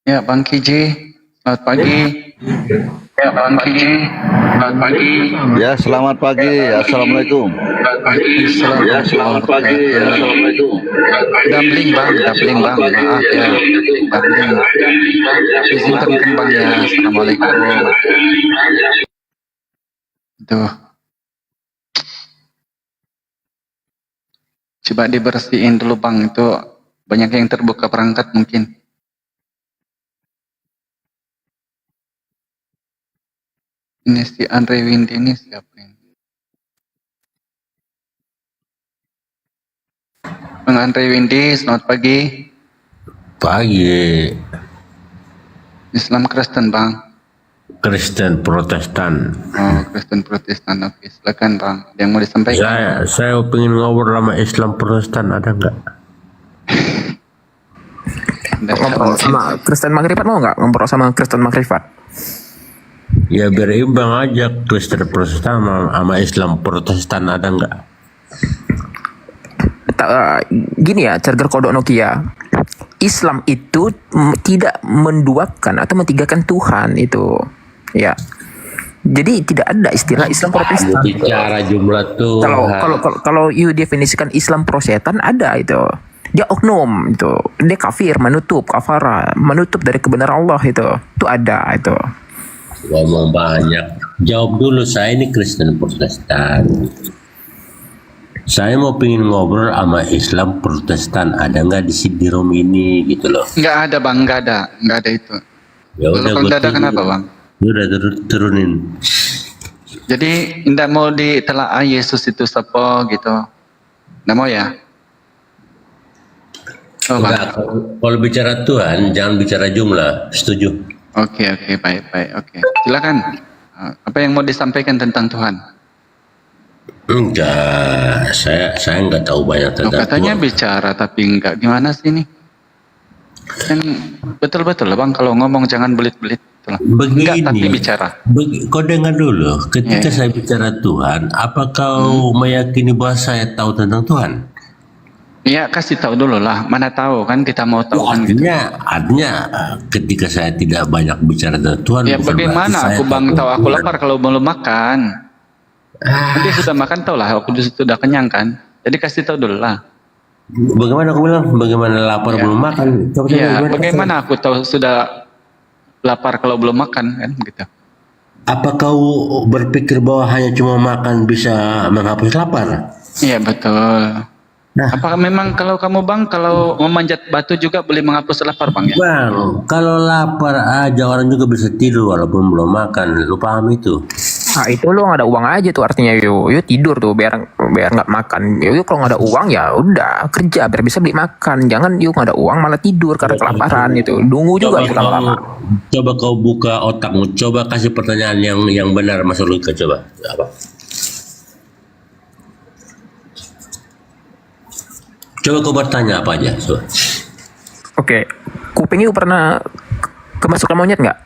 Ya, Bang KJ, selamat pagi. Ya, Bang KJ, selamat pagi. Ya, selamat pagi. Assalamualaikum. Ya, selamat pagi. Assalamualaikum. Gambling bang. Maaf ya. Gambling. Izinkan bang ya. Assalamualaikum. Tuh. Coba dibersihin dulu bang. Itu banyak yang terbuka perangkat mungkin. Ini si Andre Windy ini siapa ini? Bang Andre Windy, selamat pagi. Pagi. Islam Kristen bang. Kristen Protestan. Oh, Kristen Protestan. Oke, silakan bang. Yang mau disampaikan? Saya pengen ngobrol sama Islam Protestan, ada nggak? Ngobrol sama Kristen Makrifat mau nggak? Ngobrol sama Kristen Makrifat? Ya biar imbang aja, Kristen Protestan sama Islam Protestan, ada nggak? Gini ya, charger kodok Nokia. Islam itu tidak menduakan atau mentigakan Tuhan itu, ya. Jadi tidak ada istilah Islam Protestan. Bicara jumlah tuh. Kalau you definisikan Islam Protestan ada itu. Dia oknum itu, dia kafir, menutup kafara, menutup dari kebenaran Allah itu ada itu. Ngomong banyak. Jawab dulu, saya ini Kristen Protestan. Saya mau pengen ngobrol sama Islam Protestan, ada nggak di room ini gitu loh? Nggak ada bang, nggak ada itu. Ya udah, kalau nggak ada kenapa bang? Ya udah turunin. Jadi tidak mau ditelaah Yesus itu siapa gitu? Nggak mau ya? Oh, enggak, kalau bicara Tuhan jangan bicara jumlah. Setuju? Oke, baik. Oke, silakan. Apa yang mau disampaikan tentang Tuhan? Enggak, saya nggak tahu banyak tentang katanya Tuhan. Bicara tapi enggak. Gimana sih ini? Kan betul bang, kalau ngomong jangan belit-belit. Begini, enggak, tapi bicara. Kau dengar dulu, ketika saya bicara Tuhan, apa kau meyakini bahwa saya tahu tentang Tuhan? Iya, kasih tahu dulu lah. Mana tahu kan kita mau tahu kan gitu. Artinya ketika saya tidak banyak bicara tentang Tuhan, Ya bagaimana aku bang tahu aku lapar kalau belum makan? Nanti sudah makan tau lah, aku sudah kenyang kan. Jadi kasih tahu dulu lah. Bagaimana aku bilang? Bagaimana lapar belum makan? Iya, bagaimana aku tahu sudah lapar kalau belum makan kan gitu. Apa kau berpikir bahwa hanya cuma makan bisa menghapus lapar? Iya betul. Apakah memang kalau kamu bang, kalau memanjat batu juga boleh menghapus lapar bang ya? Bang, kalau lapar aja orang juga bisa tidur walaupun belum makan. Lu paham itu? Nah itu lo nggak ada uang aja tuh artinya yo tidur tuh biar nggak makan. Yo kalau nggak ada uang ya udah kerja biar bisa beli makan. Jangan yo nggak ada uang malah tidur karena kelaparan itu. Dungu juga lama-lama. Coba kau buka otakmu. Coba kasih pertanyaan yang benar Mas Luka. Coba apa? Coba kau bertanya apa aja. Oke, kuping itu pernah kemasukan monyet nggak?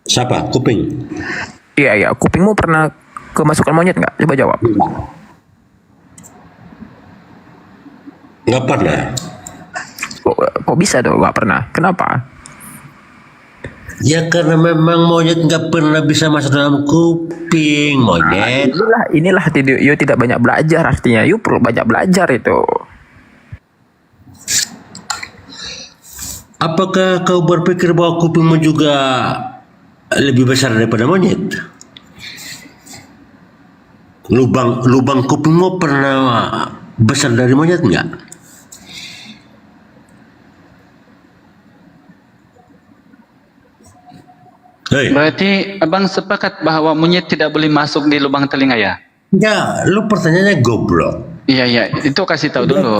Siapa? Kuping? Iya, kupingmu pernah kemasukan monyet nggak? Coba jawab. Nggak pernah. Kok bisa tuh nggak pernah? Kenapa? Ya karena memang monyet nggak pernah bisa masuk dalam kuping monyet. Inilah you tidak banyak belajar artinya. You perlu banyak belajar itu. Apakah kau berpikir bahwa kupingmu juga lebih besar daripada monyet? Lubang kupingmu pernah besar dari monyet nggak? Hei. Berarti abang sepakat bahwa monyet tidak boleh masuk di lubang telinga ya? Ya, lu pertanyaannya goblok. Iya, itu kasih tahu dulu.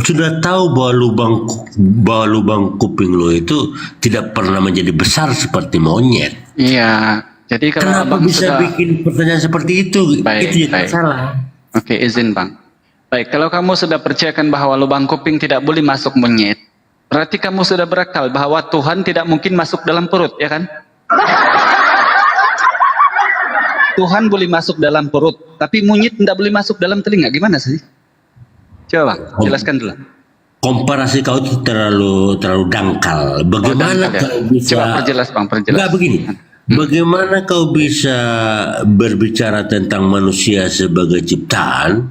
Sudah tahu bahwa lubang kuping lo itu tidak pernah menjadi besar seperti monyet. Iya. Jadi kalau Kenapa abang bisa sudah bikin pertanyaan seperti itu? Itu yang salah. Oke, izin bang. Baik, kalau kamu sudah percayakan bahwa lubang kuping tidak boleh masuk monyet, berarti kamu sudah berakal bahwa Tuhan tidak mungkin masuk dalam perut, ya kan? Tuhan boleh masuk dalam perut, tapi monyet tidak boleh masuk dalam telinga. Gimana sih? Coba, jelaskan dulu. Komparasi kau itu terlalu dangkal. Bagaimana dangkal ya? kau bisa? Coba perjelas bang, perjelas. Enggak begini. Bagaimana kau bisa berbicara tentang manusia sebagai ciptaan,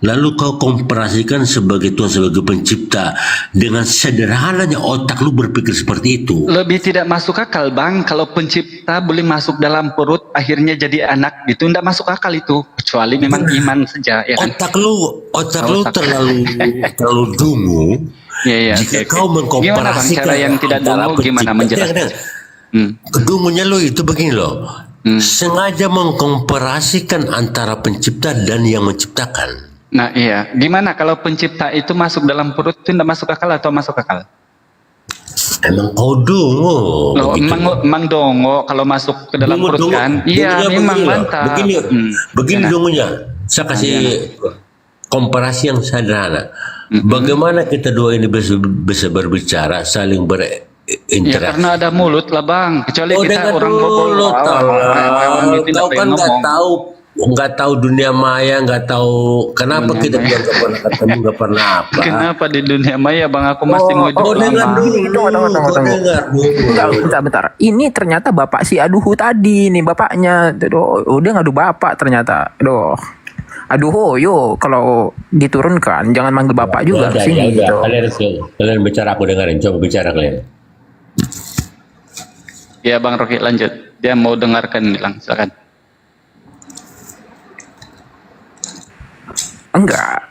lalu kau komparasikan sebagai Tuhan sebagai pencipta dengan sederhananya otak lu berpikir seperti itu? Lebih tidak masuk akal bang, kalau pencipta boleh masuk dalam perut akhirnya jadi anak gitu, tidak masuk akal itu, kecuali memang iman saja, ya kan? Otak lu terlalu dungu. Iya. Jika Oke. kau mengkomparasikan Gimana bang cara yang tidak antara dungu gimana pencipta- menjelaskan? Kedungunya lo itu begini loh, sengaja mengkomparasikan antara pencipta dan yang menciptakan. Nah iya, gimana kalau pencipta itu masuk dalam perut itu tidak masuk akal atau masuk akal? Emang kau dungu. Loh, emang dongo kalau masuk ke dalam perut kan? Iya, memang mantap. Begini dungunya. Saya kasih komparasi yang sederhana. Bagaimana kita dua ini bisa berbicara, saling berinteraksi? Ya karena ada mulut lah bang, kecuali kita orang mulut, bobol. kau kan nggak tahu dunia maya, nggak tahu kenapa kita nggak pernah ketemu, nggak pernah apa. Kenapa di dunia maya bang, aku masih ngujuk Bentar. Ini ternyata bapak si Aduhu tadi nih, bapaknya. Dia ngadu bapak ternyata. Aduh, yo kalau diturunkan jangan manggil bapak juga Udah, sini udah. gitu. Kalian bicara, aku dengerin. Coba bicara kalian. Ya bang Rocky lanjut, dia mau dengarkan bilang, silakan. Enggak,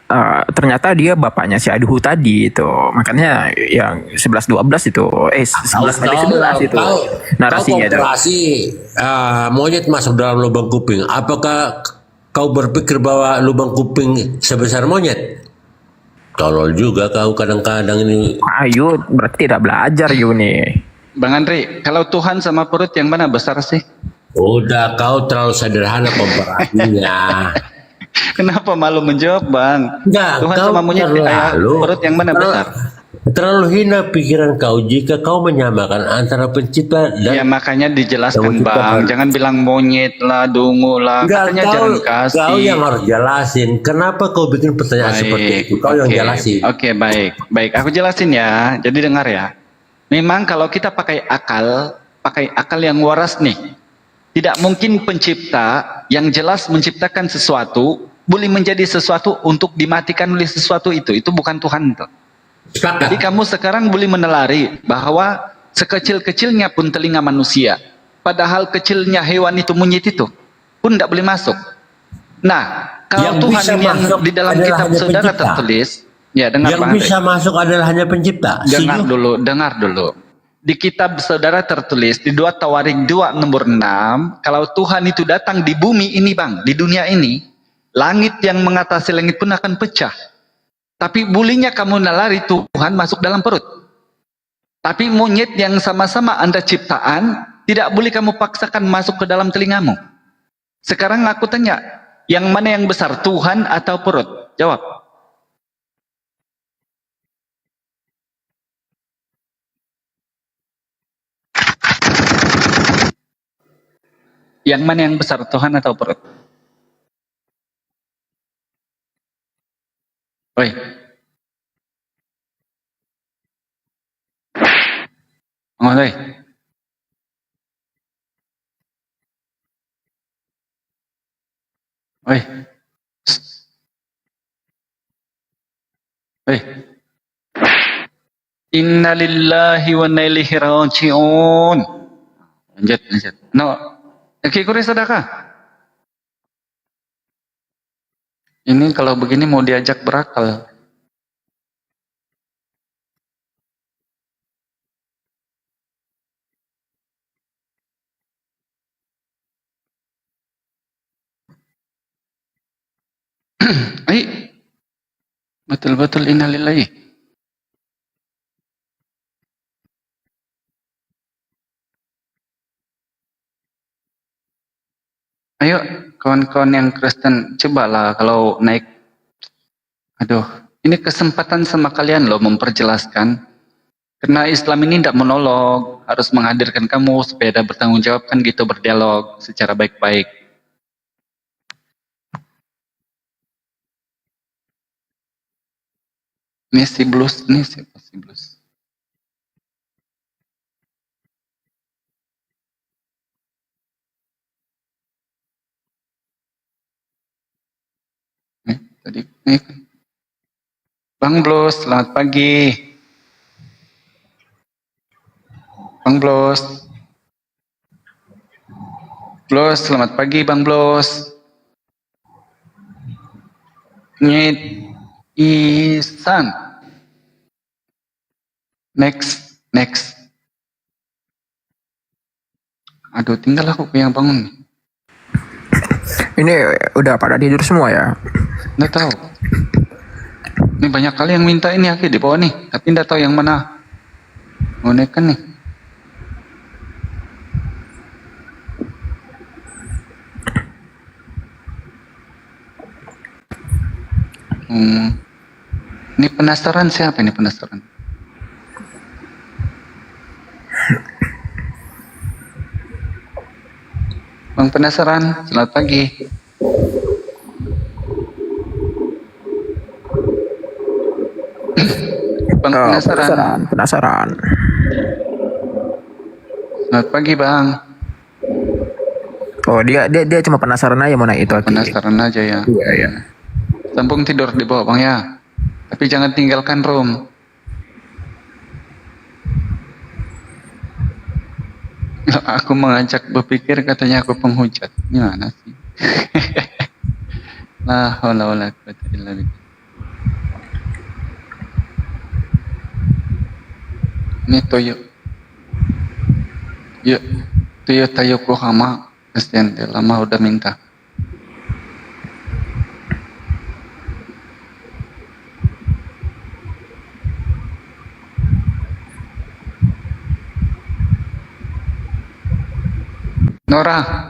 ternyata dia bapaknya si Aduhu tadi itu. Makanya yang 11-12 itu, 11-11 itu narasinya. Kau komparasi monyet masuk dalam lubang kuping. Apakah kau berpikir bahwa lubang kuping sebesar monyet? Tolol juga kau kadang-kadang ini. Ayo, berarti tidak belajar you nih. Bang Andri, kalau Tuhan sama perut yang mana besar sih? Udah, kau terlalu sederhana komparasinya. Kenapa malu menjawab bang? Enggak, Tuhan kau sama monyet perut yang mana besar? Terlalu hina pikiran kau jika kau menyamakan antara pencipta dan... Ya makanya dijelaskan bang, jangan bilang monyet lah, dungu lah. Enggak, Katanya jangan kasih. kau yang harus jelasin. Kenapa kau bikin pertanyaan seperti itu? Kau yang jelasin. Oke, baik. Aku jelasin ya. Jadi dengar ya. Memang kalau kita pakai akal yang waras nih. Tidak mungkin pencipta yang jelas menciptakan sesuatu boleh menjadi sesuatu untuk dimatikan oleh sesuatu itu. Itu bukan Tuhan tuh. Jadi kamu sekarang boleh menelari bahwa sekecil-kecilnya pun telinga manusia, padahal kecilnya hewan itu, monyet itu pun tidak boleh masuk. Nah, kalau Yang Tuhan bisa yang masuk di dalam adalah kitab hanya saudara pencipta. tertulis, ya dengar Yang Bang bisa Andre. masuk adalah hanya pencipta. Dengar dulu. Di kitab saudara tertulis di 2 Tawarik 2 nomor 6, kalau Tuhan itu datang di bumi ini bang, di dunia ini, langit yang mengatasi langit pun akan pecah. Tapi bolehnya kamu nalari Tuhan masuk dalam perut. Tapi monyet yang sama-sama Anda ciptaan, tidak boleh kamu paksakan masuk ke dalam telingamu. Sekarang aku tanya, yang mana yang besar, Tuhan atau perut? Jawab. Yang mana yang besar, Tuhan atau perut? Oi. Bangun, oi. Oi. Oi. Innalillahi wa inna ilaihi raji'un. Lanjut. No. Kikuri sedekah. Ini kalau begini mau diajak berakal. Betul-betul innalillahi. Ayo, kawan-kawan yang Kristen, cobalah kalau naik. Aduh, ini kesempatan sama kalian loh memperjelaskan. Karena Islam ini tidak monolog, harus menghadirkan kamu supaya ada bertanggung jawab kan gitu, berdialog secara baik-baik. Ini siapa si Blues? Tadi nih. Bang Blues, selamat pagi. Bang Blues. Blues, selamat pagi Bang Blues. Nyet Isan. Next. Aduh, tinggal aku yang bangun. Ini udah pada tidur semua ya? Nggak tahu. Ini banyak kali yang minta ini Aki di bawah nih, tapi nggak tahu yang mana. Mau naikkan nih. Ini penasaran siapa ini penasaran? Bang penasaran, selamat pagi. Bang penasaran. Selamat pagi Bang. Oh dia cuma penasaran aja mau naik itu. Penasaran aja ya. Iya. Sambung tidur di bawah Bang ya. Tapi jangan tinggalkan room. Aku mengajak berpikir katanya aku penghujat. Gimana sih? La haula wala quwwata illa billah. Ini Toyota Yokohama. Kasihan dia lama udah minta.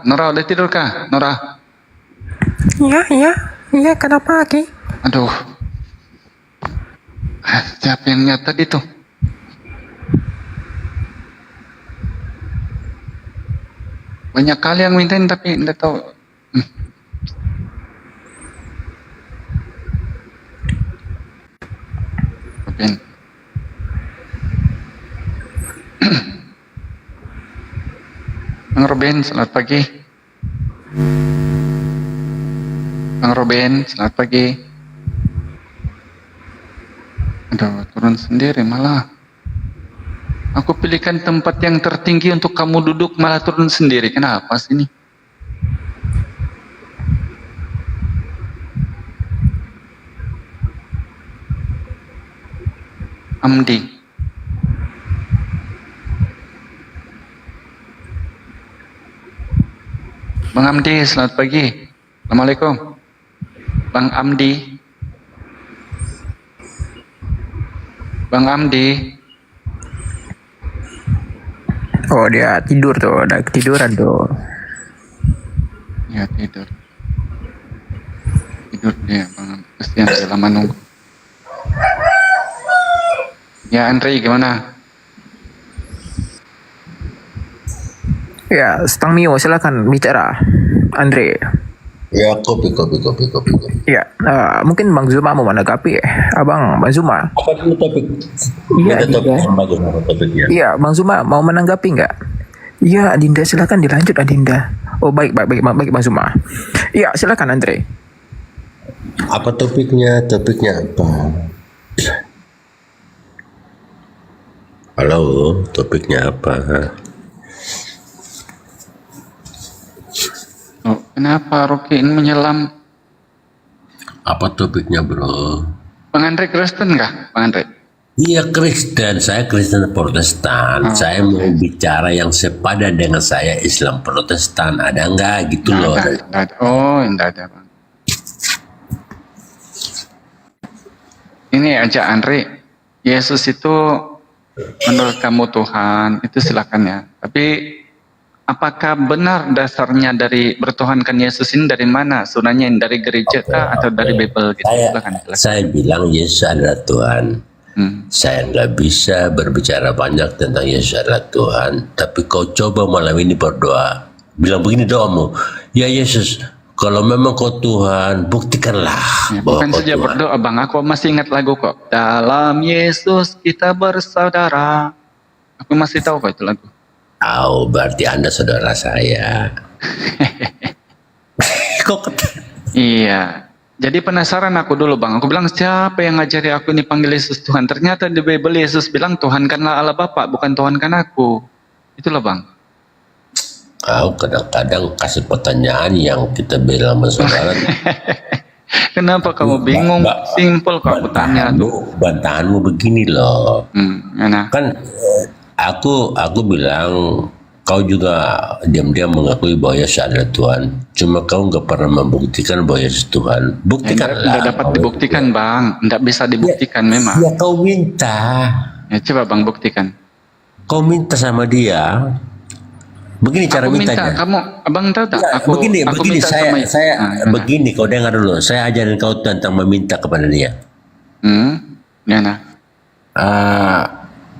Nora udah tidur kah? Nora? Iya, kenapa Aki? Aduh. Siapa yang nyata itu? Banyak kali yang mintain tapi enggak tahu. Robin. Bang Robin, selamat pagi. Bang Robin, selamat pagi. Aduh, turun sendiri malah. Aku pilihkan tempat yang tertinggi untuk kamu duduk malah turun sendiri. Kenapa sih ini? Amdi. Bang Amdi, selamat pagi. Assalamualaikum. Bang Amdi. Bang Amdi. Oh dia tidur tuh, udah ketiduran tuh. Ya tidur dia Bang. Kesian dia lama nunggu. Ya Andre gimana? Ya, Stang Mio silakan bicara, Andre. Ya, kopi. Iya, mungkin Bang Zuma mau menanggapi Abang Zuma. Apa dulu topik? Iya, Minta topik Dinda. yang bagus apa topiknya? Iya, Bang Zuma mau menanggapi nggak? Iya, Adinda silakan dilanjut Adinda. Oh baik Bang Zuma. Iya, silakan Andre. Apa topiknya? Topiknya apa? Halo, topiknya apa? Oh, kenapa Rocky ini menyelam? Apa topiknya, bro? Bang Andre Kristen nggak, Bang Andre? Iya, Kristen. Saya Kristen Protestan. Saya mau bicara yang sepadan dengan saya, Islam Protestan. Ada nggak gitu loh? Nggak ada. Oh, nggak ada, Bang. Ini aja Andre, Yesus itu menurut kamu Tuhan, itu silakan ya. Tapi apakah benar dasarnya dari bertuhankan Yesus ini dari mana? Sunanya dari gereja kah atau dari Bible gitu? Silakan. Saya bilang Yesus adalah Tuhan. Saya nggak bisa berbicara banyak tentang Yesus adalah Tuhan. Tapi kau coba malam ini berdoa. Bilang begini doamu. Ya Yesus, kalau memang kau Tuhan, buktikanlah Ya, bahwa bukan kau saja Tuhan. berdoa Bang, aku masih ingat lagu kok. Dalam Yesus kita bersaudara. Aku masih tahu kok itu lagu. Tahu, berarti Anda saudara saya. Iya. Jadi penasaran aku dulu Bang. Aku bilang siapa yang ngajari aku ini panggil Yesus Tuhan? Ternyata di Bible Yesus bilang Tuhankanlah Allah Bapa, bukan Tuhankan aku. Itulah Bang. Kau kadang-kadang kasih pertanyaan yang kita bilang sama saudara. Kenapa kamu bingung? Simple kok aku tanya. Bantahanmu begini loh. Kan aku bilang kau juga diam-diam mengakui bahwa Yesus adalah Tuhan. Cuma kau nggak pernah membuktikan bahwa Yesus Tuhan. Buktikanlah. Tidak dapat dibuktikan Bang. Tidak bisa dibuktikan memang. Ya kau minta. Ya coba Bang buktikan. Kau minta sama dia. Begini cara Aku minta, mintanya. kamu abang tahu tak? Ya, begini minta saya begini kau dengar dulu. Saya ajarin kau tentang meminta kepada dia.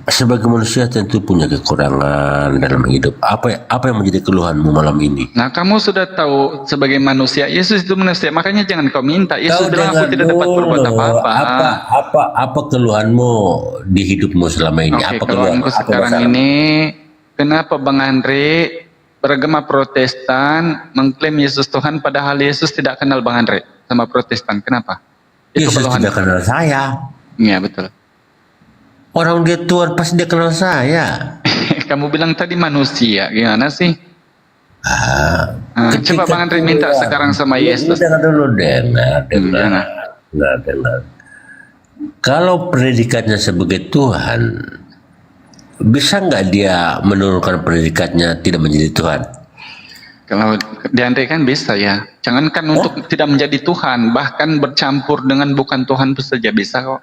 Sebagai manusia tentu punya kekurangan dalam hidup. Apa yang menjadi keluhanmu malam ini? Nah, kamu sudah tahu sebagai manusia, Yesus itu manusia. Makanya jangan kau minta. Yesus Kau bilang aku dengar tidak dapat berbuat dulu. apa-apa. Apa keluhanmu di hidupmu selama ini? Oke, Apa keluhanku apa sekarang masalahmu? ini, kenapa Bang Andre beragama Protestan mengklaim Yesus Tuhan padahal Yesus tidak kenal Bang Andre sama Protestan? Kenapa? Itu Yesus keluhan. tidak kenal saya. Iya betul. Orang dia Tuhan pasti dia kenal saya. Kamu bilang tadi manusia, gimana sih? Coba Bang Andre minta sekarang sama Yesus. Dengar dulu, dengar. Kalau predikatnya sebagai Tuhan, bisa nggak dia menurunkan predikatnya tidak menjadi Tuhan? Kalau diandaikan bisa ya. Jangankan untuk tidak menjadi Tuhan, bahkan bercampur dengan bukan Tuhan itu saja bisa kok.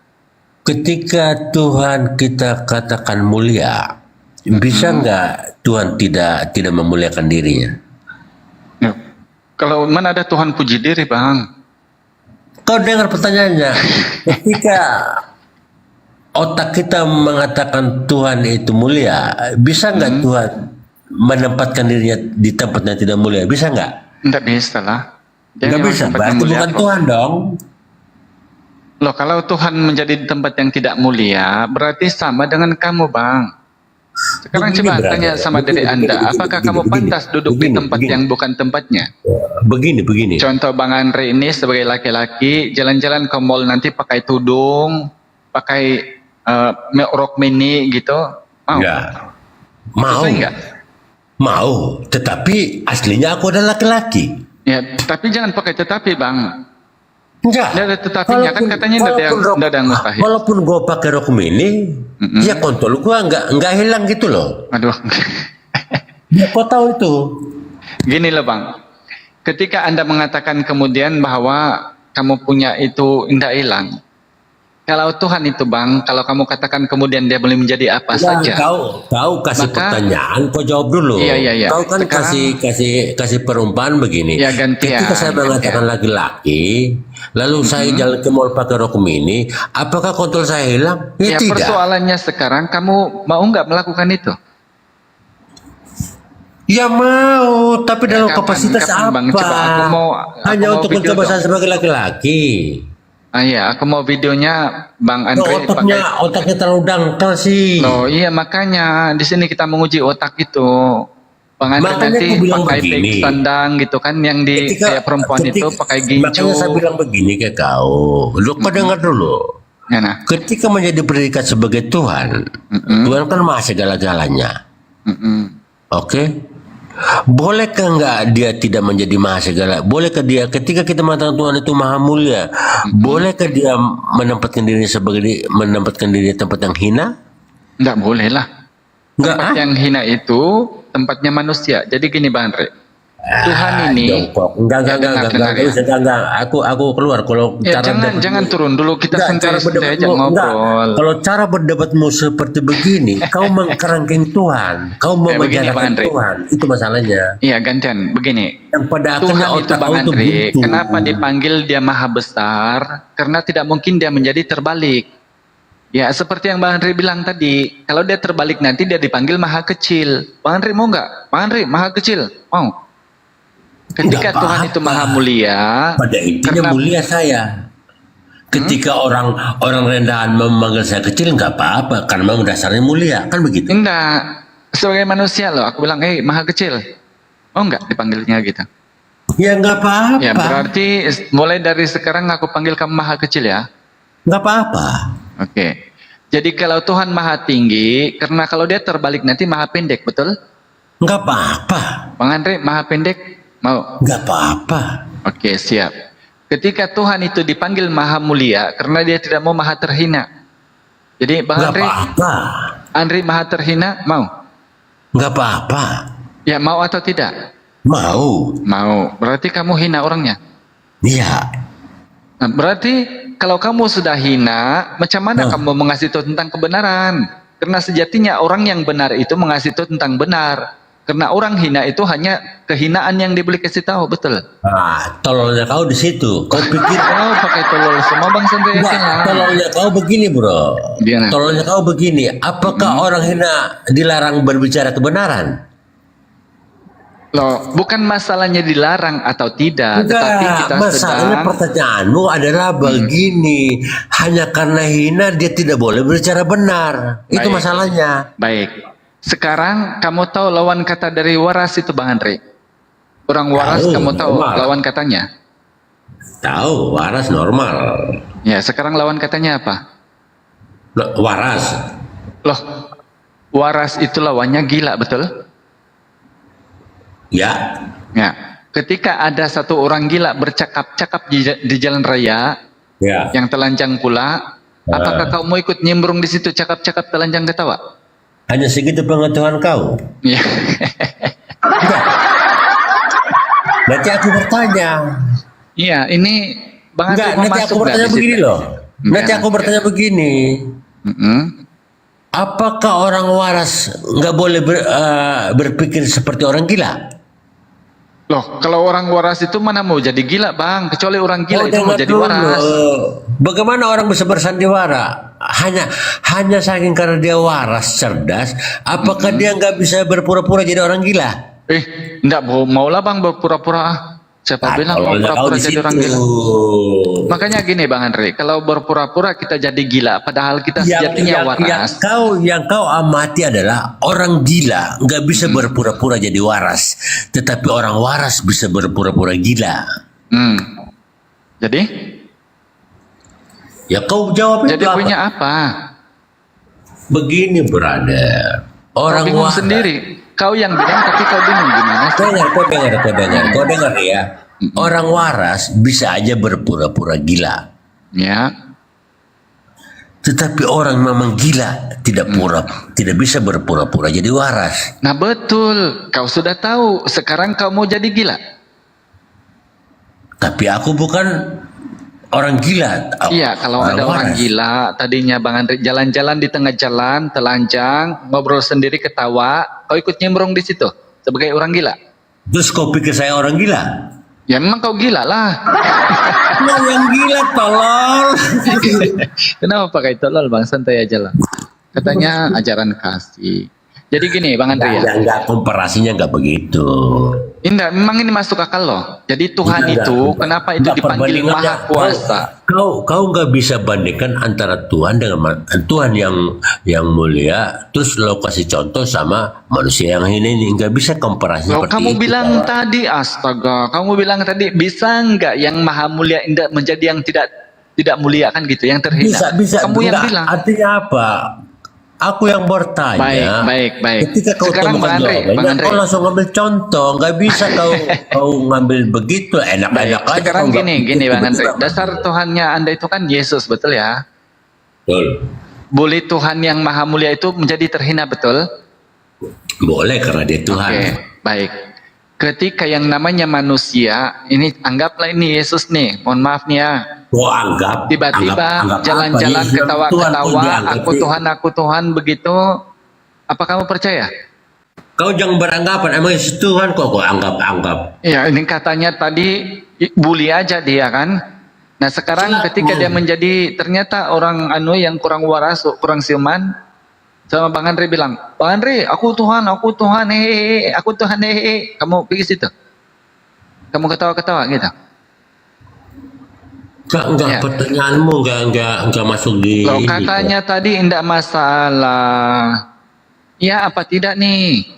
Ketika Tuhan kita katakan mulia, bisa nggak Tuhan tidak memuliakan dirinya? Kalau mana ada Tuhan puji diri, Bang? Kau dengar pertanyaannya. Ketika otak kita mengatakan Tuhan itu mulia, bisa nggak Tuhan menempatkan dirinya di tempat yang tidak mulia? Bisa nggak? Nggak bisa lah. Nggak bisa. Berarti bukan Tuhan dong. Loh, kalau Tuhan menjadi di tempat yang tidak mulia, berarti sama dengan kamu, Bang. Sekarang coba tanya sama diri Anda, apakah kamu pantas duduk di tempat yang bukan tempatnya? Begini. Contoh Bang Andre ini sebagai laki-laki, jalan-jalan ke mall nanti pakai tudung, pakai rok mini gitu, mau? Ya. Mau. Sesuai nggak? Mau, tetapi aslinya aku adalah laki-laki. Ya, tapi jangan pakai tetapi, Bang. Enggak. Nggak ada tetapinya, kan katanya nggak ada yang mustahil. Walaupun gue pakai rok mini, ya kontol gue nggak hilang gitu loh. Aduh. Ya kau tahu itu. Gini loh Bang, ketika Anda mengatakan kemudian bahwa kamu punya itu tidak hilang. Kalau Tuhan itu Bang, kalau kamu katakan kemudian dia boleh menjadi apa saja. Kau kasih pertanyaan, kau jawab dulu. Iya. Kau kan Sekarang, kasih perumpamaan begini. Ya gantian. Ketika saya mengatakan laki-laki, lalu saya jalan ke mall pakai rok mini, apakah kontrol saya hilang? Ya Tidak. persoalannya sekarang kamu mau nggak melakukan itu? Ya mau, tapi dalam kapan- kapasitas kapan, Bang? apa? Coba Hanya mau untuk video mencoba dong. saya sebagai laki-laki. Iya, aku mau videonya Bang Loh, Andre otaknya terlalu dangkal sih. Loh, iya makanya di sini kita menguji otak itu. Bang Andre Makanya nanti aku bilang pakai begini. fake tandang gitu kan, yang di kayak perempuan itu pakai gincu. Makanya saya bilang begini ke kau. Lu kau dengar dulu. Ketika menjadi predikat sebagai Tuhan, Tuhan kan maha segala-galanya. Oke? Bolehkah enggak dia tidak menjadi maha segala? Bolehkah dia ketika kita mengatakan Tuhan itu maha mulia, bolehkah dia menempatkan diri di tempat yang hina? Enggak boleh lah. Tempat yang hina itu tempatnya manusia. Jadi gini Bang Andre. Tuhan ini Enggak. Aku keluar kalau Ya, cara jangan turun dulu, kita Enggak, santai aja ngobrol. Kalau cara berdebatmu seperti begini, kau mengkerangkeng Tuhan, kau mau begini, Bang menjadikan Andre. Tuhan, itu masalahnya. Iya gantian begini. Yang pada Tuhan akhirnya itu otak Bang kau itu Andre, buntu. kenapa dipanggil dia maha besar? Karena tidak mungkin dia menjadi terbalik. Ya seperti yang Bang Andre bilang tadi, kalau dia terbalik nanti dia dipanggil maha kecil. Bang Andre mau nggak? Bang Andre maha kecil, mau? Ketika Nggak Tuhan itu maha mulia, Pada intinya mulia saya. Ketika orang rendahan memanggil saya kecil nggak apa-apa, karena memang dasarnya mulia, kan begitu? enggak. Sebagai manusia loh, aku bilang, maha kecil. Oh enggak dipanggilnya gitu. Ya nggak apa-apa. Ya berarti mulai dari sekarang aku panggil kamu maha kecil ya. Nggak apa-apa. Oke. Jadi kalau Tuhan maha tinggi, karena kalau dia terbalik nanti maha pendek, betul? Nggak apa-apa. Bang Andre maha pendek, mau? Nggak apa-apa. Oke siap. Ketika Tuhan itu dipanggil maha mulia, karena dia tidak mau maha terhina. Jadi Bang Nggak Andre, apa-apa. Andre maha terhina, mau? Nggak apa-apa. Ya mau atau tidak? Mau. Mau. Berarti kamu hina orangnya. Iya. Nah, berarti kalau kamu sudah hina, macam mana kamu mengasihi tahu tentang kebenaran? Karena sejatinya orang yang benar itu mengasihi tahu tentang benar. Karena orang hina itu hanya kehinaan yang dibeli kasih tahu, betul? Nah, tololnya kau di situ. Kau pikir kau pakai tolol semua Bang santai aja lah. Tololnya kau begini, bro. Tololnya kau begini. Apakah orang hina dilarang berbicara kebenaran? Loh, bukan masalahnya dilarang atau tidak, tetapi kita masalahnya sedang pertanyaanmu adalah begini. Hanya karena hina dia tidak boleh berbicara benar. Itu Baik. masalahnya. Baik. Sekarang kamu tahu lawan kata dari waras itu Bang Andre? Orang waras Tahu, kamu tahu normal. lawan katanya? Tahu, waras normal. Ya, sekarang lawan katanya apa? Waras. Loh, waras itu lawannya gila, betul? Ya. Ya. Ketika ada satu orang gila bercakap-cakap di jalan raya, Ya. yang telanjang pula, apakah kau mau ikut nyembrung di situ cakap-cakap telanjang ketawa? Hanya segitu pengetahuan kau. Iya. Nanti aku bertanya. Iya, ini Bang Andre Enggak, mau nanti masuk aku nggak bertanya di situ? begini loh. Nanti Ya, aku bertanya begini. Apakah orang waras nggak boleh berpikir seperti orang gila? Loh, kalau orang waras itu mana mau jadi gila, Bang? Kecuali orang gila itu mau dengar jadi dulu. waras. Bagaimana orang bisa bersandiwara? Hanya saking karena dia waras, cerdas. Apakah dia nggak bisa berpura-pura jadi orang gila? Enggak maulah Bang berpura-pura. Siapa bilang mau tololnya kau pura-pura di jadi orang situ. gila? Makanya gini Bang Andre, kalau berpura-pura kita jadi gila, padahal kita sejatinya waras. Yang kau amati adalah orang gila nggak bisa berpura-pura jadi waras, tetapi orang waras bisa berpura-pura gila. Jadi? Ya kau jawab Jadi itu apa? punya apa? Begini, brother. Orang Kau bingung waras. sendiri. Kau yang bilang tapi kau bingung gimana sih? Kau dengar ya. Orang waras bisa aja berpura-pura gila. Ya. Tetapi orang memang gila tidak bisa berpura-pura jadi waras. Nah betul, kau sudah tahu. Sekarang kau mau jadi gila. Tapi aku bukan orang gila. Iya, kalau ada orang waras. gila, tadinya Bang Andre jalan-jalan di tengah jalan, telanjang, ngobrol sendiri ketawa, kau ikut nyembrung di situ sebagai orang gila. Terus kau pikir saya orang gila? Ya memang kau gila lah. Yang gila tolol. Kenapa pakai tolol Bang? Santai aja lah. Katanya ajaran kasih. Jadi gini Bang Andri ya. Enggak, komparasinya enggak begitu. Indah, memang ini masuk akal loh. Jadi Tuhan Enggak, itu enggak. kenapa itu Enggak, dipanggil perbandingannya. Maha Kuasa? Kau nggak bisa bandingkan antara Tuhan dengan Tuhan yang mulia, terus lo kasih contoh sama manusia yang ini nggak bisa komparasi Loh, seperti kamu itu. bilang tadi, astaga, kamu bilang tadi bisa nggak yang maha mulia indah menjadi yang tidak mulia kan gitu, yang terhina? Bisa. Kamu yang Enggak, bilang. artinya apa? Aku yang bertanya. Baik. Ketika kau Sekarang temukan Bang jawabannya, Andre. kau langsung ngambil contoh. Nggak bisa kau ngambil begitu. Enak-enak aja. Sekarang kau nggak gini Bang Andre, begitu. dasar Tuhannya Anda itu kan Yesus, betul ya? Betul. Boleh Tuhan yang maha mulia itu menjadi terhina, betul? Boleh karena dia Tuhan. Oke, baik. Ketika yang namanya manusia, ini anggaplah ini Yesus nih, mohon maaf nih ya. Kau anggap. Tiba-tiba anggap jalan-jalan apa? Dia Tuhan, kau ketawa-ketawa, dianggap aku Tuhan begitu. Apa kamu percaya? Kau jangan beranggapan emang Yesus Tuhan kok anggap-anggap. Ya, ini katanya tadi bully aja dia kan. Nah, sekarang ketika dia menjadi ternyata orang yang kurang waras, kurang siuman, sama Bang Andre bilang, "Bang Andre, aku Tuhan, hehehe, aku Tuhan, hehehe." Kamu pergi situ. Kamu ketawa-ketawa gitu. Enggak, pertanyaanmu enggak masuk di Loh, ini. katanya tadi enggak masalah. Ya, apa tidak nih?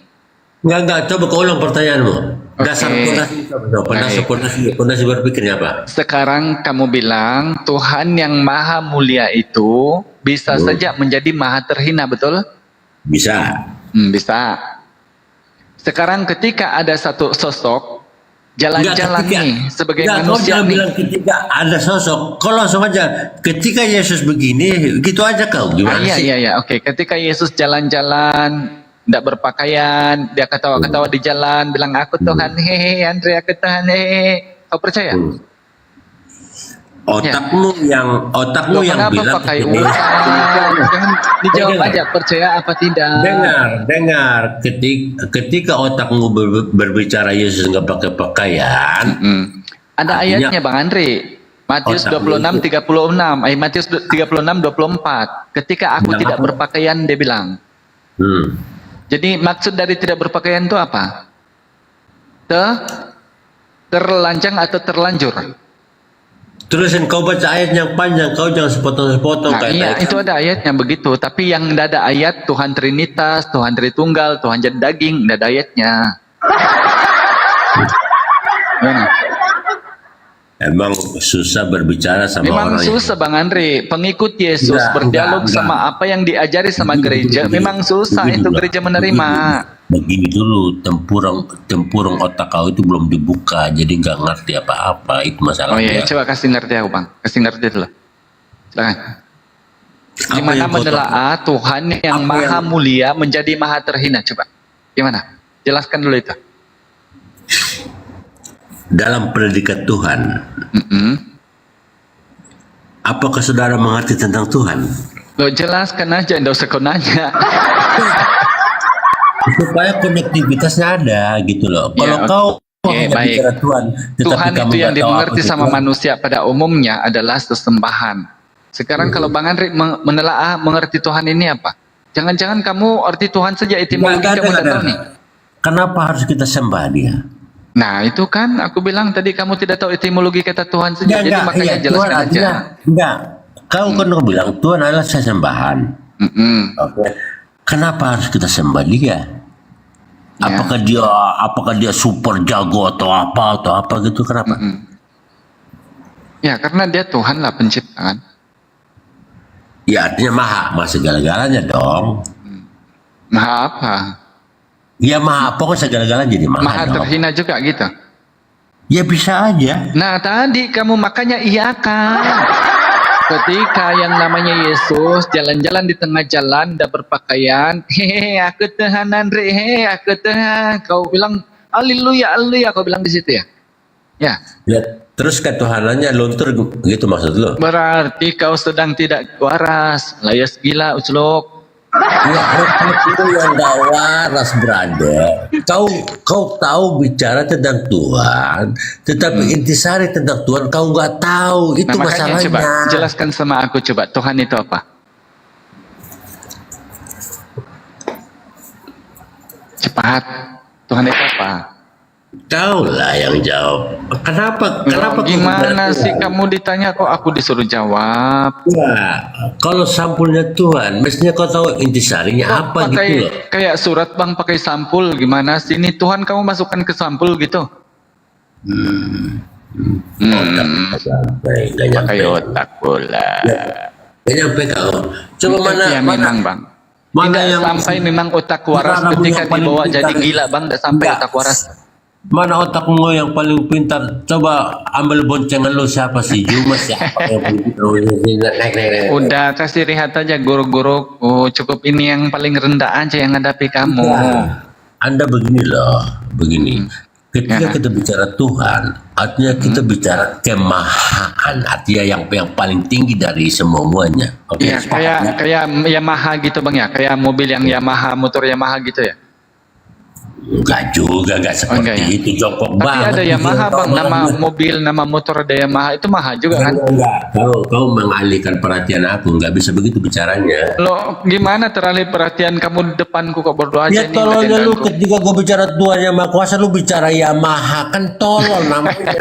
Enggak, coba kau ulang pertanyaanmu. Dasar pondasi berpikirnya apa? Sekarang kamu bilang Tuhan yang maha mulia itu bisa saja menjadi maha terhina, betul? Bisa. Bisa. Sekarang ketika ada satu sosok jalan-jalan nih sebagai kau manusia jangan nih. bilang ketika ada sosok. Kau langsung aja ketika Yesus begini, gitu aja kau. Gimana sih? Iya. Oke, ketika Yesus jalan-jalan, tidak berpakaian, dia ketawa-ketawa di jalan, bilang aku Tuhan, hehe, Andre, aku Tuhan, hehe. Kau percaya? Otakmu yang Kenapa bilang pakai begini. uang? Jangan dijawab Dengar. aja, percaya apa tidak? Dengar. Ketika otakmu berbicara Yesus nggak pakai pakaian, Ada artinya- ayatnya Bang Andre. Matius Otak 26:36, Matius 36:24. Ketika aku Bilang tidak apa? berpakaian, dia bilang. Jadi maksud dari tidak berpakaian itu apa? Terlancang atau terlanjur? Terusin kau baca ayat yang panjang, kau jangan sepotong-sepotong Nah, kayak iya, tadi. itu ada ayatnya begitu. Tapi yang tidak ada ayat Tuhan Trinitas, Tuhan Tritunggal, Tuhan jadi daging, tidak ada ayatnya. Gimana? Emang susah berbicara sama Memang orang yang- susah Bang Andre, pengikut Yesus Enggak, berdialog enggak. sama apa yang diajari sama gereja, memang susah itu gereja menerima. Begini dulu, tempurung otak kau itu belum dibuka, jadi nggak ngerti apa-apa, itu Oh masalahnya. iya, coba kasih ngerti aku Bang, kasih ngerti dulu. Silakan. Gimana yang kau menelaah Tuhan yang maha mulia menjadi maha terhina? Coba, gimana? Jelaskan dulu itu. Dalam predikat Tuhan, apakah saudara mengerti tentang Tuhan? Lo jelaskan aja, nggak usah kau nanya. Supaya konektivitasnya ada gitu loh. Kalau Ya, kau oke, hanya baik. bicara Tuhan, tetapi Tuhan kamu itu yang nggak tahu dimengerti apa itu sama Tuhan. manusia pada umumnya adalah sesembahan. Sekarang kalau Bang Andri menelaah mengerti Tuhan ini apa? Jangan-jangan kamu arti Tuhan saja etimologi kamu tidak tahu nih. Kenapa harus kita sembah dia? Nah itu kan aku bilang tadi kamu tidak tahu etimologi kata Tuhan saja, jadi makanya Tuhan jelaskan aja. artinya, enggak. Kau kan bilang Tuhan adalah sesembahan. Oke. Kenapa harus kita sembah dia? Apakah dia super jago atau apa gitu? Kenapa? Ya karena dia Tuhan lah pencipta kan. Ya artinya maha segala-galanya dong. Maha apa? Ya maha pokoknya segala-galanya jadi maha. Maha dong. terhina juga gitu. Ya bisa aja. Nah tadi kamu makanya iya kan. Ketika yang namanya Yesus jalan-jalan di tengah jalan, tidak berpakaian, hehe, aku Tuhan Andre, hehe, aku Tuhan. Kau bilang, haleluya, haleluya, kau bilang di situ ya? Ya. Ya, terus ketuhanannya luntur gitu maksud lo? Berarti kau sedang tidak waras, layas gila, uslok. Ya, itu yang gak waras, brother. Kau tahu bicara tentang Tuhan, tetapi intisari tentang Tuhan kau nggak tahu. Itu Nah, makanya masalahnya. coba jelaskan sama aku coba Tuhan itu apa? Cepat. Tuhan itu apa? Kau lah yang jawab. Kenapa kau Gimana berat? sih kamu ditanya kok aku disuruh jawab? Ya, kalau sampulnya Tuhan, mestinya kau tahu intisarinya apa Pakai gitu loh. kayak surat bang pakai sampul gimana sih ini Tuhan kamu masukkan ke sampul gitu? Pakai otak pula. Gak nyampe kau. Coba mana Ya, mana memang bang. mana Tidak yang sampai memang otak waras mana ketika yang paling dibawa jadi pintar? gila bang, tidak sampai Enggak. otak waras. Mana otakmu yang paling pintar? Coba ambil boncengan lu siapa sih? Juma siapa yang paling pintar? Naik. Udah kasih lihat aja guru-guru. Oh, cukup ini yang paling rendah aja yang hadapi kamu. Ya. Anda begini loh, begini. Ketika kita bicara Tuhan, artinya kita bicara kemahaan, artinya yang paling tinggi dari semuanya. Oke, Iya, sepakat ya? kayak Yamaha gitu bang ya, kayak mobil yang Yamaha, motor Yamaha gitu ya. Enggak juga, enggak seperti enggak ya? itu, jongkok Tapi banget. ada Yamaha bang, Malah nama enggak. mobil, nama motor ada Yamaha itu Maha juga kan? Enggak, kau mengalihkan perhatian aku, enggak bisa begitu bicaranya. Lo gimana teralih perhatian kamu di depanku kok berdoa aja Ya nih? tololnya ngeliatin lu aku. ketika gue bicara Tuhan yang Maha Kuasa, lu bicara Yamaha, kan tolol namanya.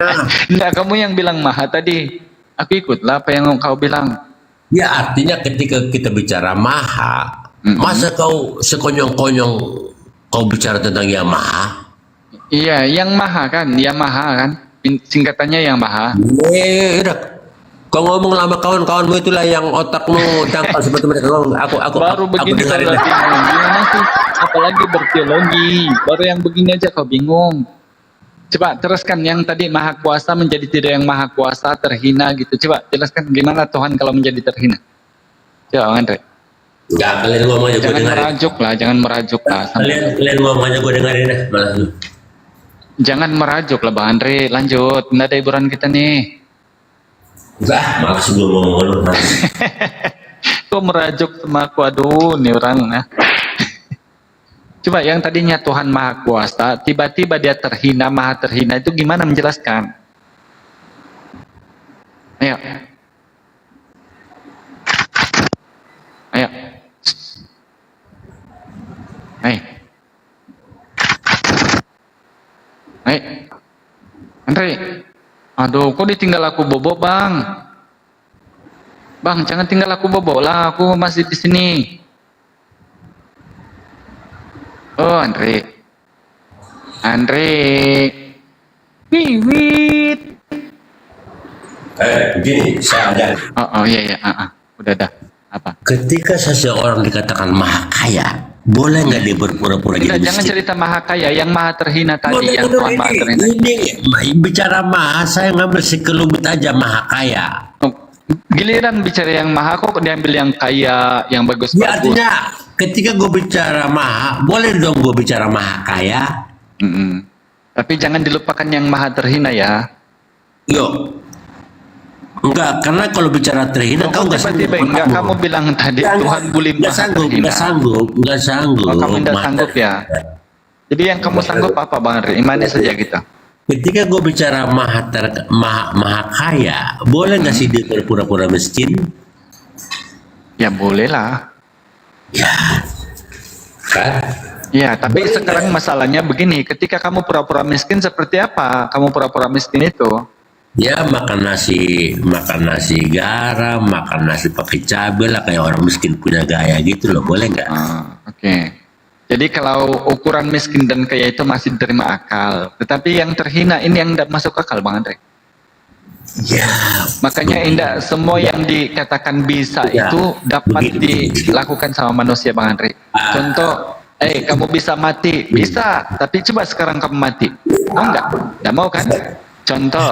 Enggak, kamu yang bilang Maha tadi. Aku ikutlah apa yang kau bilang. Ya artinya ketika kita bicara Maha, masa kau sekonyong-konyong kau bicara tentang Yamaha? Iya, yang Maha kan, Yamaha kan, singkatannya yang Maha. Udah. Kau ngomong lama kawan-kawanmu itulah yang otakmu dangkal seperti mereka. Aku Baru begini kau dengerin udah deh. bingung. Gimana sih? Apalagi berteologi. Baru yang begini aja kau bingung. Coba teruskan yang tadi Maha Kuasa menjadi tidak yang Maha Kuasa, terhina gitu. Coba jelaskan gimana Tuhan kalau menjadi terhina. Coba Andre. Enggak, kalian ngomong aja gue Jangan dengerin. merajuk lah, jangan merajuk lah. Kalian ngomong aja gue dengerin deh. Malas lu. Jangan merajuk lah Bang Andre, lanjut. Nggak ada hiburan kita nih. Enggak, malas gue ngomong lu. Kok merajuk sama aku, aduh nih orang ya. Coba yang tadinya Tuhan Maha Kuasa, tiba-tiba dia terhina, Maha terhina, itu gimana menjelaskan? Ayo. Ayo. Ayo. Ayo. Andre. Aduh, kok ditinggal aku bobo, Bang? Bang, jangan tinggal aku bobo lah, aku masih di sini. Oh, Andre. Andre. Wiwit. Begini, saya ada. Oh iya, udah dah. Apa? Ketika seseorang dikatakan maha kaya, boleh nggak dia berpura-pura Tidak, jadi jangan miskin? cerita maha kaya, yang maha terhina tadi, Boleh, yang Tuhan maha terhina. ini bicara maha, saya ngambil sekelumit aja maha kaya. Giliran bicara yang maha kok diambil yang kaya, yang bagus-bagus. Ya artinya ketika gue bicara maha, boleh dong gue bicara maha kaya. Tapi jangan dilupakan yang maha terhina ya. Yuk. Enggak, karena kalau bicara terhina kau nggak sanggup. Tiba-tiba enggak, kamu bilang tadi Tuhan boleh Nggak maha sanggup, terhina. nggak sanggup. Oh, kamu tidak Maha sanggup ya. Jadi yang kamu sanggup apa Bang Andre? Imannya saja gitu. Ketika gue bicara maha kaya, boleh nggak sih dia berpura-pura miskin? Ya boleh lah. Ya, kan? Ya, tapi sekarang masalahnya begini, ketika kamu pura-pura miskin seperti apa? Kamu pura-pura miskin itu? Ya makan nasi garam, makan nasi pakai cabai lah kayak orang miskin punya gaya gitu loh, boleh nggak? Oke. Jadi kalau ukuran miskin dan kaya itu masih diterima akal, tetapi yang terhina ini yang tidak masuk akal Bang Andre. Ya. Makanya indah semua yang dikatakan bisa Ya, itu dapat begini. dilakukan sama manusia Bang Andre. Contoh, kamu bisa mati, bisa, tapi coba sekarang kamu mati, mau nggak? Nggak mau kan? Contoh,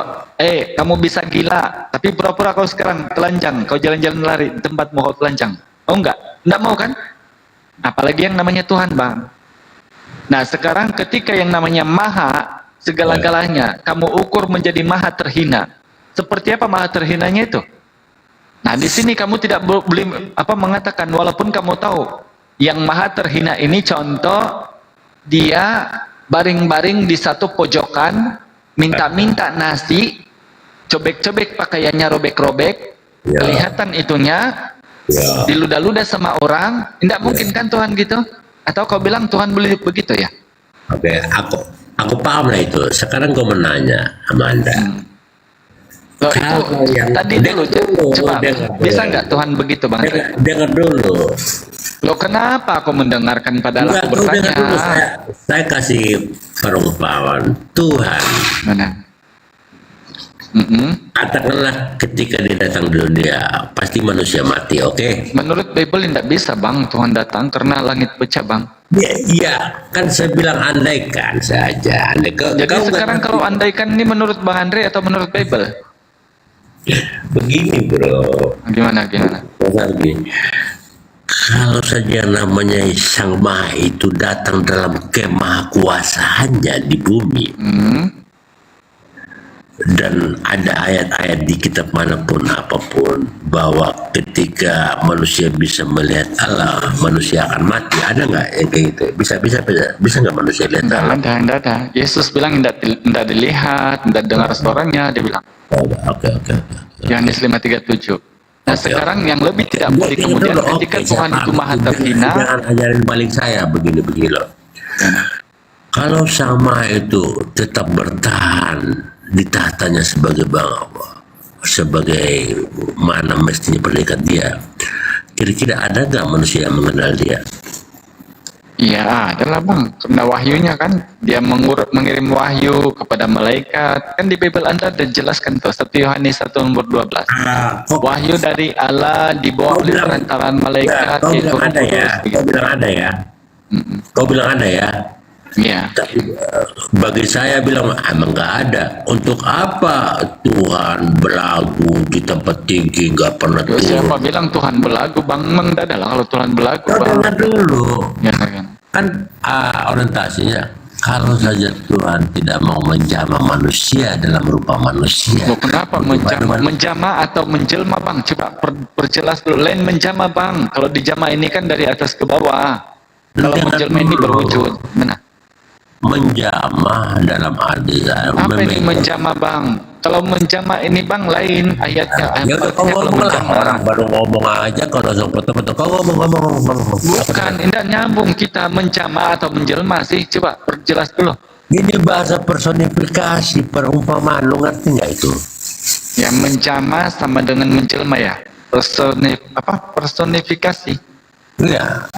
kamu bisa gila, tapi pura-pura kau sekarang telanjang, kau jalan-jalan lari di tempat mau kau telanjang, mau nggak? Nggak mau kan? Apalagi yang namanya Tuhan Bang. Nah sekarang ketika yang namanya maha segala-galanya kamu ukur menjadi maha terhina, seperti apa maha terhinanya itu? Nah di sini kamu tidak boleh mengatakan, walaupun kamu tahu yang maha terhina ini contoh dia baring-baring di satu pojokan, minta-minta nasi, cobek-cobek pakaiannya, robek-robek, kelihatan itunya, diludah-ludah sama orang. Tidak mungkin kan Tuhan gitu? Atau kau bilang Tuhan boleh begitu ya? Oke, aku paham lah itu. Sekarang gue menanya sama Anda. Loh, itu tadi dulu, coba bisa nggak Tuhan begitu Bang Andre? Dengar dulu. Loh kenapa aku mendengarkan padahal aku bertanya? Dengar dulu, saya kasih perumpamaan Tuhan. Mana? Katakanlah ketika dia datang di dunia, pasti manusia mati, oke? Menurut Bible tidak bisa Bang, Tuhan datang karena langit pecah Bang. Iya, kan saya bilang andaikan saja. Jadi sekarang kalau andaikan ini menurut Bang Andre atau menurut Bible? Begini bro. Gimana? Begini. Kalau saja namanya Sang Maha itu datang dalam kemahakuasaannya di bumi, dan ada ayat-ayat di kitab manapun apapun bahwa ketika manusia bisa melihat Allah, manusia akan mati. Ada nggak yang kayak gitu? Bisa nggak manusia lihat Allah? Ada. Yesus bilang tidak dilihat, tidak dengar suaranya, dia bilang. Oke. Yohanes 5:37. Nah sekarang yang lebih tidak boleh kemudian ketika Tuhan itu maha terhina. Jangan ajarin balik saya begini loh. Kalau sama itu tetap bertahan di tahtanya sebagai sebagai mana mestinya predikat dia, kira-kira ada nggak manusia yang mengenal dia? Iya, adalah Bang. Karena wahyunya kan, dia mengirim wahyu kepada malaikat. Kan di Bible Anda ada jelaskan tuh, 1 Yohanes 1:12. Wahyu dari Allah dibawa oleh perantaraan malaikat. Kau bilang ada ya? Kau bilang ada ya? Iya. Tapi bagi saya bilang emang nggak ada. Untuk apa Tuhan belagu di tempat tinggi nggak pernah turun? Siapa bilang Tuhan belagu Bang? Memang tidak lah kalau Tuhan belagu. Dengar dulu. Ya, kan? Orientasinya kalau saja Tuhan tidak mau menjamah manusia dalam rupa manusia. Loh, kenapa menjamah atau menjelma Bang? Coba perjelas dulu. Lain menjamah Bang. Kalau dijamah ini kan dari atas ke bawah. Kalau menjelma ini berwujud. Mana? Menjamah dalam arti apa ini menjamah Bang? Kalau menjamah ini Bang lain ayatnya. Ya kau ngomong lah, orang baru ngomong aja kalau betul-betul kau ngomong. Bukan, tidak nyambung kita menjamah atau menjelma sih. Coba perjelas dulu. Ini bahasa personifikasi, perumpamaan, lu ngerti nggak itu? Ya menjamah sama dengan menjelma ya. Personifikasi. Iya.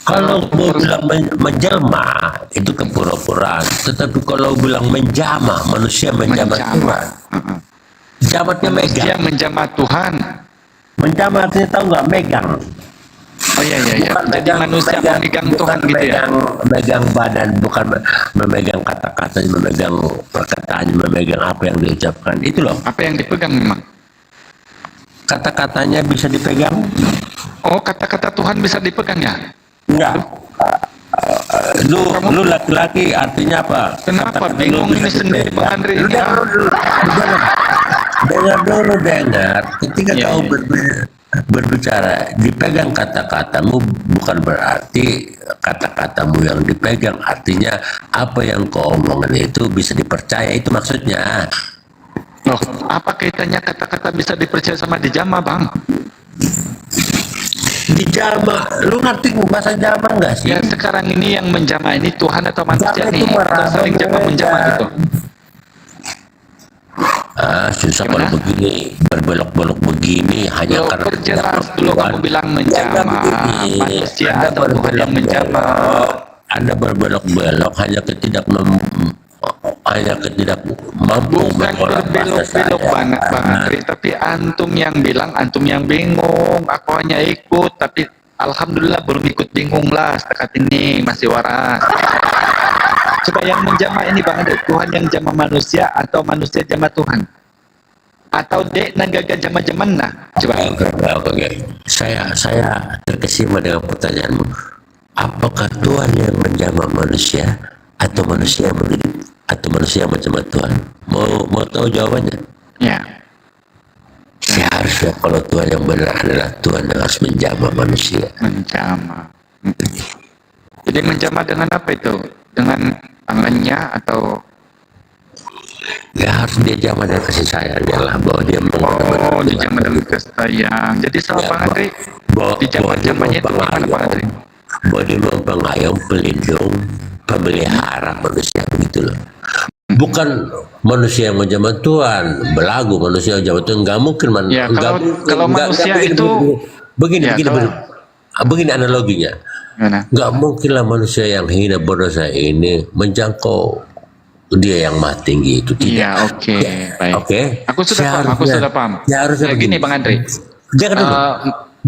Kalau bilang menjelma itu kepura-puraan, tetapi kalau bilang menjamah, manusia menjamah Tuhan. Jamatnya megang. Manusia menjamah Tuhan. Menjamah artinya tahu nggak, megang. Oh iya. Jadi manusia memegang Tuhan gitu ya. Memegang badan, bukan memegang kata-kata, memegang perkataan, memegang apa yang diucapkan. Itu loh. Apa yang dipegang memang? Kata-katanya bisa dipegang. Oh, kata-kata Tuhan bisa dipegang ya? Enggak. Lu laki-laki artinya apa? Kenapa bingung ini sendiri Bang Andre ini? Dengar. Ketika kau berbicara, dipegang kata-katamu bukan berarti kata-katamu yang dipegang. Artinya apa yang kau omongin itu bisa dipercaya, itu maksudnya. Loh, apa kaitannya kata-kata bisa dipercaya sama dijamah Bang? Dijamah, lu ngerti bahasa jamah nggak sih? Ya sekarang ini yang menjamah ini Tuhan atau manusia nih? Atau saling jamah-menjamah gitu? Susah kalau begini, berbelok-belok begini hanya karena perjelas dulu kamu bilang menjamah manusia atau Tuhan yang menjamah. Anda berbelok-belok hanya ketidak mampu berbelok-belok banget Bang Andri, tapi antum yang bilang, antum yang bingung, aku hanya ikut, tapi alhamdulillah belum ikut bingung lah setakat ini, masih waras. Coba yang menjamah ini Bang Andri, Tuhan yang jamah manusia atau manusia jamah Tuhan? Atau dek nagaga jamah-jamah nah? Coba. Oke. Saya terkesima dengan pertanyaanmu. Apakah Tuhan yang menjamah manusia atau manusia macam Tuhan? Mau tahu jawabannya? Ya. Seharusnya kalau Tuhan yang benar adalah Tuhan yang harus menjamah manusia. Menjamah. Jadi menjamah dengan apa itu? Dengan tangannya atau? Ya harus dia jamah dengan kasih sayangnya lah, bahwa dia dijamah dengan kasih sayang. Jadi sama Bang Andri, dijamah-jamahnya itu gimana Bang Andri? Bahwa dia pengayom, pelindung, pemelihara manusia gitu loh. Bukan manusia yang menjamah Tuhan, belagu manusia yang menjamah Tuhan, nggak mungkin Ya, kalau manusia begini, ya, begini analoginya. Gimana? Nggak mungkinlah manusia yang hina berdosa ini menjangkau dia yang maha tinggi itu, tidak. Iya, oke, baik. Oke. Aku sudah paham. Seharusnya Gini Bang Andre. Jangan dulu.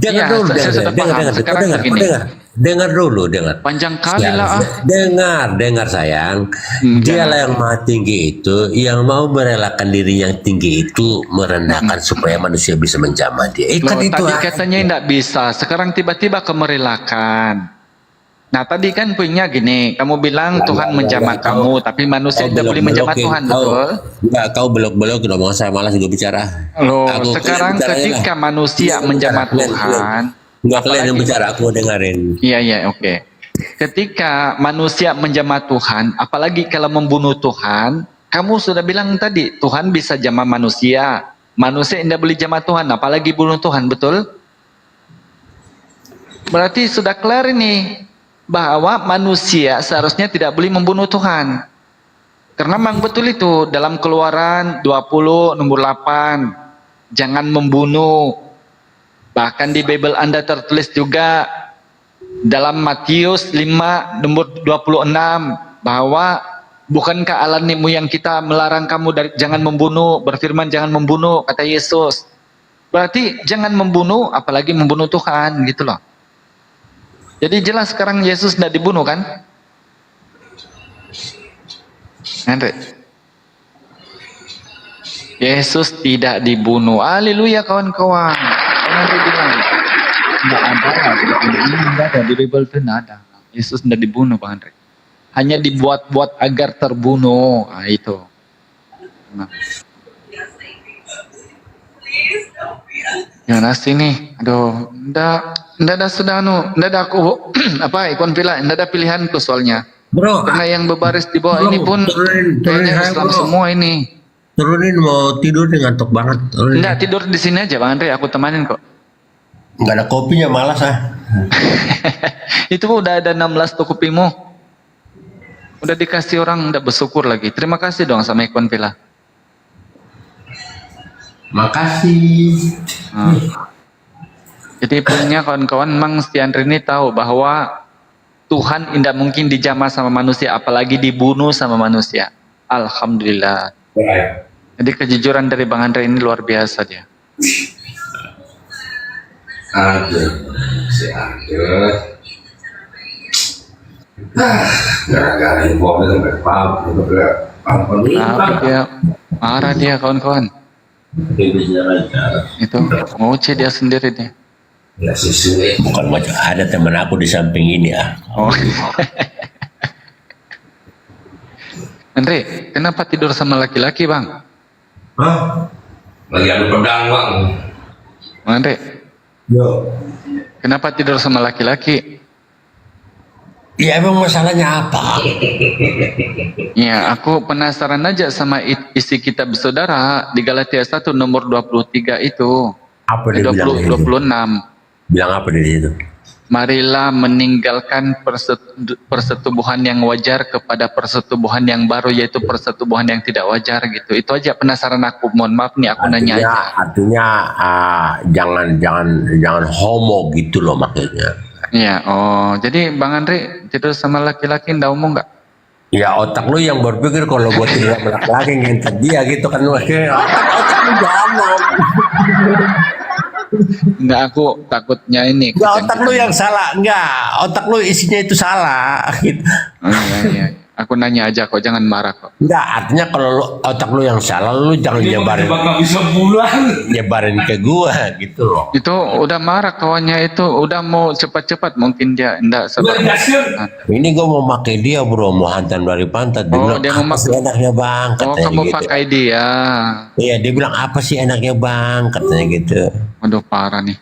Iya, saya sudah paham. Sekarang begini. Dengar dulu. Panjang kali lah. Dengar sayang. Dialah yang maha tinggi itu, yang mau merelakan diri yang tinggi itu merendahkan supaya manusia bisa menjamah dia. Loh, tadi katanya tidak bisa, sekarang tiba-tiba kamu merelakan. Nah tadi kan poinnya gini, kamu bilang Tuhan menjamah kamu, tapi manusia tidak boleh menjamah Tuhan, betul? Enggak, kau belok-belok ngomong, saya malas juga bicara. Loh, sekarang ketika manusia menjamah Tuhan, enggak, kalian yang bicara, aku dengerin. Iya, oke. Ketika manusia menjamah Tuhan, apalagi kalau membunuh Tuhan, kamu sudah bilang tadi, Tuhan bisa jamah manusia. Manusia tidak boleh jamah Tuhan, apalagi bunuh Tuhan, betul? Berarti sudah clear ini, bahwa manusia seharusnya tidak boleh membunuh Tuhan. Karena memang betul itu, dalam Keluaran 20 nomor 8, jangan membunuh. Bahkan di Bible Anda tertulis juga dalam Matius 5 nomor 26 bahwa bukankah Allah yang kita melarang kamu dari jangan membunuh, berfirman jangan membunuh, kata Yesus. Berarti jangan membunuh, apalagi membunuh Tuhan, gitu loh. Jadi jelas sekarang Yesus tidak dibunuh kan? Andre. Yesus tidak dibunuh. Haleluya kawan-kawan. Nanti bilang tidak ada di Bible itu tidak ada. Yesus tidak dibunuh Bang Andre. Hanya dibuat-buat agar terbunuh. Nah, itu. Nah. Ya nasi nih, aduh, ndak ada sudah ndak ada aku apa ikon pila, ndak ada pilihanku soalnya. Bro, karena yang berbaris di bawah ini pun kayaknya Islam semua ini. Turunin, mau tidur nih, ngantuk banget. Ndak, tidur di sini aja Bang Andre, aku temanin kok. Nggak ada kopinya, malas ah. Itu udah ada 16 tuh kopimu. Udah dikasih orang, ndak bersyukur lagi. Terima kasih dong sama ikon pila. Makasih. Jadi punya kawan-kawan memang si Andre ini tahu bahwa Tuhan tidak mungkin dijamah sama manusia, apalagi dibunuh sama manusia. Alhamdulillah. Jadi kejujuran dari Bang Andre ini luar biasa dia. Gara-gara info dia marah dia kawan-kawan. Itu ngoceh dia sendiri deh. Ya sesuai. Bukan macam ada teman aku di samping ini ah. Oh. Andre, kenapa tidur sama laki-laki Bang? Hah? Lagi ada pedang Bang. Bang Andre. Yo. Kenapa tidur sama laki-laki? Ya emang masalahnya apa? Ya, aku penasaran aja sama isi kitab saudara di Galatia 1 nomor 23 itu. Apa dia 26. Bilang apa di situ? Marilah meninggalkan persetubuhan yang wajar kepada persetubuhan yang baru, yaitu persetubuhan yang tidak wajar gitu. Itu aja penasaran aku. Mohon maaf nih, aku nanya aja. Artinya jangan homo gitu loh maksudnya. Iya, oh jadi Bang Andre tidur sama laki-laki ndak umum nggak? Ya otak lu yang berpikir kalau gue tidur sama laki-laki ngentot dia gitu kan, otak lu jangan. Enggak, aku takutnya ini. Enggak, otak lu yang salah, enggak, otak lu isinya itu salah gitu. Oh, iya. Aku nanya aja kok, jangan marah kok. Enggak, artinya kalau otak lu yang salah, lu jangan nyebarin. Bisa pulang. Nyebarin ke gua gitu loh. Itu udah marah kawannya itu, udah mau cepat-cepat mungkin dia enggak sabar. Ini gua mau pakai dia bro, mau hantam dari pantat. Dia bilang, dia mau apa sih enaknya bang? Oh, kamu gitu. Pakai dia. Iya, dia bilang apa sih enaknya bang? Katanya gitu. Aduh parah nih.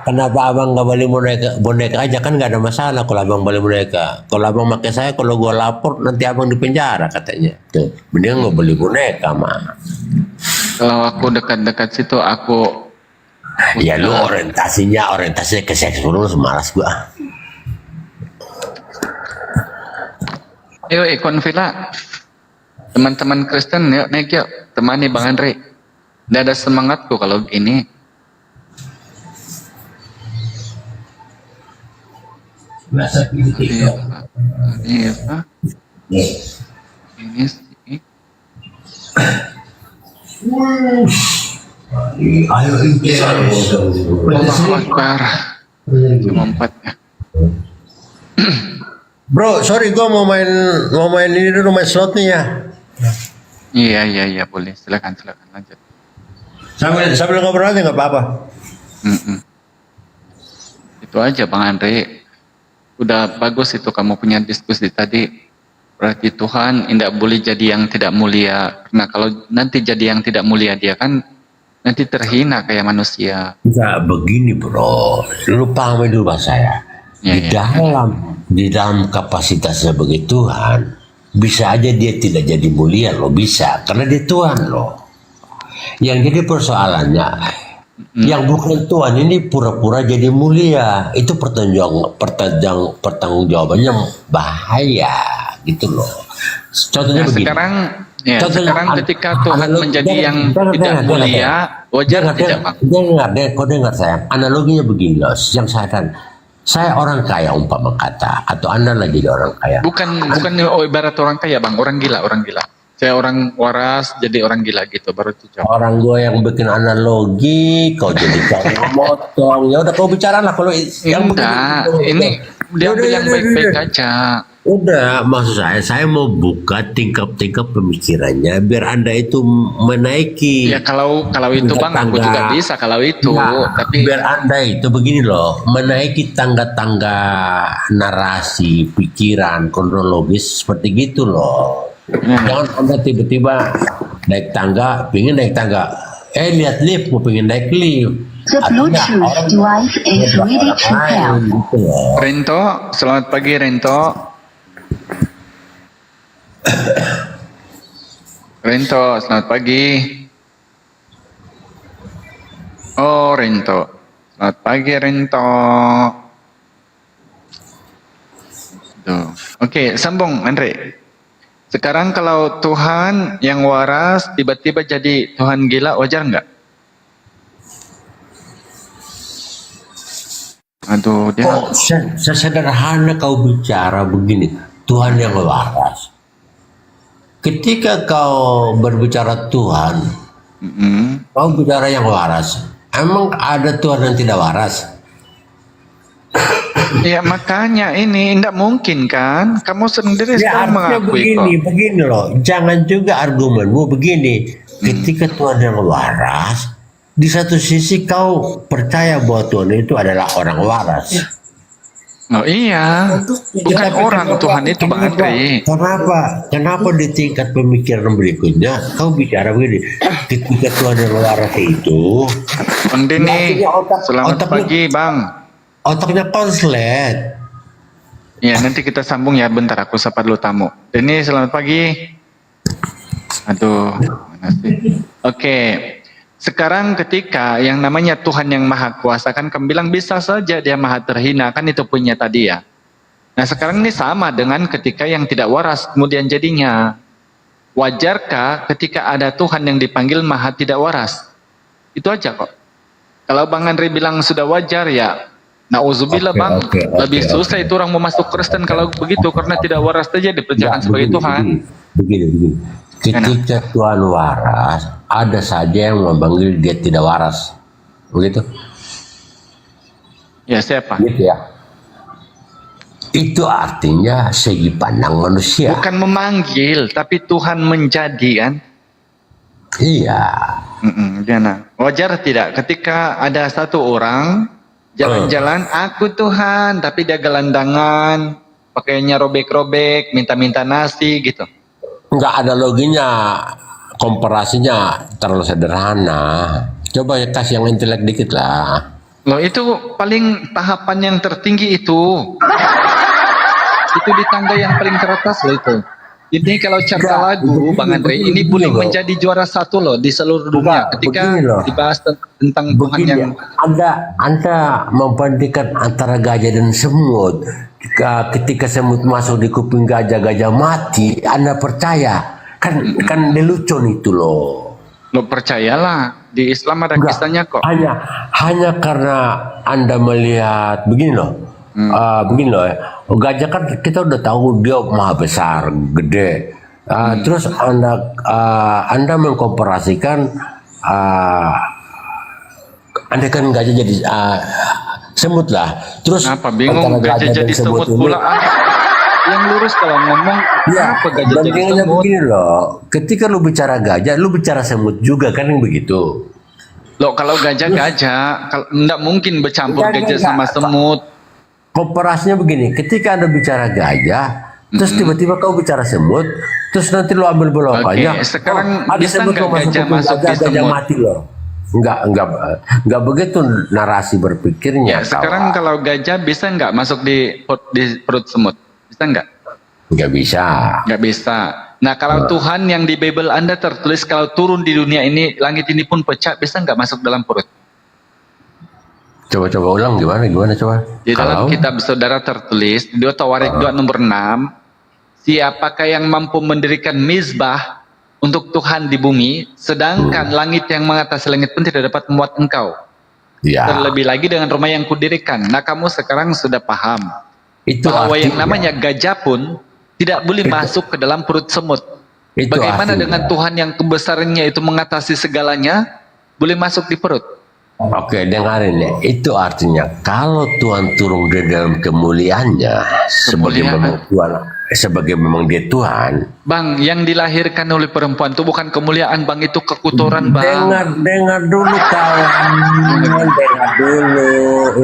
Kenapa abang nggak beli boneka aja, kan nggak ada masalah kalau abang beli boneka. Kalau abang pakai saya, kalau gua lapor nanti abang di penjara katanya. Tuh, mending nggak beli boneka mah. Kalau aku dekat-dekat situ aku Ya lu orientasinya ke seks terus, malas gua. Ayo ikon villa. Teman-teman Kristen yuk naik yuk. Temani Bang Andre. Nggak ada semangatku kalau begini. Biasa gitu. Iya. Ini sih. Ayo Allahu Akbar. Cuma 4 ya. Bro, sorry gua mau main ini dulu, main slot nih ya. Iya boleh. Silakan lanjut. Sambil ngobrol aja nggak apa-apa. Itu aja Bang Andre. Udah bagus itu kamu punya diskusi tadi. Berarti Tuhan tidak boleh jadi yang tidak mulia. Karena kalau nanti jadi yang tidak mulia dia kan nanti terhina kayak manusia. Enggak begini bro, lu pahami dulu bahasa saya. Di dalam kapasitasnya sebagai Tuhan, bisa aja dia tidak jadi mulia loh, bisa karena dia Tuhan loh. Yang jadi persoalannya, yang bukan Tuhan ini pura-pura jadi mulia, itu pertanggungjawabannya bahaya gitu loh. Contohnya begini. Sekarang ketika Tuhan menjadi yang tidak mulia, wajar tidak Bang? Kau dengar saya, analoginya begini loh, yang saya orang kaya umpama kata, atau Anda lagi jadi orang kaya. Bukan ibarat orang kaya Bang, orang gila. Saya orang waras jadi orang gila gitu, baru itu jawab. Orang gue yang bikin analogi, kau jadi kaya motong. Ya udah kau bicara lah kalau yang ini dia bilang baik-baik aja. Udah, maksud saya mau buka tingkap-tingkap pemikirannya biar Anda itu menaiki. Ya kalau itu Bang, aku juga bisa kalau itu. Tapi biar Anda itu begini loh, menaiki tangga-tangga narasi, pikiran, kronologis seperti gitu loh. Jangan Anda tiba-tiba naik tangga, pengen naik tangga. Lihat lift, mau pengen naik lift. The Bluetooth device is ready to pair. Rento, selamat pagi Rento. Rento, selamat pagi. Oh, Rento. Selamat pagi, Rento. Oke, sambung, Andre. Sekarang kalau Tuhan yang waras tiba-tiba jadi Tuhan gila, wajar nggak? Aduh, dia. Oh, sederhana kau bicara begini. Tuhan yang waras. Ketika kau berbicara Tuhan, kau bicara yang waras. Emang ada Tuhan yang tidak waras? Ya makanya ini tidak mungkin kan? Kamu sendiri Ya artinya begini loh. Jangan juga argumenmu begini. Ketika Tuhan yang waras, di satu sisi kau percaya bahwa Tuhan itu adalah orang waras. Oh iya, bukan orang Tuhan itu Bang Andre. Kenapa di tingkat pemikiran berikutnya kau bicara begini? Ketika Tuhan yang waras itu, Bang Denny, selamat pagi Bang. Otaknya konslet. Ya nanti kita sambung ya, bentar aku sapa dulu tamu. Denny, selamat pagi. Aduh, mana sih? Oke. Sekarang ketika yang namanya Tuhan yang Maha Kuasa kan kamu bilang bisa saja dia maha terhina, kan itu punya tadi ya. Nah sekarang ini sama dengan ketika yang tidak waras kemudian jadinya. Wajarkah ketika ada Tuhan yang dipanggil maha tidak waras? Itu aja kok. Kalau Bang Andre bilang sudah wajar ya, nauzubillah Bang, lebih susah itu orang mau masuk Kristen kalau begitu karena tidak waras saja diperjakan sebagai Tuhan. Begini. Ketika Tuhan waras, ada saja yang memanggil dia tidak waras. Begitu? Ya, siapa? Gitu ya. Itu artinya segi pandang manusia. Bukan memanggil, tapi Tuhan menjadi kan? Iya. Diana, wajar tidak ketika ada satu orang jalan-jalan, aku Tuhan, tapi dia gelandangan, pakainya robek-robek, minta-minta nasi gitu. Enggak ada loginya, komparasinya terlalu sederhana. Coba ya kasih yang intelek dikit lah. Loh itu paling tahapan yang tertinggi itu. Itu di tangga yang paling teratas loh itu. Ini kalau carta lagu, Bang Andre, ini boleh menjadi juara 1 loh di seluruh dunia ketika dibahas tentang Tuhan yang Anda membandingkan antara gajah dan semut. Ketika semut masuk di kuping gajah, gajah mati. Anda percaya? Kan lelucon itu loh. Lo percayalah, di Islam ada kisahnya kok. Hanya karena Anda melihat begini loh. Begini loh ya. Gajah kan kita udah tahu dia maha besar, gede. Terus Anda mengkomparasikan Anda kan gajah jadi semut lah. Terus apa bingung gajah jadi semut pula? Yang lurus kalau ngomong apa gajah jadi semut? Begini loh. Ketika lu bicara gajah, lu bicara semut juga kan yang begitu. Loh kalau gajah kalau enggak mungkin bercampur gajah sama semut. Komparasinya begini, ketika Anda bicara gajah, terus tiba-tiba kau bicara semut, terus nanti lo ambil belokannya. Sekarang ada bisa semut nggak gajah masuk di gajah semut? mati loh. Enggak begitu narasi berpikirnya. Sekarang kalau gajah bisa nggak masuk di perut semut? Bisa nggak? Nggak bisa. Nggak bisa. Nah kalau Tuhan yang di Bible Anda tertulis kalau turun di dunia ini, langit ini pun pecah, bisa nggak masuk dalam perut? Coba ulang gimana coba. Di dalam kitab saudara tertulis di 2 Tawarik 2 nomor 6, siapakah yang mampu mendirikan mizbah untuk Tuhan di bumi, sedangkan langit yang mengatasi langit pun tidak dapat memuat engkau. Terlebih lagi dengan rumah yang kudirikan. Nah kamu sekarang sudah paham bahwa yang namanya gajah pun tidak boleh masuk ke dalam perut semut. Bagaimana dengan Tuhan yang kebesarannya itu mengatasi segalanya boleh masuk di perut? Oke, dengarin ya. Itu artinya kalau Tuhan turun di dalam kemuliaannya sebagai memang dia Tuhan. Bang, yang dilahirkan oleh perempuan itu bukan kemuliaan, Bang, itu kekotoran, Bang. Dengar dulu kawan. Dengar dulu.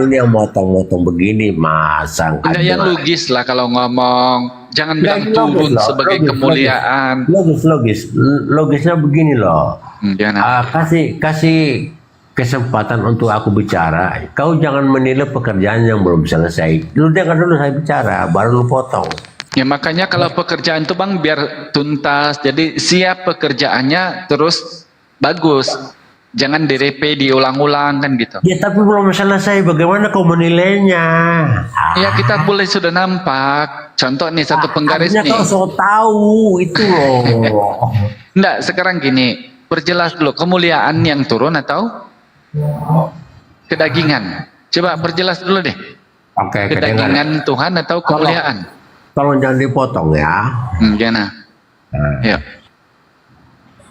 Ini yang motong-motong begini masang. Ada yang logis lah kalau ngomong. Jangan bilang turun sebagai kemuliaan. Logisnya begini loh. Kasih kesempatan untuk aku bicara. Kau jangan menilai pekerjaan yang belum selesai. Lu dengar dulu saya bicara, baru lu potong. Ya makanya kalau pekerjaan itu Bang biar tuntas. Jadi siap pekerjaannya terus bagus. Jangan direp diulang-ulang kan gitu. Ya tapi belum selesai. Bagaimana kau menilainya? Ya kita boleh sudah nampak. Contoh nih satu penggaris nih. Kau so tahu itu loh. Enggak, sekarang gini. Perjelas dulu kemuliaan yang turun atau kedagingan. Coba perjelas dulu deh. Oke, kedagingan Tuhan atau kemuliaan. Tolong jangan dipotong ya. Gimana? Ya.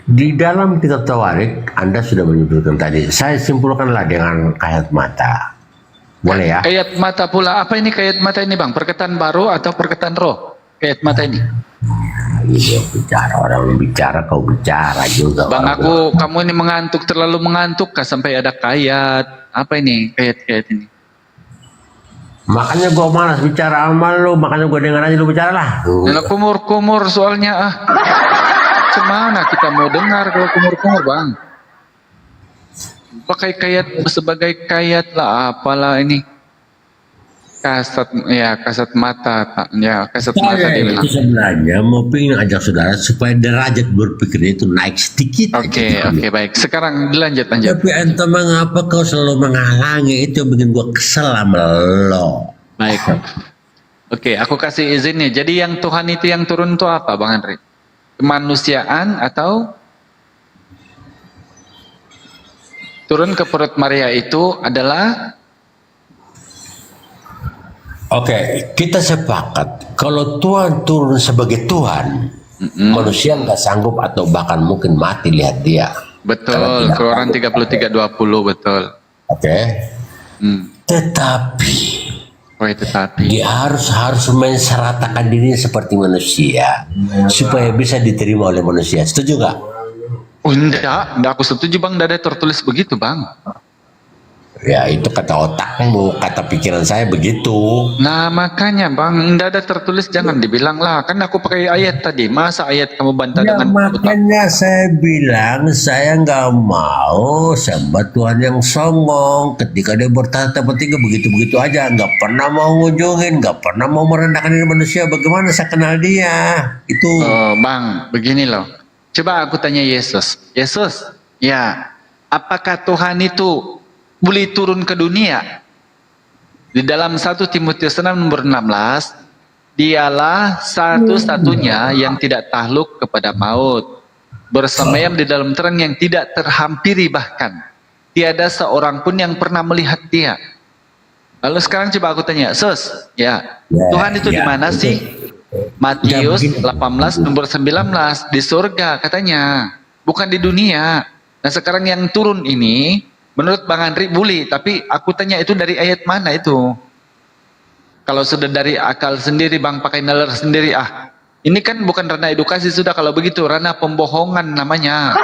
Di dalam kitab Tawarik Anda sudah menyebutkan tadi. Saya simpulkanlah dengan kayat mata. Boleh ya? Kayat mata pula. Apa ini kayat mata ini Bang? Perkataan baru atau perkataan roh? Kayat mata ini. Iya bicara, orang bicara kau bicara juga. Bang kamu ini terlalu mengantuk kah sampai ada kayat? Apa ini kayat ini? Makanya gua malas bicara sama lu, makanya gua dengar aja lu bicara lah. Nah, kumur soalnya Cemana kita mau dengar kalau kumur Bang? Pakai kayat sebagai kayat lah, apalah ini? Kasat mata mata dia bilang. Itu sebenarnya mau pengen ajak saudara supaya derajat berpikirnya itu naik sedikit. Oke, baik. Sekarang lanjut. Tapi entah mengapa kau selalu menghalangi, itu yang bikin gua kesel sama lo. Baik. Oke, aku kasih izin nih. Jadi yang Tuhan itu yang turun itu apa, Bang Andre? Kemanusiaan atau turun ke perut Maria itu adalah Oke, kita sepakat kalau Tuhan turun sebagai Tuhan, manusia nggak sanggup atau bahkan mungkin mati lihat dia. Betul, Keluaran 33:20 betul. Oke. Tetapi dia harus menseratakan dirinya seperti manusia supaya bisa diterima oleh manusia. Setuju nggak? Oh, enggak aku setuju Bang. Tidak ada tertulis begitu Bang. Ya itu kata otakmu, kata pikiran saya begitu. Nah makanya bang, tidak ada tertulis, jangan dibilang lah. Kan aku pakai ayat tadi, masa ayat kamu bantah Ya dengan makanya saya bilang saya nggak mau sembah Tuhan yang songong. Ketika dia bertata bertiga begitu-begitu aja, nggak pernah mau ngunjungin, nggak pernah mau merendahkan diri manusia. Bagaimana saya kenal dia? Itu. Oh bang, begini loh. Coba aku tanya Yesus. Yesus, ya, apakah Tuhan itu boleh turun ke dunia? Di dalam 1 Timotius 6 nomor 16, dialah satu-satunya yang tidak takluk kepada maut, bersemayam di dalam terang yang tidak terhampiri, bahkan tiada seorang pun yang pernah melihat dia. Lalu sekarang coba aku tanya, Sus, ya, Tuhan itu di mana sih? Matius 18 nomor 19, di surga katanya, bukan di dunia. Nah sekarang yang turun ini, menurut Bang Andri boleh, tapi aku tanya itu dari ayat mana itu? Kalau sudah dari akal sendiri bang, pakai nalar sendiri, ini kan bukan ranah edukasi sudah kalau begitu, ranah pembohongan namanya.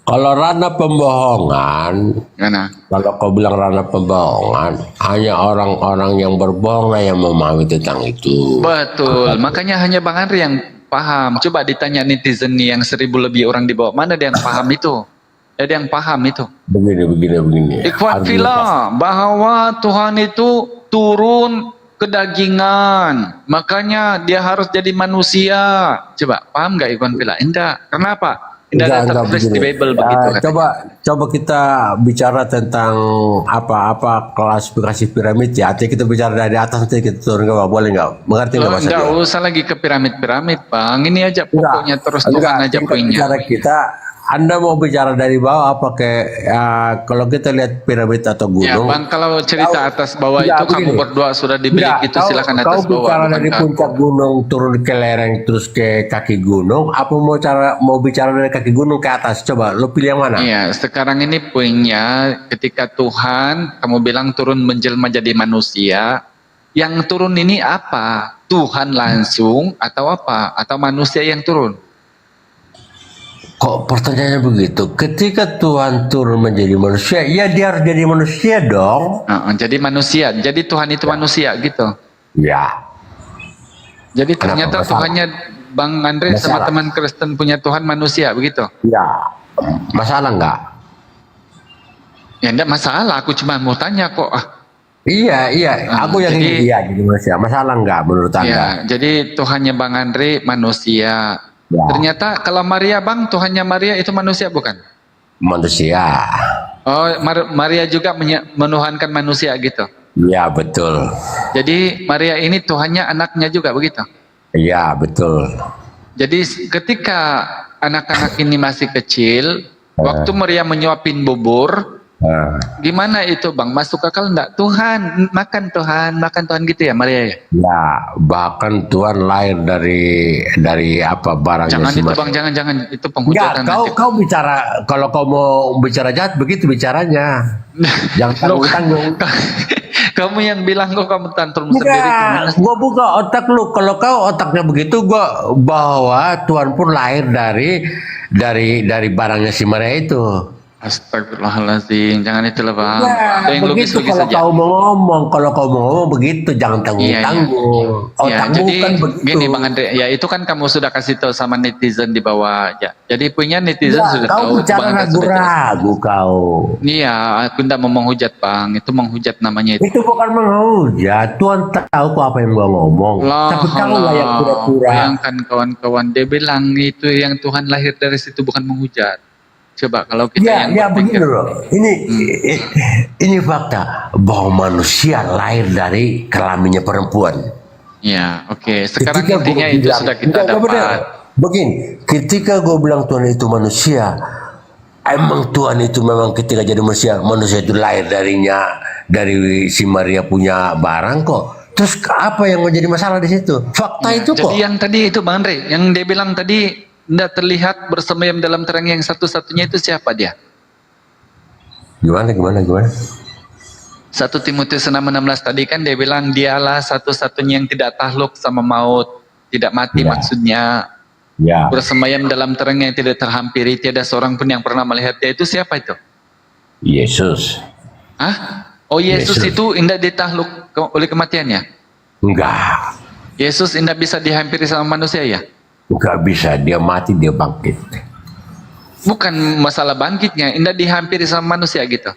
Kalau ranah pembohongan, kalau kau bilang ranah pembohongan, hanya orang-orang yang berbohong lah yang memahami tentang itu. Betul, makanya hanya Bang Andri yang paham. Coba ditanya netizen nih yang 1000 lebih orang di bawah, mana dia yang paham itu? Ada yang paham itu? Begini. Ikhwan fillah, bahwa Tuhan itu turun kedagingan, makanya dia harus jadi manusia. Coba paham nggak Ikhwan fillah? Enggak. Kenapa? Tidak ada tertulis di Bible begitu. Coba kita bicara tentang apa klasifikasi piramid ya. Artinya kita bicara dari atas nanti kita turun ke bawah, boleh nggak? Mengerti nggak maksudnya? Nggak usah lagi ke piramid bang. Ini aja pokoknya terus Tuhan aja punya. Anda mau bicara dari bawah apa kalau kita lihat piramid atau gunung? Ya bang, kalau cerita atas bawah itu kamu berdoa sudah dibilik itu silakan atas bawah. Kau bicara dari puncak gunung turun ke lereng terus ke kaki gunung, apa mau bicara dari kaki gunung ke atas? Coba lo pilih yang mana? Iya, sekarang ini poinnya ketika Tuhan kamu bilang turun menjelma jadi manusia, yang turun ini apa? Tuhan langsung atau apa? Atau manusia yang turun? Kok pertanyaannya begitu? Ketika Tuhan turun menjadi manusia, ya dia harus jadi manusia dong. Jadi manusia, jadi Tuhan itu manusia gitu. Ya. Jadi ternyata Tuhannya Bang Andre sama teman Kristen punya Tuhan manusia begitu? Ya. Masalah nggak? Ya enggak masalah, aku cuma mau tanya kok. Iya, aku yang ini dia jadi manusia. Masalah nggak menurut Anda? Ya, jadi Tuhannya Bang Andre manusia. Ya. Ternyata kalau Maria bang, Tuhannya Maria itu manusia bukan? Manusia. Oh, Maria juga menuhankan manusia gitu? Ya betul. Jadi Maria ini Tuhannya anaknya juga begitu? Ya betul. Jadi ketika anak-anak ini masih kecil, waktu Maria menyuapin bubur, gimana itu bang? Masuk akal enggak? Tuhan, makan Tuhan gitu ya Maria ya? Ya, bahkan Tuhan lahir dari apa barangnya. Jangan itu bang, jangan itu penghujatan. Enggak, kau bicara, kalau kau mau bicara jahat begitu bicaranya. Jangan tanggung-tanggung. Kamu yang bilang kok kamu tantrum sendiri. Gua buka otak lu. Kalau kau otaknya begitu, gua bahwa Tuhan pun lahir dari barangnya si Maria itu. Astagfirullahaladzim, jangan itulah bang. Ya, yang begitu kalau kau mau ngomong begitu, jangan tanggung-tanggung. Ya, jadi kan gini bang Andre, ya itu kan kamu sudah kasih tahu sama netizen di bawah ya. Jadi punya netizen sudah tahu. Kau bicara ragu-ragu kau. Iya, aku tidak mau menghujat bang, itu menghujat namanya itu. Itu bukan menghujat, Tuhan tahu kok apa yang gua ngomong. Tapi kamu lah yang pura-pura. Bayangkan kawan-kawan, dia bilang itu yang Tuhan lahir dari situ bukan menghujat. Coba kalau kita begini loh. Ini fakta bahwa manusia lahir dari kelaminnya perempuan. Ya, oke. Sekarang intinya itu sudah kita dapat. Begini, ketika gue bilang Tuhan itu manusia, emang Tuhan itu memang ketika jadi manusia itu lahir dari si Maria punya barang kok. Terus apa yang menjadi masalah di situ? Fakta itu kok. Jadi yang tadi itu Bang Andre, yang dia bilang tadi tidak terlihat bersemayam dalam terang yang satu-satunya itu siapa dia? Gimana? 1 Timotius 6:16 tadi kan dia bilang dialah satu-satunya yang tidak takluk sama maut, tidak mati maksudnya. Ya. bersemayam dalam terang yang tidak terhampiri, tiada seorang pun yang pernah melihat dia, itu siapa itu? Yesus. Hah? Oh, Yesus Yesus. itu indah ditahluk oleh kematiannya? Enggak. Yesus indah bisa dihampiri sama manusia ya? Enggak bisa, dia mati dia bangkit. Bukan masalah bangkitnya, indah dihampiri sama manusia gitu.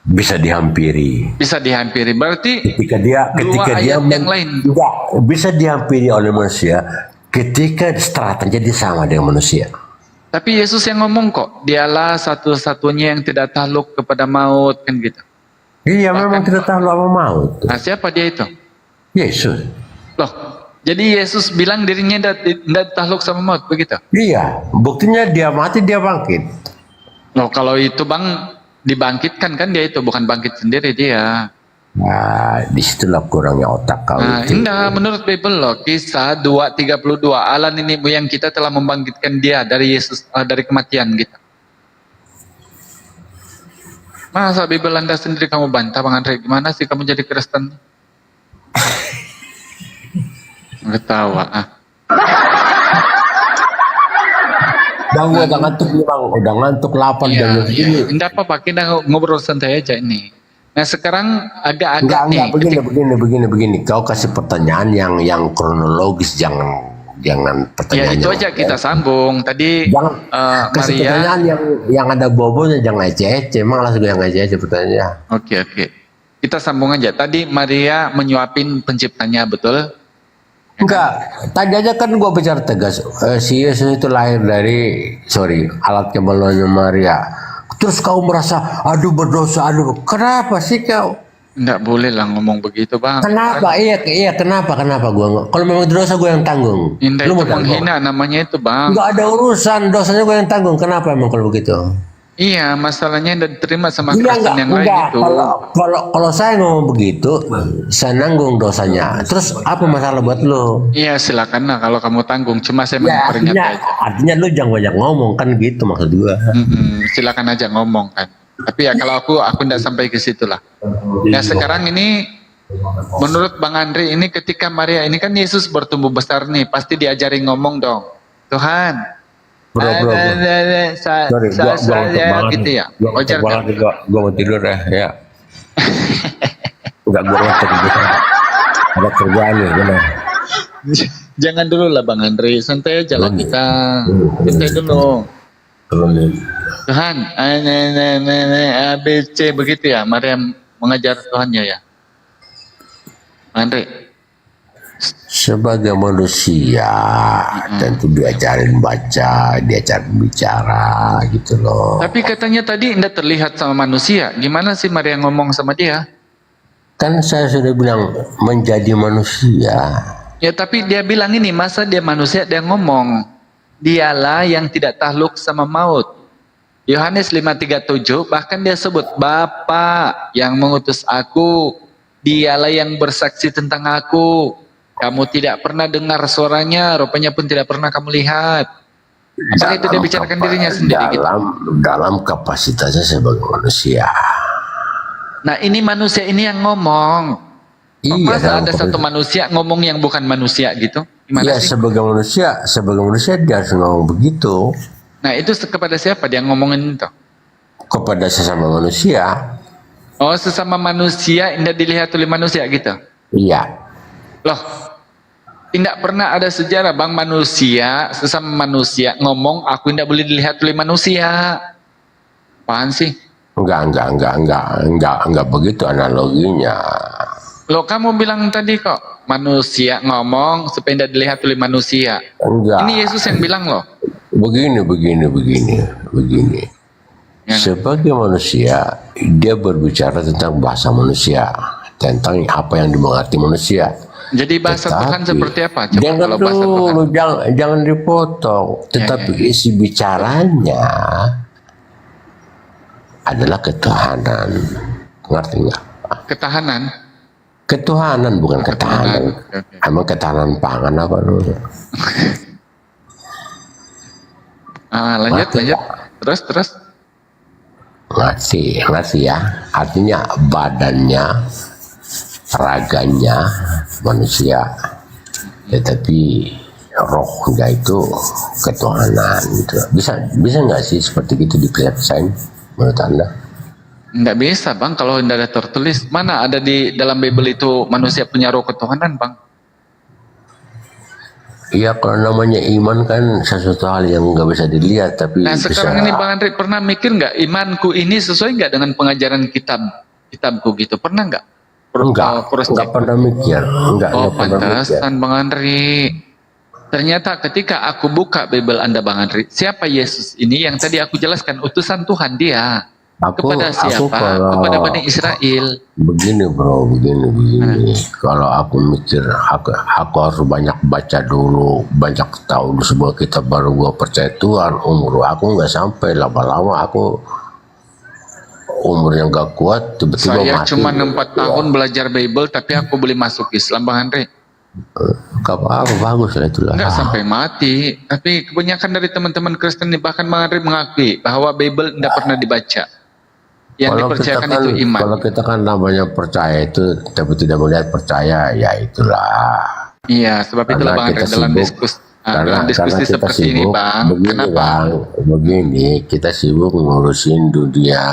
Bisa dihampiri. Bisa dihampiri. Berarti Ketika dia ayat yang lain. Enggak, bisa dihampiri oleh manusia ketika setelah terjadi sama dengan manusia. Tapi Yesus yang ngomong kok, dialah satu-satunya yang tidak takluk kepada maut, kan gitu. Iya, memang tidak takluk sama maut. Nah, siapa dia itu? Yesus. Loh, jadi Yesus bilang dirinya tidak takluk sama maut, begitu? Iya, buktinya dia mati dia bangkit. Loh, kalau itu Bang dibangkitkan kan dia itu, bukan bangkit sendiri dia. Nah, disitulah kurangnya otak kau Nah, itu. indah menurut Bible loh, Kisah 2:32, Allah nenek moyang kita telah membangkitkan dia dari Yesus, dari kematian gitu. Masa Bible Anda sendiri kamu bantah, Bang Andre? Gimana sih kamu jadi Kristen? Ketawa ah. Bang, udah ngantuk nih bang, udah ngantuk lapar dan Iya, enggak apa-apa, kita ngobrol santai aja ini. Nah sekarang agak-agak nih. Begini. Kau kasih pertanyaan yang kronologis, jangan Ya pertanyaan. itu aja kita sambung. Tadi kasih Maria. pertanyaan yang ada bobonya, jangan ece-ece. Emang langsung yang ece-ece pertanyaan. Oke. Kita sambung aja. Tadi Maria menyuapin penciptanya, betul? Enggak, tadi aja kan gua bicara tegas. Si Yesus itu lahir dari, alat kemaluannya Maria. Terus kau merasa, aduh berdosa, aduh. Kenapa sih kau? Enggak boleh lah ngomong begitu, Bang. Kenapa? Iya, kenapa gua? Kalau memang dosa gua yang tanggung. Indah Lu itu mau tanggung? menghina namanya itu, Bang. Enggak ada urusan, dosanya gua yang tanggung. Kenapa emang kalau begitu? Iya, masalahnya udah diterima sama Iya, Kristen yang lain itu. Kalau saya ngomong begitu, saya nanggung dosanya. Terus apa masalah buat lu? Iya, silakan lah kalau kamu tanggung. Cuma saya Ya, memperingat aja. artinya lu jangan banyak ngomong kan gitu maksud gua. Silakan aja ngomong kan. Tapi ya kalau aku enggak sampai ke situ lah. Nah sekarang ini menurut Bang Andre ini ketika Maria ini kan Yesus bertumbuh besar nih, pasti diajari ngomong dong. Tuhan. Bro. Sorry, Saya gitu ya. Wajar kan? Gua mau tidur ya. Enggak gua ngantuk gitu. Ada kerjaan nih, benar. Jangan dulu lah Bang Andre, santai aja lah kita. Santai dulu. Tuhan, ABC begitu ya, Maria mengajar Tuhannya ya. Andre. Sebagai manusia tentu diajarin baca, diajarin bicara gitu loh. Tapi katanya tadi tidak terlihat sama manusia. Gimana sih Maria ngomong sama dia? Kan saya sudah bilang menjadi manusia. Ya tapi dia bilang ini, masa dia manusia dia ngomong. Dialah yang tidak takluk sama maut. Yohanes 5:37 bahkan dia sebut Bapa yang mengutus aku. Dialah yang bersaksi tentang aku. Kamu tidak pernah dengar suaranya, rupanya pun tidak pernah kamu lihat. Apakah itu dia bicarakan dirinya sendiri? Dalam kapasitasnya sebagai manusia. Nah ini manusia ini yang ngomong. Masa ada satu manusia ngomong yang bukan manusia gitu? Gimana Ya sih? sebagai manusia dia harus ngomong begitu. Nah itu kepada siapa dia ngomongin itu? Kepada sesama manusia. Oh sesama manusia tidak dilihat oleh manusia gitu? Iya. Loh, tidak pernah ada sejarah Bang manusia, sesama manusia ngomong aku tidak boleh dilihat oleh manusia. Apaan sih? Enggak begitu analoginya. Loh kamu bilang tadi kok manusia ngomong supaya tidak dilihat oleh manusia. Enggak. Ini Yesus yang bilang loh. Begini. Sebagai manusia, dia berbicara tentang bahasa manusia, tentang apa yang dimengerti manusia. Jadi bahasa Tuhan seperti apa? Coba Jangan kalau bahasa Tuhan. dulu, jangan dipotong. Tetapi isi bicaranya adalah ketuhanan. Ngerti nggak? Ketahanan? Ketuhanan bukan ketahanan. Emang ketahanan pangan apa dulu? Lanjut. Terus. Ngerti ya. Artinya badannya, raganya manusia, tetapi rohnya itu ketuhanan gitu. Bisa nggak sih seperti itu dipercaya menurut Anda? Nggak bisa bang, kalau tidak ada tertulis. Mana ada di dalam Bible itu manusia punya roh ketuhanan bang? Iya, kalau namanya iman kan sesuatu hal yang nggak bisa dilihat, tapi Nah sekarang bisa. ini Bang Andri pernah mikir nggak imanku ini sesuai nggak dengan pengajaran kitabku gitu? Pernah nggak? Enggak pernah mikir, enggak Oh pernah mikir. pantesan Bang Andri. Ternyata ketika aku buka Bible Anda Bang Andri, siapa Yesus ini yang tadi aku jelaskan utusan Tuhan dia kepada siapa? Kepada Bani Israel. Begini bro, begini. Kalau aku mikir, aku harus banyak baca dulu, banyak tahu dulu sebuah kitab baru gua percaya Tuhan. Umur aku nggak sampai, lama-lama aku umur yang gak kuat tiba-tiba Saya mati. cuma 4 tahun belajar Bible, tapi aku boleh masuk Islam Bang Andri. Gak apa-apa, bagus lah itulah. Enggak sampai mati, tapi kebanyakan dari teman-teman Kristen bahkan Bang Andri mengakui bahwa Bible tidak pernah dibaca. Yang dipercayakan itu iman. Kalau kita kan namanya percaya itu, tapi tidak melihat percaya, ya itulah. Iya, sebab itulah Bang Andri dalam diskusi kita seperti ini Bang. Kenapa? Begini, kita sibuk ngurusin dunia,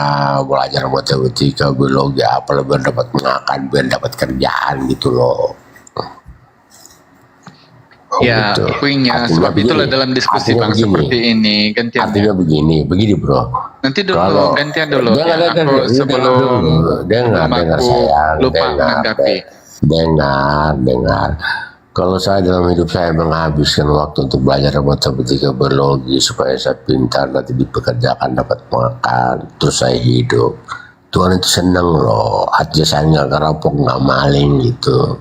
belajar matematika, biologi, apa biar dapat makan, biar dapat kerjaan gitu loh. Ya, gitu. puingnya. Artinya Sebab itulah begini, dalam diskusi artinya Bang begini. seperti ini. Gantian. Artinya begini bro. Nanti dulu, Kalau- gantian dulu. Dengar, Ya, dengar, aku dengar, sebelum dengar aku sayang, lupa menanggapi. dengar. Kalau saya dalam hidup saya menghabiskan waktu untuk belajar matematika, biologi supaya saya pintar, nanti dipekerjakan, dapat makan, terus saya hidup. Tuhan itu senang loh, hati saya nggak kerampok, nggak maling gitu.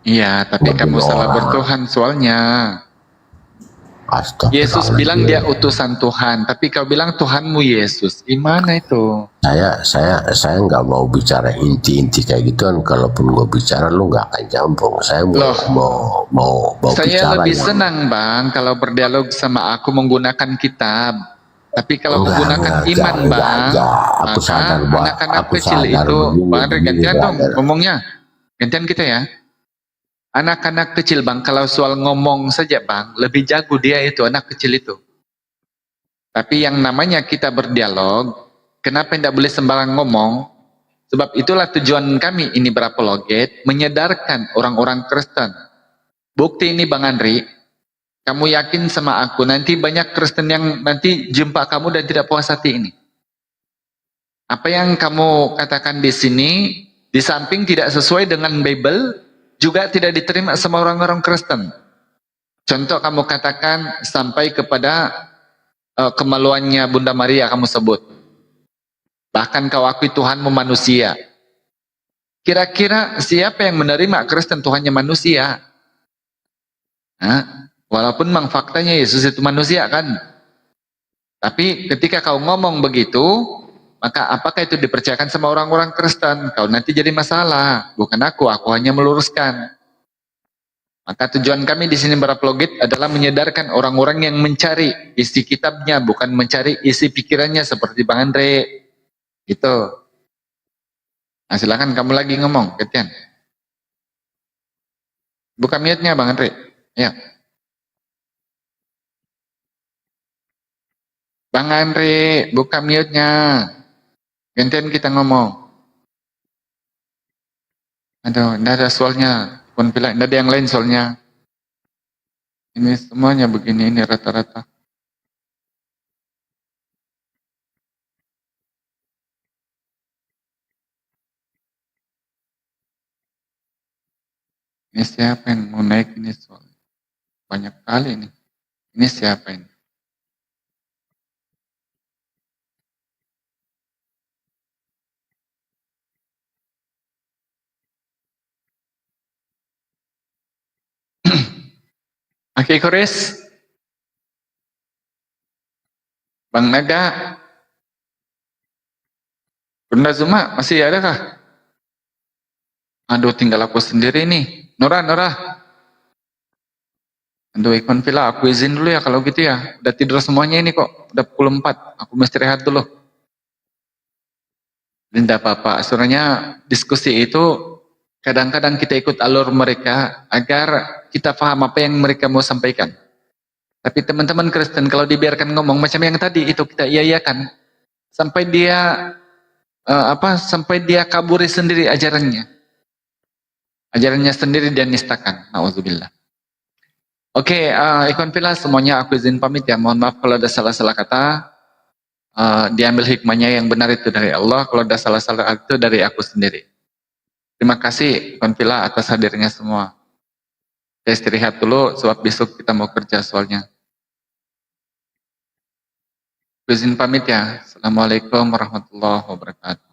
Iya, tapi kamu salah orang. bertuhan soalnya. Yesus bilang dia utusan Tuhan, tapi kau bilang Tuhanmu Yesus. Gimana itu? Saya nggak mau bicara inti-inti kayak gituan. Kalaupun gue bicara, lu nggak akan campur. Saya mau Saya bicara lebih yang- senang Bang kalau berdialog sama aku menggunakan kitab. Tapi kalau Enggak, menggunakan enggak, iman enggak, Bang, enggak. Aku maka sadar, Bang. anak-anak Aku kecil sadar itu, begini, Bang Andri begini, gantian dong brother. ngomongnya. Gantian kita ya. Anak-anak kecil Bang, kalau soal ngomong saja Bang, lebih jago dia itu, anak kecil itu. Tapi yang namanya kita berdialog, kenapa tidak boleh sembarang ngomong? Sebab itulah tujuan kami ini berapologet, menyadarkan orang-orang Kristen. Bukti ini Bang Andri, kamu yakin sama aku, nanti banyak Kristen yang nanti jumpa kamu dan tidak puas hati ini. Apa yang kamu katakan di sini, di samping tidak sesuai dengan Bible, juga tidak diterima sama orang-orang Kristen. Contoh kamu katakan sampai kepada kemaluannya Bunda Maria kamu sebut. Bahkan kau akui Tuhanmu manusia. Kira-kira siapa yang menerima Kristen Tuhannya manusia? Hah? Walaupun memang faktanya Yesus itu manusia kan. Tapi ketika kau ngomong begitu, maka apakah itu dipercayakan sama orang-orang Kristen? Kau nanti jadi masalah. Bukan aku hanya meluruskan. Maka tujuan kami di sini berapologet adalah menyadarkan orang-orang yang mencari isi kitabnya, bukan mencari isi pikirannya seperti Bang Andre. Gitu. Nah, silakan kamu lagi ngomong, Ketian. Buka mute-nya Bang Andre. Ya. Bang Andre, buka mute-nya. Gantian kita ngomong. Aduh, enggak ada soalnya. Pun bilang, enggak ada yang lain soalnya. Ini semuanya begini, ini rata-rata. Ini siapa yang mau naik ini soal? Banyak kali nih. Ini siapa ini? Oke, Kores. Bang Naga. Bunda Zuma, masih ada kah? Aduh, tinggal aku sendiri nih. Nora. Aduh, Ikon Villa, aku izin dulu ya kalau gitu ya. Udah tidur semuanya ini kok. Udah pukul 4. Aku mesti rehat dulu. Tidak apa-apa. Sebenarnya diskusi itu Kadang-kadang kita ikut alur mereka agar kita paham apa yang mereka mau sampaikan. Tapi teman-teman Kristen kalau dibiarkan ngomong macam yang tadi itu kita iya-iyakan sampai dia sampai dia kaburi sendiri ajarannya. Ajarannya sendiri dia nistakan. Nauzubillah. Oke, ikhwan fillah semuanya aku izin pamit ya. Mohon maaf kalau ada salah-salah kata. Diambil hikmahnya yang benar itu dari Allah. Kalau ada salah-salah itu dari aku sendiri. Terima kasih ikhwan fillah atas hadirnya semua. Saya istirahat dulu sebab besok kita mau kerja soalnya. Izin pamit ya. Assalamualaikum warahmatullahi wabarakatuh.